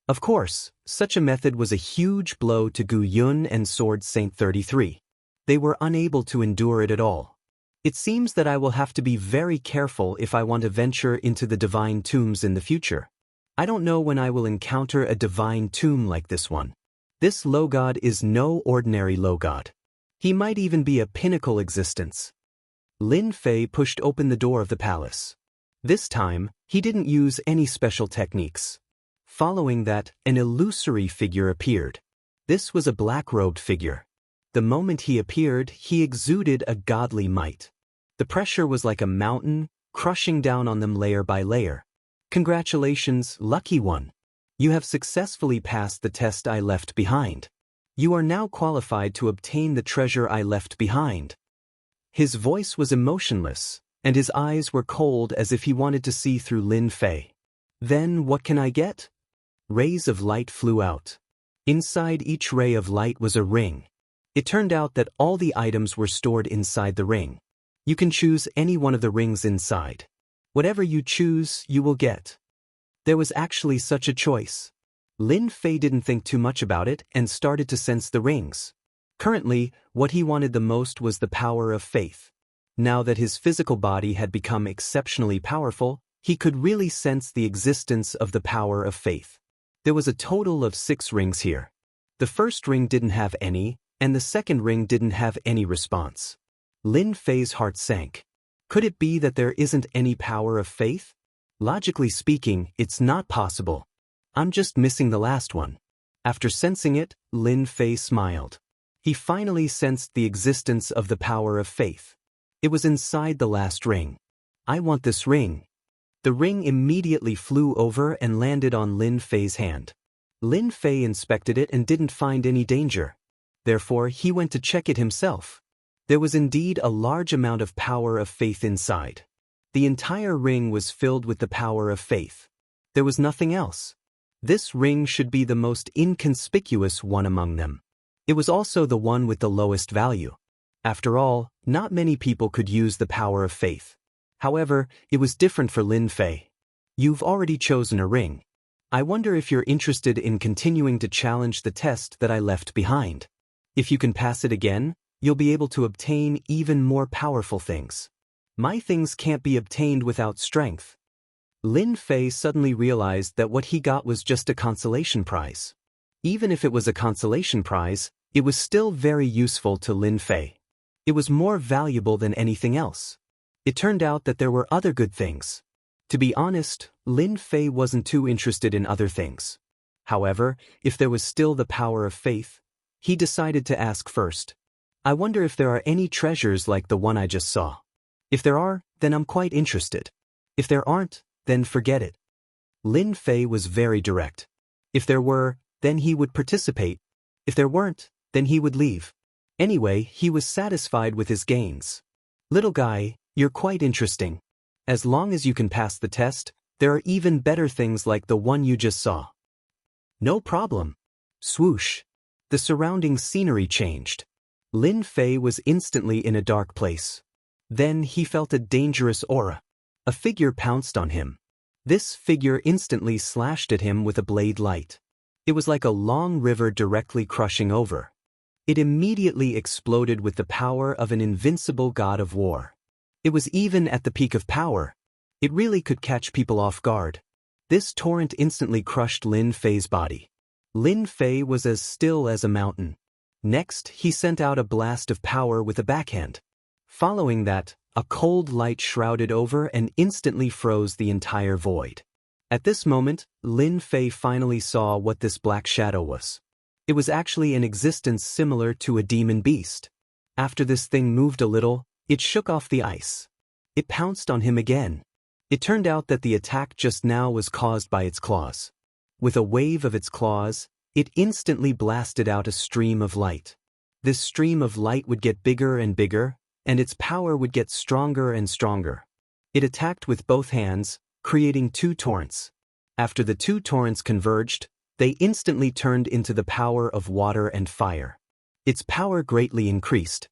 Of course, such a method was a huge blow to Gu Yun and Sword Saint 33. They were unable to endure it at all. It seems that I will have to be very careful if I want to venture into the divine tombs in the future. I don't know when I will encounter a divine tomb like this one. This low god is no ordinary low god. He might even be a pinnacle existence. Lin Fei pushed open the door of the palace. This time, he didn't use any special techniques. Following that, an illusory figure appeared. This was a black-robed figure. The moment he appeared, he exuded a godly might. The pressure was like a mountain, crushing down on them layer by layer. Congratulations, lucky one. You have successfully passed the test I left behind. You are now qualified to obtain the treasure I left behind. His voice was emotionless, and his eyes were cold as if he wanted to see through Lin Fei. Then what can I get? Rays of light flew out. Inside each ray of light was a ring. It turned out that all the items were stored inside the ring. You can choose any one of the rings inside. Whatever you choose, you will get. There was actually such a choice. Lin Fei didn't think too much about it and started to sense the rings. Currently, what he wanted the most was the power of faith. Now that his physical body had become exceptionally powerful, he could really sense the existence of the power of faith. There was a total of 6 rings here. The first ring didn't have any, and the second ring didn't have any response. Lin Fei's heart sank. Could it be that there isn't any power of faith? Logically speaking, it's not possible. I'm just missing the last one. After sensing it, Lin Fei smiled. He finally sensed the existence of the power of faith. It was inside the last ring. I want this ring. The ring immediately flew over and landed on Lin Fei's hand. Lin Fei inspected it and didn't find any danger. Therefore, he went to check it himself. There was indeed a large amount of power of faith inside. The entire ring was filled with the power of faith. There was nothing else. This ring should be the most inconspicuous one among them. It was also the one with the lowest value. After all, not many people could use the power of faith. However, it was different for Lin Fei. You've already chosen a ring. I wonder if you're interested in continuing to challenge the test that I left behind. If you can pass it again, you'll be able to obtain even more powerful things. My things can't be obtained without strength. Lin Fei suddenly realized that what he got was just a consolation prize. Even if it was a consolation prize, it was still very useful to Lin Fei. It was more valuable than anything else. It turned out that there were other good things. To be honest, Lin Fei wasn't too interested in other things. However, if there was still the power of faith, he decided to ask first. I wonder if there are any treasures like the one I just saw. If there are, then I'm quite interested. If there aren't, then forget it. Lin Fei was very direct. If there were, then he would participate. If there weren't, then he would leave. Anyway, he was satisfied with his gains. Little guy, you're quite interesting. As long as you can pass the test, there are even better things like the one you just saw. No problem. Swoosh. The surrounding scenery changed. Lin Fei was instantly in a dark place. Then he felt a dangerous aura. A figure pounced on him. This figure instantly slashed at him with a blade light. It was like a long river directly crushing over. It immediately exploded with the power of an invincible god of war. It was even at the peak of power. It really could catch people off guard. This torrent instantly crushed Lin Fei's body. Lin Fei was as still as a mountain. Next, he sent out a blast of power with a backhand. Following that, a cold light shrouded over and instantly froze the entire void. At this moment, Lin Fei finally saw what this black shadow was. It was actually an existence similar to a demon beast. After this thing moved a little, it shook off the ice. It pounced on him again. It turned out that the attack just now was caused by its claws. With a wave of its claws, It instantly blasted out a stream of light. This stream of light would get bigger and bigger, and its power would get stronger and stronger. It attacked with both hands, creating two torrents. After the two torrents converged, they instantly turned into the power of water and fire. Its power greatly increased.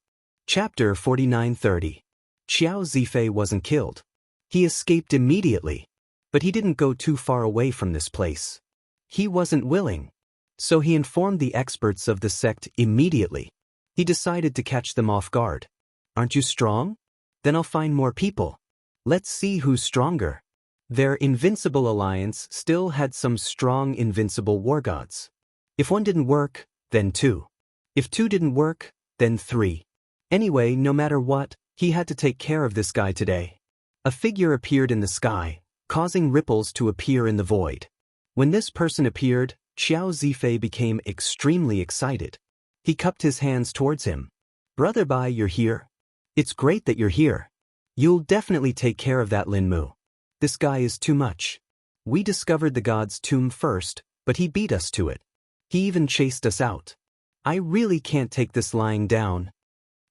Chapter 49:30. Xiao Zifei wasn't killed. He escaped immediately. But he didn't go too far away from this place. He wasn't willing. So he informed the experts of the sect immediately. He decided to catch them off guard. Aren't you strong? Then I'll find more people. Let's see who's stronger. Their invincible alliance still had some strong invincible war gods. If one didn't work, then two. If two didn't work, then three. Anyway, no matter what, he had to take care of this guy today. A figure appeared in the sky, causing ripples to appear in the void. When this person appeared, Xiao Zifei became extremely excited. He cupped his hands towards him. Brother Bai, you're here? It's great that you're here. You'll definitely take care of that Lin Mu. This guy is too much. We discovered the god's tomb first, but he beat us to it. He even chased us out. I really can't take this lying down.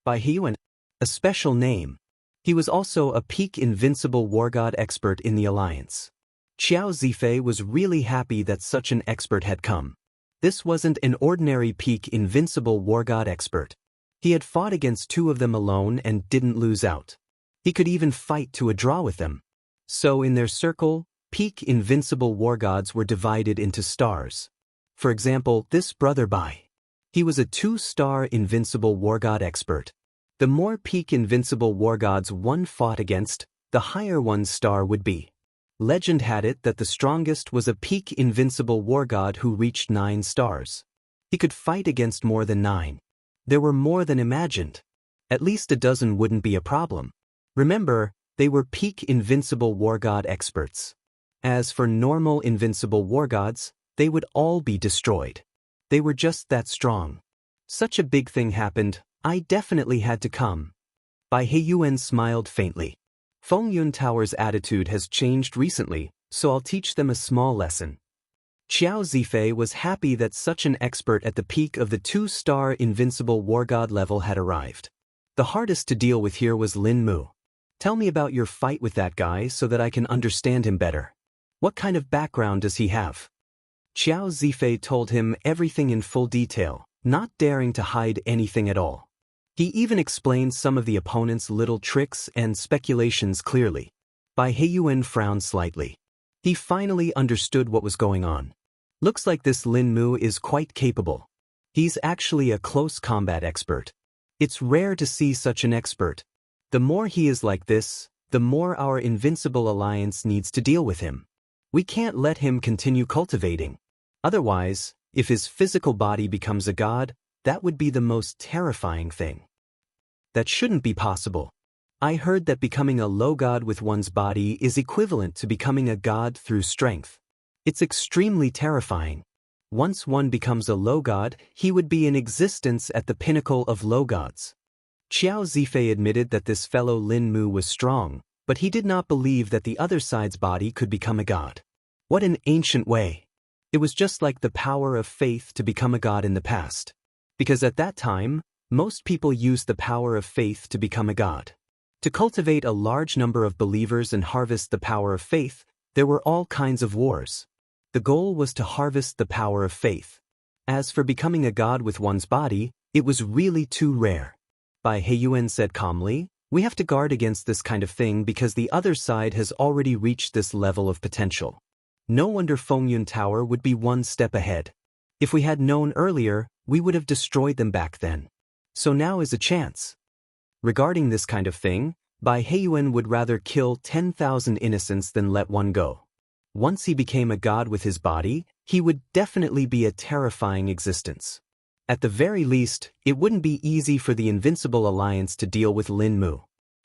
Bai Heyuan, a special name. He was also a peak invincible war god expert in the alliance. Xiao Zifei was really happy that such an expert had come. This wasn't an ordinary peak invincible war god expert. He had fought against two of them alone and didn't lose out. He could even fight to a draw with them. So in their circle, peak invincible war gods were divided into stars. For example, this brother Bai. He was a 2-star invincible war god expert. The more peak invincible war gods one fought against, the higher one's star would be. Legend had it that the strongest was a peak invincible war god who reached 9 stars. He could fight against more than 9. There were more than imagined. At least a dozen wouldn't be a problem. Remember, they were peak invincible war god experts. As for normal invincible war gods, they would all be destroyed. They were just that strong. Such a big thing happened, I definitely had to come. Bai Heyuan smiled faintly. Fengyun Tower's attitude has changed recently, so I'll teach them a small lesson. Xiao Zifei was happy that such an expert at the peak of the 2-star invincible war god level had arrived. The hardest to deal with here was Lin Mu. Tell me about your fight with that guy so that I can understand him better. What kind of background does he have? Xiao Zifei told him everything in full detail, not daring to hide anything at all. He even explained some of the opponent's little tricks and speculations clearly. Bai Heyuan frowned slightly. He finally understood what was going on. Looks like this Lin Mu is quite capable. He's actually a close combat expert. It's rare to see such an expert. The more he is like this, the more our invincible alliance needs to deal with him. We can't let him continue cultivating. Otherwise, if his physical body becomes a god, that would be the most terrifying thing. That shouldn't be possible. I heard that becoming a low god with one's body is equivalent to becoming a god through strength. It's extremely terrifying. Once one becomes a low god, he would be in existence at the pinnacle of low gods. Xiao Zifei admitted that this fellow Lin Mu was strong, but he did not believe that the other side's body could become a god. What an ancient way. It was just like the power of faith to become a god in the past. Because at that time, most people used the power of faith to become a god. To cultivate a large number of believers and harvest the power of faith, there were all kinds of wars. The goal was to harvest the power of faith. As for becoming a god with one's body, it was really too rare. Bai Heyuan said calmly, we have to guard against this kind of thing because the other side has already reached this level of potential. No wonder Fengyun Tower would be one step ahead. If we had known earlier, we would have destroyed them back then. So now is a chance. Regarding this kind of thing, Bai Heyuan would rather kill 10,000 innocents than let one go. Once he became a god with his body, he would definitely be a terrifying existence. At the very least, it wouldn't be easy for the Invincible Alliance to deal with Lin Mu.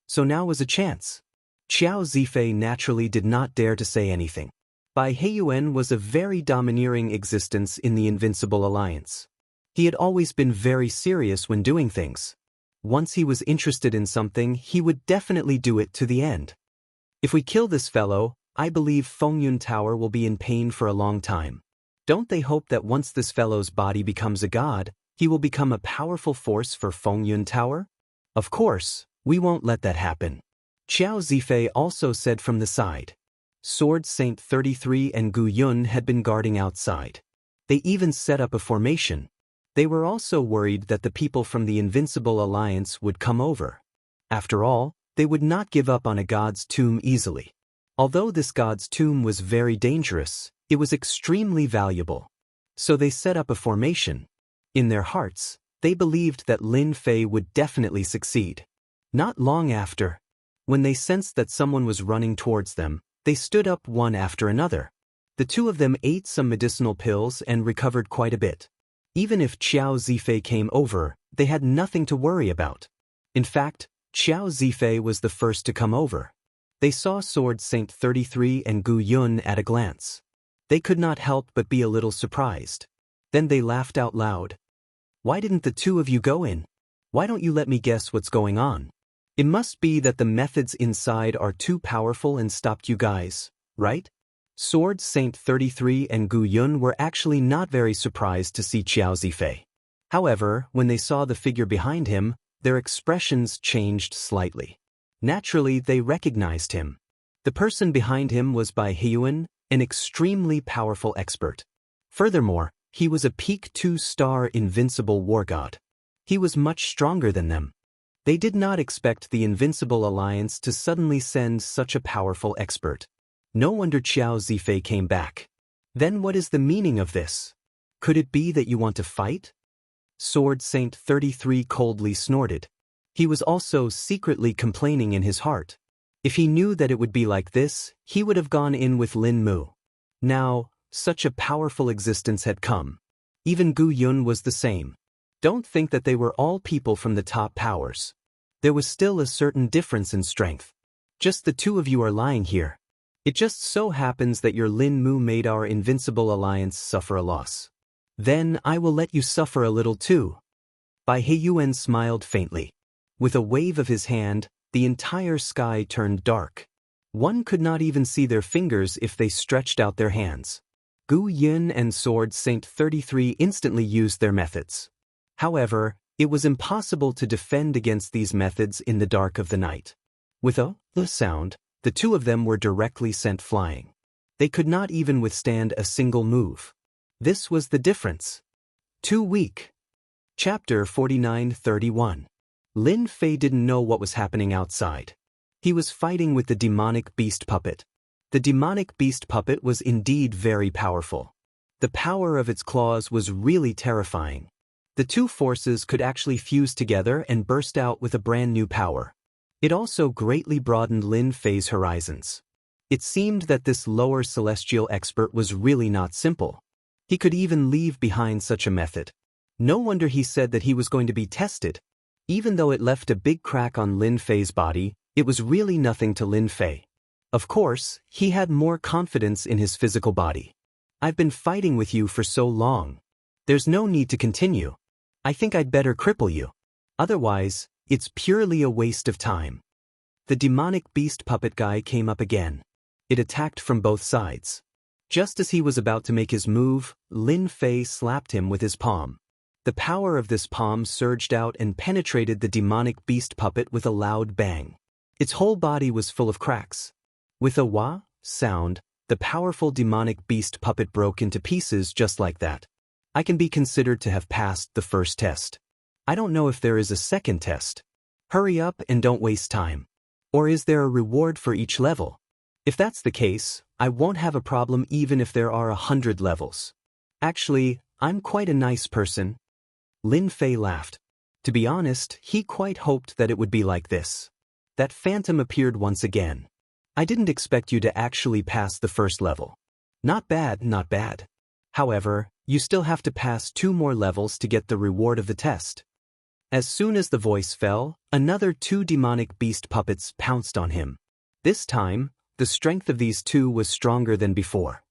So now was a chance. Xiao Zifei naturally did not dare to say anything. Bai Heyuan was a very domineering existence in the Invincible Alliance. He had always been very serious when doing things. Once he was interested in something, he would definitely do it to the end. If we kill this fellow, I believe Fengyun Tower will be in pain for a long time. Don't they hope that once this fellow's body becomes a god, he will become a powerful force for Fengyun Tower? Of course, we won't let that happen. Xiao Zifei also said from the side. Sword Saint 33 and Gu Yun had been guarding outside. They even set up a formation. They were also worried that the people from the Invincible Alliance would come over. After all, they would not give up on a god's tomb easily. Although this god's tomb was very dangerous, it was extremely valuable. So they set up a formation. In their hearts, they believed that Lin Fei would definitely succeed. Not long after, when they sensed that someone was running towards them, they stood up one after another. The two of them ate some medicinal pills and recovered quite a bit. Even if Xiao Zifei came over, they had nothing to worry about. In fact, Xiao Zifei was the first to come over. They saw Sword Saint 33 and Gu Yun at a glance. They could not help but be a little surprised. Then they laughed out loud. Why didn't the two of you go in? Why don't you let me guess what's going on? It must be that the methods inside are too powerful and stopped you guys, right? Sword Saint 33 and Gu Yun were actually not very surprised to see Xiao Zifei. However, when they saw the figure behind him, their expressions changed slightly. Naturally, they recognized him. The person behind him was Bai Heyuan, an extremely powerful expert. Furthermore, he was a peak 2-star invincible war god. He was much stronger than them. They did not expect the Invincible Alliance to suddenly send such a powerful expert. No wonder Xiao Zifei came back. Then what is the meaning of this? Could it be that you want to fight? Sword Saint 33 coldly snorted. He was also secretly complaining in his heart. If he knew that it would be like this, he would have gone in with Lin Mu. Now, such a powerful existence had come. Even Gu Yun was the same. Don't think that they were all people from the top powers. There was still a certain difference in strength. Just the two of you are lying here. It just so happens that your Lin Mu made our Invincible Alliance suffer a loss. Then I will let you suffer a little too. Bai Heyuan smiled faintly. With a wave of his hand, the entire sky turned dark. One could not even see their fingers if they stretched out their hands. Gu Yun and Sword Saint 33 instantly used their methods. However, it was impossible to defend against these methods in the dark of the night. With a sound, the two of them were directly sent flying. They could not even withstand a single move. This was the difference. Too weak. Chapter 49-31. Lin Fei didn't know what was happening outside. He was fighting with the demonic beast puppet. The demonic beast puppet was indeed very powerful. The power of its claws was really terrifying. The two forces could actually fuse together and burst out with a brand new power. It also greatly broadened Lin Fei's horizons. It seemed that this lower celestial expert was really not simple. He could even leave behind such a method. No wonder he said that he was going to be tested. Even though it left a big crack on Lin Fei's body, it was really nothing to Lin Fei. Of course, he had more confidence in his physical body. I've been fighting with you for so long. There's no need to continue. I think I'd better cripple you. Otherwise, it's purely a waste of time. The demonic beast puppet guy came up again. It attacked from both sides. Just as he was about to make his move, Lin Fei slapped him with his palm. The power of this palm surged out and penetrated the demonic beast puppet with a loud bang. Its whole body was full of cracks. With a wah sound, the powerful demonic beast puppet broke into pieces just like that. I can be considered to have passed the first test. I don't know if there is a second test. Hurry up and don't waste time. Or is there a reward for each level? If that's the case, I won't have a problem even if there are 100 levels. Actually, I'm quite a nice person. Lin Fei laughed. To be honest, he quite hoped that it would be like this. That phantom appeared once again. I didn't expect you to actually pass the first level. Not bad, not bad. However, you still have to pass 2 more levels to get the reward of the test. As soon as the voice fell, another 2 demonic beast puppets pounced on him. This time, the strength of these 2 was stronger than before.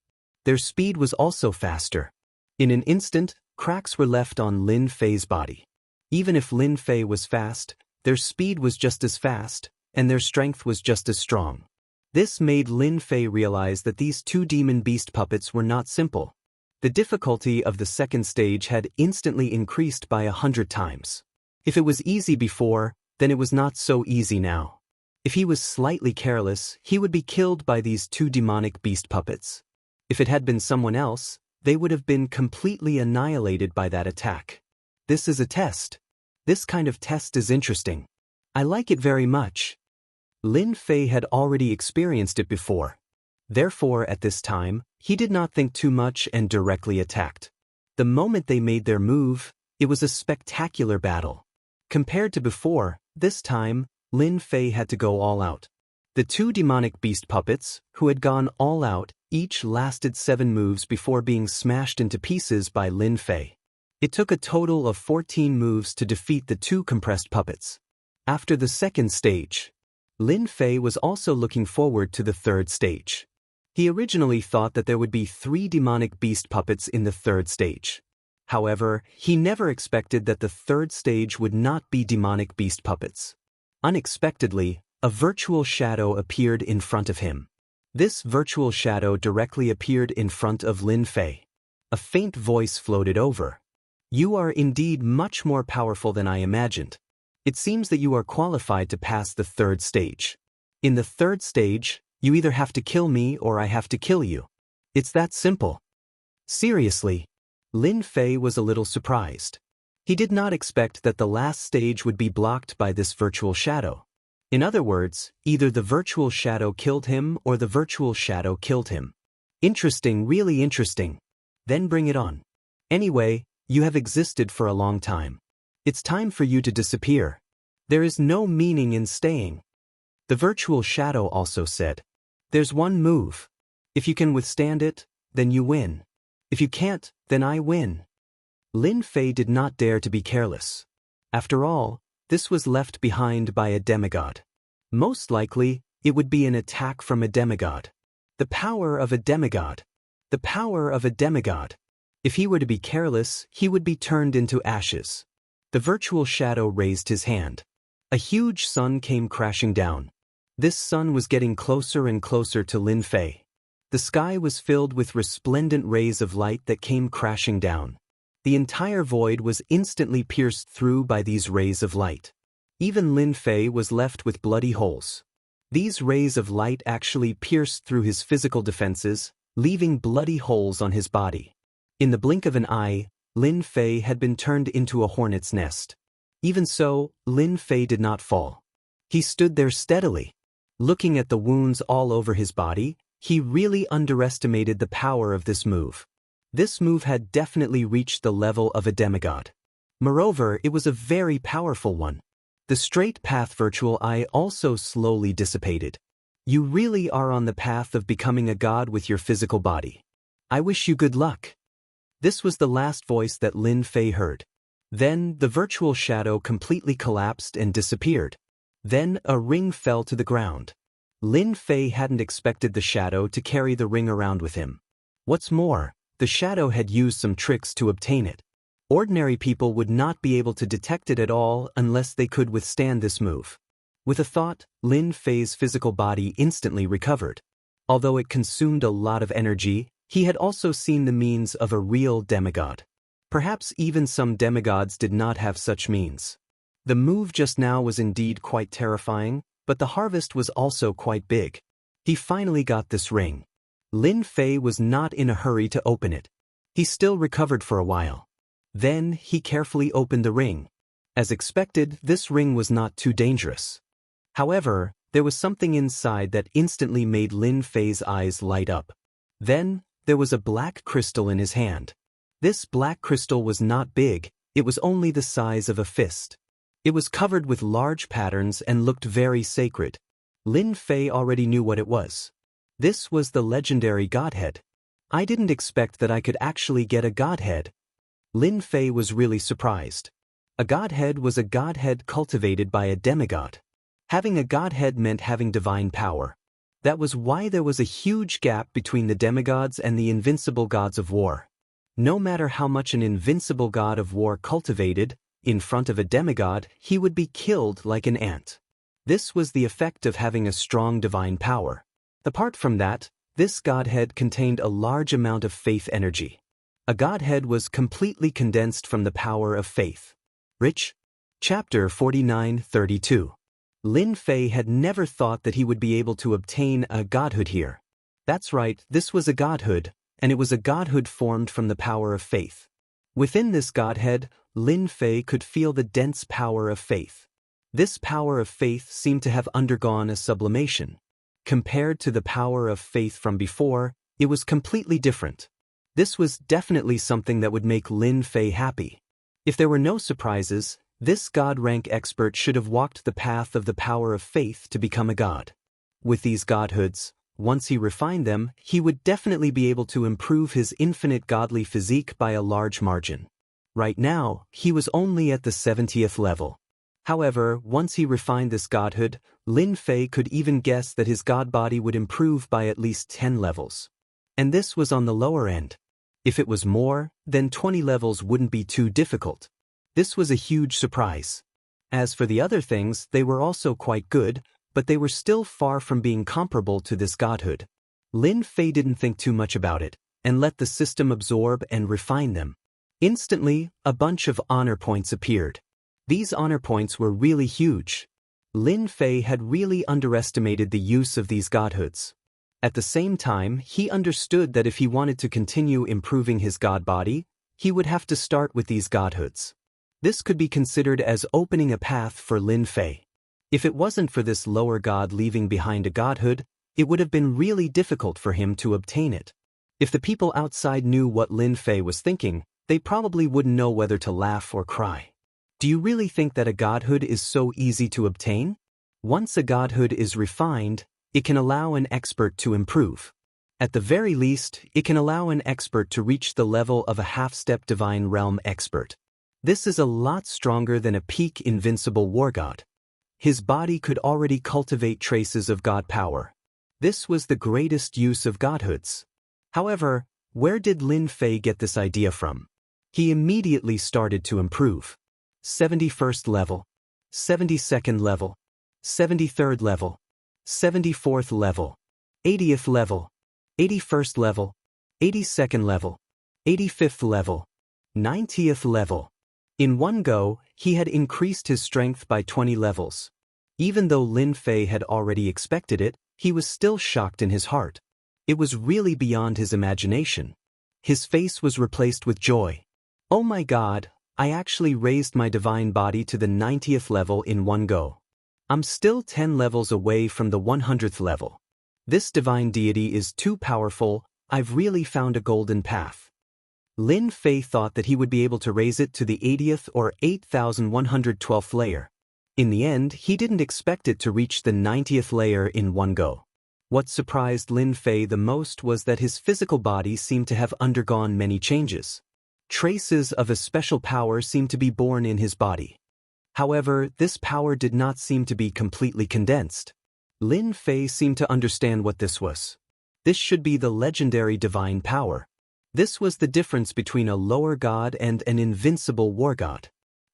Their speed was also faster. In an instant, cracks were left on Lin Fei's body. Even if Lin Fei was fast, their speed was just as fast, and their strength was just as strong. This made Lin Fei realize that these 2 demon beast puppets were not simple. The difficulty of the second stage had instantly increased by 100 times. If it was easy before, then it was not so easy now. If he was slightly careless, he would be killed by these two demonic beast puppets. If it had been someone else, they would have been completely annihilated by that attack. This is a test. This kind of test is interesting. I like it very much. Lin Fei had already experienced it before. Therefore, at this time, he did not think too much and directly attacked. The moment they made their move, it was a spectacular battle. Compared to before, this time, Lin Fei had to go all out. The two demonic beast puppets, who had gone all out, each lasted 7 moves before being smashed into pieces by Lin Fei. It took a total of 14 moves to defeat the two compressed puppets. After the second stage, Lin Fei was also looking forward to the third stage. He originally thought that there would be 3 demonic beast puppets in the third stage. However, he never expected that the third stage would not be demonic beast puppets. Unexpectedly, a virtual shadow appeared in front of him. This virtual shadow directly appeared in front of Lin Fei. A faint voice floated over. "You are indeed much more powerful than I imagined. It seems that you are qualified to pass the third stage. In the third stage, you either have to kill me or I have to kill you. It's that simple." Seriously, Lin Fei was a little surprised. He did not expect that the last stage would be blocked by this virtual shadow. In other words, either the virtual shadow killed him or the virtual shadow killed him. Interesting, really interesting. Then bring it on. Anyway, you have existed for a long time. It's time for you to disappear. There is no meaning in staying. The virtual shadow also said, "There's one move. If you can withstand it, then you win. If you can't, then I win." Lin Fei did not dare to be careless. After all, this was left behind by a demigod. Most likely, it would be an attack from a demigod. The power of a demigod. The power of a demigod. If he were to be careless, he would be turned into ashes. The virtual shadow raised his hand. A huge sun came crashing down. This sun was getting closer and closer to Lin Fei. The sky was filled with resplendent rays of light that came crashing down. The entire void was instantly pierced through by these rays of light. Even Lin Fei was left with bloody holes. These rays of light actually pierced through his physical defenses, leaving bloody holes on his body. In the blink of an eye, Lin Fei had been turned into a hornet's nest. Even so, Lin Fei did not fall. He stood there steadily. Looking at the wounds all over his body, he really underestimated the power of this move. This move had definitely reached the level of a demigod. Moreover, it was a very powerful one. The straight path virtual eye also slowly dissipated. You really are on the path of becoming a god with your physical body. I wish you good luck. This was the last voice that Lin Fei heard. Then, the virtual shadow completely collapsed and disappeared. Then, a ring fell to the ground. Lin Fei hadn't expected the shadow to carry the ring around with him. What's more, the shadow had used some tricks to obtain it. Ordinary people would not be able to detect it at all unless they could withstand this move. With a thought, Lin Fei's physical body instantly recovered. Although it consumed a lot of energy, he had also seen the means of a real demigod. Perhaps even some demigods did not have such means. The move just now was indeed quite terrifying, but the harvest was also quite big. He finally got this ring. Lin Fei was not in a hurry to open it. He still recovered for a while. Then, he carefully opened the ring. As expected, this ring was not too dangerous. However, there was something inside that instantly made Lin Fei's eyes light up. Then, there was a black crystal in his hand. This black crystal was not big, it was only the size of a fist. It was covered with large patterns and looked very sacred. Lin Fei already knew what it was. This was the legendary godhead. I didn't expect that I could actually get a godhead. Lin Fei was really surprised. A godhead was a godhead cultivated by a demigod. Having a godhead meant having divine power. That was why there was a huge gap between the demigods and the invincible gods of war. No matter how much an invincible god of war cultivated, in front of a demigod, he would be killed like an ant. This was the effect of having a strong divine power. Apart from that, this godhead contained a large amount of faith energy. A godhead was completely condensed from the power of faith. Rich? Chapter 49:32. Lin Fei had never thought that he would be able to obtain a godhood here. That's right, this was a godhood, and it was a godhood formed from the power of faith. Within this godhead, Lin Fei could feel the dense power of faith. This power of faith seemed to have undergone a sublimation. Compared to the power of faith from before, it was completely different. This was definitely something that would make Lin Fei happy. If there were no surprises, this god-rank expert should have walked the path of the power of faith to become a god. With these godhoods, once he refined them, he would definitely be able to improve his infinite godly physique by a large margin. Right now, he was only at the 70th level. However, once he refined this godhood, Lin Fei could even guess that his god body would improve by at least 10 levels. And this was on the lower end. If it was more, then 20 levels wouldn't be too difficult. This was a huge surprise. As for the other things, they were also quite good, but they were still far from being comparable to this godhood. Lin Fei didn't think too much about it, and let the system absorb and refine them. Instantly, a bunch of honor points appeared. These honor points were really huge. Lin Fei had really underestimated the use of these godhoods. At the same time, he understood that if he wanted to continue improving his god body, he would have to start with these godhoods. This could be considered as opening a path for Lin Fei. If it wasn't for this lower god leaving behind a godhood, it would have been really difficult for him to obtain it. If the people outside knew what Lin Fei was thinking, they probably wouldn't know whether to laugh or cry. Do you really think that a godhood is so easy to obtain? Once a godhood is refined, it can allow an expert to improve. At the very least, it can allow an expert to reach the level of a half-step divine realm expert. This is a lot stronger than a peak invincible war god. His body could already cultivate traces of god power. This was the greatest use of godhoods. However, where did Lin Fei get this idea from? He immediately started to improve. 71st level, 72nd level, 73rd level, 74th level, 80th level, 81st level, 82nd level, 85th level, 90th level. In one go, he had increased his strength by 20 levels. Even though Lin Fei had already expected it, he was still shocked in his heart. It was really beyond his imagination. His face was replaced with joy. Oh my God, I actually raised my divine body to the 90th level in one go. I'm still 10 levels away from the 100th level. This divine deity is too powerful, I've really found a golden path. Lin Fei thought that he would be able to raise it to the 80th or 8112th layer. In the end, he didn't expect it to reach the 90th layer in one go. What surprised Lin Fei the most was that his physical body seemed to have undergone many changes. Traces of a special power seemed to be born in his body. However, this power did not seem to be completely condensed. Lin Fei seemed to understand what this was. This should be the legendary divine power. This was the difference between a lower god and an invincible war god.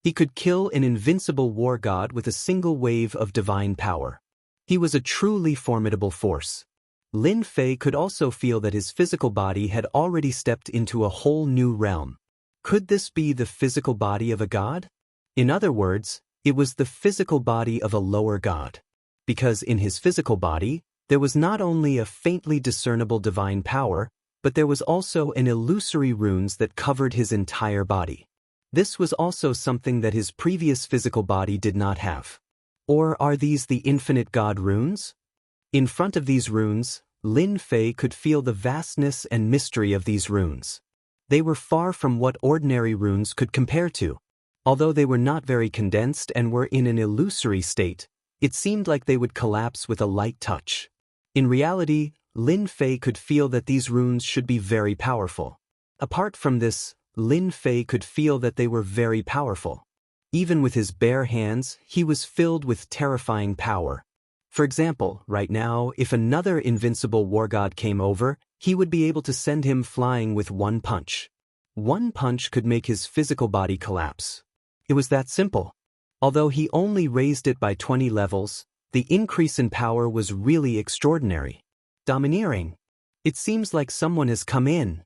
He could kill an invincible war god with a single wave of divine power. He was a truly formidable force. Lin Fei could also feel that his physical body had already stepped into a whole new realm. Could this be the physical body of a god? In other words, it was the physical body of a lower god. Because in his physical body, there was not only a faintly discernible divine power, but there was also an illusory runes that covered his entire body. This was also something that his previous physical body did not have. Or are these the infinite god runes? In front of these runes, Lin Fei could feel the vastness and mystery of these runes. They were far from what ordinary runes could compare to. Although they were not very condensed and were in an illusory state, it seemed like they would collapse with a light touch. In reality, Lin Fei could feel that these runes should be very powerful. Apart from this, Lin Fei could feel that they were very powerful. Even with his bare hands, he was filled with terrifying power. For example, right now, if another invincible war god came over, he would be able to send him flying with one punch. One punch could make his physical body collapse. It was that simple. Although he only raised it by 20 levels, the increase in power was really extraordinary. Domineering. It seems like someone has come in.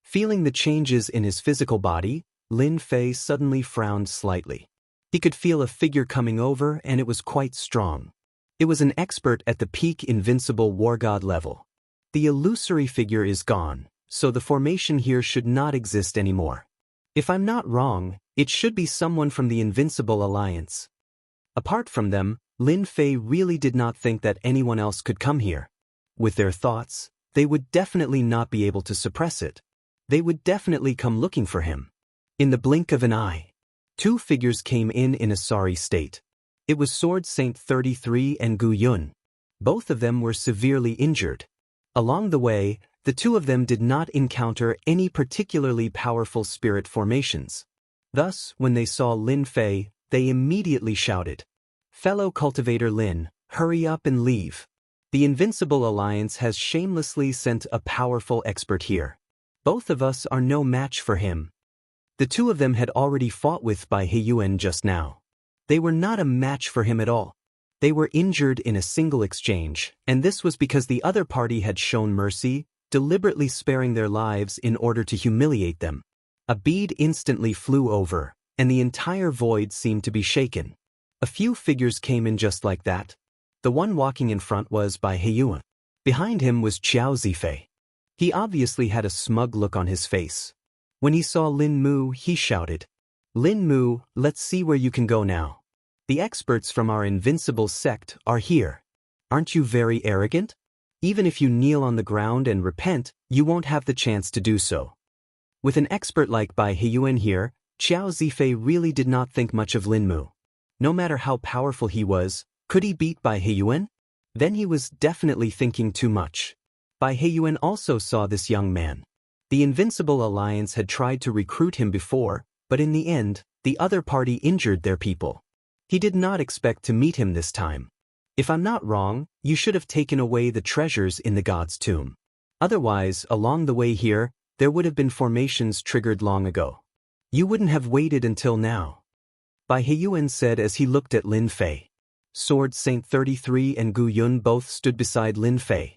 Feeling the changes in his physical body, Lin Fei suddenly frowned slightly. He could feel a figure coming over, and it was quite strong. It was an expert at the peak invincible war god level. The illusory figure is gone, so the formation here should not exist anymore. If I'm not wrong, it should be someone from the Invincible Alliance. Apart from them, Lin Fei really did not think that anyone else could come here. With their thoughts, they would definitely not be able to suppress it. They would definitely come looking for him. In the blink of an eye, two figures came in a sorry state. It was Sword Saint 33 and Gu Yun. Both of them were severely injured. Along the way, the two of them did not encounter any particularly powerful spirit formations. Thus, when they saw Lin Fei, they immediately shouted, "Fellow cultivator Lin, hurry up and leave. The Invincible Alliance has shamelessly sent a powerful expert here. Both of us are no match for him." The two of them had already fought with Bai Heiyuan just now. They were not a match for him at all. They were injured in a single exchange, and this was because the other party had shown mercy, deliberately sparing their lives in order to humiliate them. A bead instantly flew over, and the entire void seemed to be shaken. A few figures came in just like that. The one walking in front was Bai Heiyuan. Behind him was Xiao Zifei. He obviously had a smug look on his face. When he saw Lin Mu, he shouted, "Lin Mu, let's see where you can go now. The experts from our invincible sect are here. Aren't you very arrogant? Even if you kneel on the ground and repent, you won't have the chance to do so." With an expert like Bai Heiyuan here, Xiao Zifei really did not think much of Lin Mu. No matter how powerful he was, could he beat Bai Heiyuan? Then he was definitely thinking too much. Bai Heiyuan also saw this young man. The Invincible Alliance had tried to recruit him before, but in the end, the other party injured their people. He did not expect to meet him this time. "If I'm not wrong, you should have taken away the treasures in the god's tomb. Otherwise, along the way here, there would have been formations triggered long ago. You wouldn't have waited until now," Bai Heiyuan said as he looked at Lin Fei. Sword Saint 33 and Gu Yun both stood beside Lin Fei.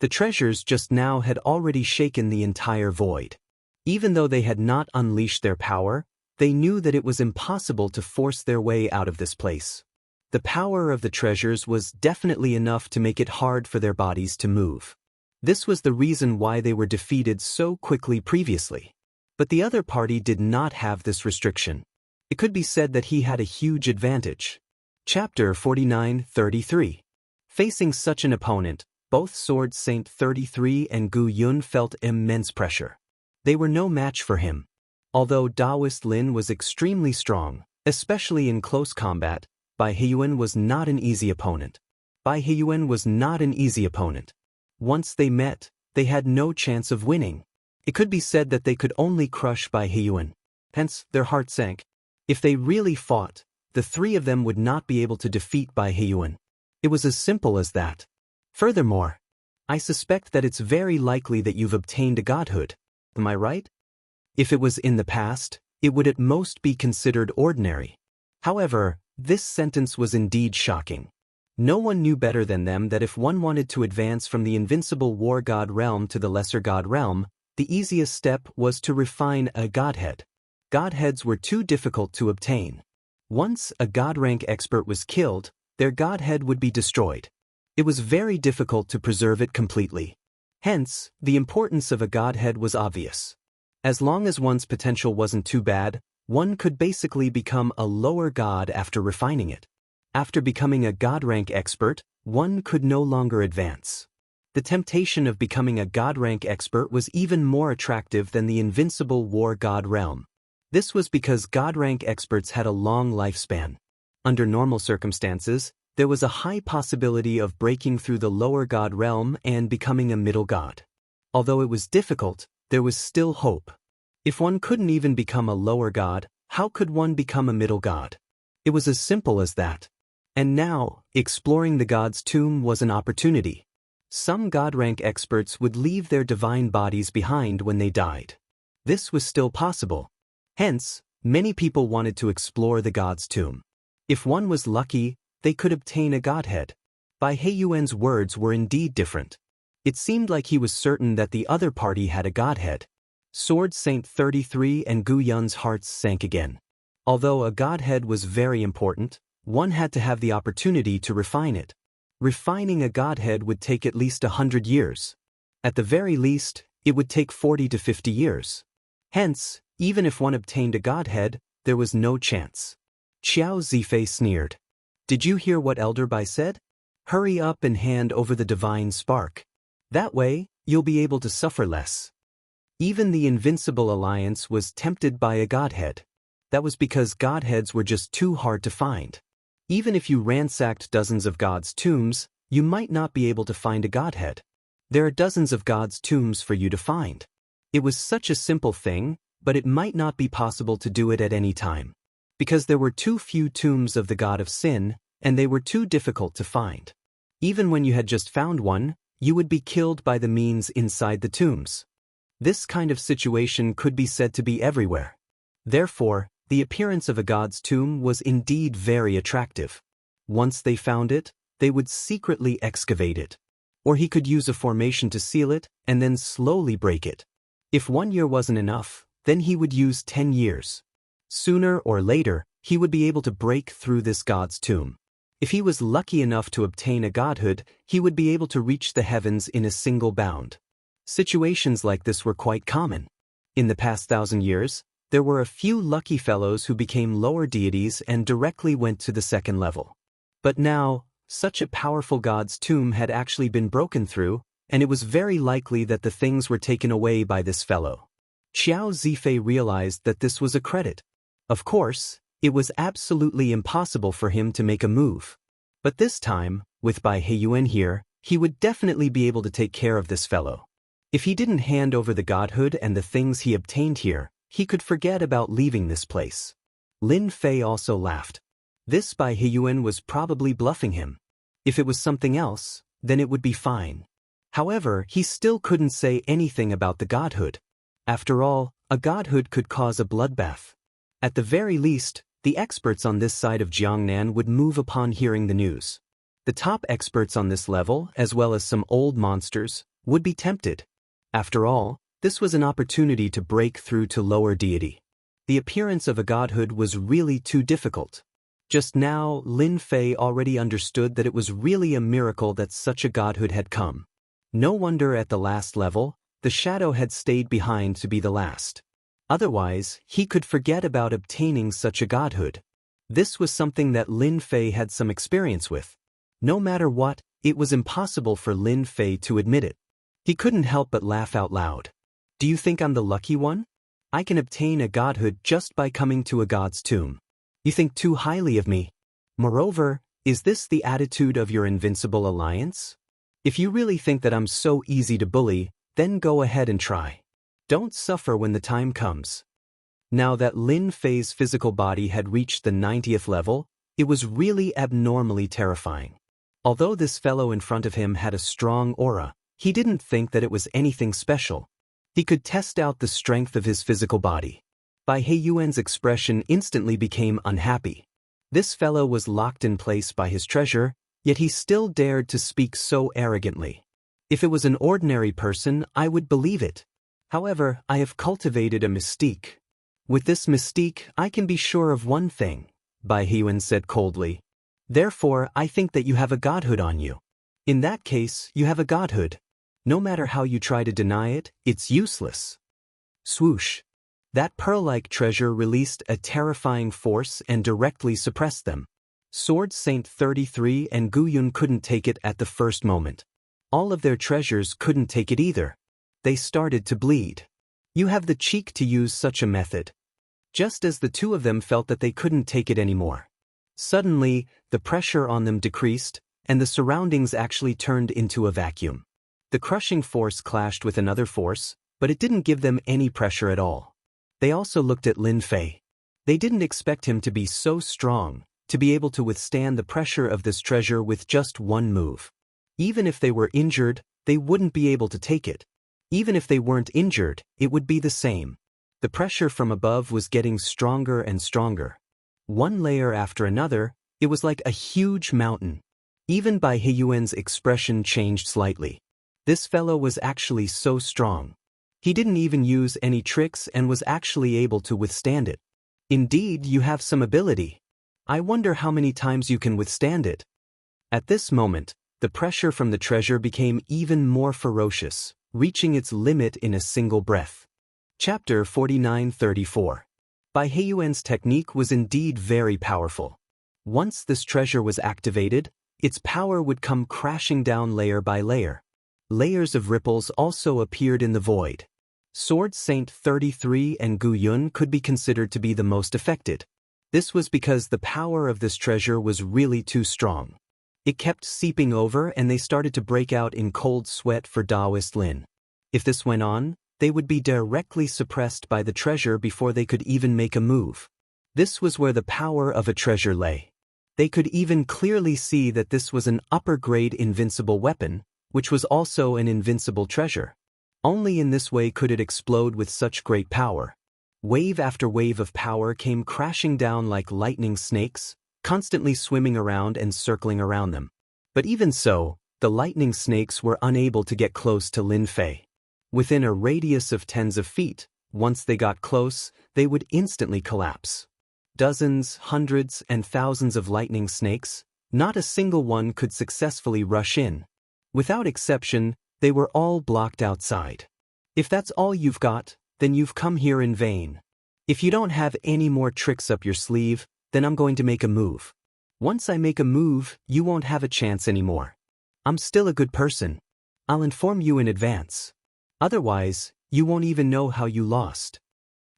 The treasures just now had already shaken the entire void. Even though they had not unleashed their power, they knew that it was impossible to force their way out of this place. The power of the treasures was definitely enough to make it hard for their bodies to move. This was the reason why they were defeated so quickly previously. But the other party did not have this restriction. It could be said that he had a huge advantage. Chapter 49-33. Facing such an opponent, both Sword Saint 33 and Gu Yun felt immense pressure. They were no match for him. Although Taoist Lin was extremely strong, especially in close combat, Bai Heiyuan was not an easy opponent. Once they met, they had no chance of winning. It could be said that they could only crush Bai Heiyuan. Hence, their heart sank. If they really fought, the three of them would not be able to defeat Bai Heiyuan. It was as simple as that. Furthermore, I suspect that it's very likely that you've obtained a godhood. Am I right? If it was in the past, it would at most be considered ordinary. However, this sentence was indeed shocking. No one knew better than them that if one wanted to advance from the invincible war god realm to the lesser god realm, the easiest step was to refine a godhead. Godheads were too difficult to obtain. Once a god rank expert was killed, their godhead would be destroyed. It was very difficult to preserve it completely. Hence, the importance of a godhead was obvious. As long as one's potential wasn't too bad, one could basically become a lower god after refining it. After becoming a god rank expert, one could no longer advance. The temptation of becoming a god rank expert was even more attractive than the invincible war god realm. This was because god rank experts had a long lifespan. Under normal circumstances, there was a high possibility of breaking through the lower god realm and becoming a middle god. Although it was difficult, there was still hope. If one couldn't even become a lower god, how could one become a middle god? It was as simple as that. And now, exploring the god's tomb was an opportunity. Some god rank experts would leave their divine bodies behind when they died. This was still possible. Hence, many people wanted to explore the god's tomb. If one was lucky, they could obtain a godhead. Bai Heiyuan's words were indeed different. It seemed like he was certain that the other party had a godhead. Sword Saint 33 and Gu Yun's hearts sank again. Although a godhead was very important, one had to have the opportunity to refine it. Refining a godhead would take at least 100 years. At the very least, it would take 40 to 50 years. Hence, even if one obtained a godhead, there was no chance. Xiao Zifei sneered. Did you hear what Elder Bai said? Hurry up and hand over the divine spark. That way, you'll be able to suffer less. Even the Invincible Alliance was tempted by a godhead. That was because godheads were just too hard to find. Even if you ransacked dozens of gods' tombs, you might not be able to find a godhead. There are dozens of gods' tombs for you to find. It was such a simple thing, but it might not be possible to do it at any time. Because there were too few tombs of the god of sin, and they were too difficult to find. Even when you had just found one, you would be killed by the means inside the tombs. This kind of situation could be said to be everywhere. Therefore, the appearance of a god's tomb was indeed very attractive. Once they found it, they would secretly excavate it. Or he could use a formation to seal it, and then slowly break it. If 1 year wasn't enough, then he would use 10 years. Sooner or later, he would be able to break through this god's tomb. If he was lucky enough to obtain a godhood, he would be able to reach the heavens in a single bound. Situations like this were quite common. In the past 1,000 years, there were a few lucky fellows who became lower deities and directly went to the second level. But now, such a powerful god's tomb had actually been broken through, and it was very likely that the things were taken away by this fellow. Xiao Zifei realized that this was a credit. Of course, it was absolutely impossible for him to make a move. But this time, with Bai Heiyuan here, he would definitely be able to take care of this fellow. If he didn't hand over the godhood and the things he obtained here, he could forget about leaving this place. Lin Fei also laughed. This Bai Heiyuan was probably bluffing him. If it was something else, then it would be fine. However, he still couldn't say anything about the godhood. After all, a godhood could cause a bloodbath. At the very least, the experts on this side of Jiangnan would move upon hearing the news. The top experts on this level, as well as some old monsters, would be tempted. After all, this was an opportunity to break through to lower deity. The appearance of a godhood was really too difficult. Just now, Lin Fei already understood that it was really a miracle that such a godhood had come. No wonder at the last level, the shadow had stayed behind to be the last. Otherwise, he could forget about obtaining such a godhood. This was something that Lin Fei had some experience with. No matter what, it was impossible for Lin Fei to admit it. He couldn't help but laugh out loud. Do you think I'm the lucky one? I can obtain a godhood just by coming to a god's tomb. You think too highly of me. Moreover, is this the attitude of your Invincible Alliance? If you really think that I'm so easy to bully, then go ahead and try. Don't suffer when the time comes. Now that Lin Fei's physical body had reached the 90th level, it was really abnormally terrifying. Although this fellow in front of him had a strong aura, he didn't think that it was anything special. He could test out the strength of his physical body. Bai Heiyuan's expression instantly became unhappy. This fellow was locked in place by his treasure, yet he still dared to speak so arrogantly. If it was an ordinary person, I would believe it. However, I have cultivated a mystique. With this mystique, I can be sure of one thing, Bai Heiyuan said coldly. Therefore, I think that you have a godhood on you. In that case, you have a godhood. No matter how you try to deny it, it's useless. Swoosh. That pearl-like treasure released a terrifying force and directly suppressed them. Sword Saint 33 and Gu Yun couldn't take it at the first moment. All of their treasures couldn't take it either. They started to bleed. You have the cheek to use such a method. Just as the two of them felt that they couldn't take it anymore. Suddenly, the pressure on them decreased, and the surroundings actually turned into a vacuum. The crushing force clashed with another force, but it didn't give them any pressure at all. They also looked at Lin Fei. They didn't expect him to be so strong, to be able to withstand the pressure of this treasure with just one move. Even if they were injured, they wouldn't be able to take it. Even if they weren't injured, it would be the same. The pressure from above was getting stronger and stronger. One layer after another, it was like a huge mountain. Even Bai Heiyuan's expression changed slightly. This fellow was actually so strong. He didn't even use any tricks and was actually able to withstand it. Indeed, you have some ability. I wonder how many times you can withstand it. At this moment, the pressure from the treasure became even more ferocious, reaching its limit in a single breath. Chapter 49-34. Bai Heiyuan's technique was indeed very powerful. Once this treasure was activated, its power would come crashing down layer by layer. Layers of ripples also appeared in the void. Sword Saint 33 and Gu Yun could be considered to be the most affected. This was because the power of this treasure was really too strong. It kept seeping over and they started to break out in cold sweat for Taoist Lin. If this went on, they would be directly suppressed by the treasure before they could even make a move. This was where the power of a treasure lay. They could even clearly see that this was an upper-grade invincible weapon, which was also an invincible treasure. Only in this way could it explode with such great power. Wave after wave of power came crashing down like lightning snakes, constantly swimming around and circling around them. But even so, the lightning snakes were unable to get close to Lin Fei. Within a radius of tens of feet, once they got close, they would instantly collapse. Dozens, hundreds, and thousands of lightning snakes, not a single one could successfully rush in. Without exception, they were all blocked outside. If that's all you've got, then you've come here in vain. If you don't have any more tricks up your sleeve, then I'm going to make a move. Once I make a move, you won't have a chance anymore. I'm still a good person. I'll inform you in advance. Otherwise, you won't even know how you lost.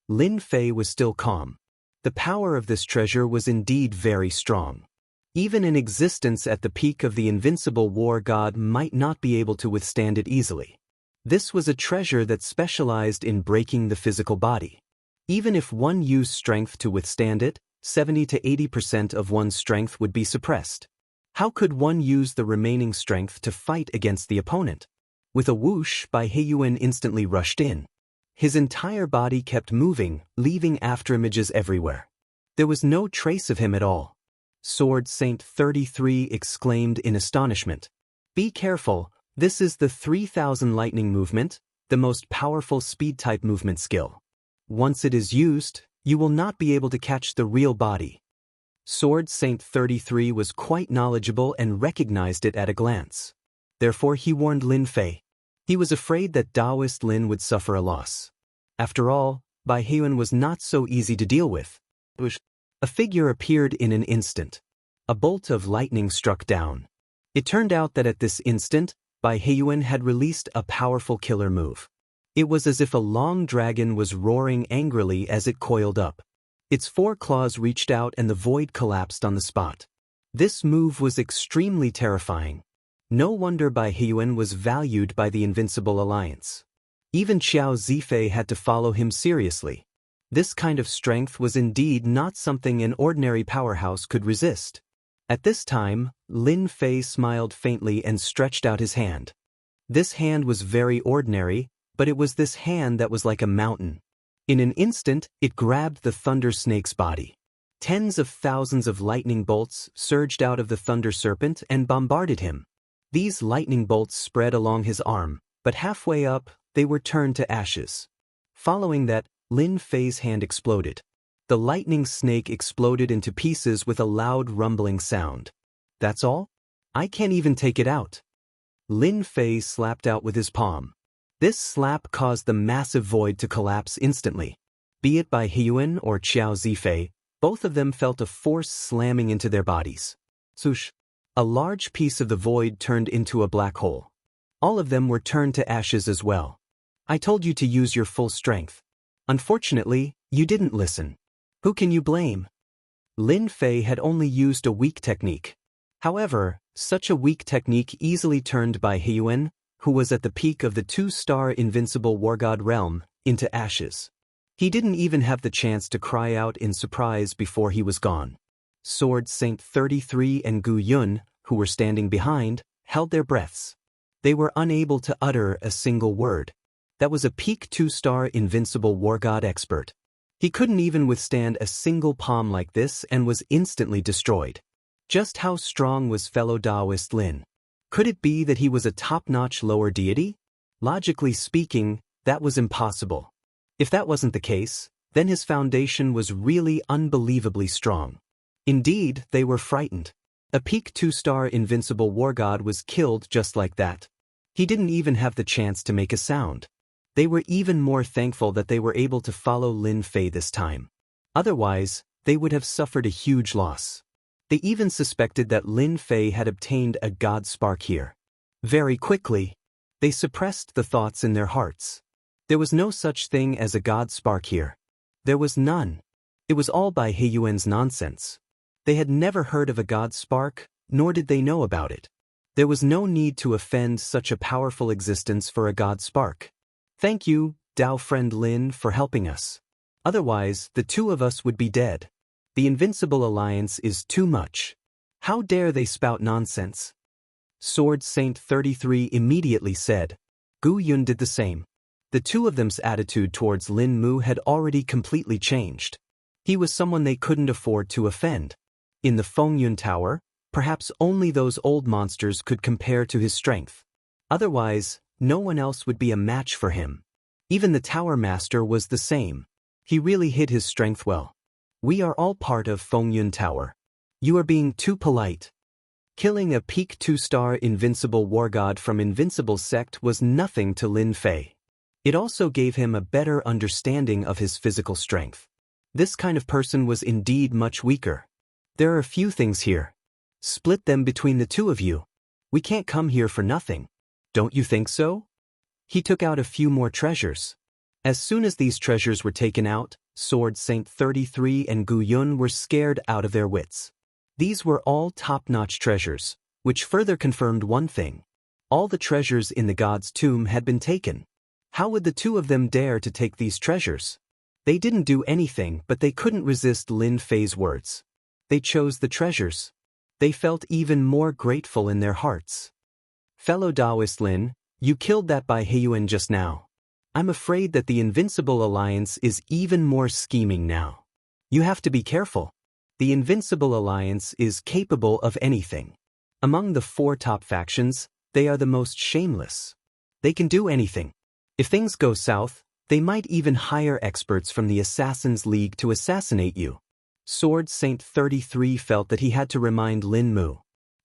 Lin Fei was still calm. The power of this treasure was indeed very strong. Even an existence at the peak of the invincible war god might not be able to withstand it easily. This was a treasure that specialized in breaking the physical body. Even if one used strength to withstand it, 70 to 80% of one's strength would be suppressed. How could one use the remaining strength to fight against the opponent? With a whoosh, Bai Heiyuan instantly rushed in. His entire body kept moving, leaving afterimages everywhere. There was no trace of him at all. Sword Saint 33 exclaimed in astonishment. Be careful, this is the 3000 lightning movement, the most powerful speed-type movement skill. Once it is used, you will not be able to catch the real body. Sword Saint 33 was quite knowledgeable and recognized it at a glance. Therefore he warned Lin Fei. He was afraid that Taoist Lin would suffer a loss. After all, Bai Heiyuan was not so easy to deal with. A figure appeared in an instant. A bolt of lightning struck down. It turned out that at this instant, Bai Heiyuan had released a powerful killer move. It was as if a long dragon was roaring angrily as it coiled up. Its 4 claws reached out and the void collapsed on the spot. This move was extremely terrifying. No wonder Bai Heiyuan was valued by the Invincible Alliance. Even Xiao Zifei had to follow him seriously. This kind of strength was indeed not something an ordinary powerhouse could resist. At this time, Lin Fei smiled faintly and stretched out his hand. This hand was very ordinary, but it was this hand that was like a mountain. In an instant, it grabbed the Thunder Snake's body. Tens of thousands of lightning bolts surged out of the Thunder Serpent and bombarded him. These lightning bolts spread along his arm, but halfway up, they were turned to ashes. Following that, Lin Fei's hand exploded. The lightning snake exploded into pieces with a loud rumbling sound. That's all? I can't even take it out. Lin Fei slapped out with his palm. This slap caused the massive void to collapse instantly. Be it Bai Heiyuan or Xiao Zifei, both of them felt a force slamming into their bodies. Swoosh! A large piece of the void turned into a black hole. All of them were turned to ashes as well. I told you to use your full strength. Unfortunately, you didn't listen. Who can you blame? Lin Fei had only used a weak technique. However, such a weak technique easily turned Bai Heiyuan, who was at the peak of the 2-star invincible war god realm, into ashes. He didn't even have the chance to cry out in surprise before he was gone. Sword Saint 33 and Gu Yun, who were standing behind, held their breaths. They were unable to utter a single word. That was a peak 2-star invincible war god expert. He couldn't even withstand a single palm like this and was instantly destroyed. Just how strong was fellow Taoist Lin? Could it be that he was a top-notch lower deity? Logically speaking, That was impossible. If that wasn't the case, then his foundation was really unbelievably strong. Indeed, they were frightened. A peak 2-star invincible war god was killed just like that. He didn't even have the chance to make a sound. They were even more thankful that they were able to follow Lin Fei this time. Otherwise, they would have suffered a huge loss. They even suspected that Lin Fei had obtained a god spark here. Very quickly, they suppressed the thoughts in their hearts. There was no such thing as a god spark here. There was none. It was all by Heiyuan's nonsense. They had never heard of a god spark, nor did they know about it. There was no need to offend such a powerful existence for a god spark. Thank you, Dao friend Lin, for helping us. Otherwise, the two of us would be dead. The Invincible Alliance is too much. How dare they spout nonsense? Sword Saint 33 immediately said. Gu Yun did the same. The two of them's attitude towards Lin Mu had already completely changed. He was someone they couldn't afford to offend. In the Fengyun Tower, perhaps only those old monsters could compare to his strength. Otherwise, no one else would be a match for him. Even the Tower Master was the same. He really hid his strength well. We are all part of Fengyun Tower. You are being too polite. Killing a peak 2-star invincible war god from Invincible Sect was nothing to Lin Fei. It also gave him a better understanding of his physical strength. This kind of person was indeed much weaker. There are a few things here. Split them between the two of you. We can't come here for nothing. Don't you think so? He took out a few more treasures. As soon as these treasures were taken out, Sword Saint 33 and Gu Yun were scared out of their wits. These were all top-notch treasures, which further confirmed one thing. All the treasures in the god's tomb had been taken. How would the two of them dare to take these treasures? They didn't do anything, but they couldn't resist Lin Fei's words. They chose the treasures. They felt even more grateful in their hearts. Fellow Taoist Lin, you killed that by Heiyuan just now. I'm afraid that the Invincible Alliance is even more scheming now. You have to be careful. The Invincible Alliance is capable of anything. Among the 4 top factions, they are the most shameless. They can do anything. If things go south, they might even hire experts from the Assassin's League to assassinate you. Sword Saint 33 felt that he had to remind Lin Mu.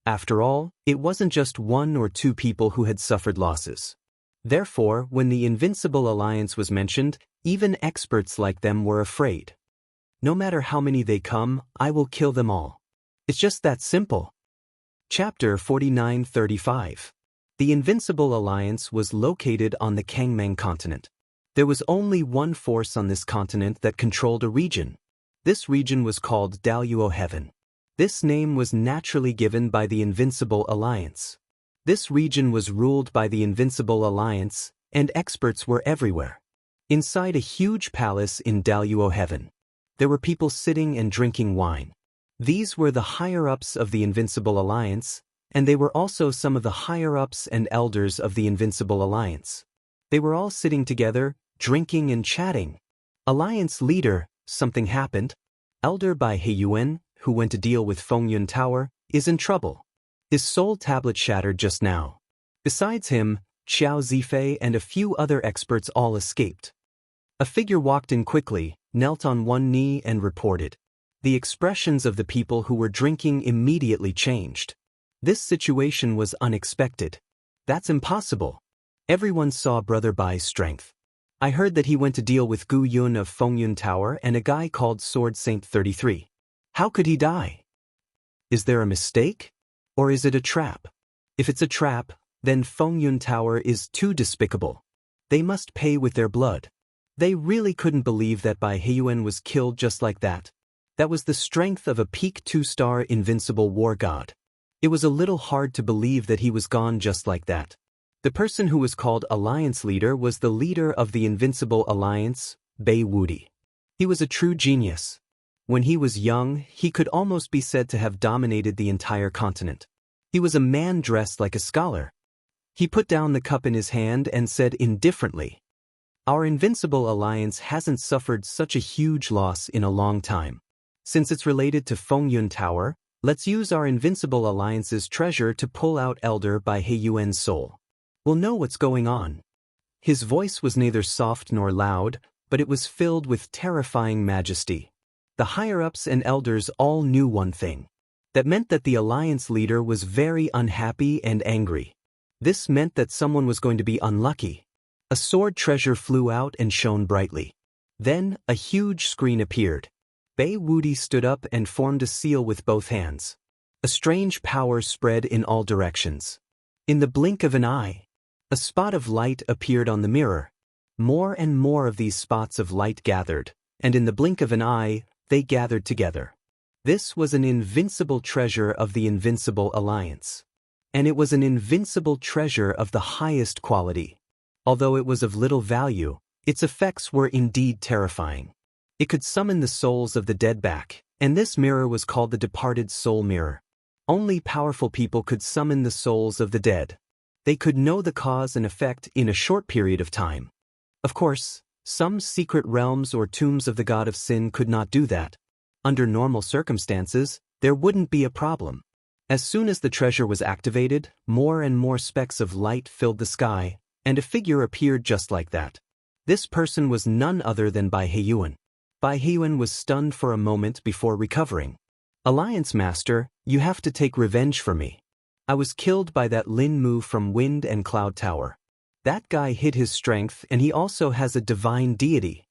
After all, it wasn't just 1 or 2 people who had suffered losses. Therefore, when the Invincible Alliance was mentioned, even experts like them were afraid. No matter how many they come, I will kill them all. It's just that simple. Chapter 49-35. The Invincible Alliance was located on the Kangmang continent. There was only one force on this continent that controlled a region. This region was called Daluo Heaven. This name was naturally given by the Invincible Alliance. This region was ruled by the Invincible Alliance, and experts were everywhere. Inside a huge palace in Daluo Heaven, there were people sitting and drinking wine. These were the higher-ups of the Invincible Alliance, and they were also some of the higher-ups and elders of the Invincible Alliance. They were all sitting together, drinking and chatting. Alliance leader, something happened. Elder by Heiyuan, who went to deal with Fengyun Tower, is in trouble. His soul tablet shattered just now. Besides him, Xiao Zifei and a few other experts all escaped. A figure walked in quickly, knelt on one knee and reported. The expressions of the people who were drinking immediately changed. This situation was unexpected. That's impossible. Everyone saw Brother Bai's strength. I heard that he went to deal with Gu Yun of Fengyun Tower and a guy called Sword Saint 33. How could he die? Is there a mistake? Or is it a trap? If it's a trap, then Fengyun Tower is too despicable. They must pay with their blood. They really couldn't believe that Bai Heiyuan was killed just like that. That was the strength of a peak 2-star invincible war god. It was a little hard to believe that he was gone just like that. The person who was called Alliance Leader was the leader of the Invincible Alliance, Bai Wudi. He was a true genius. When he was young, he could almost be said to have dominated the entire continent. He was a man dressed like a scholar. He put down the cup in his hand and said indifferently, "Our Invincible Alliance hasn't suffered such a huge loss in a long time. Since it's related to Fengyun Tower, let's use our Invincible Alliance's treasure to pull out Elder by Heiyuan's soul. We'll know what's going on." His voice was neither soft nor loud, but it was filled with terrifying majesty. The higher-ups and elders all knew one thing. That meant that the alliance leader was very unhappy and angry. This meant that someone was going to be unlucky. A sword treasure flew out and shone brightly. Then, a huge screen appeared. Bei Wuti stood up and formed a seal with both hands. A strange power spread in all directions. In the blink of an eye, a spot of light appeared on the mirror. More and more of these spots of light gathered, and in the blink of an eye, they gathered together. This was an invincible treasure of the Invincible Alliance. And it was an invincible treasure of the highest quality. Although it was of little value, its effects were indeed terrifying. It could summon the souls of the dead back, and this mirror was called the Departed Soul Mirror. Only powerful people could summon the souls of the dead. They could know the cause and effect in a short period of time. Of course, some secret realms or tombs of the God of Sin could not do that. Under normal circumstances, there wouldn't be a problem. As soon as the treasure was activated, more and more specks of light filled the sky, and a figure appeared just like that. This person was none other than Bai Heiyuan. Bai Heiyuan was stunned for a moment before recovering. Alliance Master, you have to take revenge for me. I was killed by that Lin Mu from Wind and Cloud Tower. That guy hid his strength and he also has a divine deity.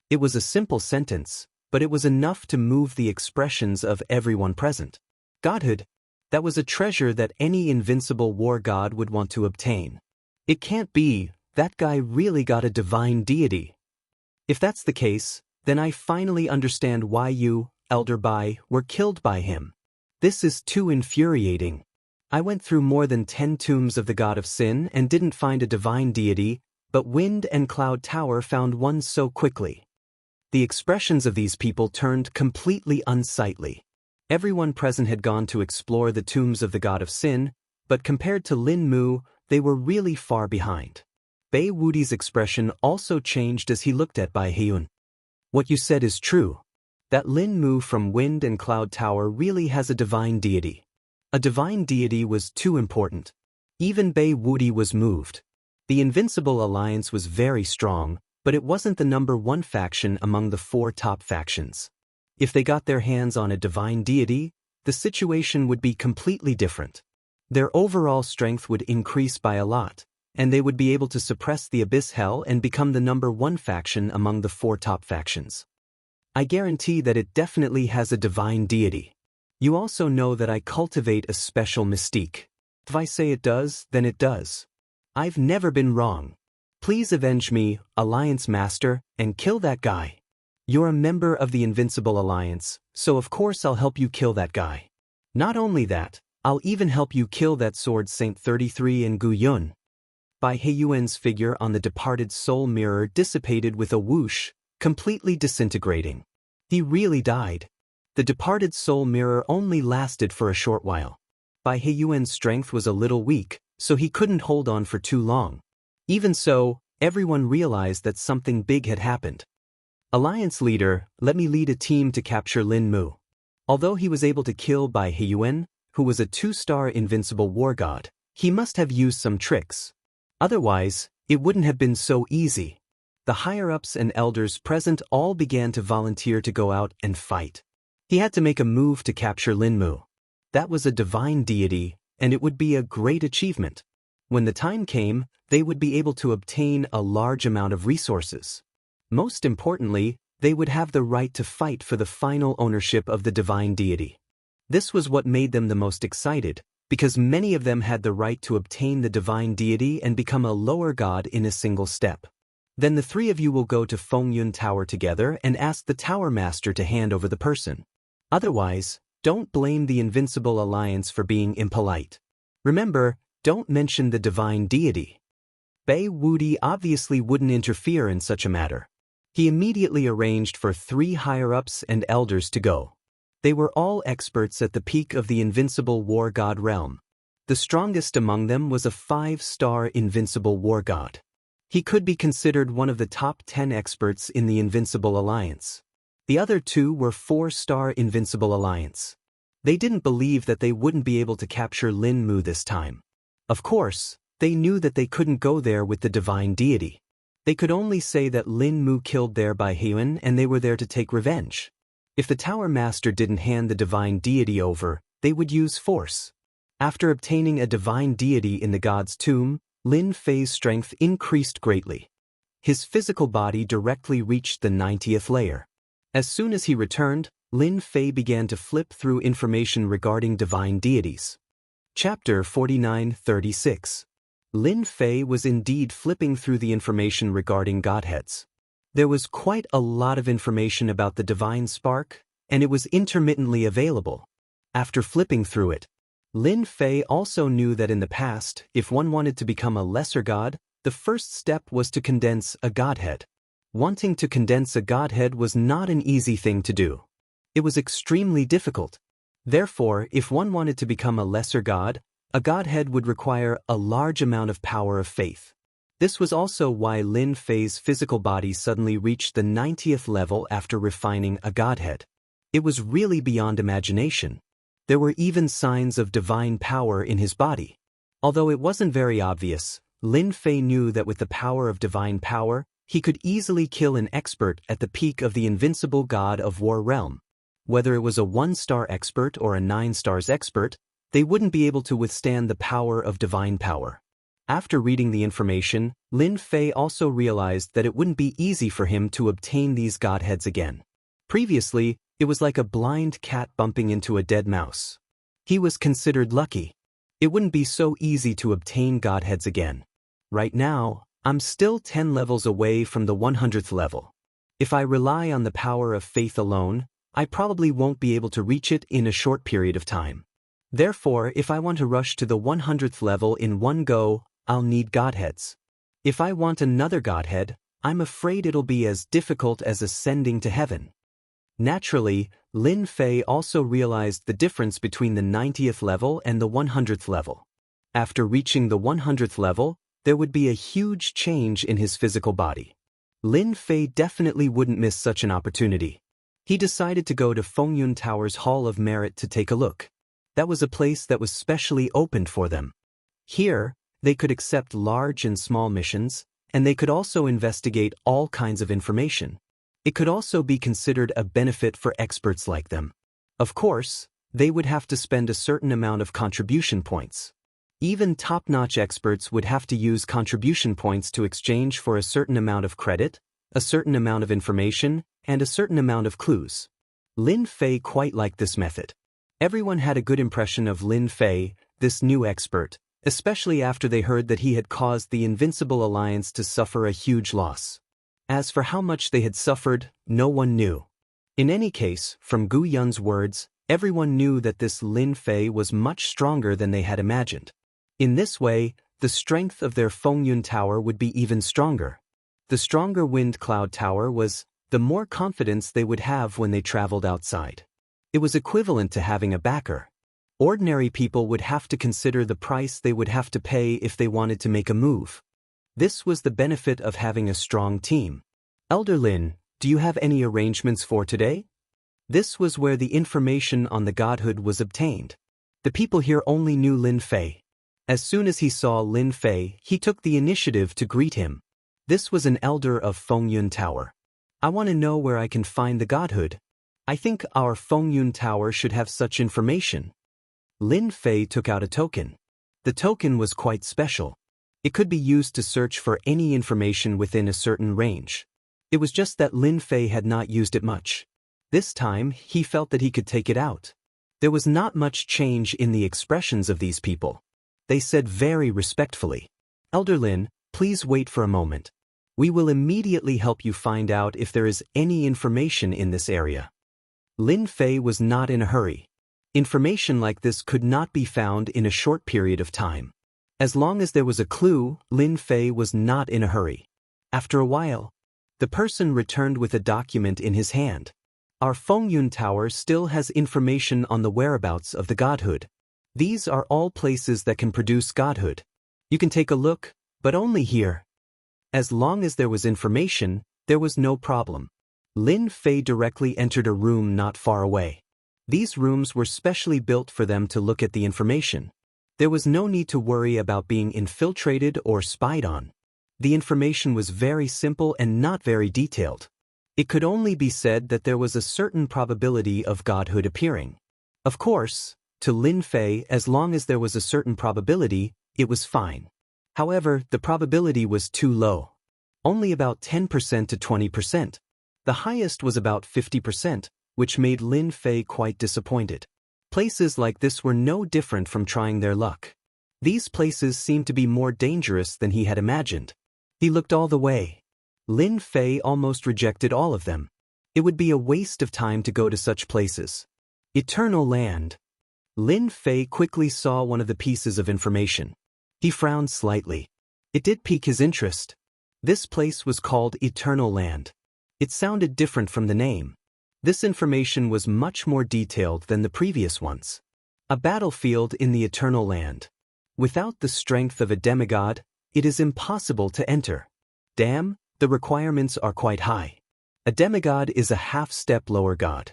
It was a simple sentence, but it was enough to move the expressions of everyone present. Godhood, that was a treasure that any invincible war god would want to obtain. It can't be, that guy really got a divine deity. If that's the case, then I finally understand why you, Elder Bai, were killed by him. This is too infuriating. I went through more than 10 tombs of the God of Sin and didn't find a divine deity, but Wind and Cloud Tower found one so quickly. The expressions of these people turned completely unsightly. Everyone present had gone to explore the tombs of the God of Sin, but compared to Lin Mu, they were really far behind. Bei Wuti's expression also changed as he looked at Bai Heiyuan. What you said is true. That Lin Mu from Wind and Cloud Tower really has a divine deity. A divine deity was too important. Even Bei Wuti was moved. The Invincible Alliance was very strong, but it wasn't the #1 faction among the 4 top factions. If they got their hands on a divine deity, the situation would be completely different. Their overall strength would increase by a lot, and they would be able to suppress the Abyss Hell and become the #1 faction among the 4 top factions. I guarantee that it definitely has a divine deity. You also know that I cultivate a special mystique. If I say it does, then it does. I've never been wrong. Please avenge me, Alliance Master, and kill that guy. You're a member of the Invincible Alliance, so of course I'll help you kill that guy. Not only that, I'll even help you kill that Sword Saint 33 and Gu Yun. Bai Heiyuan's figure on the Departed Soul Mirror dissipated with a whoosh, completely disintegrating. He really died. The Departed Soul Mirror only lasted for a short while. Bai Heiyuan's strength was a little weak, so he couldn't hold on for too long. Even so, everyone realized that something big had happened. Alliance leader, let me lead a team to capture Lin Mu. Although he was able to kill Bai Heiyuan, who was a 2-star invincible war god, he must have used some tricks. Otherwise, it wouldn't have been so easy. The higher-ups and elders present all began to volunteer to go out and fight. He had to make a move to capture Lin Mu. That was a divine deity, and it would be a great achievement. When the time came, they would be able to obtain a large amount of resources. Most importantly, they would have the right to fight for the final ownership of the divine deity. This was what made them the most excited, because many of them had the right to obtain the divine deity and become a lower god in a single step. Then the 3 of you will go to Fengyun Tower together and ask the Tower Master to hand over the person. Otherwise, don't blame the Invincible Alliance for being impolite. Remember, don't mention the divine deity. Bei Wuti obviously wouldn't interfere in such a matter. He immediately arranged for 3 higher-ups and elders to go. They were all experts at the peak of the Invincible War God realm. The strongest among them was a 5-star Invincible War God. He could be considered one of the top 10 experts in the Invincible Alliance. The other 2 were 4-star Invincible Alliance. They didn't believe that they wouldn't be able to capture Lin Mu this time. Of course, They knew that they couldn't go there with the divine deity. They could only say that Lin Mu killed there by Huan and they were there to take revenge. If the Tower Master didn't hand the divine deity over, they would use force. After obtaining a divine deity in the god's tomb, Lin Fei's strength increased greatly. His physical body directly reached the 90th layer. As soon as he returned, Lin Fei began to flip through information regarding divine deities. Chapter 49-36. Lin Fei was indeed flipping through the information regarding godheads. There was quite a lot of information about the divine spark, and it was intermittently available. After flipping through it, Lin Fei also knew that in the past, if one wanted to become a lesser god, the first step was to condense a godhead. Wanting to condense a godhead was not an easy thing to do. It was extremely difficult. Therefore, if one wanted to become a lesser god, a godhead would require a large amount of power of faith. This was also why Lin Fei's physical body suddenly reached the 90th level after refining a godhead. It was really beyond imagination. There were even signs of divine power in his body. Although it wasn't very obvious, Lin Fei knew that with the power of divine power, he could easily kill an expert at the peak of the invincible god of War realm. Whether it was a 1-star expert or a 9-stars expert, they wouldn't be able to withstand the power of divine power. After reading the information, Lin Fei also realized that it wouldn't be easy for him to obtain these godheads again. Previously, it was like a blind cat bumping into a dead mouse. He was considered lucky. It wouldn't be so easy to obtain godheads again. Right now, I'm still 10 levels away from the 100th level. If I rely on the power of faith alone, I probably won't be able to reach it in a short period of time. Therefore, if I want to rush to the 100th level in one go, I'll need godheads. If I want another godhead, I'm afraid it'll be as difficult as ascending to heaven. Naturally, Lin Fei also realized the difference between the 90th level and the 100th level. After reaching the 100th level, there would be a huge change in his physical body. Lin Fei definitely wouldn't miss such an opportunity. He decided to go to Fengyun Tower's Hall of Merit to take a look. That was a place that was specially opened for them. Here, they could accept large and small missions, and they could also investigate all kinds of information. It could also be considered a benefit for experts like them. Of course, they would have to spend a certain amount of contribution points. Even top-notch experts would have to use contribution points to exchange for a certain amount of credit, a certain amount of information, and a certain amount of clues. Lin Fei quite liked this method. Everyone had a good impression of Lin Fei, this new expert, especially after they heard that he had caused the Invincible Alliance to suffer a huge loss. As for how much they had suffered, no one knew. In any case, from Gu Yun's words, everyone knew that this Lin Fei was much stronger than they had imagined. In this way, the strength of their Fengyun Tower would be even stronger. The stronger Wind Cloud Tower was, the more confidence they would have when they traveled outside. It was equivalent to having a backer. Ordinary people would have to consider the price they would have to pay if they wanted to make a move. This was the benefit of having a strong team. Elder Lin, do you have any arrangements for today? This was where the information on the godhood was obtained. The people here only knew Lin Fei. As soon as he saw Lin Fei, he took the initiative to greet him. This was an elder of Fengyun Tower. I want to know where I can find the godhood. I think our Fengyun Tower should have such information. Lin Fei took out a token. The token was quite special. It could be used to search for any information within a certain range. It was just that Lin Fei had not used it much. This time, he felt that he could take it out. There was not much change in the expressions of these people. They said very respectfully, "Elder Lin, please wait for a moment. We will immediately help you find out if there is any information in this area." Lin Fei was not in a hurry. Information like this could not be found in a short period of time. As long as there was a clue, Lin Fei was not in a hurry. After a while, the person returned with a document in his hand. Our Fengyun Tower still has information on the whereabouts of the godhood. These are all places that can produce godhood. You can take a look, but only here. As long as there was information, there was no problem. Lin Fei directly entered a room not far away. These rooms were specially built for them to look at the information. There was no need to worry about being infiltrated or spied on. The information was very simple and not very detailed. It could only be said that there was a certain probability of godhood appearing. Of course, to Lin Fei, as long as there was a certain probability, it was fine. However, the probability was too low. Only about 10% to 20%. The highest was about 50%, which made Lin Fei quite disappointed. Places like this were no different from trying their luck. These places seemed to be more dangerous than he had imagined. He looked all the way. Lin Fei almost rejected all of them. It would be a waste of time to go to such places. Eternal Land. Lin Fei quickly saw one of the pieces of information. He frowned slightly. It did pique his interest. This place was called Eternal Land. It sounded different from the name. This information was much more detailed than the previous ones. A battlefield in the Eternal Land. Without the strength of a demigod, it is impossible to enter. Damn, the requirements are quite high. A demigod is a half-step lower god.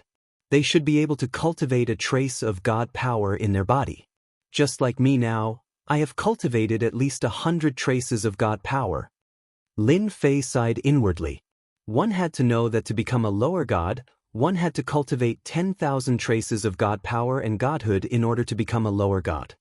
They should be able to cultivate a trace of god power in their body. Just like me now, I have cultivated at least 100 traces of god power. Lin Fei sighed inwardly. One had to know that to become a lower god, one had to cultivate 10,000 traces of god power and godhood in order to become a lower god.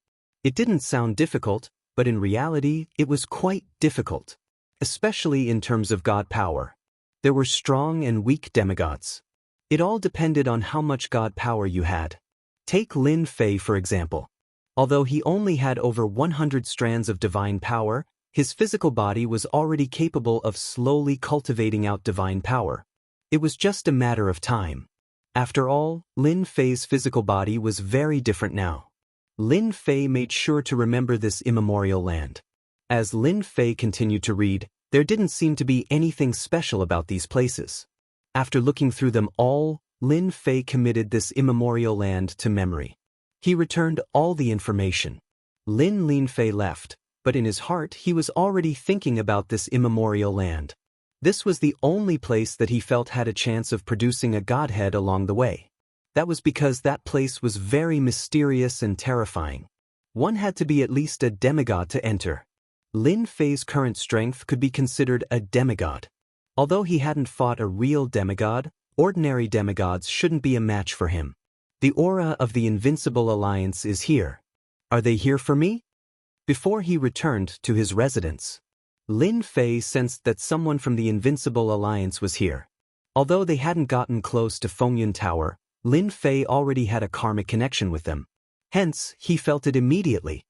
It didn't sound difficult, but in reality, it was quite difficult. Especially in terms of god power. There were strong and weak demigods. It all depended on how much god power you had. Take Lin Fei for example. Although he only had over 100 strands of divine power, his physical body was already capable of slowly cultivating out divine power. It was just a matter of time. After all, Lin Fei's physical body was very different now. Lin Fei made sure to remember this immemorial land. As Lin Fei continued to read, there didn't seem to be anything special about these places. After looking through them all, Lin Fei committed this immemorial land to memory. He returned all the information. Lin Fei left, but in his heart he was already thinking about this immemorial land. This was the only place that he felt had a chance of producing a godhead along the way. That was because that place was very mysterious and terrifying. One had to be at least a demigod to enter. Lin Fei's current strength could be considered a demigod. Although he hadn't fought a real demigod, ordinary demigods shouldn't be a match for him. The aura of the Invincible Alliance is here. Are they here for me? Before he returned to his residence, Lin Fei sensed that someone from the Invincible Alliance was here. Although they hadn't gotten close to Fengyun Tower, Lin Fei already had a karmic connection with them. Hence, he felt it immediately.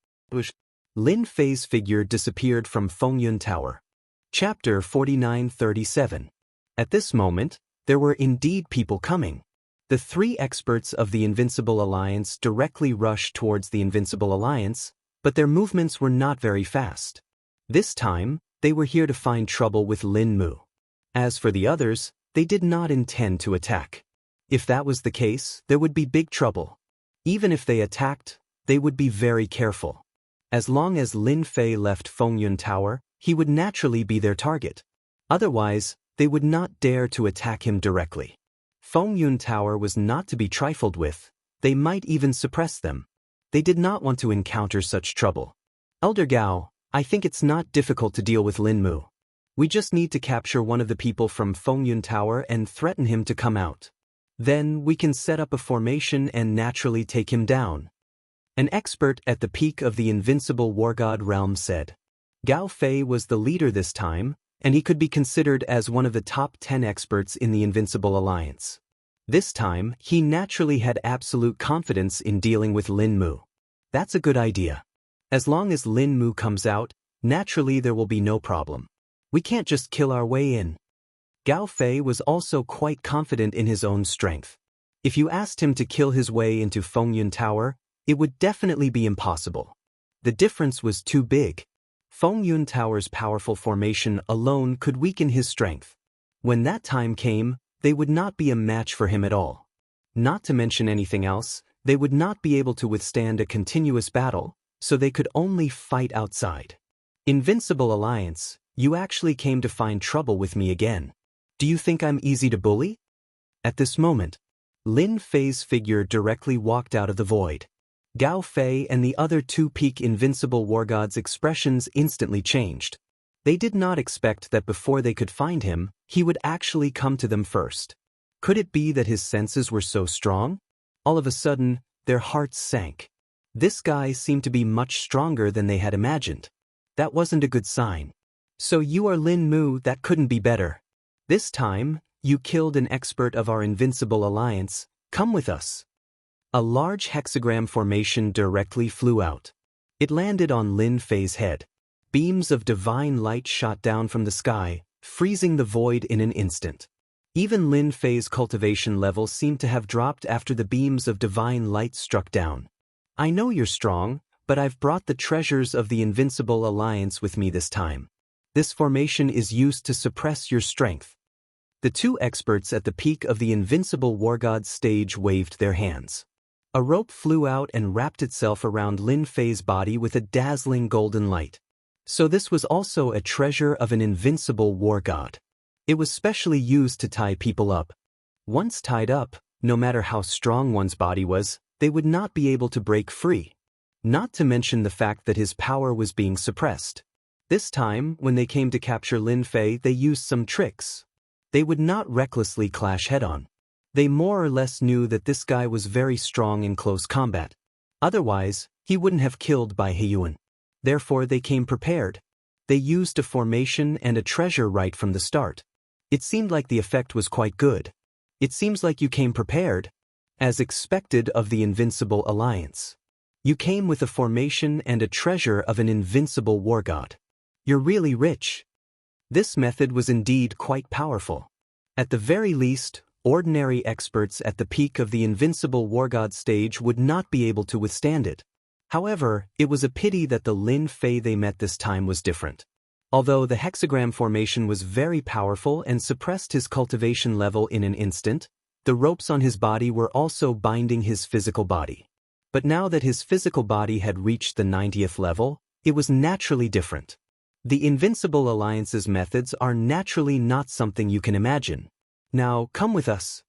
Lin Fei's figure disappeared from Fengyun Tower. Chapter 49:37. At this moment, there were indeed people coming. The 3 experts of the Invincible Alliance directly rushed towards the Invincible Alliance, but their movements were not very fast. This time, they were here to find trouble with Lin Mu. As for the others, they did not intend to attack. If that was the case, there would be big trouble. Even if they attacked, they would be very careful. As long as Lin Fei left Fengyun Tower, he would naturally be their target. Otherwise, they would not dare to attack him directly. Fengyun Tower was not to be trifled with. They might even suppress them. They did not want to encounter such trouble. Elder Gao, I think it's not difficult to deal with Lin Mu. We just need to capture one of the people from Fengyun Tower and threaten him to come out. Then we can set up a formation and naturally take him down. An expert at the peak of the Invincible Wargod realm said. Gao Fei was the leader this time, and he could be considered as one of the top 10 experts in the Invincible Alliance. This time, he naturally had absolute confidence in dealing with Lin Mu. That's a good idea. As long as Lin Mu comes out, naturally there will be no problem. We can't just kill our way in. Gao Fei was also quite confident in his own strength. If you asked him to kill his way into Fengyun Tower, it would definitely be impossible. The difference was too big. Fengyun Tower's powerful formation alone could weaken his strength. When that time came, they would not be a match for him at all. Not to mention anything else, they would not be able to withstand a continuous battle, so they could only fight outside. Invincible Alliance, you actually came to find trouble with me again. Do you think I'm easy to bully? At this moment, Lin Fei's figure directly walked out of the void. Gao Fei and the other two peak invincible war gods' expressions instantly changed. They did not expect that before they could find him, he would actually come to them first. Could it be that his senses were so strong? All of a sudden, their hearts sank. This guy seemed to be much stronger than they had imagined. That wasn't a good sign. So you are Lin Mu, that couldn't be better. This time, you killed an expert of our invincible alliance. Come with us. A large hexagram formation directly flew out. It landed on Lin Fei's head. Beams of divine light shot down from the sky, freezing the void in an instant. Even Lin Fei's cultivation level seemed to have dropped after the beams of divine light struck down. I know you're strong, but I've brought the treasures of the Invincible Alliance with me this time. This formation is used to suppress your strength. The two experts at the peak of the Invincible War God's stage waved their hands. A rope flew out and wrapped itself around Lin Fei's body with a dazzling golden light. So this was also a treasure of an invincible war god. It was specially used to tie people up. Once tied up, no matter how strong one's body was, they would not be able to break free. Not to mention the fact that his power was being suppressed. This time, when they came to capture Lin Fei, they used some tricks. They would not recklessly clash head-on. They more or less knew that this guy was very strong in close combat. Otherwise, he wouldn't have killed Bai Heyuan. Therefore they came prepared. They used a formation and a treasure right from the start. It seemed like the effect was quite good. It seems like you came prepared. As expected of the Invincible Alliance. You came with a formation and a treasure of an invincible war god. You're really rich. This method was indeed quite powerful. At the very least, ordinary experts at the peak of the Invincible War God stage would not be able to withstand it. However, it was a pity that the Lin Fei they met this time was different. Although the hexagram formation was very powerful and suppressed his cultivation level in an instant, the ropes on his body were also binding his physical body. But now that his physical body had reached the 90th level, it was naturally different. The Invincible Alliance's methods are naturally not something you can imagine. Now, come with us.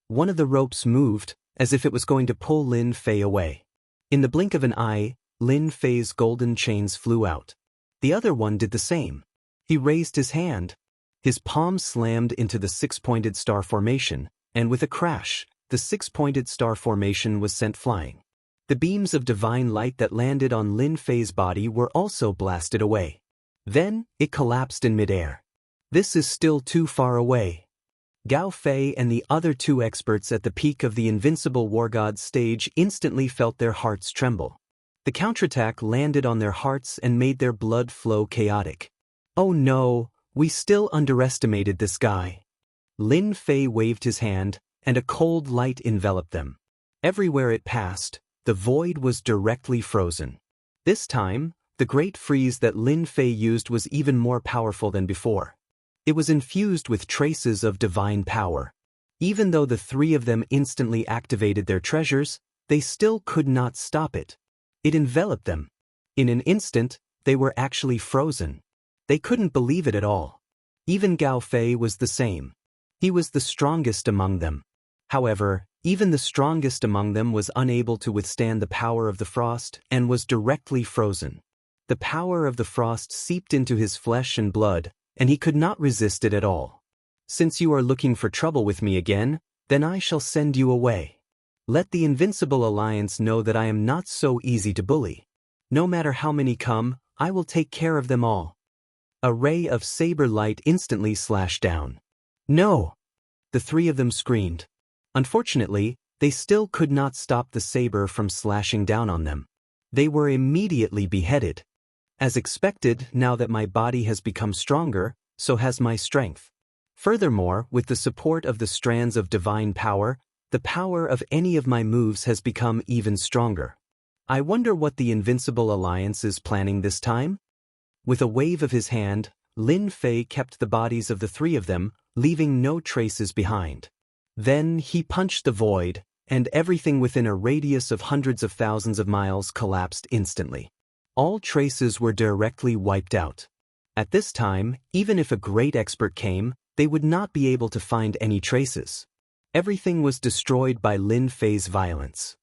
One of the ropes moved, as if it was going to pull Lin Fei away. In the blink of an eye, Lin Fei's golden chains flew out. The other one did the same. He raised his hand. His palm slammed into the six-pointed star formation, and with a crash, the six-pointed star formation was sent flying. The beams of divine light that landed on Lin Fei's body were also blasted away. Then, it collapsed in midair. This is still too far away. Gao Fei and the other two experts at the peak of the Invincible War God stage instantly felt their hearts tremble. The counterattack landed on their hearts and made their blood flow chaotic. Oh no, we still underestimated this guy. Lin Fei waved his hand, and a cold light enveloped them. Everywhere it passed, the void was directly frozen. This time, the great freeze that Lin Fei used was even more powerful than before. It was infused with traces of divine power. Even though the three of them instantly activated their treasures, they still could not stop it. It enveloped them. In an instant, they were actually frozen. They couldn't believe it at all. Even Gao Fei was the same. He was the strongest among them. However, even the strongest among them was unable to withstand the power of the frost and was directly frozen. The power of the frost seeped into his flesh and blood, and he could not resist it at all. Since you are looking for trouble with me again, then I shall send you away. Let the Invincible Alliance know that I am not so easy to bully. No matter how many come, I will take care of them all. A ray of saber light instantly slashed down. No! The three of them screamed. Unfortunately, they still could not stop the saber from slashing down on them. They were immediately beheaded. As expected, now that my body has become stronger, so has my strength. Furthermore, with the support of the strands of divine power, the power of any of my moves has become even stronger. I wonder what the Invincible Alliance is planning this time? With a wave of his hand, Lin Fei kept the bodies of the three of them, leaving no traces behind. Then he punched the void, and everything within a radius of hundreds of thousands of miles collapsed instantly. All traces were directly wiped out. At this time, even if a great expert came, they would not be able to find any traces. Everything was destroyed by Lin Fei's violence.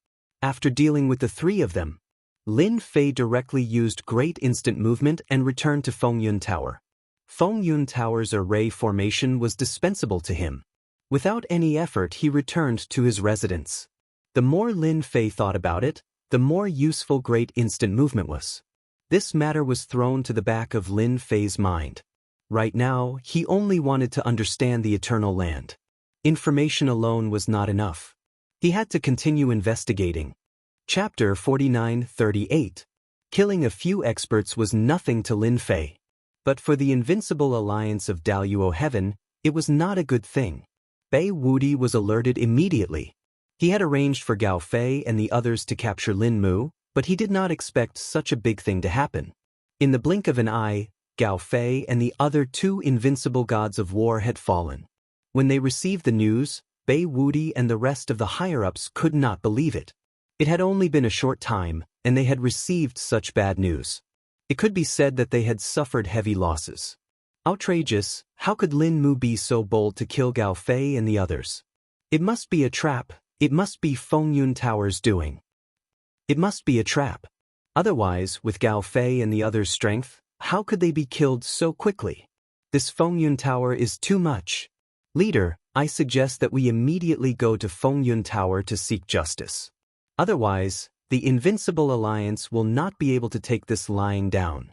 After dealing with the three of them, Lin Fei directly used great instant movement and returned to Fengyun Tower. Fengyun Tower's array formation was dispensable to him. Without any effort, he returned to his residence. The more Lin Fei thought about it, the more useful great instant movement was. This matter was thrown to the back of Lin Fei's mind. Right now, he only wanted to understand the Eternal Land. Information alone was not enough. He had to continue investigating. Chapter 49-38. Killing a few experts was nothing to Lin Fei. But for the Invincible Alliance of Daluo Heaven, it was not a good thing. Bei Wudi was alerted immediately. He had arranged for Gao Fei and the others to capture Lin Mu, but he did not expect such a big thing to happen. In the blink of an eye, Gao Fei and the other two invincible gods of war had fallen. When they received the news, Bei Wudi and the rest of the higher-ups could not believe it. It had only been a short time, and they had received such bad news. It could be said that they had suffered heavy losses. Outrageous, how could Lin Mu be so bold to kill Gao Fei and the others? It must be a trap, it must be Fengyun Tower's doing. It must be a trap. Otherwise, with Gao Fei and the others' strength, how could they be killed so quickly? This Fengyun Tower is too much. Leader, I suggest that we immediately go to Fengyun Tower to seek justice. Otherwise, the Invincible Alliance will not be able to take this lying down.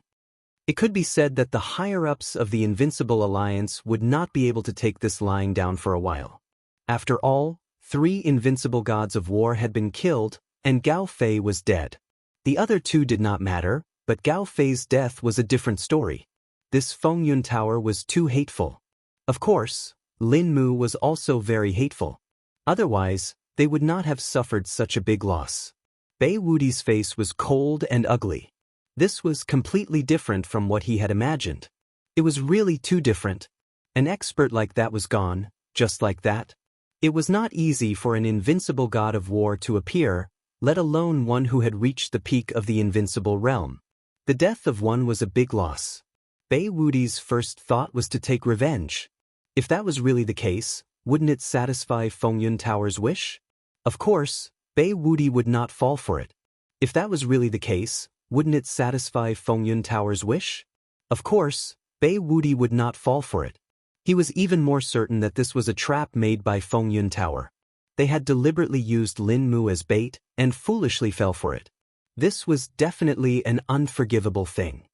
It could be said that the higher-ups of the Invincible Alliance would not be able to take this lying down for a while. After all, 3 invincible gods of war had been killed, and Gao Fei was dead. The other 2 did not matter, but Gao Fei's death was a different story. This Fengyun Tower was too hateful. Of course, Lin Mu was also very hateful. Otherwise, they would not have suffered such a big loss. Bei Wudi's face was cold and ugly. This was completely different from what he had imagined. It was really too different. An expert like that was gone, just like that. It was not easy for an invincible god of war to appear, let alone one who had reached the peak of the invincible realm. The death of one was a big loss. Bei Wudi's first thought was to take revenge. If that was really the case, wouldn't it satisfy Fengyun Tower's wish? Of course, Bei Wudi would not fall for it. If that was really the case, wouldn't it satisfy Fengyun Tower's wish? Of course, Bei Wudi would not fall for it. He was even more certain that this was a trap made by Fengyun Tower. They had deliberately used Lin Mu as bait, and foolishly fell for it. This was definitely an unforgivable thing.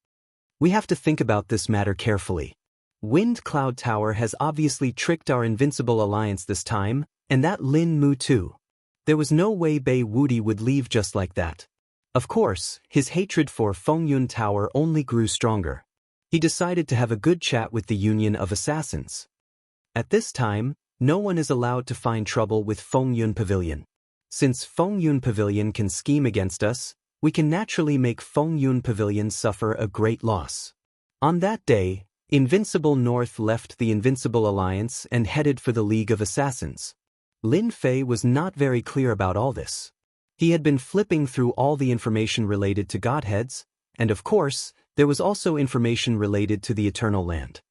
We have to think about this matter carefully. Wind Cloud Tower has obviously tricked our Invincible Alliance this time, and that Lin Mu too. There was no way Bei Wudi would leave just like that. Of course, his hatred for Fengyun Tower only grew stronger. He decided to have a good chat with the Union of Assassins. At this time, no one is allowed to find trouble with Fengyun Pavilion. Since Fengyun Pavilion can scheme against us, we can naturally make Fengyun Pavilion suffer a great loss. On that day, Invincible North left the Invincible Alliance and headed for the League of Assassins. Lin Fei was not very clear about all this. He had been flipping through all the information related to Godheads, and of course, there was also information related to the Eternal Land.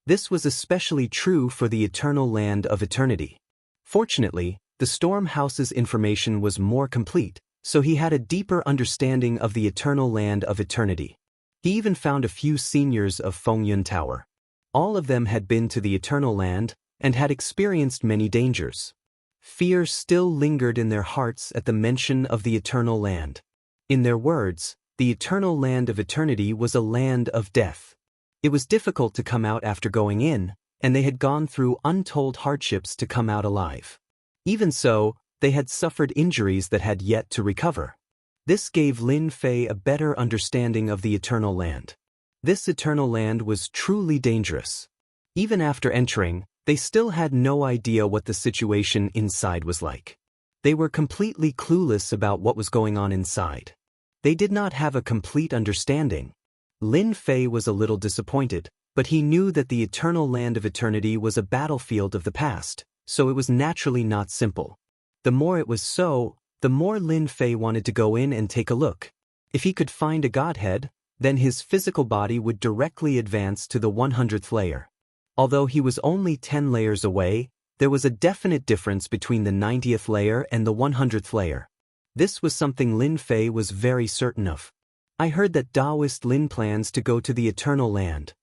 This was especially true for the Eternal Land of Eternity. Fortunately, the Storm House's information was more complete, so he had a deeper understanding of the Eternal Land of Eternity. He even found a few seniors of Fengyun Tower. All of them had been to the Eternal Land and had experienced many dangers. Fear still lingered in their hearts at the mention of the Eternal Land. In their words, the Eternal Land of Eternity was a land of death. It was difficult to come out after going in, and they had gone through untold hardships to come out alive. Even so, they had suffered injuries that had yet to recover. This gave Lin Fei a better understanding of the Eternal Land. This Eternal Land was truly dangerous. Even after entering, they still had no idea what the situation inside was like. They were completely clueless about what was going on inside. They did not have a complete understanding. Lin Fei was a little disappointed, but he knew that the Eternal Land of Eternity was a battlefield of the past, so it was naturally not simple. The more it was so, the more Lin Fei wanted to go in and take a look. If he could find a godhead, then his physical body would directly advance to the 100th layer. Although he was only 10 layers away, there was a definite difference between the 90th layer and the 100th layer. This was something Lin Fei was very certain of. I heard that Taoist Lin plans to go to the Eternal Land.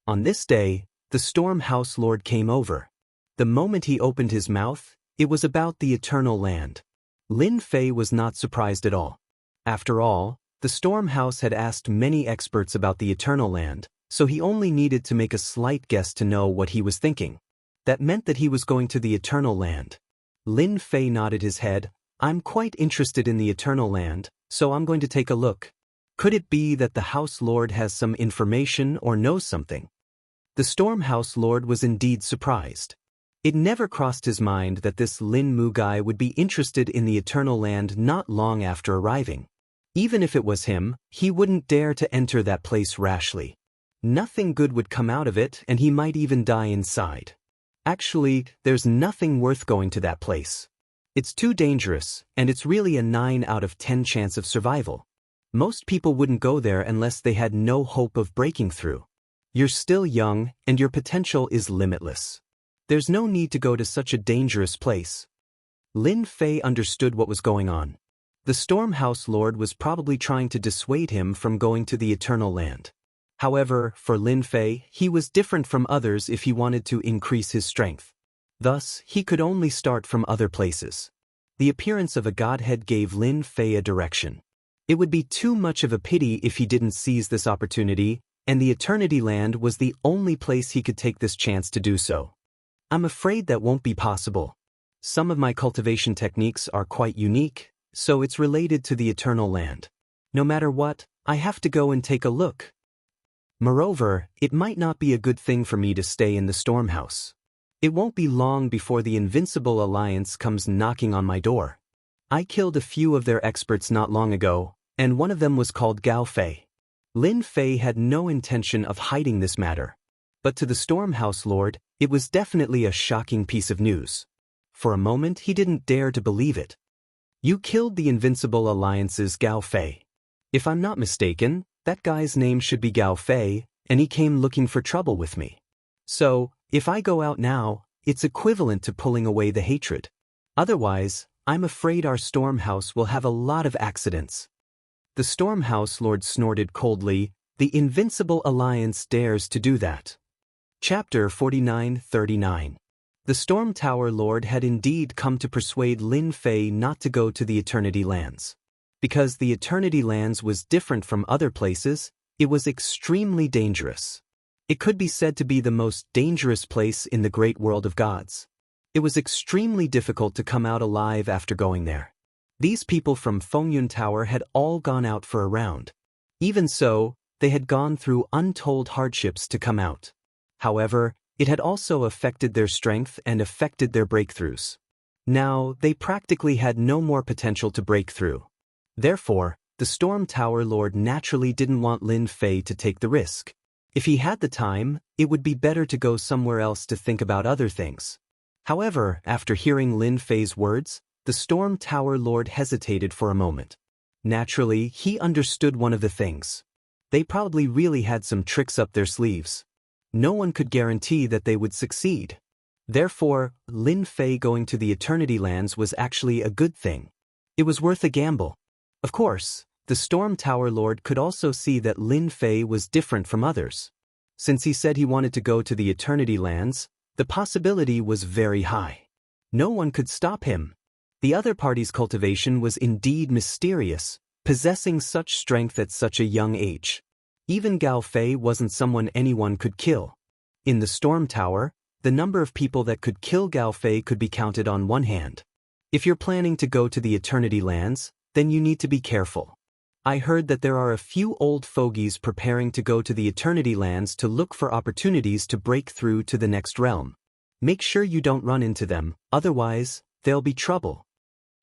On this day, the Storm House Lord came over. The moment he opened his mouth, it was about the Eternal Land. Lin Fei was not surprised at all. After all, the Storm House had asked many experts about the Eternal Land, so he only needed to make a slight guess to know what he was thinking. That meant that he was going to the Eternal Land. Lin Fei nodded his head. I'm quite interested in the Eternal Land, so I'm going to take a look. Could it be that the House Lord has some information or knows something? The Storm House Lord was indeed surprised. It never crossed his mind that this Lin Mu guy would be interested in the Eternal Land not long after arriving. Even if it was him, he wouldn't dare to enter that place rashly. Nothing good would come out of it, and he might even die inside. Actually, there's nothing worth going to that place. It's too dangerous, and it's really a 9 out of 10 chance of survival. Most people wouldn't go there unless they had no hope of breaking through. You're still young, and your potential is limitless. There's no need to go to such a dangerous place. Lin Fei understood what was going on. The Storm House Lord was probably trying to dissuade him from going to the Eternal Land. However, for Lin Fei, he was different from others if he wanted to increase his strength. Thus, he could only start from other places. The appearance of a godhead gave Lin Fei a direction. It would be too much of a pity if he didn't seize this opportunity, and the Eternity Land was the only place he could take this chance to do so. I'm afraid that won't be possible. Some of my cultivation techniques are quite unique, so it's related to the Eternal Land. No matter what, I have to go and take a look. Moreover, it might not be a good thing for me to stay in the Storm House. It won't be long before the Invincible Alliance comes knocking on my door. I killed a few of their experts not long ago, and one of them was called Gao Fei. Lin Fei had no intention of hiding this matter. But to the Storm House Lord, it was definitely a shocking piece of news. For a moment he didn't dare to believe it. You killed the Invincible Alliance's Gao Fei. If I'm not mistaken, that guy's name should be Gao Fei, and he came looking for trouble with me. So, if I go out now, it's equivalent to pulling away the hatred. Otherwise, I'm afraid our Storm House will have a lot of accidents. The Storm House Lord snorted coldly. The Invincible Alliance dares to do that. Chapter 49-39. The Storm Tower Lord had indeed come to persuade Lin Fei not to go to the Eternity Lands. Because the Eternity Lands was different from other places, it was extremely dangerous. It could be said to be the most dangerous place in the great world of gods. It was extremely difficult to come out alive after going there. These people from Fengyun Tower had all gone out for a round. Even so, they had gone through untold hardships to come out. However, it had also affected their strength and affected their breakthroughs. Now, they practically had no more potential to break through. Therefore, the Storm Tower Lord naturally didn't want Lin Fei to take the risk. If he had the time, it would be better to go somewhere else to think about other things. However, after hearing Lin Fei's words, the Storm Tower Lord hesitated for a moment. Naturally, he understood one of the things. They probably really had some tricks up their sleeves. No one could guarantee that they would succeed. Therefore, Lin Fei going to the Eternity Lands was actually a good thing. It was worth a gamble. Of course, the Storm Tower Lord could also see that Lin Fei was different from others. Since he said he wanted to go to the Eternity Lands, the possibility was very high. No one could stop him. The other party's cultivation was indeed mysterious, possessing such strength at such a young age. Even Gao Fei wasn't someone anyone could kill. In the Storm Tower, the number of people that could kill Gao Fei could be counted on one hand. If you're planning to go to the Eternity Lands, then you need to be careful. I heard that there are a few old fogies preparing to go to the Eternity Lands to look for opportunities to break through to the next realm. Make sure you don't run into them, otherwise, there'll be trouble.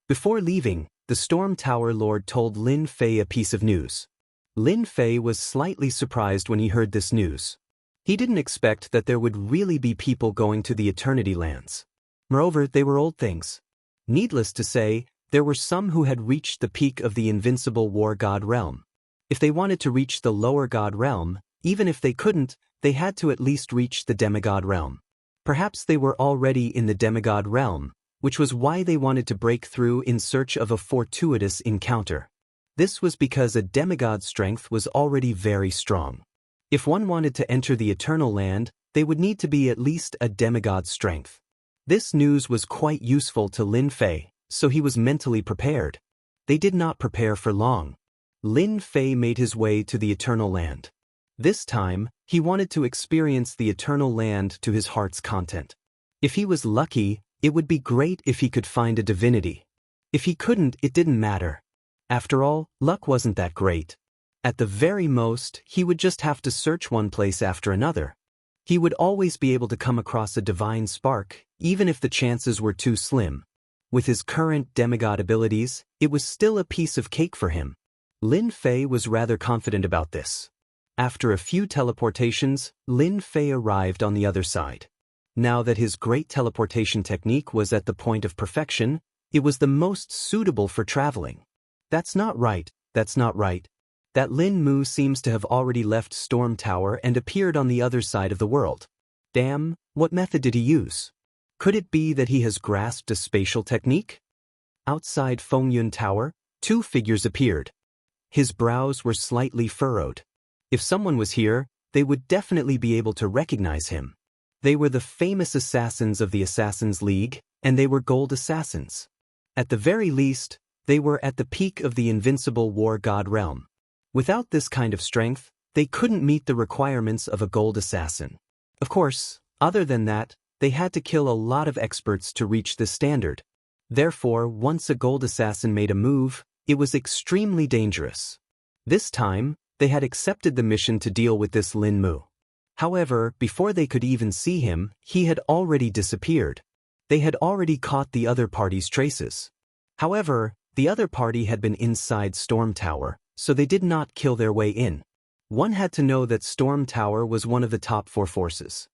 Before leaving, the Storm Tower Lord told Lin Fei a piece of news. Lin Fei was slightly surprised when he heard this news. He didn't expect that there would really be people going to the Eternity Lands. Moreover, they were old things. Needless to say, there were some who had reached the peak of the invincible war god realm. If they wanted to reach the lower god realm, even if they couldn't, they had to at least reach the demigod realm. Perhaps they were already in the demigod realm, which was why they wanted to break through in search of a fortuitous encounter. This was because a demigod's strength was already very strong. If one wanted to enter the Eternal Land, they would need to be at least a demigod's strength. This news was quite useful to Lin Fei, so he was mentally prepared. They did not prepare for long. Lin Fei made his way to the Eternal Land. This time, he wanted to experience the Eternal Land to his heart's content. If he was lucky, it would be great if he could find a divinity. If he couldn't, it didn't matter. After all, luck wasn't that great. At the very most, he would just have to search one place after another. He would always be able to come across a divine spark, even if the chances were too slim. With his current demigod abilities, it was still a piece of cake for him. Lin Fei was rather confident about this. After a few teleportations, Lin Fei arrived on the other side. Now that his great teleportation technique was at the point of perfection, it was the most suitable for traveling. That's not right, that's not right. That Lin Mu seems to have already left Storm Tower and appeared on the other side of the world. Damn, what method did he use? Could it be that he has grasped a spatial technique? Outside Fengyun Tower, two figures appeared. His brows were slightly furrowed. If someone was here, they would definitely be able to recognize him. They were the famous assassins of the Assassin's League, and they were gold assassins. At the very least, they were at the peak of the invincible war god realm. Without this kind of strength, they couldn't meet the requirements of a gold assassin. Of course, other than that, they had to kill a lot of experts to reach this standard. Therefore, once a gold assassin made a move, it was extremely dangerous. This time, they had accepted the mission to deal with this Lin Mu. However, before they could even see him, he had already disappeared. They had already caught the other party's traces. However, the other party had been inside Storm Tower, so they did not kill their way in. One had to know that Storm Tower was one of the top 4 forces.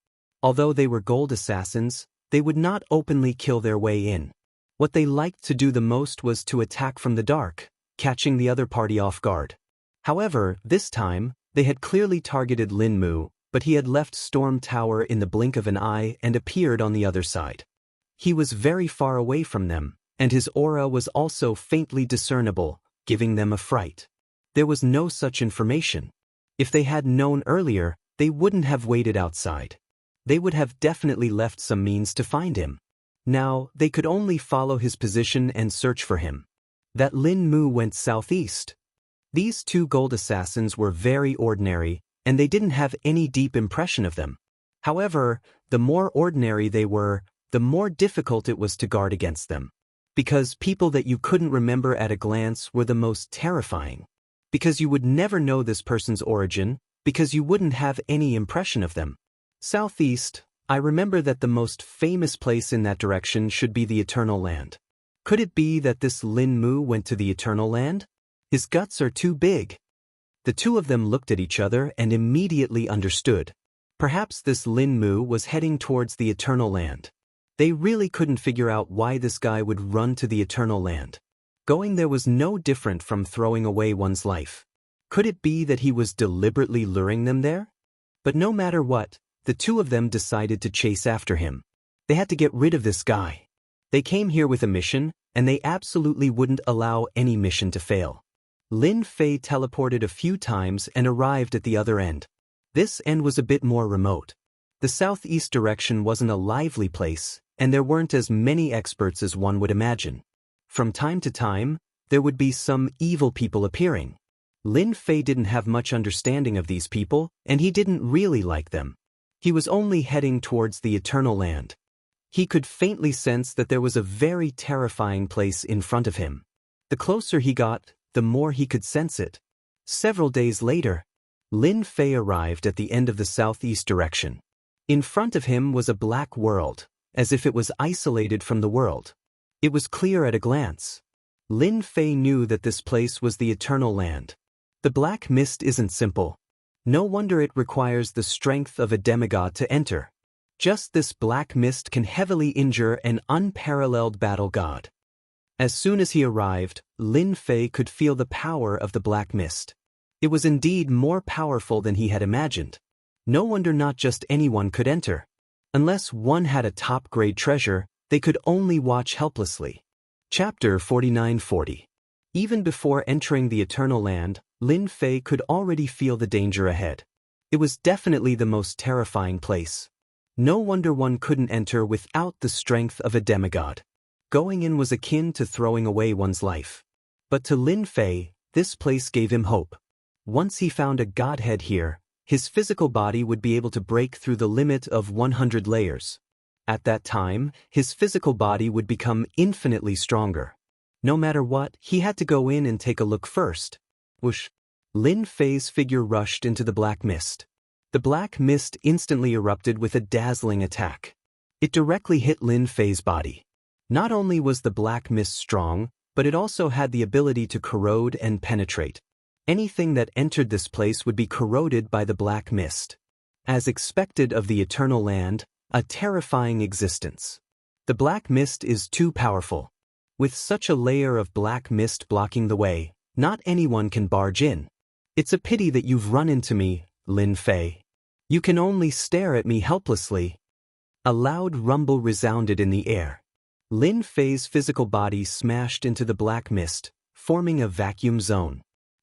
Although they were gold assassins, they would not openly kill their way in. What they liked to do the most was to attack from the dark, catching the other party off guard. However, this time, they had clearly targeted Lin Mu, but he had left Storm Tower in the blink of an eye and appeared on the other side. He was very far away from them, and his aura was also faintly discernible, giving them a fright. There was no such information. If they had known earlier, they wouldn't have waited outside. They would have definitely left some means to find him. Now, they could only follow his position and search for him. That Lin Mu went southeast. These two gold assassins were very ordinary, and they didn't have any deep impression of them. However, the more ordinary they were, the more difficult it was to guard against them. Because people that you couldn't remember at a glance were the most terrifying. Because you would never know this person's origin, because you wouldn't have any impression of them. Southeast, I remember that the most famous place in that direction should be the Eternal Land. Could it be that this Lin Mu went to the Eternal Land? His guts are too big. The two of them looked at each other and immediately understood. Perhaps this Lin Mu was heading towards the Eternal Land. They really couldn't figure out why this guy would run to the Eternal Land. Going there was no different from throwing away one's life. Could it be that he was deliberately luring them there? But no matter what, the two of them decided to chase after him. They had to get rid of this guy. They came here with a mission, and they absolutely wouldn't allow any mission to fail. Lin Fei teleported a few times and arrived at the other end. This end was a bit more remote. The southeast direction wasn't a lively place, and there weren't as many experts as one would imagine. From time to time, there would be some evil people appearing. Lin Fei didn't have much understanding of these people, and he didn't really like them. He was only heading towards the Eternal Land. He could faintly sense that there was a very terrifying place in front of him. The closer he got, the more he could sense it. Several days later, Lin Fei arrived at the end of the southeast direction. In front of him was a black world, as if it was isolated from the world. It was clear at a glance. Lin Fei knew that this place was the Eternal Land. The black mist isn't simple. No wonder it requires the strength of a demigod to enter. Just this black mist can heavily injure an unparalleled battle god. As soon as he arrived, Lin Fei could feel the power of the black mist. It was indeed more powerful than he had imagined. No wonder not just anyone could enter. Unless one had a top-grade treasure, They could only watch helplessly. Chapter 49-40. Even before entering the Eternal Land, Lin Fei could already feel the danger ahead. It was definitely the most terrifying place. No wonder one couldn't enter without the strength of a demigod. Going in was akin to throwing away one's life. But to Lin Fei, this place gave him hope. Once he found a godhead here, his physical body would be able to break through the limit of 100 layers. At that time, his physical body would become infinitely stronger. No matter what, he had to go in and take a look first. Whoosh! Lin Fei's figure rushed into the black mist. The black mist instantly erupted with a dazzling attack. It directly hit Lin Fei's body. Not only was the black mist strong, but it also had the ability to corrode and penetrate. Anything that entered this place would be corroded by the black mist. As expected of the Eternal Land, a terrifying existence. The black mist is too powerful. With such a layer of black mist blocking the way, not anyone can barge in. It's a pity that you've run into me, Lin Fei. You can only stare at me helplessly. A loud rumble resounded in the air. Lin Fei's physical body smashed into the black mist, forming a vacuum zone.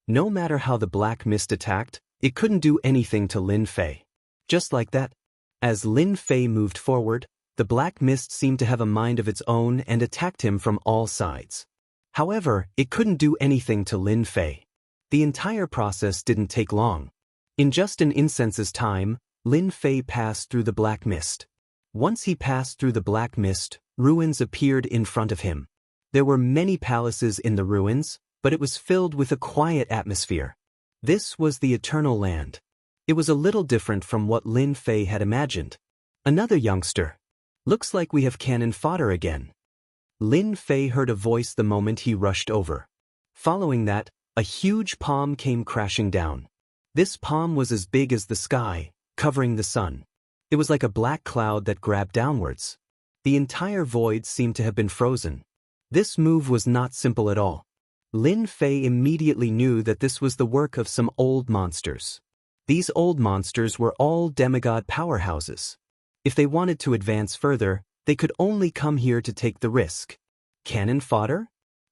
No matter how the black mist attacked, it couldn't do anything to Lin Fei. Just like that, as Lin Fei moved forward, the black mist seemed to have a mind of its own and attacked him from all sides. However, it couldn't do anything to Lin Fei. The entire process didn't take long. In just an instant's time, Lin Fei passed through the black mist. Once he passed through the black mist, ruins appeared in front of him. There were many palaces in the ruins, but it was filled with a quiet atmosphere. This was the Eternal Land. It was a little different from what Lin Fei had imagined. Another youngster. Looks like we have cannon fodder again. Lin Fei heard a voice the moment he rushed over. Following that, a huge palm came crashing down. This palm was as big as the sky, covering the sun. It was like a black cloud that grabbed downwards. The entire void seemed to have been frozen. This move was not simple at all. Lin Fei immediately knew that this was the work of some old monsters. These old monsters were all demigod powerhouses. If they wanted to advance further, they could only come here to take the risk. Cannon fodder?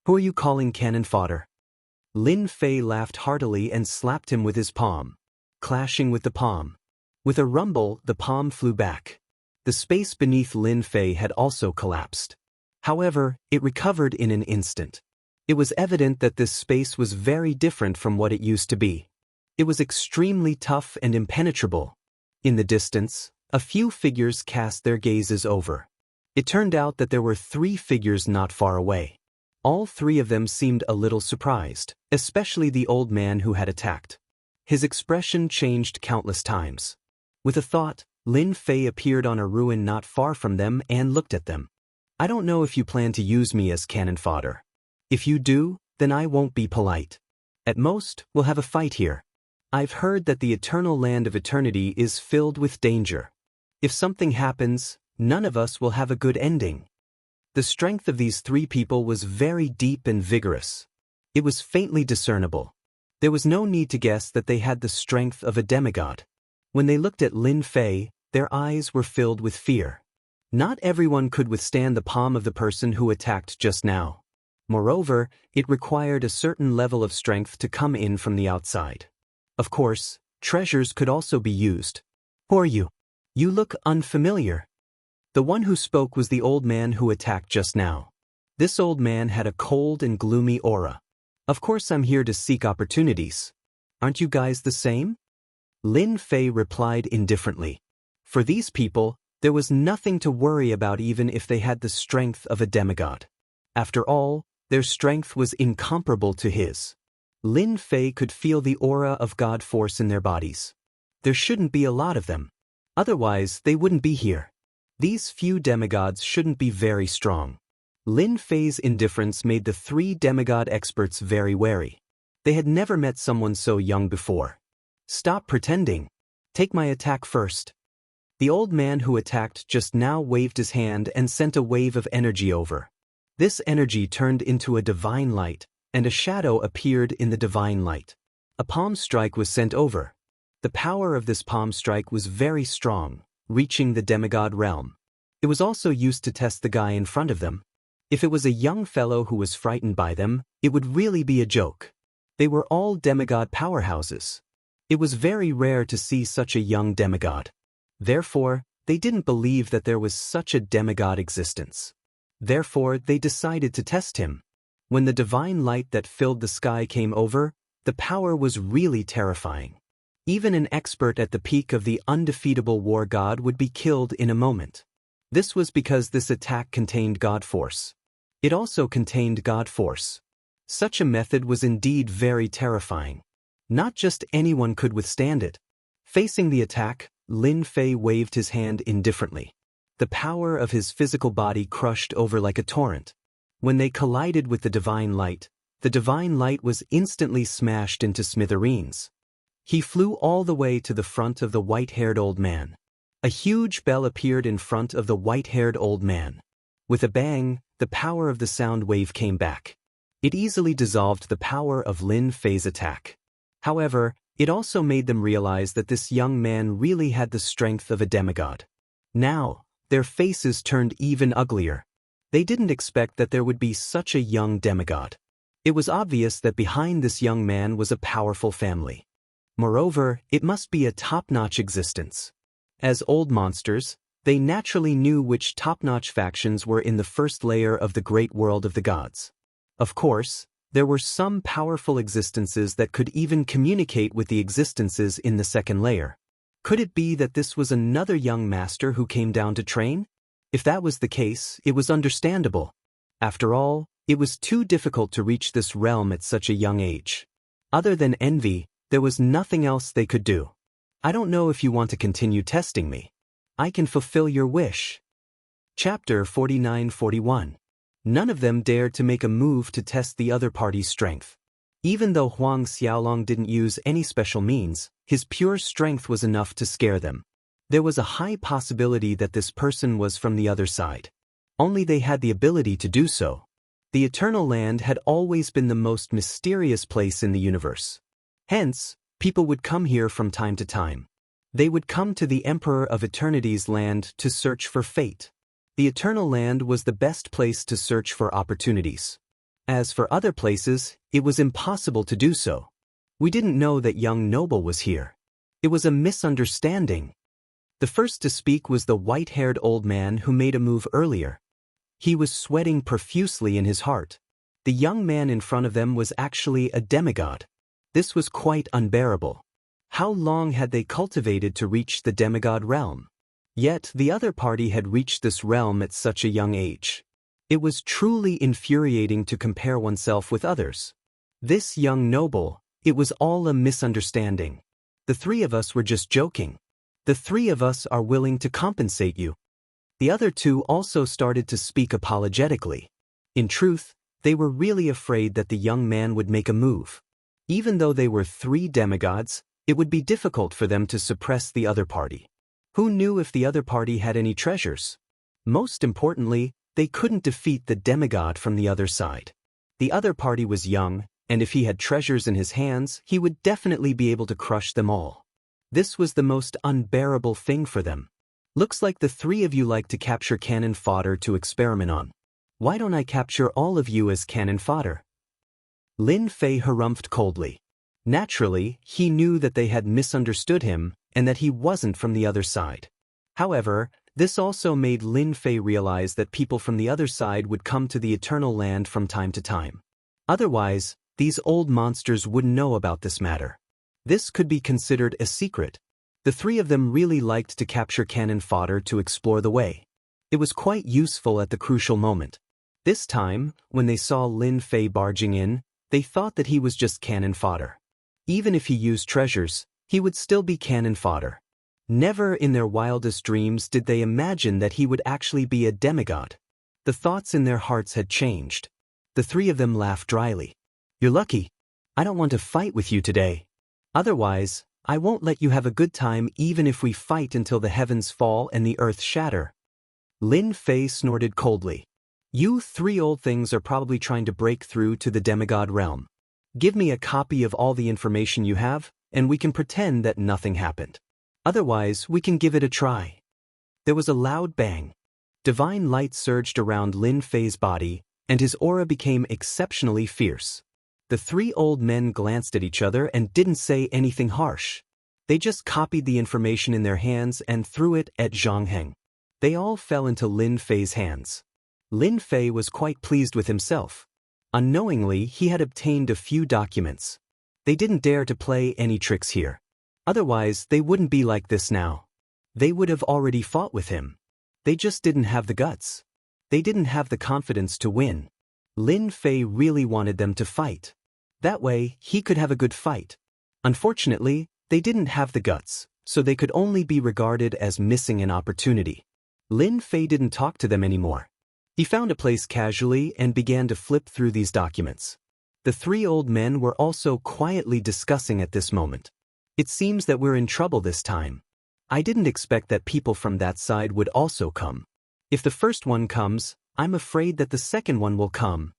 Who are you calling cannon fodder? Lin Fei laughed heartily and slapped him with his palm, clashing with the palm. With a rumble, the palm flew back. The space beneath Lin Fei had also collapsed. However, it recovered in an instant. It was evident that this space was very different from what it used to be. It was extremely tough and impenetrable. In the distance, a few figures cast their gazes over. It turned out that there were 3 figures not far away. All 3 of them seemed a little surprised, especially the old man who had attacked. His expression changed countless times. With a thought, Lin Fei appeared on a ruin not far from them and looked at them. I don't know if you plan to use me as cannon fodder. If you do, then I won't be polite. At most, we'll have a fight here. I've heard that the Eternal Land of Eternity is filled with danger. If something happens, none of us will have a good ending. The strength of these 3 people was very deep and vigorous. It was faintly discernible. There was no need to guess that they had the strength of a demigod. When they looked at Lin Fei, their eyes were filled with fear. Not everyone could withstand the palm of the person who attacked just now. Moreover, it required a certain level of strength to come in from the outside. Of course, treasures could also be used. Who are you? You look unfamiliar. The one who spoke was the old man who attacked just now. This old man had a cold and gloomy aura. Of course I'm here to seek opportunities. Aren't you guys the same? Lin Fei replied indifferently. For these people, there was nothing to worry about even if they had the strength of a demigod. After all, their strength was incomparable to his. Lin Fei could feel the aura of God force in their bodies. There shouldn't be a lot of them. Otherwise, they wouldn't be here. These few demigods shouldn't be very strong. Lin Fei's indifference made the 3 demigod experts very wary. They had never met someone so young before. Stop pretending. Take my attack first. The old man who attacked just now waved his hand and sent a wave of energy over. This energy turned into a divine light, and a shadow appeared in the divine light. A palm strike was sent over. The power of this palm strike was very strong, reaching the demigod realm. It was also used to test the guy in front of them. If it was a young fellow who was frightened by them, it would really be a joke. They were all demigod powerhouses. It was very rare to see such a young demigod. Therefore, they didn't believe that there was such a demigod existence. Therefore, they decided to test him. When the divine light that filled the sky came over, the power was really terrifying. Even an expert at the peak of the undefeatable war god would be killed in a moment. This was because this attack contained god force. It also contained god force. Such a method was indeed very terrifying. Not just anyone could withstand it. Facing the attack, Lin Fei waved his hand indifferently. The power of his physical body crushed over like a torrent. When they collided with the divine light was instantly smashed into smithereens. He flew all the way to the front of the white-haired old man. A huge bell appeared in front of the white-haired old man. With a bang, the power of the sound wave came back. It easily dissolved the power of Lin Fei's attack. However, it also made them realize that this young man really had the strength of a demigod. Now, their faces turned even uglier. They didn't expect that there would be such a young demigod. It was obvious that behind this young man was a powerful family. Moreover, it must be a top-notch existence. As old monsters, they naturally knew which top-notch factions were in the first layer of the great world of the gods. Of course, there were some powerful existences that could even communicate with the existences in the second layer. Could it be that this was another young master who came down to train? If that was the case, it was understandable. After all, it was too difficult to reach this realm at such a young age. Other than envy, there was nothing else they could do. I don't know if you want to continue testing me. I can fulfill your wish. Chapter 49-41. None of them dared to make a move to test the other party's strength. Even though Huang Xiaolong didn't use any special means, his pure strength was enough to scare them. There was a high possibility that this person was from the other side. Only they had the ability to do so. The Eternal Land had always been the most mysterious place in the universe. Hence, people would come here from time to time. They would come to the Emperor of Eternity's land to search for fate. The Eternal Land was the best place to search for opportunities. As for other places, it was impossible to do so. We didn't know that young noble was here. It was a misunderstanding. The first to speak was the white-haired old man who made a move earlier. He was sweating profusely in his heart. The young man in front of them was actually a demigod. This was quite unbearable. How long had they cultivated to reach the demigod realm? Yet the other party had reached this realm at such a young age. It was truly infuriating to compare oneself with others. This young noble, it was all a misunderstanding. The three of us were just joking. The three of us are willing to compensate you. The other two also started to speak apologetically. In truth, they were really afraid that the young man would make a move. Even though they were three demigods, it would be difficult for them to suppress the other party. Who knew if the other party had any treasures? Most importantly, they couldn't defeat the demigod from the other side. The other party was young, and if he had treasures in his hands, he would definitely be able to crush them all. This was the most unbearable thing for them. Looks like the three of you like to capture cannon fodder to experiment on. Why don't I capture all of you as cannon fodder? Lin Fei harumphed coldly. Naturally, he knew that they had misunderstood him and that he wasn't from the other side. However, this also made Lin Fei realize that people from the other side would come to the Eternal Land from time to time. Otherwise, these old monsters wouldn't know about this matter. This could be considered a secret. The three of them really liked to capture cannon fodder to explore the way. It was quite useful at the crucial moment. This time, when they saw Lin Fei barging in, they thought that he was just cannon fodder. Even if he used treasures, he would still be cannon fodder. Never in their wildest dreams did they imagine that he would actually be a demigod. The thoughts in their hearts had changed. The three of them laughed dryly. You're lucky. I don't want to fight with you today. Otherwise, I won't let you have a good time even if we fight until the heavens fall and the earth shatter. Lin Fei snorted coldly. You three old things are probably trying to break through to the demigod realm. Give me a copy of all the information you have, and we can pretend that nothing happened. Otherwise, we can give it a try. There was a loud bang. Divine light surged around Lin Fei's body, and his aura became exceptionally fierce. The three old men glanced at each other and didn't say anything harsh. They just copied the information in their hands and threw it at Zhang Heng. They all fell into Lin Fei's hands. Lin Fei was quite pleased with himself. Unknowingly, he had obtained a few documents. They didn't dare to play any tricks here. Otherwise, they wouldn't be like this now. They would have already fought with him. They just didn't have the guts. They didn't have the confidence to win. Lin Fei really wanted them to fight. That way, he could have a good fight. Unfortunately, they didn't have the guts, so they could only be regarded as missing an opportunity. Lin Fei didn't talk to them anymore. He found a place casually and began to flip through these documents. The three old men were also quietly discussing at this moment. It seems that we're in trouble this time. I didn't expect that people from that side would also come. If the first one comes, I'm afraid that the second one will come.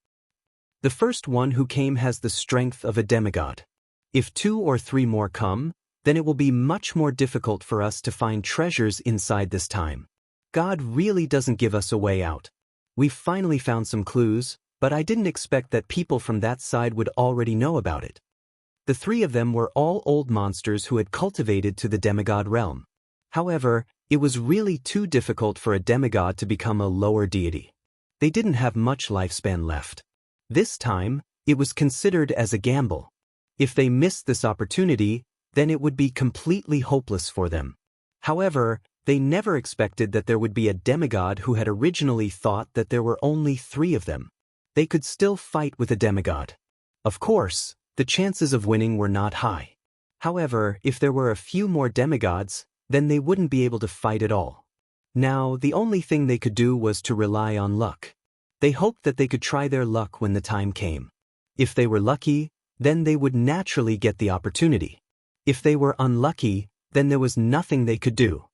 The first one who came has the strength of a demigod. If 2 or 3 more come, then it will be much more difficult for us to find treasures inside this time. God really doesn't give us a way out. We've finally found some clues, but I didn't expect that people from that side would already know about it. The 3 of them were all old monsters who had cultivated to the demigod realm. However, it was really too difficult for a demigod to become a lower deity. They didn't have much lifespan left. This time, it was considered as a gamble. If they missed this opportunity, then it would be completely hopeless for them. However, they never expected that there would be a demigod who had originally thought that there were only 3 of them. They could still fight with a demigod. Of course, the chances of winning were not high. However, if there were a few more demigods, then they wouldn't be able to fight at all. Now, the only thing they could do was to rely on luck. They hoped that they could try their luck when the time came. If they were lucky, then they would naturally get the opportunity. If they were unlucky, then there was nothing they could do.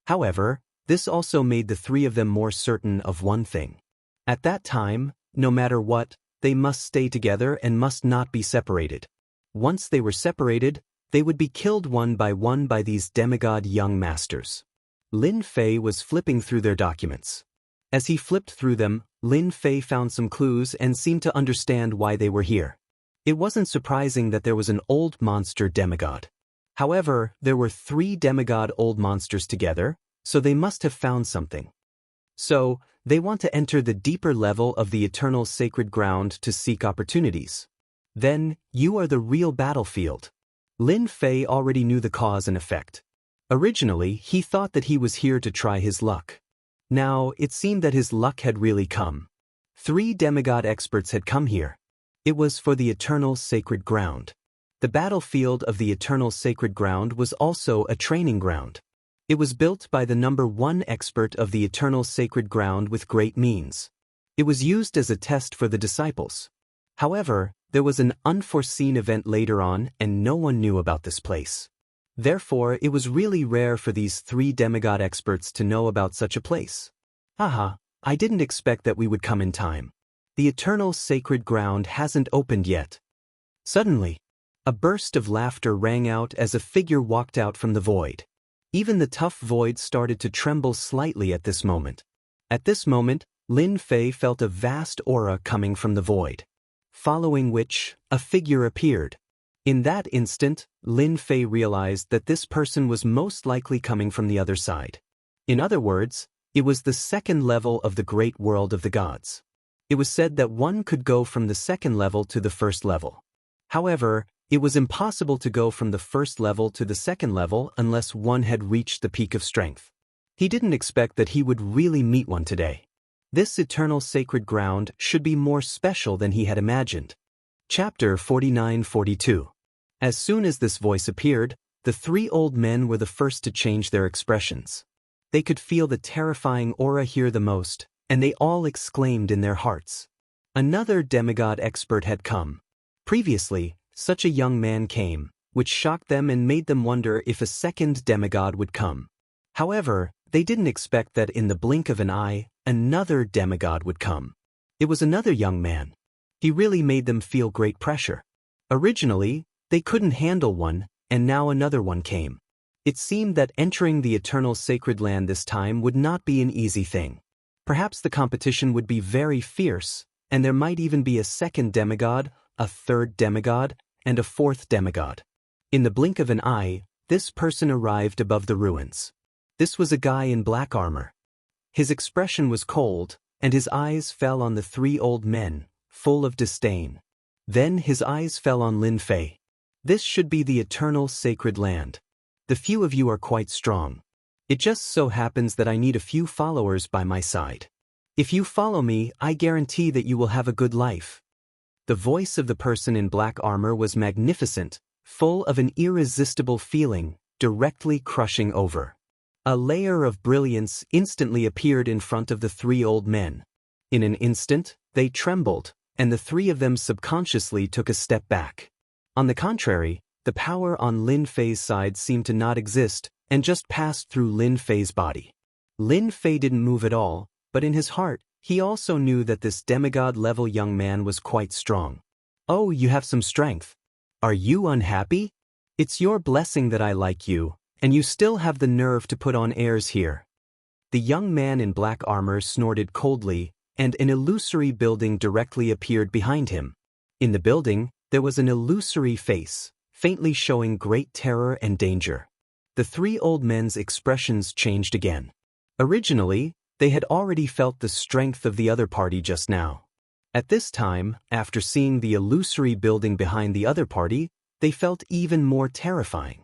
However, this also made the 3 of them more certain of one thing. At that time, no matter what, they must stay together and must not be separated. Once they were separated, they would be killed one by these demigod young masters. Lin Fei was flipping through their documents. As he flipped through them, Lin Fei found some clues and seemed to understand why they were here. It wasn't surprising that there was an old monster demigod. However, there were 3 demigod old monsters together, so they must have found something. So, they want to enter the deeper level of the eternal sacred ground to seek opportunities. Then, you are the real battlefield. Lin Fei already knew the cause and effect. Originally, he thought that he was here to try his luck. Now, it seemed that his luck had really come. 3 demigod experts had come here. It was for the eternal sacred ground. The battlefield of the eternal sacred ground was also a training ground. It was built by the number 1 expert of the eternal sacred ground with great means. It was used as a test for the disciples. However, there was an unforeseen event later on and no one knew about this place. Therefore, it was really rare for these 3 demigod experts to know about such a place. Haha, I didn't expect that we would come in time. The eternal sacred ground hasn't opened yet. Suddenly, a burst of laughter rang out as a figure walked out from the void. Even the tough void started to tremble slightly at this moment. At this moment, Lin Fei felt a vast aura coming from the void. Following which, a figure appeared. In that instant, Lin Fei realized that this person was most likely coming from the other side. In other words, it was the 2nd level of the great world of the gods. It was said that one could go from the 2nd level to the 1st level. However, it was impossible to go from the 1st level to the 2nd level unless one had reached the peak of strength. He didn't expect that he would really meet one today. This eternal sacred ground should be more special than he had imagined. Chapter 49-42. As soon as this voice appeared, the 3 old men were the first to change their expressions. They could feel the terrifying aura here the most, and they all exclaimed in their hearts. Another demigod expert had come. Previously, such a young man came, which shocked them and made them wonder if a 2nd demigod would come. However, they didn't expect that in the blink of an eye, another demigod would come. It was another young man. He really made them feel great pressure. Originally, they couldn't handle one, and now another one came. It seemed that entering the eternal sacred land this time would not be an easy thing. Perhaps the competition would be very fierce, and there might even be a second demigod, a third demigod, and a fourth demigod. In the blink of an eye, this person arrived above the ruins. This was a guy in black armor. His expression was cold, and his eyes fell on the three old men, full of disdain. Then his eyes fell on Lin Fei. This should be the eternal sacred land. The few of you are quite strong. It just so happens that I need a few followers by my side. If you follow me, I guarantee that you will have a good life. The voice of the person in black armor was magnificent, full of an irresistible feeling, directly crushing over. A layer of brilliance instantly appeared in front of the three old men. In an instant, they trembled, and the three of them subconsciously took a step back. On the contrary, the power on Lin Fei's side seemed to not exist and just passed through Lin Fei's body. Lin Fei didn't move at all, but in his heart, he also knew that this demigod-level young man was quite strong. Oh, you have some strength. Are you unhappy? It's your blessing that I like you, and you still have the nerve to put on airs here. The young man in black armor snorted coldly, and an illusory building directly appeared behind him. In the building, there was an illusory face, faintly showing great terror and danger. The three old men's expressions changed again. Originally, they had already felt the strength of the other party just now. At this time, after seeing the illusory building behind the other party, they felt even more terrifying.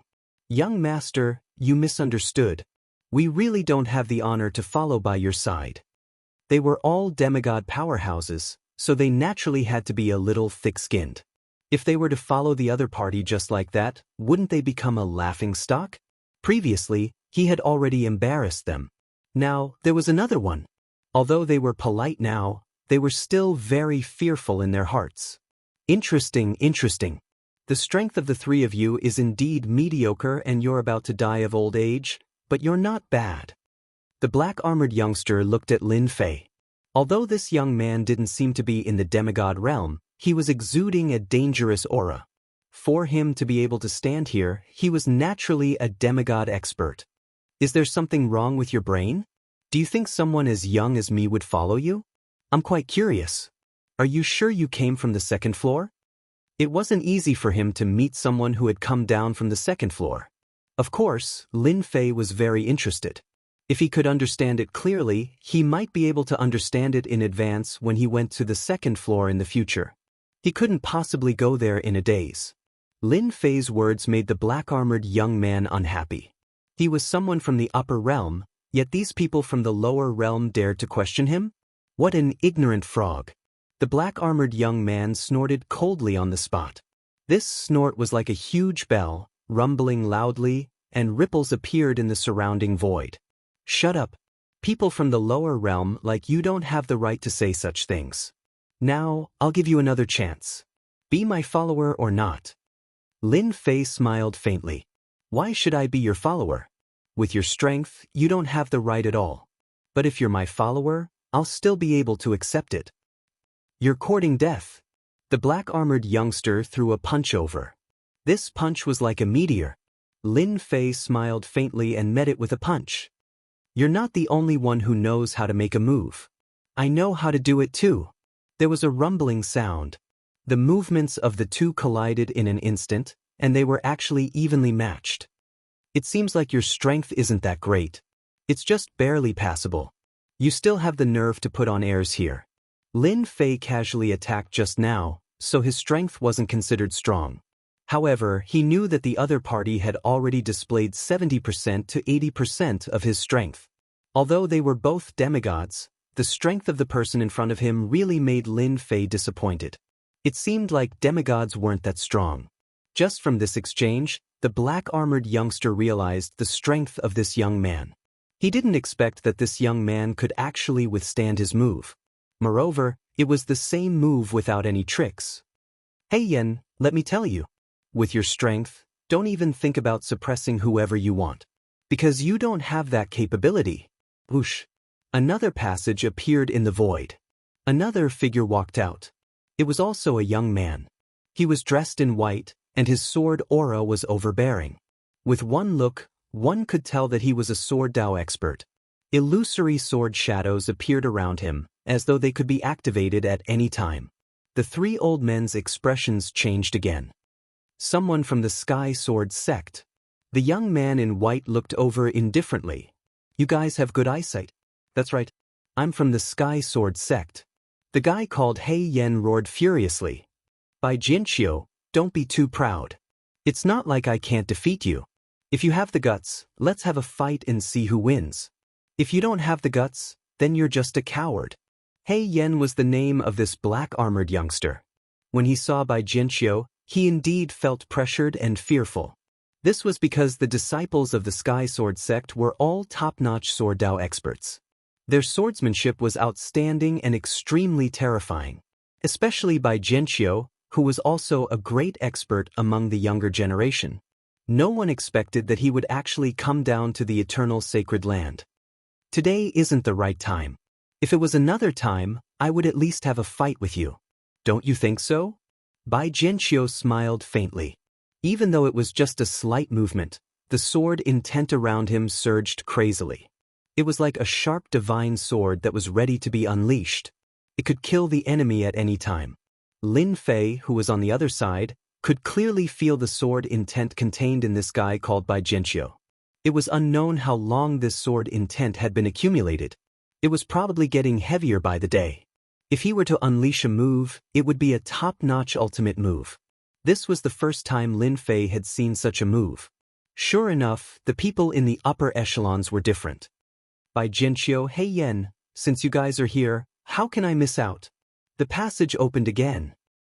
Young master, you misunderstood. We really don't have the honor to follow by your side. They were all demigod powerhouses, so they naturally had to be a little thick-skinned. If they were to follow the other party just like that, wouldn't they become a laughingstock? Previously, he had already embarrassed them. Now, there was another one. Although they were polite now, they were still very fearful in their hearts. Interesting. The strength of the three of you is indeed mediocre and you're about to die of old age, but you're not bad. The black-armored youngster looked at Lin Fei. Although this young man didn't seem to be in the demigod realm, he was exuding a dangerous aura. For him to be able to stand here, he was naturally a demigod expert. Is there something wrong with your brain? Do you think someone as young as me would follow you? I'm quite curious. Are you sure you came from the second floor? It wasn't easy for him to meet someone who had come down from the second floor. Of course, Lin Fei was very interested. If he could understand it clearly, he might be able to understand it in advance when he went to the second floor in the future. He couldn't possibly go there in a daze. Lin Fei's words made the black-armored young man unhappy. He was someone from the upper realm, yet these people from the lower realm dared to question him? What an ignorant frog. The black-armored young man snorted coldly on the spot. This snort was like a huge bell, rumbling loudly, and ripples appeared in the surrounding void. Shut up. People from the lower realm like you don't have the right to say such things. Now, I'll give you another chance. Be my follower or not. Lin Fei smiled faintly. Why should I be your follower? With your strength, you don't have the right at all. But if you're my follower, I'll still be able to accept it. You're courting death. The black-armored youngster threw a punch over. This punch was like a meteor. Lin Fei smiled faintly and met it with a punch. You're not the only one who knows how to make a move. I know how to do it too. There was a rumbling sound. The movements of the two collided in an instant, and they were actually evenly matched. It seems like your strength isn't that great. It's just barely passable. You still have the nerve to put on airs here. Lin Fei casually attacked just now, so his strength wasn't considered strong. However, he knew that the other party had already displayed 70% to 80% of his strength. Although they were both demigods, the strength of the person in front of him really made Lin Fei disappointed. It seemed like demigods weren't that strong. Just from this exchange, the black-armored youngster realized the strength of this young man. He didn't expect that this young man could actually withstand his move. Moreover, it was the same move without any tricks. Hey Yen, let me tell you. With your strength, don't even think about suppressing whoever you want. Because you don't have that capability. Whoosh. Another passage appeared in the void. Another figure walked out. It was also a young man. He was dressed in white, and his sword aura was overbearing. With one look, one could tell that he was a sword Dao expert. Illusory sword shadows appeared around him, as though they could be activated at any time. The three old men's expressions changed again. Someone from the Sky Sword sect. The young man in white looked over indifferently. You guys have good eyesight. That's right. I'm from the Sky Sword sect. The guy called Hei Yen roared furiously. By Xianxia, don't be too proud. It's not like I can't defeat you. If you have the guts, let's have a fight and see who wins. If you don't have the guts, then you're just a coward. Hei Yen was the name of this black-armored youngster. When he saw Bai Jianxiu, he indeed felt pressured and fearful. This was because the disciples of the Sky Sword sect were all top-notch sword Dao experts. Their swordsmanship was outstanding and extremely terrifying, especially Bai Jianxiu, who was also a great expert among the younger generation. No one expected that he would actually come down to the eternal sacred land. Today isn't the right time. If it was another time, I would at least have a fight with you. Don't you think so? Bai Jianxiu smiled faintly. Even though it was just a slight movement, the sword intent around him surged crazily. It was like a sharp divine sword that was ready to be unleashed. It could kill the enemy at any time. Lin Fei, who was on the other side, could clearly feel the sword intent contained in this guy called Bai Jianxiu. It was unknown how long this sword intent had been accumulated. It was probably getting heavier by the day. If he were to unleash a move, it would be a top-notch ultimate move. This was the first time Lin Fei had seen such a move. Sure enough, the people in the upper echelons were different. Bai Jianxiu, Hei Yen, since you guys are here, how can I miss out? The passage opened again.